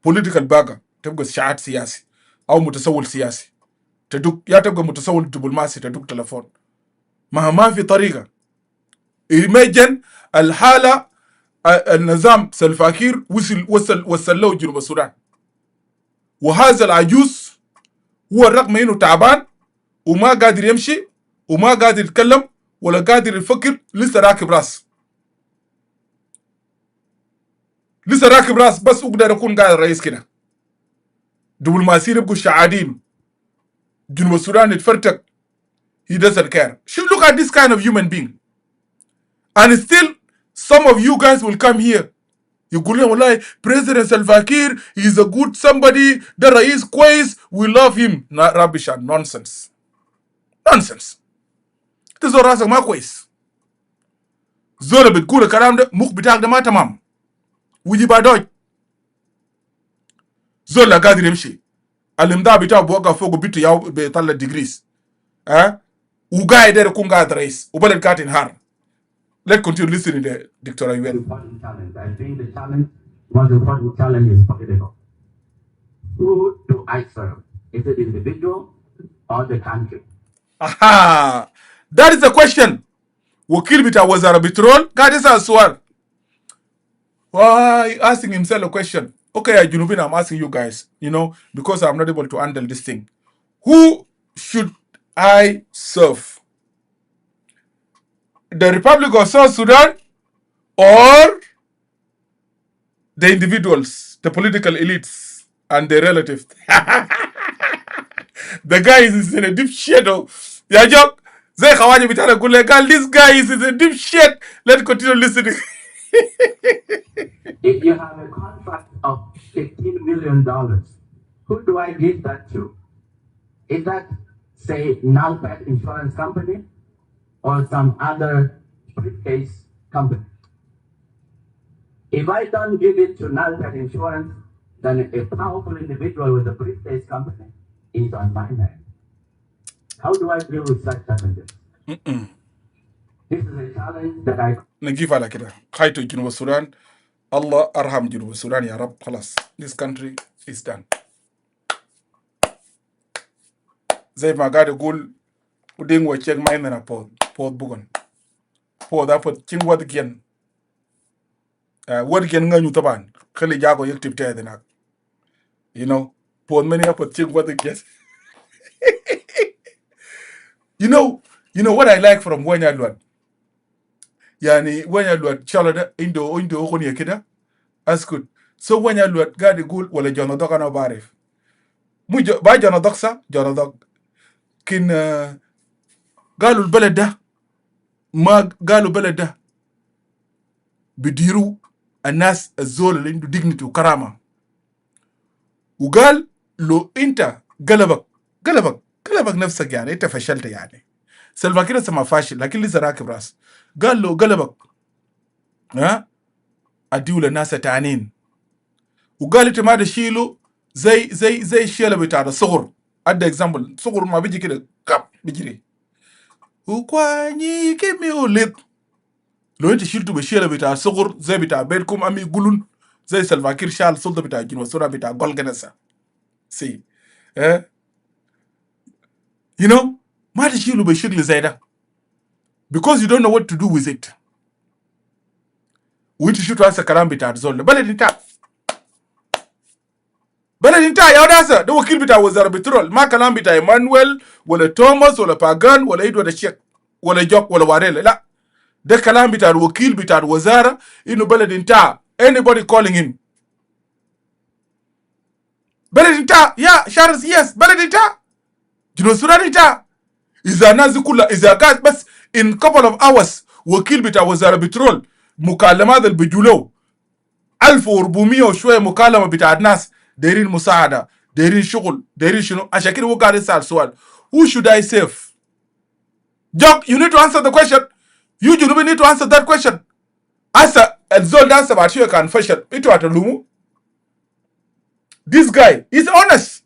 political باقة، تبقى شعاد سياسي او متسول سياسي تدق، يا تبقى متسول دبلوماسي تدق تلفون. ما في طريقه. imagine الحاله النظام سلفاكير وصل له جنوب السودان، وهذا العجوز هو الرغم انه تعبان وما قادر يمشي وما قادر يتكلم ولا قادر يفكر لسه راكب راس، لسه راكب راس بس اقدر اكون قاعد رئيس كده. دبلوماسيين يبقوا شعادين، جنوب السودان يتفرتك. He doesn't care. Look at this kind of human being. And still some of you guys will come here يقول لي والله President Salva Kiir is a good somebody, ده رئيس كويس, we love him. Rubbish and nonsense. Nonsense. تزور راسك ما كويس. زول بتقول الكلام ده مخ بتاعك ده ما تمام. ويجي بعدوج. زول لا قادر يمشي. الامداد بتاعه بوقف فوق بيته ياو بيطلع ديجريز. وقاعد يكون قاعد رئيس وبلد قاعد ينهار. Let's continue listening to Dr. Ayuel. I think the challenge, most important challenge is political. Who do I serve? Is it individual or the country? Aha! That is the question. Wakil bita wazara petrol, God is a swar. Why asking himself a question? Okay, Junubin, I'm asking you guys, because I'm not able to handle this thing. Who should I serve? The Republic of South Sudan or the individuals, the political elites and their relatives? The guy is in a deep shadow. Yeah, joke. This guy is in a deep shit. Let's continue listening. If you have a contract of $15 million, who do I give that to? Is that, say, Nalpet Insurance Company or some other briefcase company? If I don't give it to Nalpet Insurance, then a powerful individual with a briefcase company is on my land. How do I deal with such challenges? This is a challenge that I... نجيب على كده. خايتو جنوب السودان. الله أرحم جنوب السودان يا رب. خلاص. This country is done. زي ما قاعد يقول ودين وشيك ما عندنا بود بوغن. بود أبد كين ودكين. ودكين غنيو طبعا. خلي جاكو يكتب تهدينك. بود مني أبد كين ودكين. You know what I like from Wanya Luan? Yani Wanya Luan chala da indo khoni kida. As good. So when you look at the goal, wala John Dog ana barif. Ba John Dog sa John Dog kin قالوا البلد ده ما قالوا بلد ده بيديروا الناس الزول اللي عنده dignity وكرامه. وقال لو انت قلبك نفسك يعني انت فشلت يعني. سلفا كده سما فاشل لكن لسه راكب راس. قال له قلبك ها اديو للناس تانين. وقال انت ما تشيله زي الشيله بتاع الصغر. ادي اكزامبل صغر ما بيجي كده كاب بيجري. وكواني كيمي ولد لو انت شيلته بالشيله بتاع الصغر زي بتاع بيتكم امي يقولون زي سلفاكير شال السلطه بتاع جنوب السودان بتاع جولجنسا. سي you know ما تشيله بالشكل زي ده because you don't know what to do with it. وانت شفتوا هسه كلام بتاع الزول بلد انت يا ناسا ده وكيل بتاع وزاره بترول ما كلام بتاع ايمانويل ولا توماس ولا باغان ولا ايد ولا شيك ولا جوك ولا واريلا لا ده كلام بتاع الوكيل بتاع الوزاره انه بلد انت anybody calling him بلد انت يا شارس يس بلد انت جنوب السودان انت اذا الناس كلها اذا كانت بس in couple of hours وكيل بتاع وزاره بترول مكالمات اللي بيجولوا 1400 وشويه مكالمه بتاعت ناس دايرين مساعده دايرين شغل دايرين شنو عشان كده هو قاعد يسال سؤال who should I save? Jock, you need to answer the question. You need to answer that question. Asa الزول ده بعد شويه كان فشل انتوا هتلوموا. This guy is honest.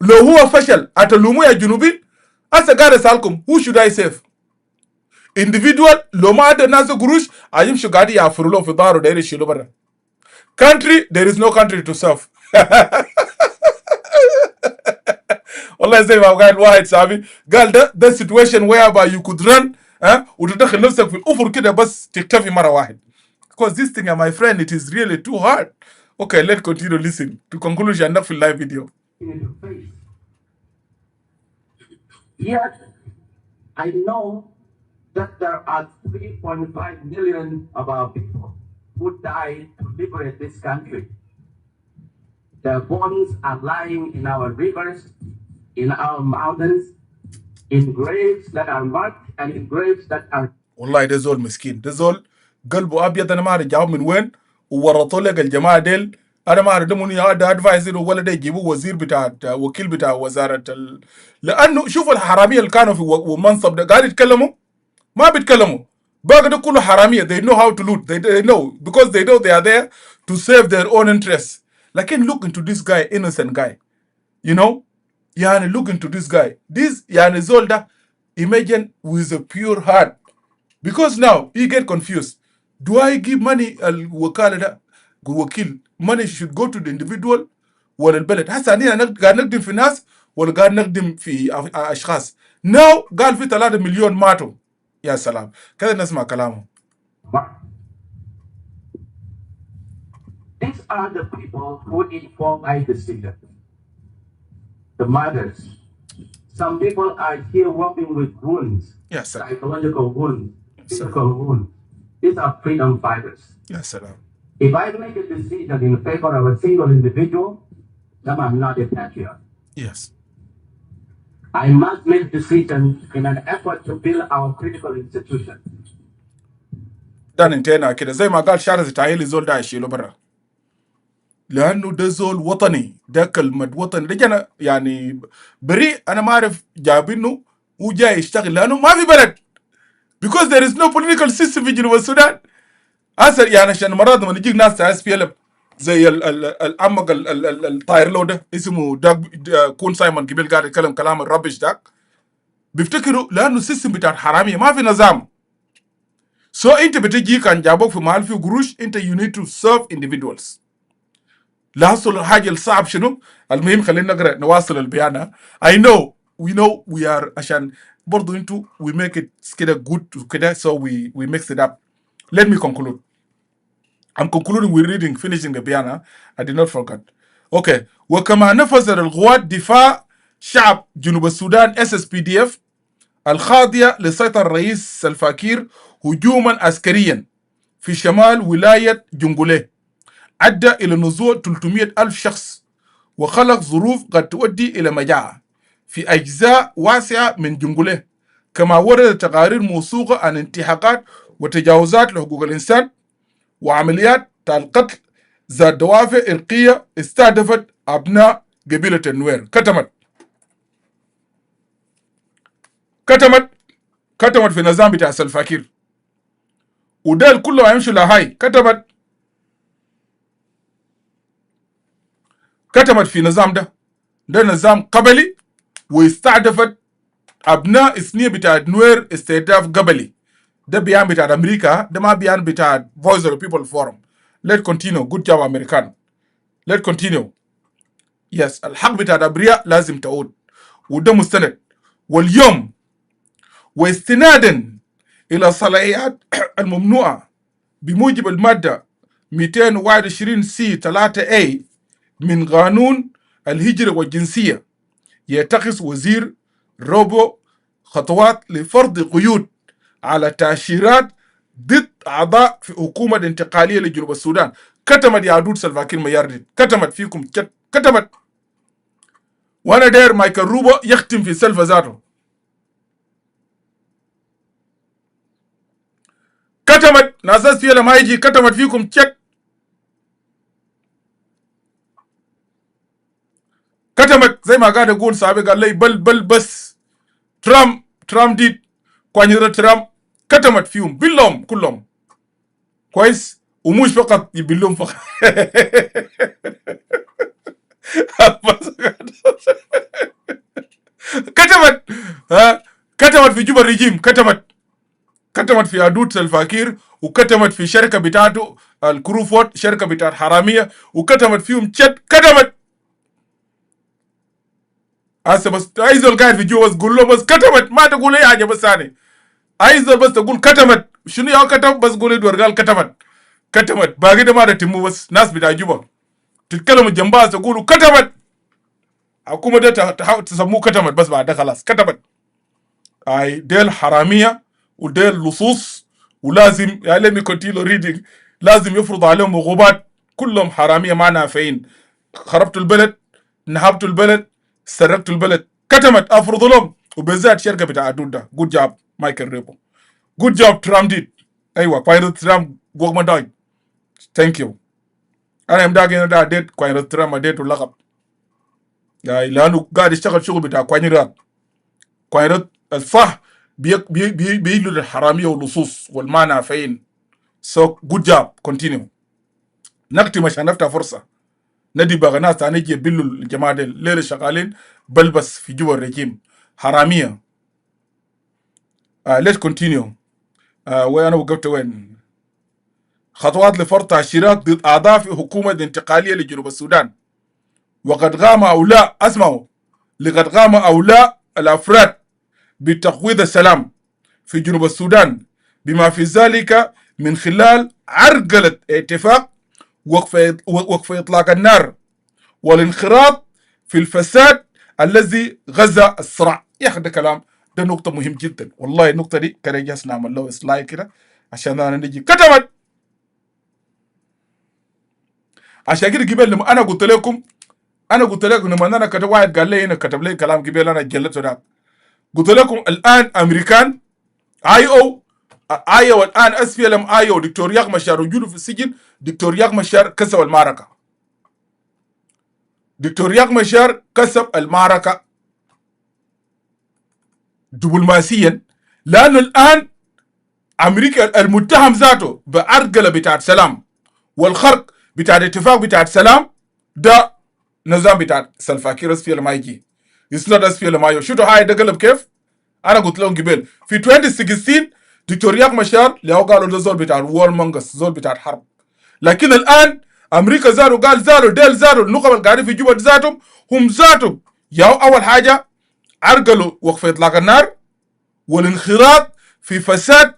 لو هو فشل هتلوموا يا جنوبين. asa قاعد اسالكم who should I save? individual لو ما عندنا ناس قروش هيمشوا قاعد يعفروا له في ظهره داير يشيلوا برا. country there is no country to serve. والله زي ما قال واحد صاحبي قال ده situation whereby you could run وتدخل نفسك في الأفر كده بس تختفي مرة واحد. Because this thing my friend it is really too hard. Okay, let's continue listening to conclusion في live video. Yet I know that there are 3.5 million of our people who died to liberate this country. Their bones are lying in our rivers, in our mountains, in graves that are marked and in graves that are. والله ده زول مسكين ده زول قلبه أبيض. أنا ما أعرف جاوب من وين وورطوا لك الجماعة ديل. أنا ما أعرف ده منو يا ده أدفايزر ولا ده يجيبوا وزير بتاع وكيل بتاع وزارة لأنه شوفوا الحرامية اللي كانوا في منصب ده قاعد يتكلموا ما بيتكلموا. باقي ده كله حرامية. They know how to loot. They know because they know they are there to serve their own interests. لكن look into this guy, innocent guy. You know? يعني look into this guy. This يعني زول ده imagine with a pure heart. Because now he get confused. Do I give money الوكالة ده وكيل money should go to the individual ولا البلد؟ هسه أنا قاعد نخدم في ناس ولا قاعد نخدم في أشخاص. Now قال في 3 مليون ماتوا. يا سلام كذا نسمع كلامه. These are the people who inform my decision. The mothers. Some people are here working with wounds. Yes, sir. Psychological wounds, physical wounds. These are freedom fighters. Yes, sir. If I make a decision in favor of a single individual, then I'm not a patriot. Yes. I must make decisions in an effort to build our critical institutions. ده انتهينا كده زي ما قال شارز تعيل زول ده يشيله برا لانه ده زول وطني. ده كلمه وطني ده جانا يعني بريء. انا ما اعرف جابينه وجاي يشتغل لانه ما في بلد because there is no political system في جنوب السودان. اصل يعني عشان مرات لما يجيك ناس اس بي ال زي العمق الطاير لو ده اسمه داك كون سايمون قبل قاعد يتكلم كلام الربش داك بيفتكروا لانه السيستم بتاع الحراميه ما في نظام. سو انت بتجي كان جابوك في محل فيه قروش انت you need to serve individuals. لا حصل الحاجه الصعب شنو. المهم خلينا نقرا نواصل البيان. I know we are عشان برضو انتوا we make it كده good كده so we mix it up. Let me conclude. I'm concluding with reading finishing the بيان. I did not forget. Okay. وكما نفذ القوات دفاع شعب جنوب السودان SSPDF الخاضية لسيطرة الرئيس سلفاكير هجوما عسكريا في شمال ولاية جنجوليه أدى إلى نزوح 300,000 شخص، وخلق ظروف قد تؤدي إلى مجاعة في أجزاء واسعة من جنوبه. كما ورد تقارير موثوقة عن انتهاكات وتجاوزات لحقوق الإنسان وعمليات القتل ذات دوافع إرقية استهدفت أبناء قبيلة النوير. كتمت في نظام بتاع سلفاكير، ودال كله يمشي لهاي. كتمت في نظام ده نظام قبلي، واستهدفت أبناء إثنية بتاع نوير استهداف قبلي. ده بيان بتاع أمريكا، ده ما بيان بتاع Voice of the People Forum. Let's continue. Good job American. Let's continue. Yes. الحق بتاع الأبرياء لازم تعود، وده مستند. واليوم واستنادا إلى صلاحيات الممنوعة بموجب المادة 221 سي 3A من قانون الهجرة والجنسية، يتخذ وزير روبو خطوات لفرض قيود على تأشيرات ضد أعضاء في حكومة انتقالية لجنوب السودان. كتمت يا عدود سلفاكير مياردين، كتمت فيكم كتمت. وانا داير مايكل روبو يختم في سلفا ذاته. كتمت ناساس فيها لما يجي، كتمت فيكم كتمت زي ما قاعد اقول سابق، قال لي بل بس ترامب دي كوانيرا ترامب. كتمت فيهم بلهم كلهم كويس، ومش فقط يبلهم فقط. كتمت كتمت في جوبا الرجيم، كتمت في عدود سلفاكير، وكتمت في شركه بتاعته الكروفورد، شركه بتاعت حراميه، وكتمت فيهم كتمت. هسه بس عايز القاعد في جوا بس قول له بس كتمت، ما تقول اي حاجه بس ثاني. عايز بس تقول كتمت شنو يا كتب، بس قول ادوار قال كتمت باقي ده ما تتمو. بس ناس بتاع جوا تتكلموا جنبها تقولوا كتمت، حكومه ده تحاول تسموه كتمت، بس بعد ده خلاص كتمت. اي ديل حراميه وديل لصوص، ولازم يا لمي كونتينيو ريدنج، لازم يفرض عليهم عقوبات. كلهم حراميه ما نافعين، خربتوا البلد، نهبتوا البلد، سرقتوا البلد. كتمت افرض لهم، وبالذات شركه بتاع عدود ده. جود جاب مايكل ريبو، جود جاب ترامب ديد. ايوه كوين ترامب جوك ما داي. ثانك يو. انا مداقين ده ديت كوين ترامب ديت اللقب، يعني لانه قاعد يشتغل شغل بتاع كوين الصح بيجلوا للحراميه واللصوص والما نافعين. سو جود جاب كونتينيو. نختم عشان نفتح فرصه ندي بقى ناس ثاني يجي يبلوا الجماعه دي ليله شغالين بلبس في جوا الرجيم حراميه. ليتس كونتينيو. وانا وقفت وين؟ خطوات لفرض تأشيرات ضد اعضاء في حكومه انتقاليه لجنوب السودان. وقد قام اولى لقد قام اولى الافراد بتقويض السلام في جنوب السودان، بما في ذلك من خلال عرقلة اتفاق وقف إطلاق النار والانخراط في الفساد الذي غزا الصراع. يا أخي ده كلام، ده نقطة مهم جدا والله. النقطة دي كده جالس نعمل له سلايد كده عشان أنا نجي كتبت. عشان كده قبل لما أنا قلت لكم لما أنا كتب واحد قال لي هنا كتب لي كلام قبل أنا جلته ده، قلت لكم الآن أمريكان ايو الان SPLM ايو دكتور ياغ مشار وجوده في السجن. دكتور ياغ مشار كسب المعركة، دبلوماسيا، لانه الان امريكا المتهم ذاته بعرقله بتاعت سلام والخرق بتاعت اتفاق بتاعت سلام. ده نظام بتاعت سلفاكير SPLM يجي يسند SPLM ايو. شفتوا هاي ده قلب كيف؟ انا قلت لهم قبل في 2016 دكتور ياغ مشار اللي هو قالوا ده زول بتاع وور مونجس، زول بتاع الحرب. لكن الان امريكا زاروا قال زاروا النخب اللي قاعدين في جوبا ذاتهم هم ذاتهم ياو اول حاجه عرقلوا وقف اطلاق النار والانخراط في فساد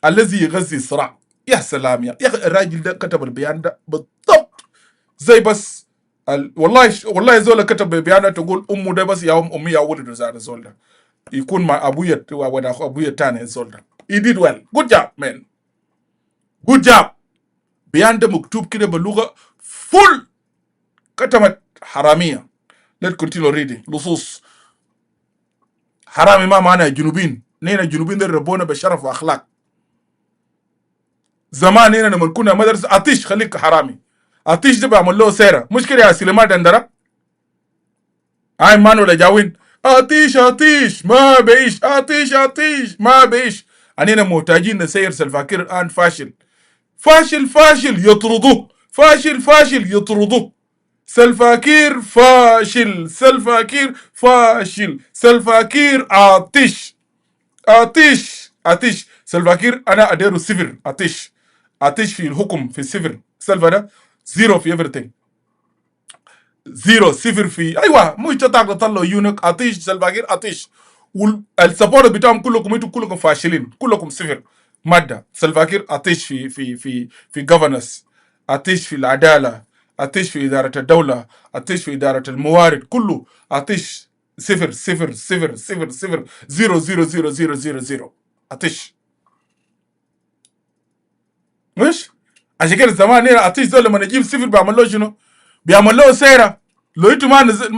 الذي يغذي الصراع. يا سلام يا اخي، الراجل ده كتب البيان ده بالضبط زي بس والله زول كتب بيان تقول امه ده بس يا امي يا ولد زول ده يكون مع ابويا ولا ابويا تاني الزول ده. he did well. good job man, good job. بيان ده مكتوب كده باللغه full كتمت حرامية. Let's continue reading. لصوص حرامي ما معنا جنوبين، نينا جنوبين دي ربونا بشرف واخلاق. زمان هنا لما كنا مدرسة عطيش خليك حرامي، عطيش ده بعمل له سيرة، مش كده يا سليمان دندرة؟ هاي مانو لجاوين عطيش عطيش ما بيش، عطيش عطيش ما بيش. أنينا محتاجين نسير سلفاكير الآن فاشل، فاشل فاشل يطردوه، فاشل فاشل يطردوه. سلفاكير فاشل، سلفاكير فاشل، سلفاكير عطيش عطيش عطيش. سلفاكير انا اديره صفر، عطيش عطيش في الحكم في الصفر. سلفا ده زيرو في everything، زيرو صفر في ايوه مش تقدر تطلع يونك. عطيش سلفاكير عطيش، والسبورت بتاعهم كلكم انتوا كلكم فاشلين، كلكم صفر ماده. سلفاكير عطيش في governance، عطيش في العداله، عطيش في اداره الدوله، عطيش في اداره الموارد، كله عطيش صفر صفر صفر صفر صفر، زيرو زيرو زيرو زيرو زيرو زيرو عطيش. مش عشان كده زمان هنا عطيش ده لما نجيب صفر بيعمل له شنو؟ بيعمل له سيره. لو انتوا ما نزل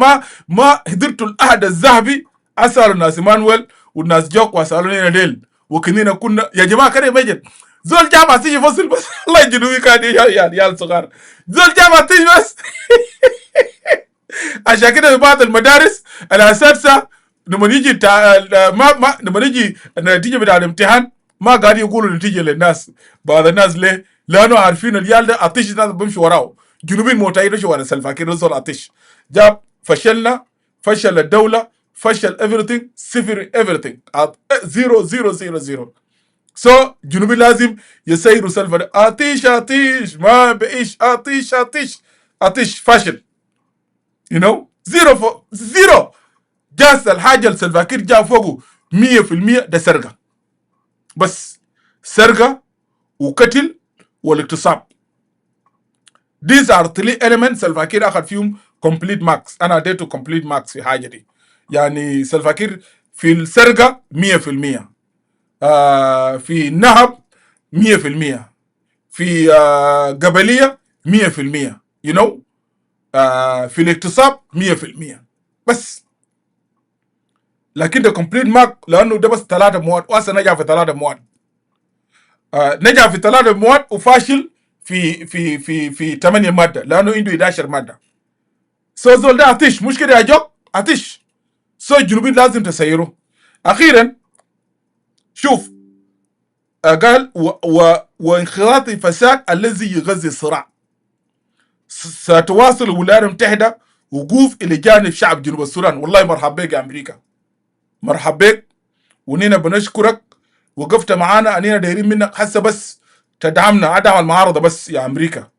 ما حضرتوا العهد الذهبي، اسالوا الناس مانويل والناس جوك واسالوا لنا ديل وكننا كنا يا جماعه كده مجد زول جامع تيجي فصل بس الله يجنوي كان يا صغار زول جامع تيجي بس. عشان كده في بعض المدارس الاساتذه لما يجي ما لما يجي النتيجه بتاع الامتحان ما قاعد يقولوا النتيجه للناس. بعض الناس ليه؟ لانه عارفين اليال ده عطيش الناس بيمشي وراه. جنوبين موتايد ورا سلفاكير رزول عطيش جاب فشلنا، فشل الدوله، فشل everything، صفر everything، زيرو زيرو زيرو زيرو. جنوبين لازم يسيروا سلفا عطيش عطيش ما بقيش، عطيش عطيش عطيش فاشل. you know زيرو زيرو. جاس الحاجه السلفاكير جاء فوقه 100% ده سرقه، بس سرقه وقتل والاغتصاب. these are three elements سلفاكير اخذ فيهم complete marks. انا اديته complete marks في حاجه دي. يعني سلفاكير في السرقه 100%، في النهب 100%، في قبليه 100%، you know في الاغتصاب 100%. بس لكن ده كومبليت مارك لانه ده بس 3 مواد، واسا نجح في 3 مواد. نجح في 3 مواد وفاشل في 8 ماده لانه عنده 11 ماده. زول ده عطيش، مش كده يا جوك؟ عطيش. الجنوبيين لازم تسيروه. اخيرا شوف قال وانخراط الفساد الذي يغذي الصراع. ستواصل الولايات المتحده وقوف الى جانب شعب جنوب السودان. والله مرحبا بك يا امريكا، مرحبا بك، ونينا بنشكرك وقفت معانا. انينا دايرين منك حسه بس تدعمنا، ادعم المعارضه بس يا امريكا،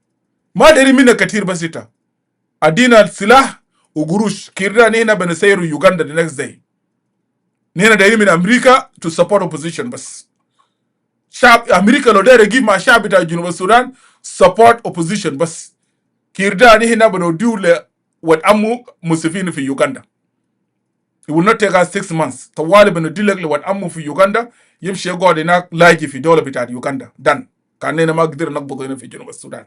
ما دايرين منك كتير، بس انت ادينا السلاح وقروش كيرنا. نينا بنسيروا يوغندا the next day. نينا دايرين من امريكا to support opposition بس. شعب امريكا لو داير يجيب مع شعب بتاع جنوب السودان support opposition بس. كيرنا نينا بنوديو لوات مسفين في يوغندا. It will not take us 6 months. طوالي بنديلك لوات في يوغندا يمشي يقعد هناك لاجي في دولة بتاعت يوغندا دان. كاننا ما قدر نقبض هنا في جنوب السودان.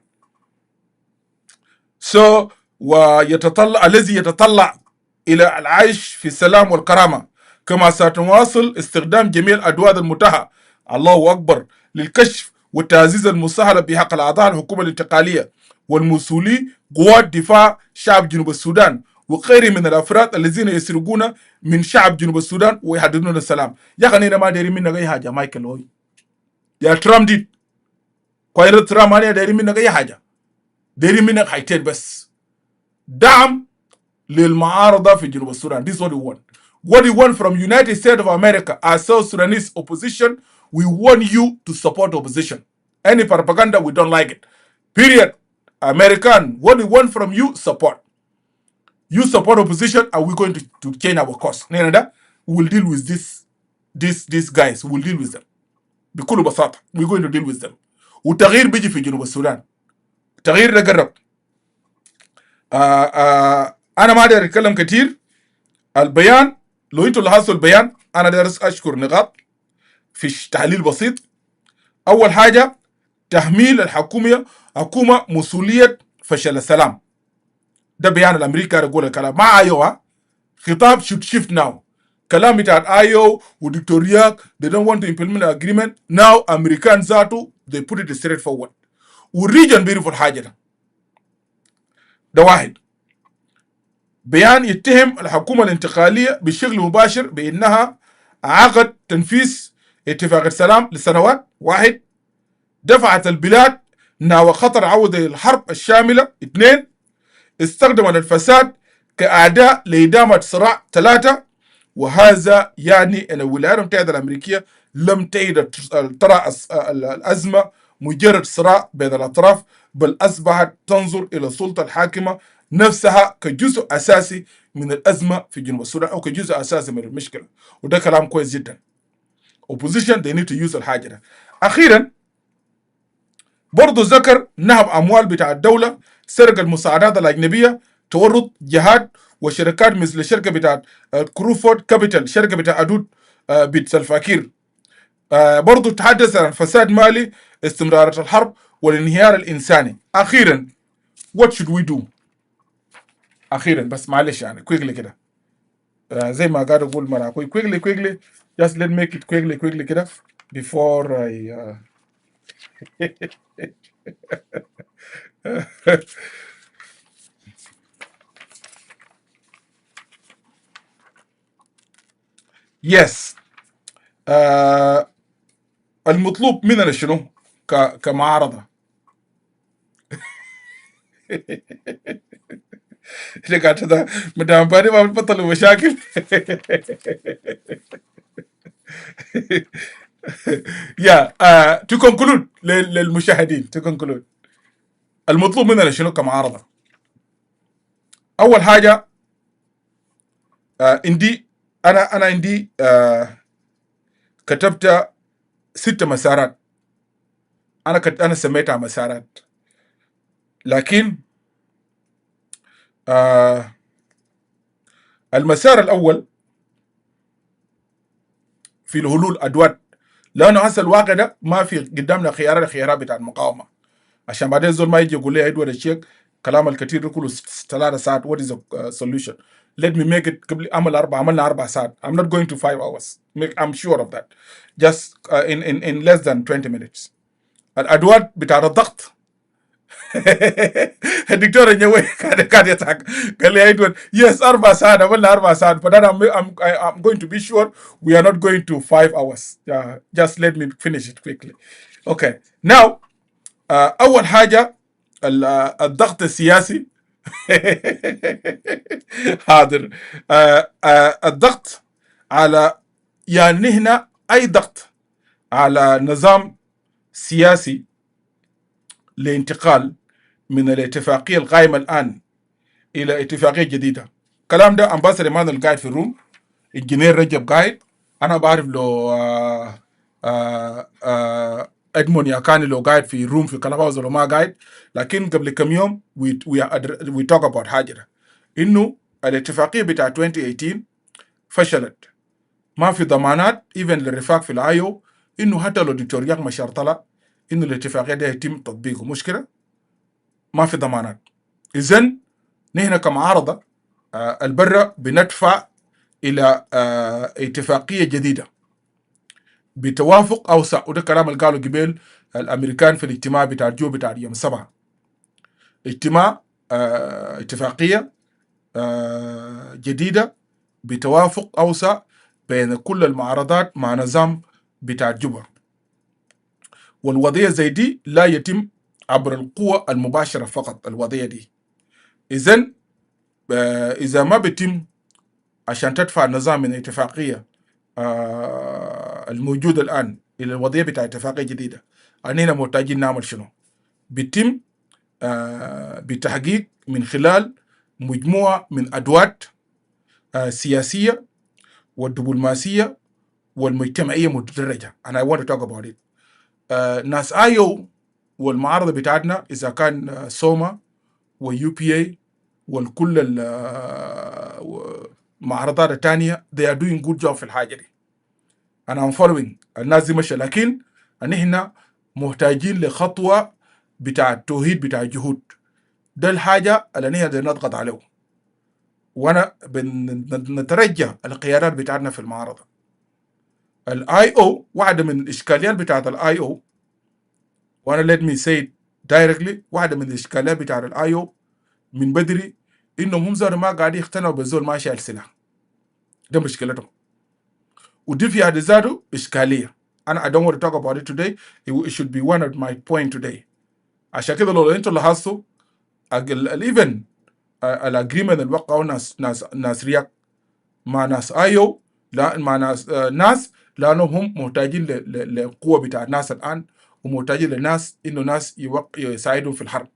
ويتطلع الذي يتطلع إلى العيش في السلام والكرامة، كما ستواصل استخدام جميع الأدوات المتاحة الله أكبر للكشف والتعزيز المسهل بحق الأعضاء الحكومة الانتقالية والمسؤولي قوات دفاع شعب جنوب السودان وغيره من الافراد الذين يسرقون من شعب جنوب السودان ويحددون السلام. يا خلينا ما دايرين منك اي حاجه مايكل هوي يا ترامب دي كوير ترامب ما دايرين منك اي حاجه، دايرين منك حاجتين بس: دعم للمعارضه في جنوب السودان. This is what we want. What we want from United States of America as South Sudanese opposition, we want you to support opposition. Any propaganda, we don't like it. Period. American, what we want from you, support. You support opposition, and we're going to change our course. We will deal with these guys. We will deal with them. بكل بساطة. We're going to deal with them. والتغيير بيجي في جنوب السودان. التغيير ده قرب. أنا ما أقدر أتكلم كتير. البيان لو أنتوا لاحظتوا البيان أنا دارس أشكر نقاط في تحليل بسيط. أول حاجة تحميل الحكومة مسؤولية فشل السلام. ده بيان الامريكا يقول الكلام ما ايوه خطاب should shift now. كلام بتاع ايو ودكتورياك they don't want to implement an agreement now. امريكان ذاته they put it straight forward. والريجن بيعرفوا الحاجه ده واحد. بيان يتهم الحكومه الانتقاليه بالشغل مباشر بانها عقد تنفيذ اتفاق السلام لسنوات. واحد، دفعت البلاد نحو خطر عودة الحرب الشاملة. اثنين، استخدمت الفساد كأعداء لإدامة صراع. ثلاثة، وهذا يعني أن الولايات المتحدة الأمريكية لم تعد ترى الأزمة مجرد صراع بين الأطراف، بل أصبحت تنظر إلى السلطة الحاكمة نفسها كجزء أساسي من الأزمة في جنوب السودان أو كجزء أساسي من المشكلة. وده كلام كويس جدا. opposition they need to use الحاجة ده. أخيرا برضو ذكر نهب أموال بتاع الدولة، سرق المساعدات الأجنبية، تورط جهات وشركات مثل الشركة بتاع كروفورد كابيتال، شركة بتاع أدود بيت سلفاكير. برضو تحدث عن فساد مالي، استمرار الحرب والانهيار الإنساني. أخيرا what should we do؟ أخيرا بس معلش يعني كويكلي كده زي ما قاعد أقول مرة كويكلي just let me make it quickly كده before I yes. المطلوب مننا شنو كمعارضة؟ اللي قاعد هذا مدام باري ما بطلوا مشاكل. يا to conclude للمشاهدين to conclude المطلوب مننا شنو كمعارضة؟ أول حاجة عندي أنا عندي كتبت 6 مسارات. أنا سميتها مسارات، لكن المسار الأول في الحلول أدوات، لأنه هسه الواقع ده ما في قدامنا خيارات بتاع المقاومة، عشان بعدين زول ما يجي يقول لي ادوارد الشيخ كلام الكثير كله 3 ساعات. what is the solution? let me make it قبل عملنا 4 ساعات. I'm not going to 5 hours. I'm sure of that. just in less than 20 minutes. الأدوات بتاع الضغط. الدكتور نيوي كان يضحك قال لي ادوارد yes 4 ساعات عملنا 4 ساعات but I'm going to be sure we are not going to 5 hours. just let me finish it quickly. okay now أول حاجة الضغط السياسي. حاضر. الضغط على يعني هنا أي ضغط على نظام سياسي لانتقال من الاتفاقية القائمة الآن إلى اتفاقية جديدة. الكلام ده أمباسادور إيمانويل قاعد في الروم، الجنير رجب قاعد، أنا بعرف لو ادمون ياكاني لو قاعد في روم في كلام هاوس ولا ما قاعد. لكن قبل كم يوم we talk about حاجة إنه الاتفاقية بتاع 2018 فشلت، ما في ضمانات even للرفاق في الآيو إنه حتى لو دكتور ياك مشار طلع إنه الاتفاقية ده يتم تطبيقه. مشكلة ما في ضمانات. إذن نحن كمعارضة البرة بندفع إلى اتفاقية جديدة بتوافق أوسع، وده كلام اللي قالوا قبل الأمريكان في الاجتماع بتاع جو بتاع يوم 7. اجتماع اتفاقية جديدة بتوافق أوسع بين كل المعارضات مع نظام بتاع جوبا. والوضعية زي دي لا يتم عبر القوة المباشرة فقط. الوضعية دي إذن إذا ما بيتم عشان تدفع النظام من اتفاقية الموجود الآن إلى الوضعية بتاع اتفاقية جديدة، أننا محتاجين نعمل شنو؟ بيتم بتحقيق من خلال مجموعة من أدوات سياسية والدبلوماسية والمجتمعية متدرجة. and I want to talk about it. ناس آيو والمعارضة بتاعتنا إذا كان سوما وUPA والكل المعارضات الثانية they are doing good job في الحاجة دي. أنا following الناس دي ماشية، لكن نحن محتاجين لخطوة بتاع التوحيد بتاع الجهود. ده الحاجه اللي نقدر نضغط عليه. وانا بنترجى القيادات بتاعتنا في المعارضه. الاي او واحده من الاشكاليات بتاعت الاي او، وانا let me say it directly، واحده من الاشكاليات بتاعت الاي او من بدري انهم هم زار ما قاعدين يقتنعوا بالزول ما شايل سلاح. ده مشكلتهم، ودي في حد ذاته اشكاليه. انا I don't want to talk about it today. It should be one of my point today. عشان كده لو انتوا لاحظتوا الايفن الاجريمنت اللي وقعوا ناس رياك مع ناس ايو، لا مع ناس لانهم هم محتاجين للقوه بتاع الناس الان، ومحتاجين للناس انه ناس يساعدوا في الحرب.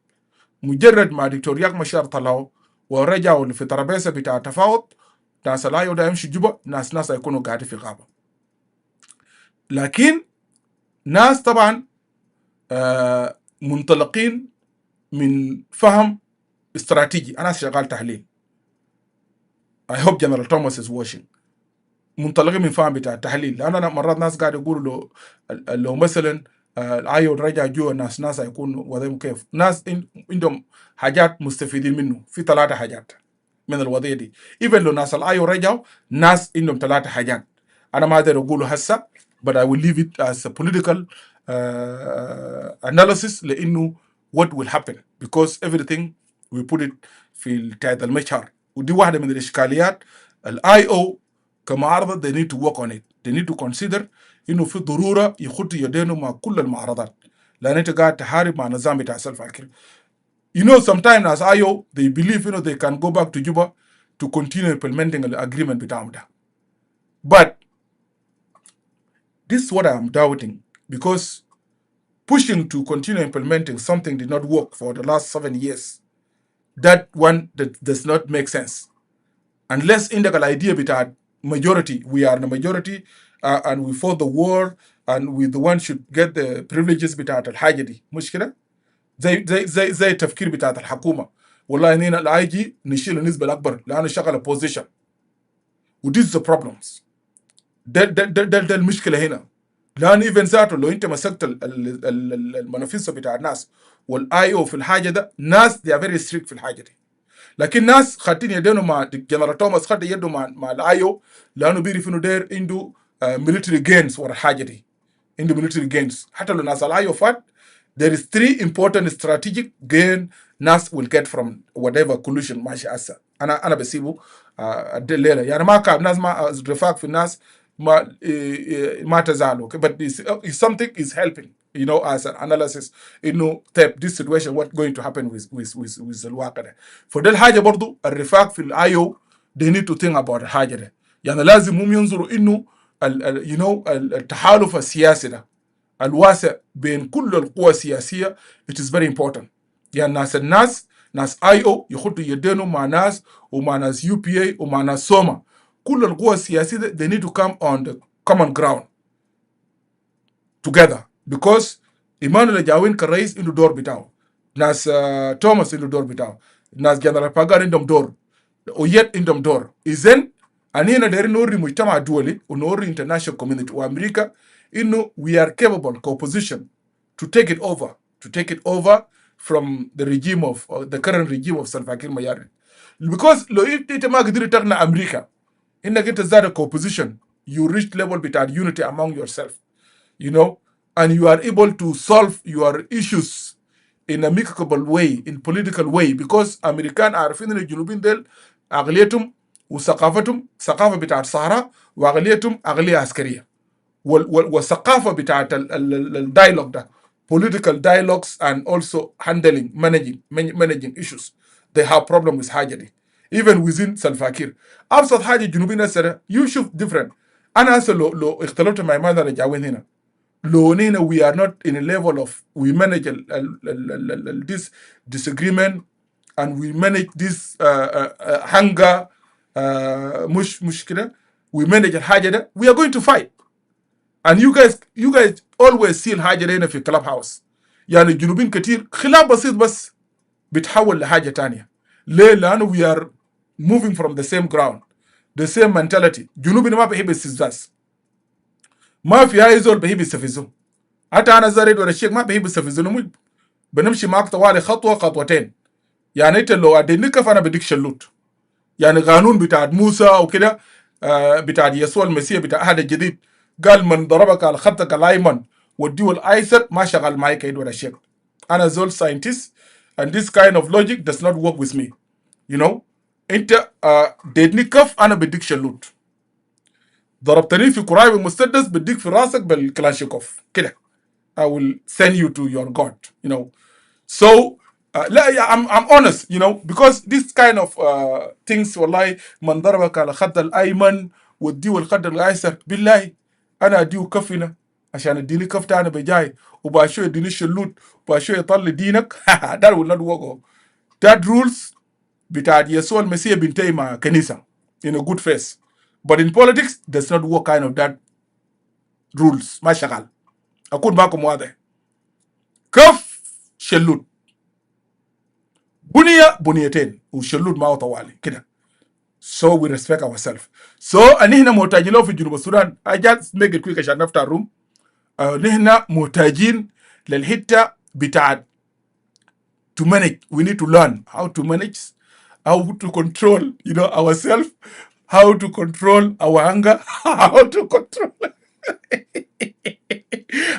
مجرد ما دكتور رياك مشار طلعوا ورجعوا في ترابيزه بتاع تفاوض، ناس الايو ده يمشي جوبا، ناس يكونوا قاعدين في غابه. لكن ناس طبعا منطلقين من فهم استراتيجي. انا شغال تحليل. I hope General Thomas is watching. منطلقين من فهم بتاع التحليل، لان انا مرات ناس قاعد يقولوا لو مثلا الايو رجع جوا ناس هيكونوا وضعهم كيف. ناس عندهم حاجات مستفيدين منه في 3 حاجات من الوضعيه دي. ايفن لو ناس الايو رجعوا، ناس عندهم 3 حاجات انا ما اقدر اقوله هسه، but I will leave it as a political analysis لانه what will happen because everything we put it في تحت المشهر. ودي واحده من الاشكاليات الاي او كمعارضه. they need to work on it. they need to consider انه في ضروره يخطوا يدينه مع كل المعارضات، لان انت قاعد تحارب مع نظام بتاع سلفاكر. You know sometimes as IO they believe they can go back to Juba to continue implementing the agreement بتاعهم ده. But this is what I'm doubting, because pushing to continue implementing something did not work for the last 7 years. That one that does not make sense. Unless in the idea بتاع majority, we are the majority and we fought the war and we the one should get the privileges بتاعت الحاجة دي. مش كده؟ زي التفكير بتاعت الحكومة. والله هنا الاي جي نشيل النسبة الأكبر لأنه شغل position. ودي the problems. ده المشكلة هنا. لأن إيفن ذاته لو أنت مسكت المنافسة بتاع الناس والاي او في الحاجة ده، ناس they are very strict في الحاجة دي. لكن ناس خدين يدينه مع جنرال توماس، خد يده مع الاي او لانه بيعرف انه داير عنده military gains ورا الحاجه دي. عنده military gains. حتى لو ناس الاي او فات، there is 3 important strategic gain ناس will get from whatever collusion ماشي هسه. انا بسيبه الليله يعني ما كان ناس ما رفاق في الناس ما تزعلوا. but something is helping as an analysis طيب this situation what going to happen with الواقع ده. فده الحاجه برضو الرفاق في الاي او they need to think about الحاجه ده. يعني لازم هم ينظروا انه التحالف السياسي ده الواسع بين كل القوى السياسيه it is very important. يعني ناس اي او يخطوا يدينهم مع ناس ومع ناس يو بي اي ومع ناس سوما. كل القوى السياسيه they need to come on the common ground together, because ايمانويل جاوين كرئيس عنده دور بتاعه، ناس توماس عنده دور بتاعه، ناس جنرال باغار عندهم دور، ويت عندهم دور. اذن انينا دايرين نوري مجتمع دولي ونوري international community وامريكا انه we are capable co-opposition to take it over from the regime of the current regime of Salva Kiir Mayardit. Because لو انت ما قدرت تقنع امريكا انك انت زاد co-opposition, you reach level بتاع unity among yourself, and you are able to solve your issues in a amicable way, in political way, because امريكان عارفين ان الجنوبين ديل اغليتهم وثقافتهم ثقافه بتاعت صحراء، واغليتهم اغليه عسكريه، والثقافه بتاعت الدايلوج ده political dialogues and also managing issues. They have problem with حاجه دي even within Salva Kiir. ابسط حاجه الجنوبيين هسه you should different. انا هسه لو اختلفت مع ماذا رجعوين هنا، لو هنا we are not in a level of we manage this disagreement and we manage this hunger مش كده we manage الحاجه ده, we are going to fight. And you guys always see الحاجه دي هنا في كلاب هاوس. يعني الجنوبيين كتير خلاف بسيط بس بتحول لحاجه تانية. ليه؟ لانه we are moving from the same ground, the same mentality. جنوبي ما بيحب الاستفزاز، ما في اي زول بيحب يستفزه. حتى انا زاريد ولا الشيخ ما بيحب يستفزه، بنمشي معك طوالي خطوه خطوتين يعني انت لو ادينك فانا بديك شلوت. يعني قانون بتاع موسى وكده بتاع يسوع المسيح بتاع العهد الجديد قال من ضربك على خطك الايمن والديو الايسر ما شغال معي كيد ولا شيء. انا زول ساينتست and this kind of logic does not work with me. You know, انت اديتني كف انا بديك شلوت. ضربتني في كراعي بالمسدس بديك في راسك بالكلاشيكوف كده. I will send you to your God, you know. So, I'm honest, you know, because this kind of things, والله من ضربك على خد الأيمن والديو الخد الأيسر بالله أنا أديو كفنا عشان اديني كف تاني بجاي وباشو يديني شلوت وباشو يطلع دينك. That will not work. That rules بتاع يسوع المسيح بنتهي مع كنيسة in a good face. But in politics, does not work kind of that rules. ما شغال. أكون معكم واضح. كف شلوت. بنيتين وشلوت معه طوالي كده. So we respect ourselves. So نحن محتاجين له في جنوب السودان. I just make it quick عشان نفتح room. نحن محتاجين للحتة بتاعت to manage. We need to learn how to manage, how to control, you know, ourselves, how to control our anger, how to control.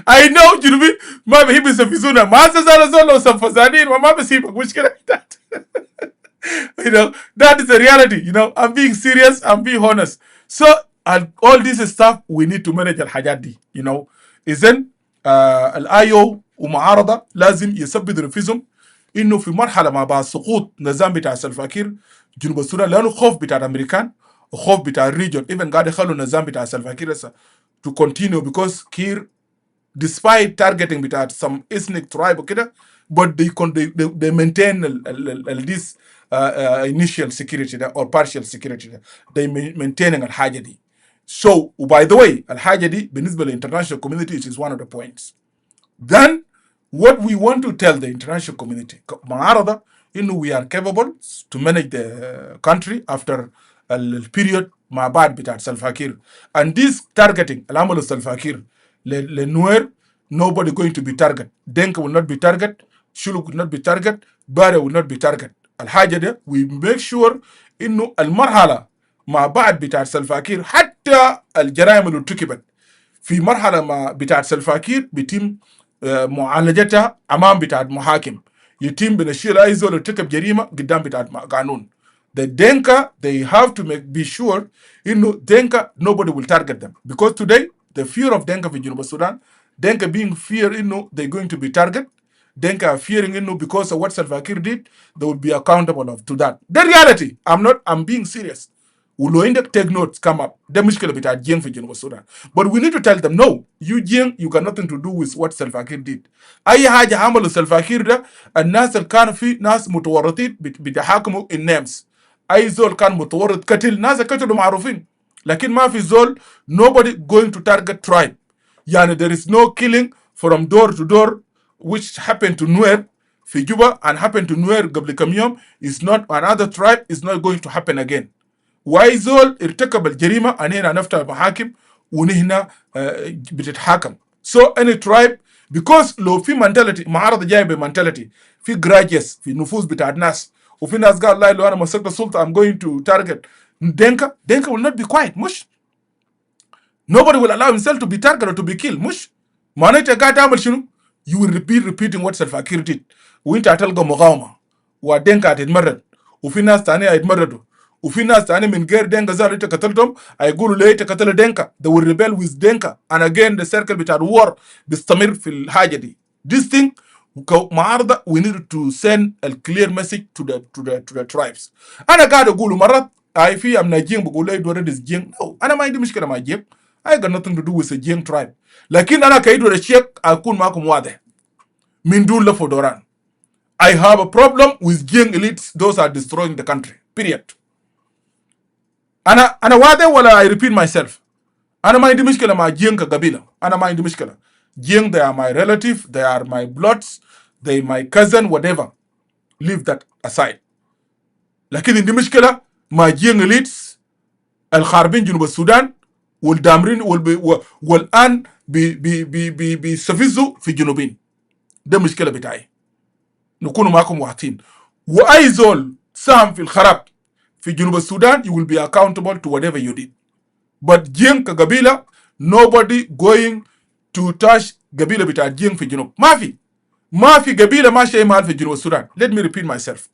I know جنوبي ما بيحب يسفزونا ما زال زول لو سفزانين وما بسيبك مشكلة. You know, that is the reality. You know, I'm being serious, I'm being honest. So, and all this stuff we need to manage الحاجات دي. You know, إذن الآيو ومعارضة لازم يثبت نفسهم إنه في مرحلة ما بعد سقوط نظام بتاع سلفاكير جنوب السودان لأنه خوف بتاع الأمريكان وخوف بتاع الريجون. Even قاعد يخلوا النظام بتاع سلفاكير to continue because Kir, despite targeting بتاع some ethnic tribe وكده, but they maintain this initial security or partial security. They maintaining الحاجة دي. So, by the way, الحاجة دي بالنسبة للinternational community is one of the points. Then, what we want to tell the international community, معارضة, we are capable to manage the country after the period مع بعض بتاع سلفاكير. And this targeting, العمل السلفاكير لنوير, nobody going to be target. Denka will not be target. Shuluk will not be target. Bare will not be target. الحاجة دي we make sure إنه المرحلة مع بعض بتاع سلفاكير حتى الجرائم اللي ارتكبت في مرحلة مع بتاع سلفاكير بيتم معالجتها أمام بتاع محاكم. يتم بنشيل أي زول ارتكب جريمة قدام بتاع قانون. The Denka, they have to be sure إنه Denka nobody will target them because today the fear of Denka في جنوب السودان, Denka being fear إنه they're going to be target. Denka are fearing إنه because of what Salva Kiir did, they will be accountable to that. The reality, I'm being serious. ولو عندك take notes come up. ده مشكلة بتاع جين في جنوب السودان. But we need to tell them no, you جين you got nothing to do with what Salva Kiir did. أي حاجة عملوا Salva Kiir ده الناس اللي كانوا في ناس متورطين بيتحاكموا in names. أي زول كان متورط قتل ناس قتلوا معروفين. لكن ما في زول nobody going to target tribe. يعني there is no killing from door to door which happened to Nuer في Juba and happened to Nuer قبل كم يوم is not another tribe is not going to happen again. واي زول ارتكب الجريمة أننا نفتح محاكم ونحن بتتحاكم. So any tribe because لو في mentality معارضة جاية بmentality في grudges في نفوس بتاع الناس وفي ناس قال لا لو أنا مسكت السلطة I'm going to target Denka will not be quiet مش. Nobody will allow himself to be targeted or to be killed مش. معناته قاعد تعمل شنو؟ You will be repeating what Salva Kiir did. وانت هتلقى مقاومة ودينكا هتتمرد وفي ناس تانية هيتمردوا وفي ناس تانية من غير دينكا زي انت قتلتهم هيقولوا ليه انت قتل دينكا. They will rebel with دينكا and again the circle بتاع الوار بيستمر في الحاجة دي. This thing معارضة we need to send a clear message to the tribes. أنا قاعد أقوله مرات في أمنا جين بقول لي دورة ديس جين. No, أنا ما عندي مشكلة مع جين. I got nothing to do with the Jing tribe. لكن أنا كايدو الشيخ أكون معكم واضح. من دون لفودوران. I have a problem with Jing elites. Those are destroying the country. Period. أنا واضح ولا I repeat myself. أنا ما عندي مشكلة مع Jing كقبيلة. أنا ما عندي مشكلة. Jing they are my relative. They are my bloods. They my cousin whatever. Leave that aside. لكن عندي مشكلة مع Jing elites الخاربين جنوب السودان. والدامرين والآن بيستفزوا في جنوبين. ده مشكلة بتاعي. نكونوا معكم واحدين. واي زول ساهم في الخراب في جنوب السودان you will be accountable to whatever you did. But جين كقبيلة nobody going to touch قبيلة بتاع جين في الجنوب. ما في قبيلة ما شيء مال في جنوب السودان. Let me repeat myself.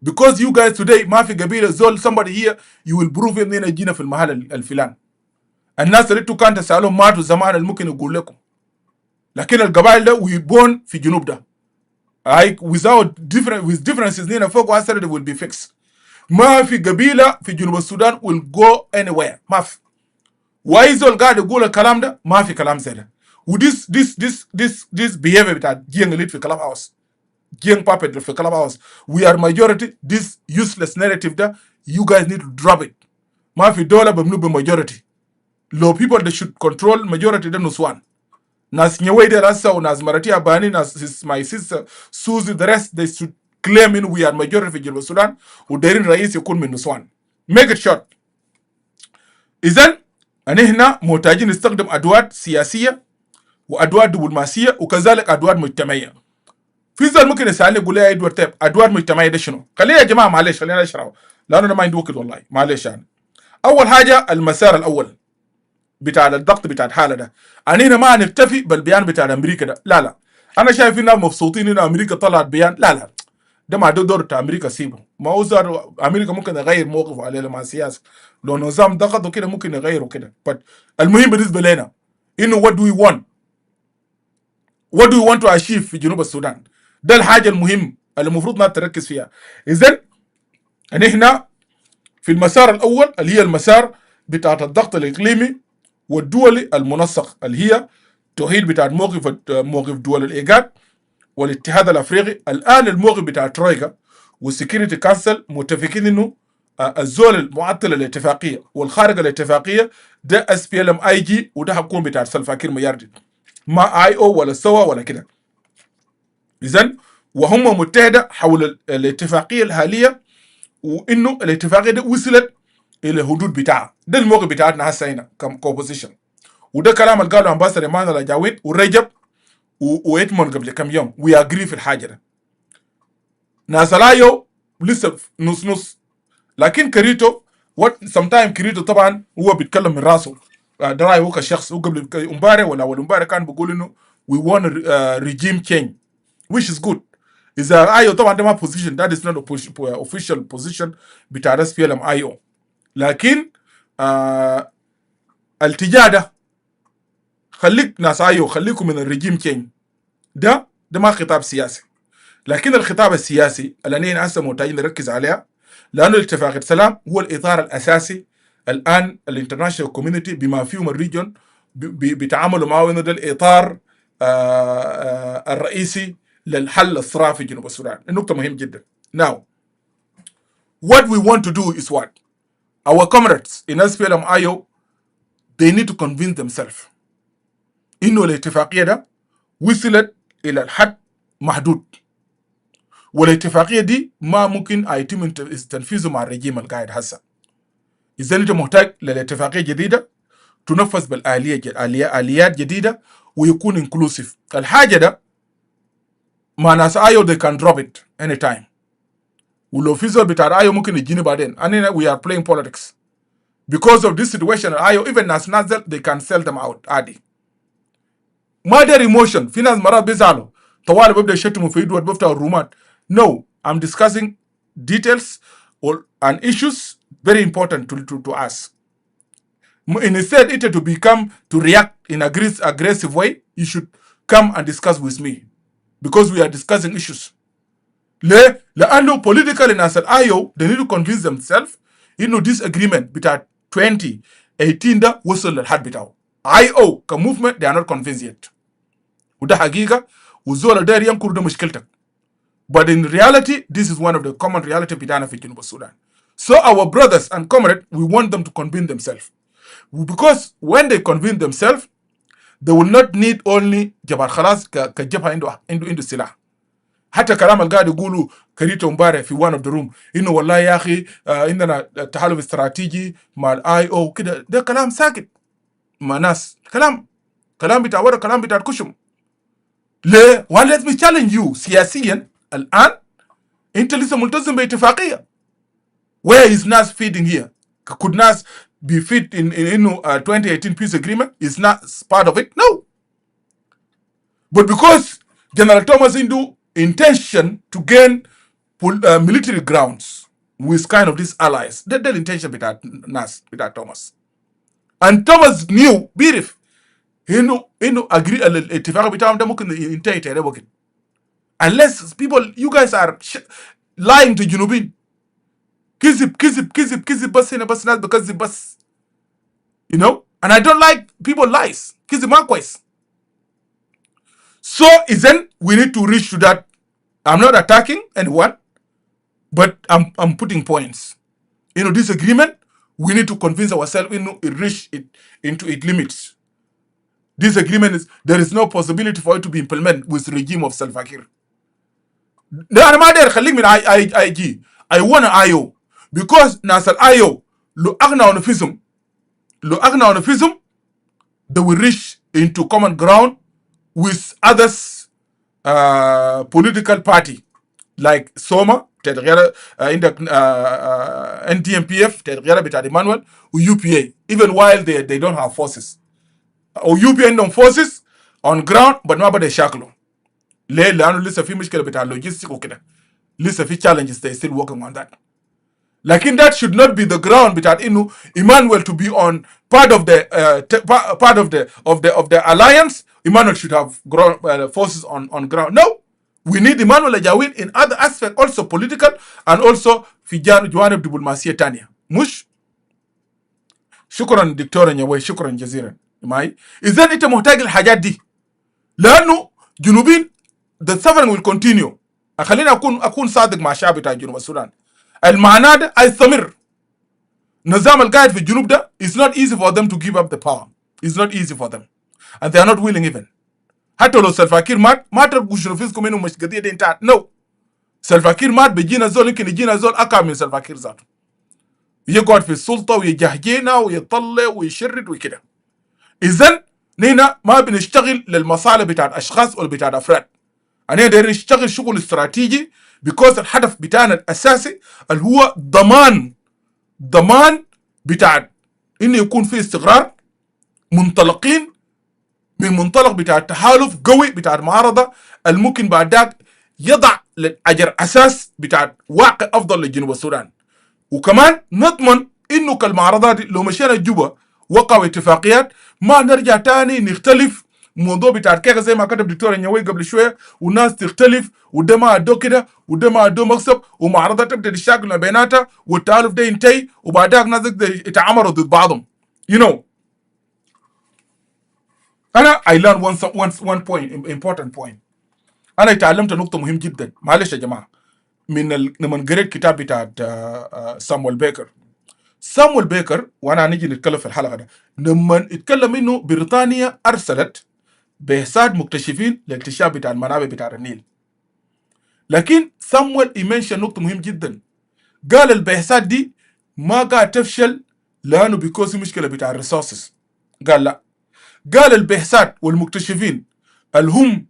Because you guys today ما في قبيلة زول somebody here you will prove إننا جينا في المحل الفلان. الناس اللي انتوا كانت تسألهم ماتوا زمان اللي ممكن يقول لكم. لكن القبائل ده we born في جنوب ده. With differences نينا فوق واسر they will be fixed. ما في قبيلة في جنوب السودان will go anywhere. ما في. واي زول قاعد يقول الكلام ده ما في كلام زي ده. this behavior بتاع جين اللي في كلام هاوس. جين puppet في كلام هاوس. We are majority. This useless narrative ده you guys need to drop it. ما في دولة بمنو majority. Low people that should control majority ده نسوان. Nas Nyawede Rasa or Nas Maratia Bani, Nas my sister Susie, the rest they should claim in we are majority في Sudan ودايرين رئيس يكون من نسوان. Make it short. إذن أنا هنا محتاجين نستخدم أدوات سياسية وأدوات دبلوماسية وكذلك أدوات مجتمعية. في زول ممكن يسألني يقول لي إدوارد طيب أدوات مجتمعية ده شنو؟ خلينا يا جماعة معلش خلينا نشرحه لأنه أنا ما عندي وقت والله معلش يعني. أول حاجة المسار الأول بتاع الضغط بتاع الحاله ده. انا هنا ما نكتفي بالبيان بتاع امريكا ده، لا انا شايف انهم مبسوطين ان امريكا طلعت بيان، لا ده ما ده دور بتاع امريكا سيبه. ما هو زار امريكا ممكن يغير موقفه عليه مع السياسه لو نظام ضغط وكده ممكن يغيره كده. المهم بالنسبه لنا انه what do we want to achieve في جنوب السودان. ده الحاجه المهم اللي المفروض ما تركز فيها. اذا هنا في المسار الاول اللي هي المسار بتاع الضغط الاقليمي والدولي المنسق اللي هي توحيد بتاع موقف دول الايجاد والاتحاد الافريقي. الان الموقف بتاع الترويكا والسكيورتي كانسل متفقين انه الزول المعطل الاتفاقيه والخارج الاتفاقيه ده SPLM-IG وده حكون بتاع سلفاكير مياردي ما IO ولا سوا ولا كده. اذا وهم متحده حول الاتفاقيه الحاليه وانه الاتفاقيه دي وصلت الى الحدود بتاعها. ده الموقف بتاعتنا هسه هنا كوبوزيشن. وده كلام اللي قاله امباسادور ايمانويل اجاويد ورجب وإدمون قبل كم يوم. وي اجري في الحاجه ده. ناس الايو لسه نص لكن كريتو سم كريتو طبعا هو بيتكلم من راسه. ده رايه هو كشخص. هو قبل امبارح ولا اول امبارح كان بيقول انه we want regime change which is good. اذا ايو طبعا ده ما position that is not official position بتاع SPLM-IO. لكن الاتجاه ده خليك ناس ايو خليكم من الرجيم تشين ده ما خطاب سياسي. لكن الخطاب السياسي اللي انا هسه محتاجين نركز عليها لانه اتفاق السلام هو الاطار الاساسي الان الانترناشونال كوميونتي بما فيهم الريجون بيتعاملوا معه انه ده الاطار الرئيسي للحل الصراع في جنوب السودان. النقطه مهم جدا. Now what we want to do is what our comrades in SPLM-IO they need to convince themselves انه الاتفاقيه ده وصلت الى الحد محدود والاتفاقيه دي ما ممكن يتم تنفيذه مع الرجيم القاعد هسه. اذا انت محتاج للاتفاقيه جديده تنفذ باليات جديده ويكون انكلوسيف. الحاجه ده مع ناس ايو they can drop it anytime. ولو في زول بتاع ايو ممكن يجيني بعدين. انا we are playing politics because of this situation. ايو even ناس نازل they can sell them out عادي. ما دار ايموشن. في ناس مرات بيزعلوا طوال ببدا يشتموا في ادوارد بفتحوا الرومات. No, I'm discussing details and issues very important to us. Instead it to react in aggressive way, you should come and discuss with me because we are discussing issues. لأنه politically ناس الآيو they need to convince themselves إنه this agreement بتاع 2018 ده وصل للحد بتاعه. IO كmovement they are not convinced yet. وده حقيقة والزول داير ينكر ده مشكلتك. But in reality, this is one of the common reality بتاعنا في جنوب السودان. So our brothers and comrades, we want them to convince themselves. Because when they convince themselves, they will not need only جبار خلاص كجبهة عنده سلاح. حتى كلام اللي قاعد يقولوا كريتو امبارح في one of the room إنه والله يا أخي عندنا تحالف استراتيجي مع الIO كده. ده كلام ساكت مع ناس. كلام بتاع ورا كلام بتاع الكشم. ليه؟ Well, let me challenge you سياسيا الآن انت لسه ملتزم باتفاقيه. where is NAS fitting here? Could NAS be fit in 2018 peace agreement? Is not part of it? No. But because General Thomas Indu intention to gain military grounds with kind of these allies, that their intention with that NAS, with that Thomas. And Thomas knew, Birif, agree الاتفاق بتاعهم ده ممكن ينتهي تاني وقت. Unless people, you guys are lying to Junubin. كذب بس هنا بس ناس بكذب بس. You know? And I don't like people lies. كذب ما كويس. So then we need to reach to that. I'm not attacking anyone, but I'm putting points. This agreement, we need to convince ourselves it reach it into its limits. This agreement there is no possibility for it to be implemented with the regime of Salva Kiir. I want an IO because Nasal IO lo agna on they will reach into common ground with others political party like Soma in the NTMPF بتاع Emmanuel UPA even while they don't have forces or UPA عندهم forces on ground but ما بدأ يشاكلوا ليه؟ لأنه لسه في مشكلة بتاع logistic وكده لسه في challenges they still working on that. لكن that should not be the ground بتاع إنه Emmanuel to be on part of the alliance. Emmanuel should have forces on ground. No, we need Emmanuel Ajawin in other aspects also political and also في جوانب دبلوماسية تانية. مش شكرا دكتورة نيوي شكرا جزيلا معي. إذا أنت محتاج الحاجات دي لأنه جنوبين the suffering will continue. خليني أكون صادق مع الشعب بتاع جنوب السودان. المعنى ده هيستمر. نظام القاعد في الجنوب ده it's not easy for them to give up the power. It's not easy for them. And they are not willing even. حتى لو سلفا كير مات ما تبقوا شنوفيسكم إنه مش قضية دي انتهت. No. سلفا كير مات بيجينا زول يمكن يجينا زول أقع من سلفا كير ذاته. يقعد في السلطة ويجهجينا ويطلع ويشرد وكده. إذن نينا ما بنشتغل للمصالح بتاعت أشخاص ولا بتاعت أفراد. أنا داير نشتغل شغل استراتيجي because الهدف بتاعنا الأساسي اللي هو ضمان بتاع إنه يكون في استقرار منطلقين من منطلق بتاع التحالف قوي بتاع المعارضة الممكن بعد ذاك يضع للأجر أساس بتاع واقع أفضل لجنوب السودان. وكمان نضمن إنه كالمعارضات لو مشينا جوبا وقعوا اتفاقيات ما نرجع تاني نختلف موضوع بتاع كيكه زي ما كتب دكتور نيوي قبل شويه والناس تختلف وده ما ادو كده وده ما ادو مكسب ومعارضه تبدا تشاكل ما بيناتها والتالف ده ينتهي وبعدها الناس يتعاملوا ضد بعضهم. You know, انا I learned one point important point. انا اتعلمت نقطه مهم جدا معلش يا جماعه لما قريت كتاب بتاع سامويل بيكر وانا نيجي نتكلم في الحلقه ده لما اتكلم انه بريطانيا ارسلت بعثات مكتشفين لاكتشاف بتاع المنابع بتاع النيل. لكن سامويل يمنشن نقطه مهم جدا قال البعثات دي ما قاعد تفشل لانه بيكون مشكله بتاع الريسورسز. قال لا، قال البعثات والمكتشفين اللي هم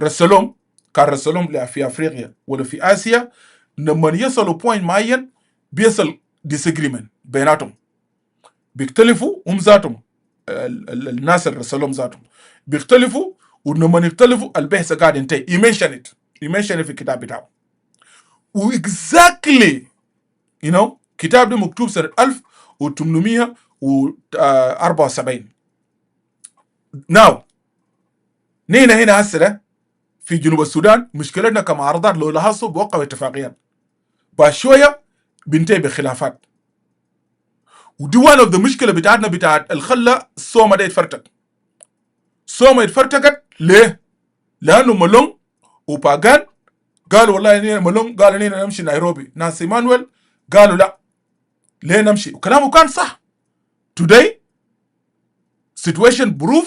رسلهم كان رسلهم في افريقيا ولا في اسيا لما يصلوا بوينت معين بيصل ديسجريمنت بيناتهم بيختلفوا هم ذاتهم الناس اللي رسلهم ذاتهم بيختلفوا ولما يختلفوا البحث قاعد ينتهي. يمنشن في الكتاب بتاعه واكزاكتلي كتاب ده مكتوب سنه 1874. ناو نينا هنا هسه في جنوب السودان مشكلتنا كمعارضات لو لاحظوا بوقعوا اتفاقيات بعد شويه بينتهي بخلافات. ودي وان اوف ذا مشكله بتاعتنا بتاعت الخله الصومه ده اتفرتقت ليه؟ لانه ملون وباغان قالوا والله نينا ملون قالوا نينا نمشي نيروبي. ناس ايمانويل قالوا لا ليه نمشي وكلامه كان صح. today situation proof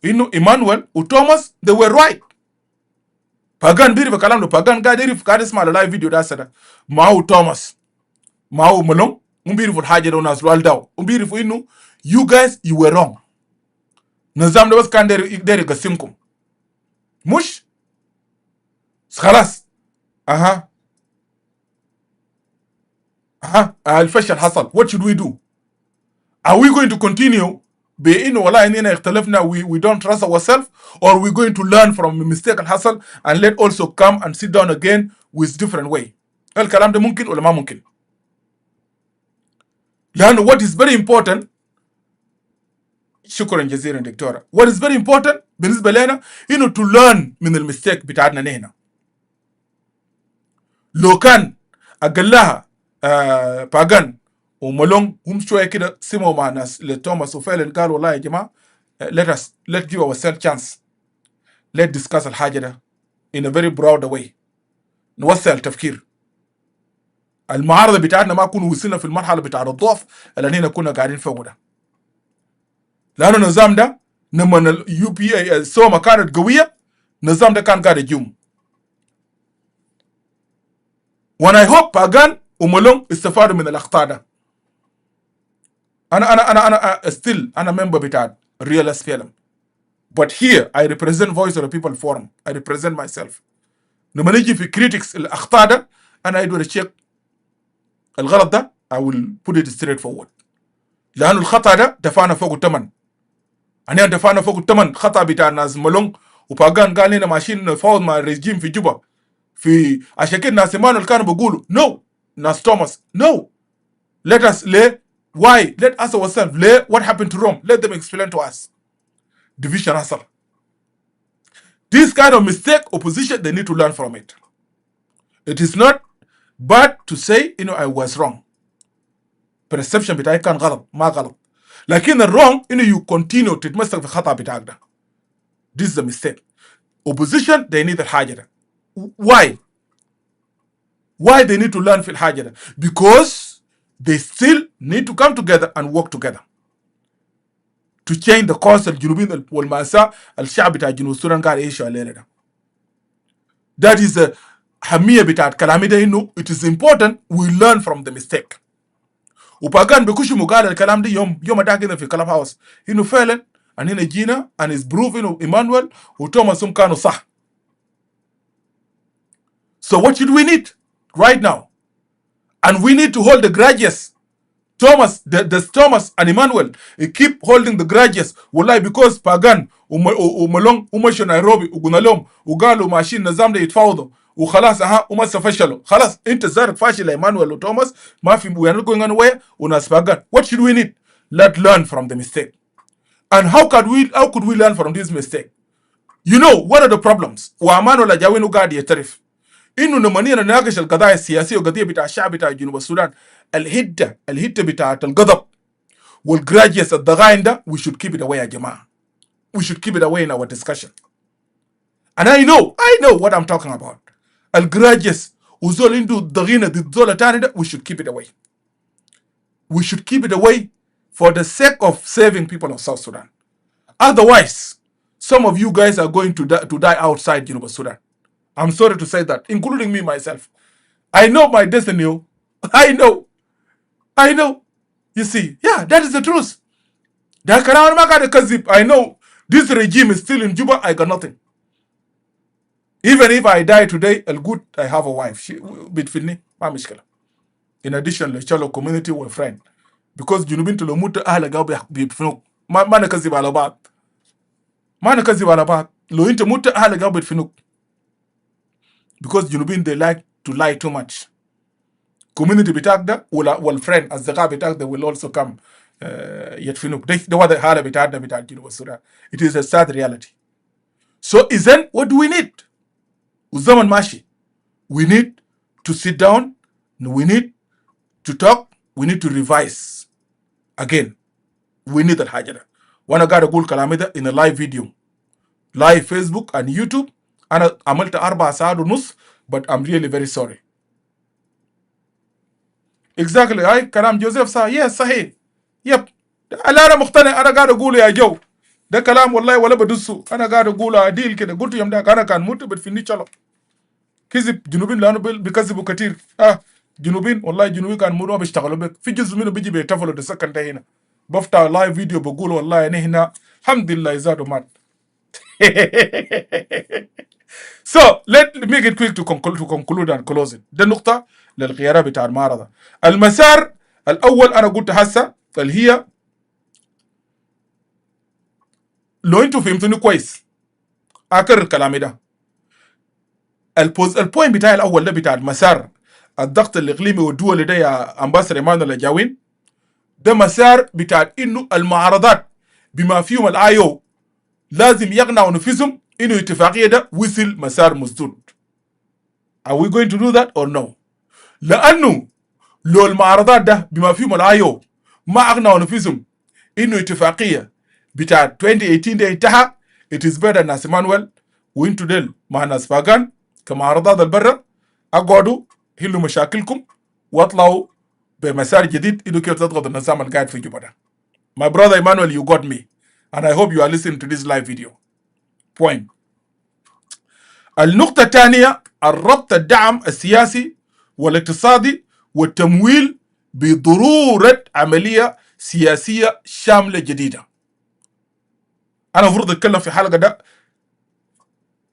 انه ايمانويل وتوماس they were right. باغان بيري بكلام له باغان قاعد يسمع اللايف فيديو ده سنه معه توماس معه ملون وبيعرفوا الحاجه دي ناس والداو وبيعرفوا انه you guys you were wrong. نظام ده بس كان داير يقسمكم مش خلاص. الفشل حصل. What should we do? Are we going to continue بإنه والله إننا اختلفنا, we don't trust ourselves, or are we going to learn from the mistake الحصل and let also come and sit down again with different way? الكلام ده ممكن ولا ما ممكن؟ لأنه what is very important, شكرا جزيلا دكتورة, what is very important بالنسبة لنا إنه to learn من المستيك بتاعتنا نحن. لو كان أقلها باغان وملون هم شوية كده سموا مع ناس لتوماس وفعلا قالوا والله يا جماعة let's give ourselves chance, let's discuss الحاجة ده in a very broad way, نوسع التفكير. المعارضة بتاعتنا ما كنا وصلنا في المرحلة بتاعت الضعف اللي هنا كنا قاعدين فوق ده. لأنه النظام ده لما اليو بي اي سوما كانت قوية, النظام ده كان قاعد يجوم. وانا I hope باغان وملون استفادوا من الأخطاء ده. أنا still أنا member بتاع real SPLM, but here I represent voice of the people forum, I represent myself. لما نيجي في critics الأخطاء ده أنا أقدر أشيك الغلط ده, I will put it straight forward. لأنه الخطأ ده دفعنا فوق الثمن. أنا دفعنا فوق الثمن خطأ بتاع ناس ملون وباغان قال لنا ماشيين نفاوض مع الرجيم في جوبا. في عشان كده ناس إيمانويل كانوا بيقولوا no, ناس توماس no, let us why, let us ourselves what happened to Rome, let them explain to us. Division حصل. This kind of mistake opposition they need to learn from it. It is not bad to say I was wrong. Perception بتاعي كان غلط ما غلط, لكن الwrong you continue تتمسك في خطأ بتاعك ده. This is a mistake. Opposition they need الحاجة ده. Why they need to learn في الحاجة ده? Because they still need to come together and work together to change the course الجنوبين والمأساة الشعب بتاع جنوب السودان قاعد يعيشوا الليلة ده. That is the حمية بتاعت كلامي ده إنه it is important we learn from the mistake. وباغان بيكوشي مقال الكلام ده يوم ده كده في كلام هاوس إنه فعلا أننا جينا and is proof إنه إيمانويل وتوماس هم كانوا صح. So what should we need right now? And we need to hold the grudges. Thomas and Emmanuel keep holding the grudges. Wallahi, because Pagan umalong umasho Nairobi ugunalom ugalu machine nazam de itfawdo ukhalas umasa fashalo. Khalas inta zar fashila Emmanuel or Thomas mafi, we are not going anywhere unas Pagan. What should we need? Let's learn from the mistake. And how could we learn from this mistake? What are the problems? Wa Emmanuel ajawenu gadi yatarif. إنه نمانية نناقش القضايا السياسية والقضية بتاع الشعب بتاع جنوب السودان, الهدة بتاع الغضب والجراجيس الضغائن ده, we should keep it away يا جماعة. We should keep it away in our discussion. And I know what I'm talking about. الجراجيس وزول عنده ضغينة ضد زول تاني ده, we should keep it away. We should keep it away for the sake of saving people of South Sudan. Otherwise, some of you guys are going to die outside Genova, Sudan. I'm sorry to say that, including me myself. I know my destiny. I know. You see, yeah, that is the truth. I know this regime is still in Juba. I got nothing. Even if I die today, I have a wife. She between in addition, the Chalo community were friend. Because Junubin to Lomuta Ahlagao Bitfinuk. Manakazib Alabat. Manakazib Alabat. Lo into Muta Ahlagao Bitfinuk. Because Junubin, they like to lie too much. Community bitagda will friend as the bitagda they will also come yet finuk. They were the hala bitagda Junub Sudan. It is a sad reality. So isn't what do we need? Uzaman Mashi. We need to sit down, we need to talk, we need to revise. Again, we need that hajada. Wanna got a good kalamida in a live video. Live Facebook and YouTube. أنا عملت 4 ساعات ونص, but I'm really very sorry. Exactly. هاي كلام جوزيف صحيح. Yes صحيح. Yep. أنا مقتنع. أنا قاعد أقوله يا جو. ده كلام والله ولا بدوسه. أنا قاعد أقوله عديل كده. قلت يوم ده أنا كان موت بتفني شلون. كذب جنوبين لأنه بيكذبوا كتير. جنوبين والله جنوبين كان مو بيشتغلوا بك. في جزء منه بيجي بيتفلوا ده سكن ده هنا. بفتح لايف فيديو بقول والله يعني هنا الحمد لله زادوا مات. So let me make it quick to conclude and close it. The nukta للقيادة بتاع المعارضة. المسار الأول أنا قلت هسه اللي هي لو أنتوا فهمتوني كويس أكرر كلامي ده. البوينت بتاعي الأول ده بتاع المسار الضغط الإقليمي والدولي ده يا أمباسر إيمانويل جاوين، ده مسار بتاع إنه المعارضات بما فيهم الآيو لازم يقنعوا نفسهم إنه اتفاقية ده وصل مسار مسدود. Are we going to do that or no؟ لأنه لو المعارضات ده بما فيهم الآيو ما أقنعوا نفسهم إنه اتفاقية بتاع 2018 ده انتهى، it is better ناس إيمانويل وإنتوا ديل مع ناس فاقان كمعارضات البرة أقعدوا حلوا مشاكلكم واطلعوا بمسار جديد إنه كيف تضغط النظام القاعد في جوبا ده. My brother Emmanuel, you got me. And I hope you are listening to this live video. Point. النقطة الثانية الربط الدعم السياسي والاقتصادي والتمويل بضرورة عملية سياسية شاملة جديدة. أنا المفروض أتكلم في حلقة ده،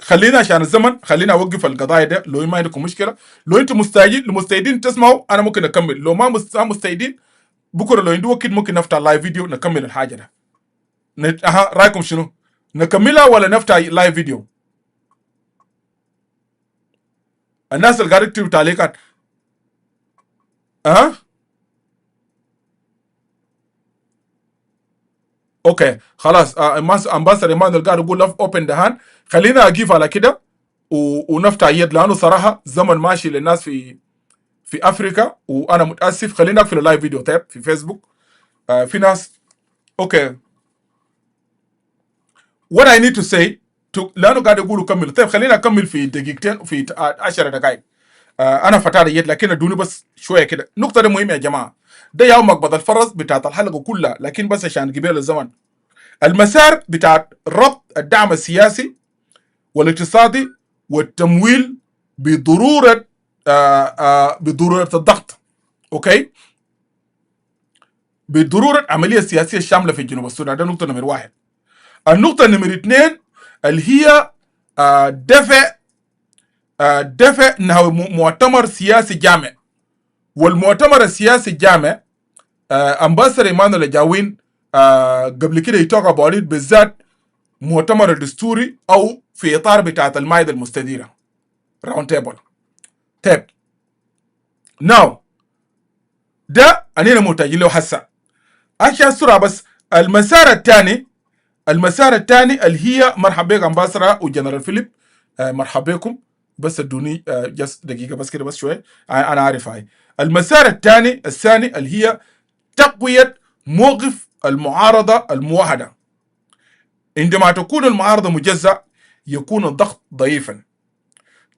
خلينا عشان الزمن خلينا أوقف القضايا ده. لو ما عندكم مشكلة، لو أنتم مستعدين تسمعوا أنا ممكن أكمل، لو ما مستعدين بكرة لو عندي وقت ممكن نفتح لايف فيديو نكمل الحاجة ده. رايكم شنو؟ نكملها ولا نفتح لايف فيديو؟ الناس اللي قاعدة تكتب تعليقات اوكي خلاص. امباسر ايمانويل قاعد يقول اوبن ذا هاند. خلينا اجيف على كده ونفتح يد، لانه صراحه زمن ماشي للناس في افريقيا وانا متاسف. خلينا اقفل اللايف فيديو طيب في فيسبوك. في ناس اوكي what I need to say لانه قاعد يقولوا كملوا. طيب خلينا اكمل في دقيقتين في 10 دقائق. انا فتحت يد لكن ادوني بس شويه كده. النقطه دي مهمه يا جماعه، ده يوم مقبض الفرس بتاعت الحلقه كلها، لكن بس عشان قبل الزمن. المسار بتاع ربط الدعم السياسي والاقتصادي والتمويل بضروره بضروره الضغط، اوكي، بضروره عمليه سياسيه شامله في جنوب السودان. ده نقطه نمبر 1. النقطه نمبر 2 اللي هي دفع مؤتمر سياسي جامع. والمؤتمر السياسي الجامع امباسر ايمانويل جاوين قبل كده يتوقع about بالذات مؤتمر الدستوري او في اطار بتاعت المائده المستديره راوند تيبل. طيب ناو ده اننا محتاجين له هسه عشان السرعه. بس المسار الثاني اللي هي مرحبا بك امباسرة وجنرال فيليب، مرحبا بكم. بس ادوني جس دقيقه بس كده، بس شويه انا عارف هاي. المسار الثاني اللي هي تقويه موقف المعارضه الموحده. عندما تكون المعارضه مجزأ يكون الضغط ضعيفا.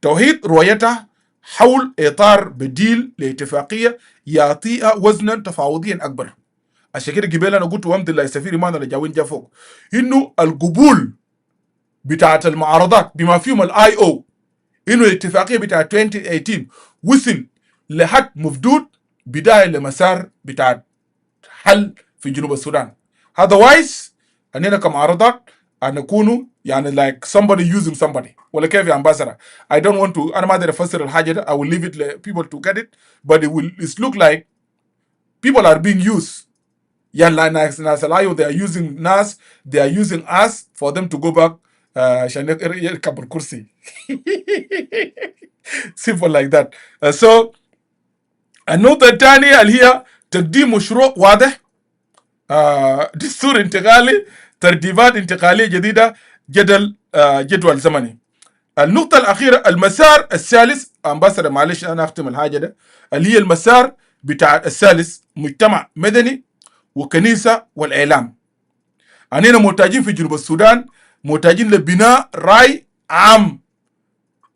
توحيد رؤيتها حول اطار بديل لاتفاقيه يعطيها وزنا تفاوضيا اكبر. عشان كده قبل انا قلت وامد الله السفير ايمانويل جاوين جا فوق انه القبول بتاعت المعارضات بما فيهم الاي او انه الاتفاقيه بتاعت 2018 وصل لحد مفدود بدايه لمسار بتاع حل في جنوب السودان. otherwise اننا كمعارضات نكونوا يعني like somebody using somebody. ولا كيف يا امباسرة؟ I don't want to انا ما اقدر افسر الحاجه ده. I will leave it for people to get it, but it look like people are being used. يعني ناس الايو they are using ناس they are using us for them to go back عشان يركب الكرسي. simple like that. So النقطة الثانية اللي هي تقديم مشروع واضح، دستور انتقالي، ترتيبات انتقالية جديدة، جدول زمني. النقطة الأخيرة المسار الثالث أمباسر، معلش أنا أختم الحاجة ده، اللي هي المسار بتاع الثالث مجتمع مدني وكنيسة والإعلام. أننا محتاجين في جنوب السودان محتاجين لبناء رأي عام،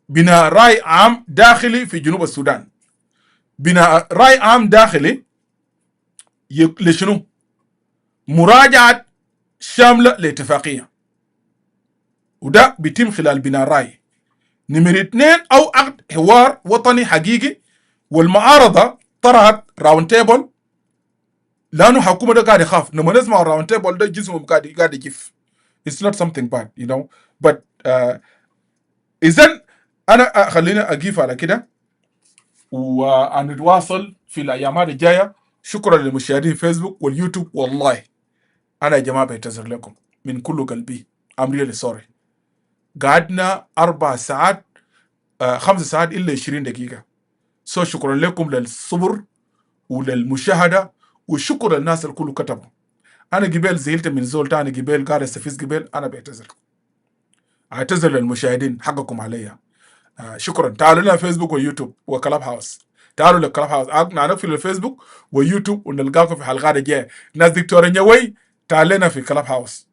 بناء رأي عام داخلي في جنوب السودان. بناء رأي عام داخلي لشنو؟ مراجعة شاملة لاتفاقية، وده بيتم خلال بناء رأي. نمرة 2 أو عقد حوار وطني حقيقي. والمعارضة طرحت راوند تيبل لأنه حكومة ده قاعد يخاف. لما نسمع الراوند تيبل ده جسمه قاعد يجف. It's not something bad, you know. But إذن أنا خلينا أجيف على كده وهنتواصل في الايام الجايه. شكرا للمشاهدين فيسبوك واليوتيوب. والله انا يا جماعه بعتذر لكم من كل قلبي. I'm really sorry. قعدنا 4 ساعات 5 ساعات الا 20 دقيقه. شكرا لكم للصبر وللمشاهده، وشكرا للناس الكل كتبوا. انا قبل زعلت من زول تاني قبل قاعد استفيز قبل. انا بعتذر، اعتذر للمشاهدين، حقكم عليا. شكرا. تعالوا لنا فيسبوك ويوتيوب وكلاب هاوس. تعالوا لكلاب هاوس، نقفل الفيسبوك ويوتيوب ونلقاكم في حلقات جايه. ناس دكتور نيوي تعال لنا في كلاب هاوس.